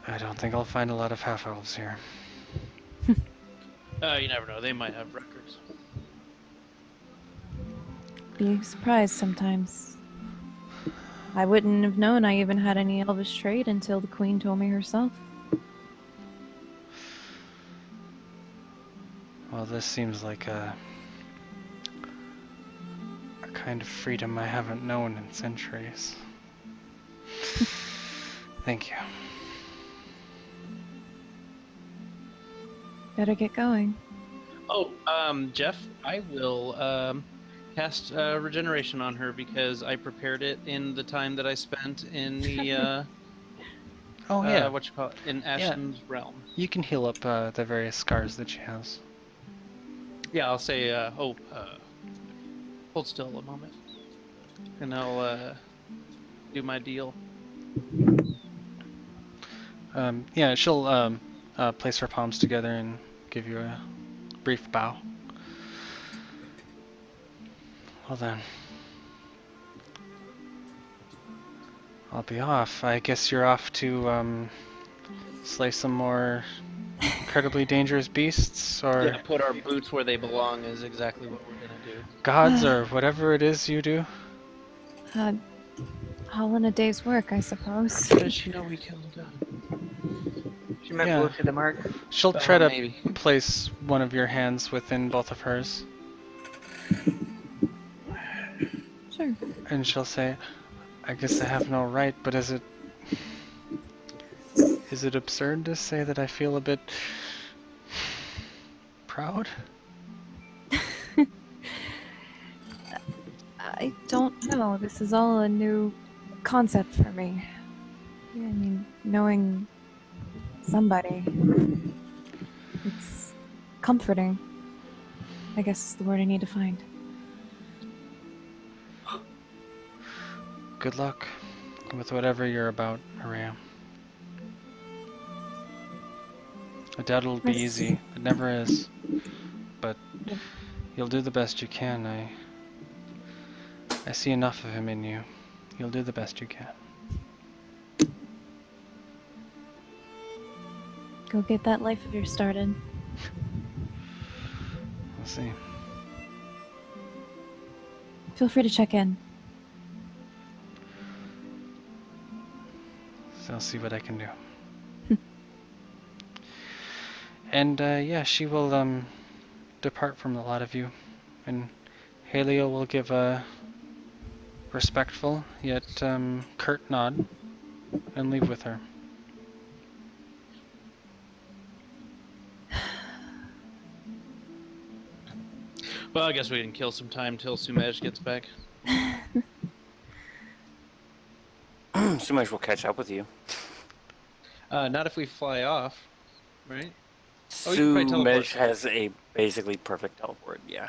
I don't think I'll find a lot of half-elves here. You never know. They might have records. Be surprised sometimes. I wouldn't have known I even had any elvish trait until the queen told me herself. Well, this seems like a kind of freedom I haven't known in centuries. Thank you. Better get going. Oh, Jeff, I will cast regeneration on her because I prepared it in the time that I spent in the Oh yeah. what you call it, in Ashen's realm. You can heal up the various scars that she has. Yeah, I'll say, hold still a moment, and I'll do my deal. Yeah, she'll place her palms together and give you a brief bow. Well then, I'll be off. I guess you're off to slay some more incredibly dangerous beasts, or Yeah, put our boots where they belong is exactly what we're gonna do. gods, or whatever it is you do. All in a day's work, I suppose. How does she know we killed them? She might Yeah. blow to the mark. She'll try to Maybe. place one of your hands within both of hers, Sure. and she'll say, I guess I have no right, but is it absurd to say that I feel a bit proud? I don't know. This is all a new concept for me. I mean, knowing somebody. It's comforting. I guess is the word I need to find. Good luck with whatever you're about, Aria. I doubt it'll be Yes. easy. It never is. But you'll do the best you can. I see enough of him in you. You'll do the best you can. Go get that life of yours started. We'll see. Feel free to check in. So I'll see what I can do. And yeah, she will depart from the lot of you, and Halio will give a respectful yet curt nod and leave with her. Well, I guess we can kill some time till Sumej gets back. Sumaj will catch up with you. Not if we fly off, right? Oh, you can probably teleport. Sumej has a basically perfect teleport, yeah.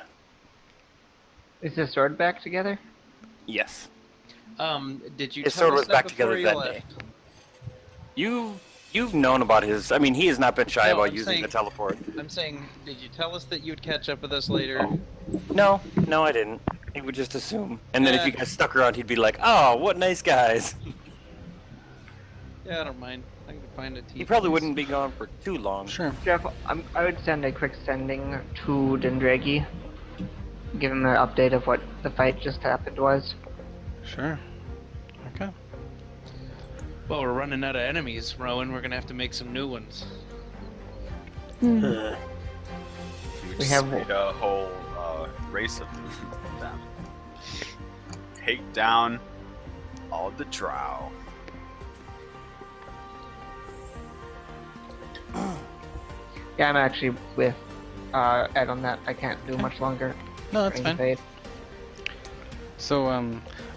Is the sword back together? Yes. Did you His tell sword us was that back before together you that left? day. You've known about his. I mean, he has not been shy No, about I'm using saying- the teleport. I'm saying, did you tell us that you'd catch up with us later? No, I didn't. He would just assume. And then if you guys stuck around, he'd be like, "Oh, what nice guys." Yeah, I don't mind. I can find a tea. He probably please. wouldn't be gone for too long. Sure. Jeff, I would send a quick sending to Dendragi. Give him an update of what the fight just happened was. Sure. Okay. Well, we're running out of enemies, Rowan. We're gonna have to make some new ones. Hmm. We We just have- made a whole race of them. Take down all the drow. Yeah, I'm actually with Ed on that. I can't do much longer. No, that's fine. Invade. So,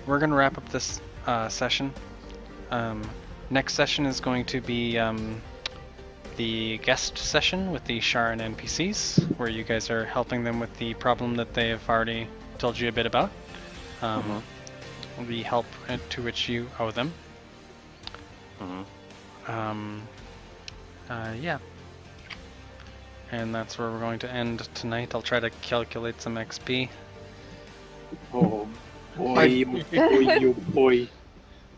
we're gonna wrap up this session. Next session is going to be the guest session with the Sharon NPCs, where you guys are helping them with the problem that they have already told you a bit about. The help to which you owe them. Yeah. And that's where we're going to end tonight. I'll try to calculate some XP. Oh boy, oh boy.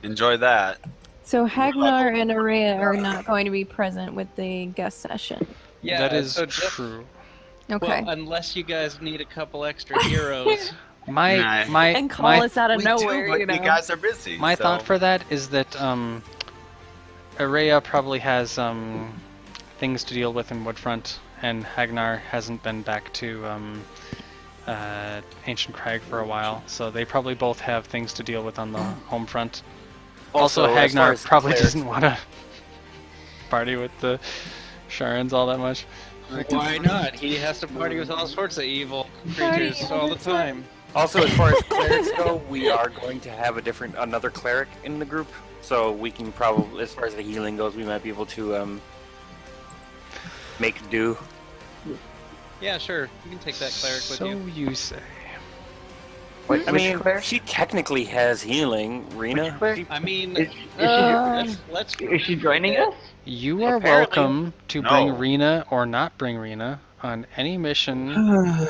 Enjoy that. So Hagnar and Araya are not going to be present with the guest session. Yeah, that is so Jeff- true. Okay. Well, unless you guys need a couple extra heroes. My Nah. my and call my us out of We nowhere, do, but you know. you guys are busy. my so- thought for that is that Araya probably has things to deal with in Woodfront, and Hagnar hasn't been back to Ancient Crag for a while, so they probably both have things to deal with on the home front. Also, as far Hagnar as probably clerics- doesn't want to party with the Sharons all that much. Why not? He has to party with all sorts of evil creatures Party all all the the time. time. Also, as far as clerics go, we are going to have another cleric in the group, so we can probably, as far as the healing goes, we might be able to make do. Yeah, sure. You can take that cleric with So you. you say. What, I which mean, cleric? she technically has healing, Rena. Which cleric? I mean, Is let's she joining us? You are Apparently- welcome to No. bring Rena or not bring Rena on any mission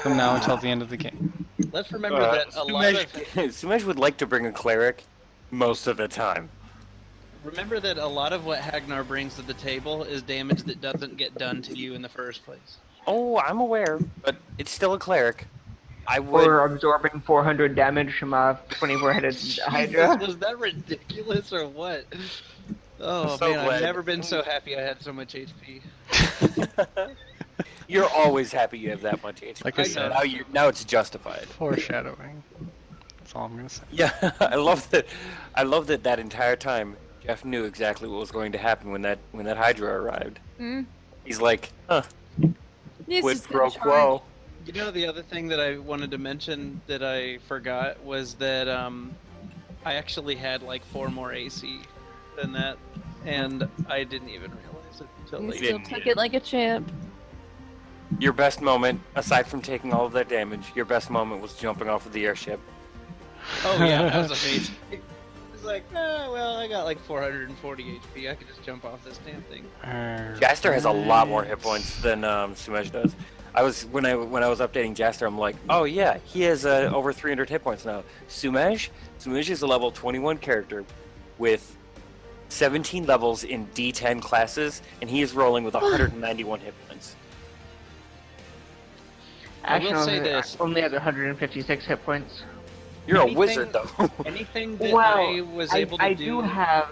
from now until the end of the game. let's remember that a lot of Sumej would like to bring a cleric most of the time. what Hagnar brings to the table is damage that doesn't get done to you in the first place. Oh, I'm aware, but it's still a cleric. I would. Or absorbing 400 damage from a 24-headed Hydra? Jesus, was that ridiculous or what? Oh So man, glad. I've never been so happy I had so much HP. You're always happy you have that much HP. Like I I said, know. Now it's justified. foreshadowing. That's all I'm gonna say. Yeah, I love that. I love that entire time Jeff knew exactly what was going to happen when that Hydra arrived. Mm. He's like, huh, He's quid just pro gonna quo. You know, the other thing that I wanted to mention that I forgot was that I actually had like 4 more AC than that, and I didn't even realize it until You later. still took it like a champ. Your best moment, aside from taking all of that damage, your best moment was jumping off of the airship. Oh yeah, that was amazing. It's like, well, I got like 440 HP. I could just jump off this damn thing. Jaster has a lot more hit points than Sumej does. When I was updating Jaster, I'm like, oh yeah, he has over 300 hit points now. Sumej is a level 21 character with 17 levels in D10 classes, and he is rolling with 191 hit points. I will Ashen say this. only has 156 hit points. You're Anything- a wizard, though. Anything that Well, I was able to I do. do have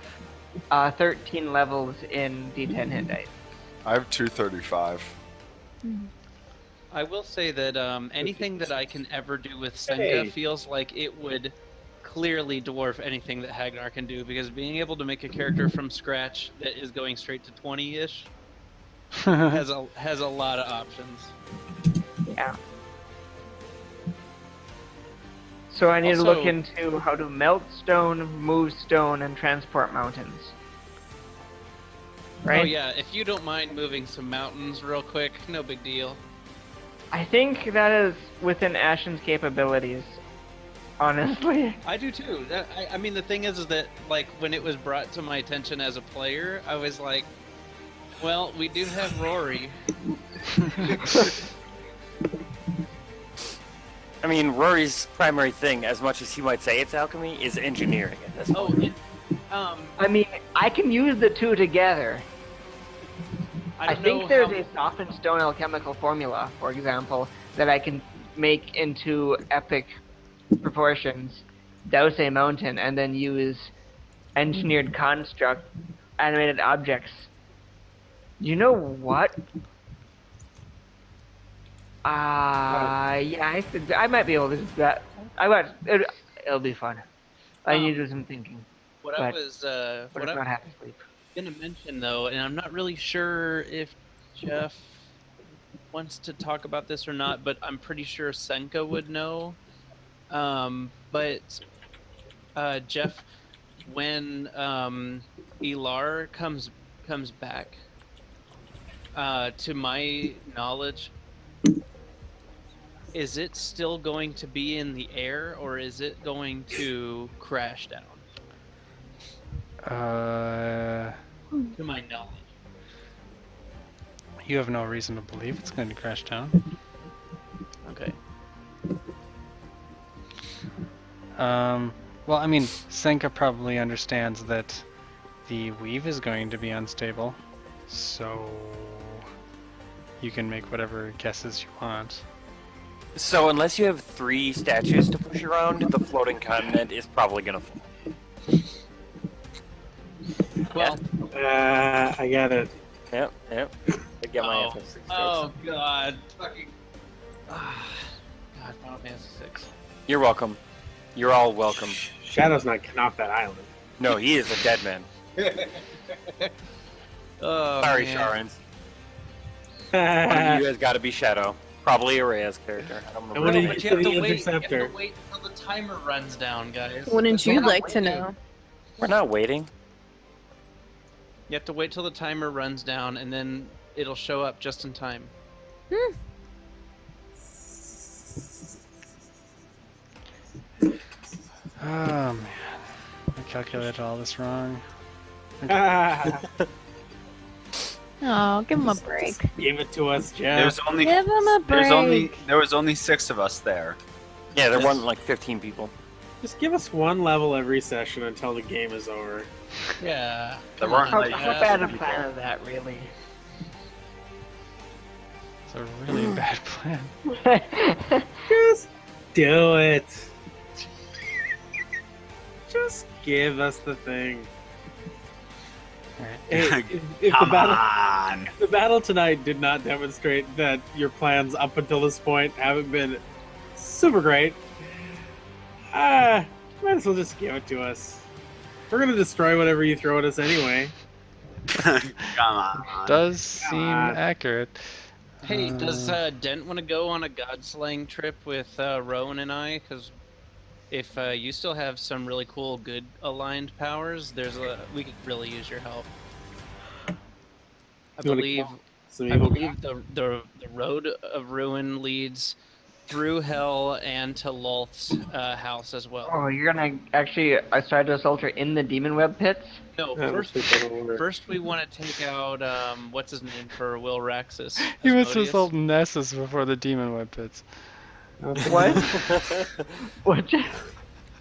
13 levels in D10 hit dice. I have 235. I will say that anything that I can ever do with Senka Hey. feels like it would clearly dwarf anything that Hagnar can do, because being able to make a character from scratch that is going straight to 20-ish has a lot of options. Yeah. So I need to look Also- into how to melt stone, move stone, and transport mountains. Right? Oh yeah, if you don't mind moving some mountains real quick, no big deal. I think that is within Ashen's capabilities. honestly. I do too. I mean, the thing is that like when it was brought to my attention as a player, I was like, well, we do have Rory. I mean, Rory's primary thing, as much as he might say it's alchemy, is engineering at this Oh, point. I mean, I can use the two together. I think there's a softened stone alchemical formula, for example, that I can make into epic proportions, douse a mountain, and then use engineered construct animated objects. You know what? Yeah, I might be able to do that. It'll be fun. I need to do some thinking. What I was But it's not half asleep. gonna mention though, and I'm not really sure if Jeff wants to talk about this or not, but I'm pretty sure Senka would know. But Jeff, when Ilar comes back, to my knowledge, is it still going to be in the air or is it going to crash down? To my knowledge. You have no reason to believe it's going to crash down. Okay. Well, I mean, Senka probably understands that the weave is going to be unstable, so you can make whatever guesses you want. So unless you have 3 statues to push around, the floating continent is probably gonna fall. Well, I got it. Yep. I get my answer. oh God. Fucking. God, Final Fantasy 6. You're welcome. You're all welcome. Shadow's not getting off that island. No, he is a dead man. Oh, Sorry, man. Sharans. One of you has got to be Shadow. Probably a Reyes character. I don't And remember. what But did you you have the to wait. You interceptor? have to wait until the timer runs down, guys. Wouldn't you like to know? We're not waiting. You have to wait till the timer runs down, and then it'll show up just in time. Oh man, I calculated all this wrong. Oh, give him a break. Give it to us, Jeff. There's only Give him a break. there was only 6 of us there. Yeah, there wasn't like 15 people. Just give us one level every session until the game is over. Yeah. There come weren't on, like How Jeff. bad a plan is that, really? It's a really bad plan. Just do it. Just give us the thing. Hey, if the Come battle, on. the battle tonight did not demonstrate that your plans up until this point haven't been super great, might as well just give it to us. We're gonna destroy whatever you throw at us anyway. Come on. Does seem God. accurate. Hey, does Dent want to go on a god-slaying trip with Rowan and I? Because if you still have some really cool, good aligned powers, we could really use your help. I You wanna believe call some evil guy? the road of ruin leads through hell and to Lolth's house as well. Oh, you're gonna actually start to assault her in the demon web pits? No, Yeah, first, let's take that over. first we want to take out what's his name for Will Raxus. He wants to Asmodeus. assault Nessus before the demon web pits. What? What?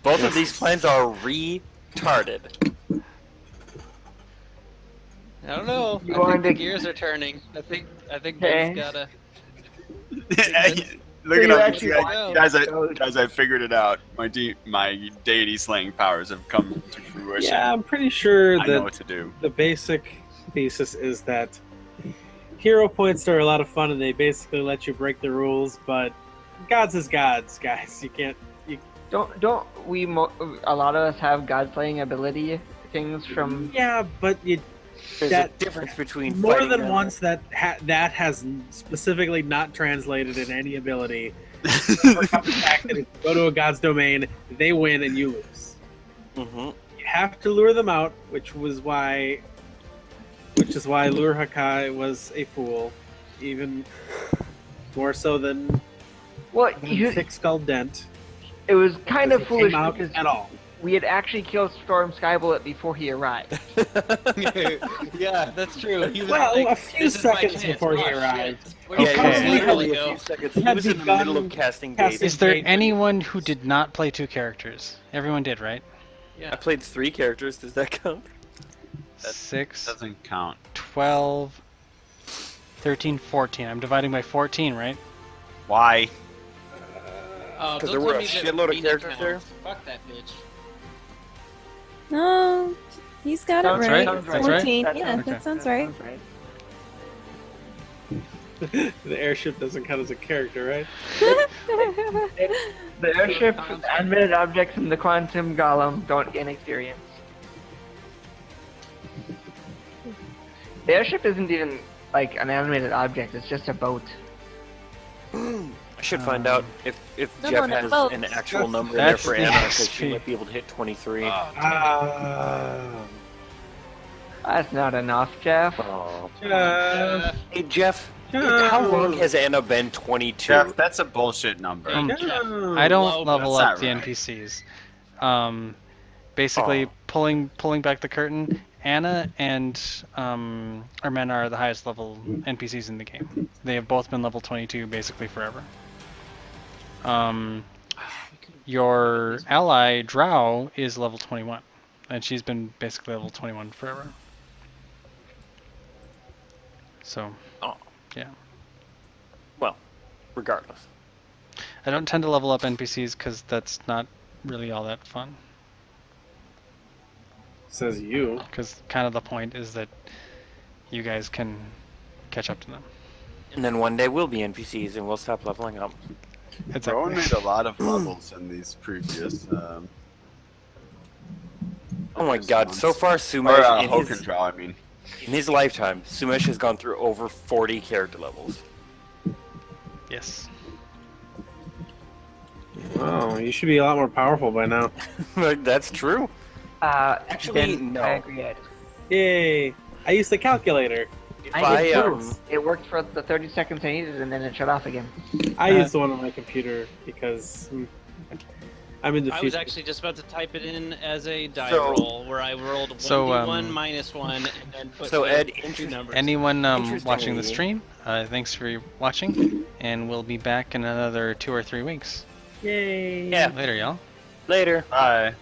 Both of these plans are retarded. I don't know. You I think wanted the to- gears are turning. I think Okay. Ben's gotta. Look you at actually how guys! I figured it out. My deity slaying powers have come to fruition. Yeah, I'm pretty sure I know that what to do. the basic thesis is that hero points are a lot of fun and they basically let you break the rules, but gods is gods, guys. You can't. Don't we? A lot of us have god slaying ability things from. Yeah, but you. There's That- a difference between More fighting than them. once that has specifically not translated in any ability. Overcome the fact that if you go to a god's domain, they win and you lose. Mhm. You have to lure them out, which is why Lure Hakai was a fool, even more so than What you? Thick Skull Dent. It was kind of He foolish came out because at all. we had actually killed Storm Skybullet before he arrived. Yeah, that's true. He was Well, like, a few "This is my seconds chance." before he Oh, shit. arrived. Where Okay. you Yeah, it was go? literally Go. a few seconds. He He had was in the middle of begun casting casting- Gate. Is there Gate. anyone who did not play 2 characters? Everyone did, right? I played 3 characters. Does that count? 6, Doesn't count. 12, 13, 14. I'm dividing by 14, right? Why? Oh, 'Cause don't there tell were a me that shitload of Rena characters counts. there. Fuck that bitch. No, he's got Sounds it right. right. That's right. 14. That Yeah, sounds that sounds right. The airship doesn't count as a character, right? The airship, animated objects, and the quantum golem don't gain experience. The airship isn't even like an animated object; it's just a boat. I should find out if No, Jeff no, has well, an actual number in there that's for the Anna, because XP. she might be able to hit 23. That's not enough, Jeff. Oh. Jeff. Hey, Jeff, Jeff. how long has Anna been 22? Jeff, that's a bullshit number. Um, Jeff. I don't level That's up not the right. NPCs. Basically, Oh. pulling back the curtain, Anna and Armena are the highest level NPCs in the game. They have both been level 22 basically forever. Your ally, Drow, is level 21. And she's been basically level 21 forever. So, Oh. yeah. Well, regardless. I don't tend to level up NPCs because that's not really all that fun. Says you. Because kind of the point is that you guys can catch up to them. And then one day we'll be NPCs and we'll stop leveling up. Rowan made Exactly. a lot of levels in these previous. Oh my god, so far Or Sumesh in, Hoken Draw, I mean. in his lifetime, Sumesh has gone through over 40 character levels. Yes. Oh, you should be a lot more powerful by now. That's true. Actually, then no. I agree. Ed. Yay! I used the calculator. If I did too. um, It worked for the 30 seconds I needed, and then it shut off again. I used the one on my computer because I'm in the I future. was actually just about to type it in as a die So- roll, where I rolled 1d1 So, -1 and then put So, the Ed, two numbers. Anyone watching Interestingly- the stream, thanks for watching, and we'll be back in another 2 or 3 weeks. Yay! Yeah. Later, y'all. later. Bye.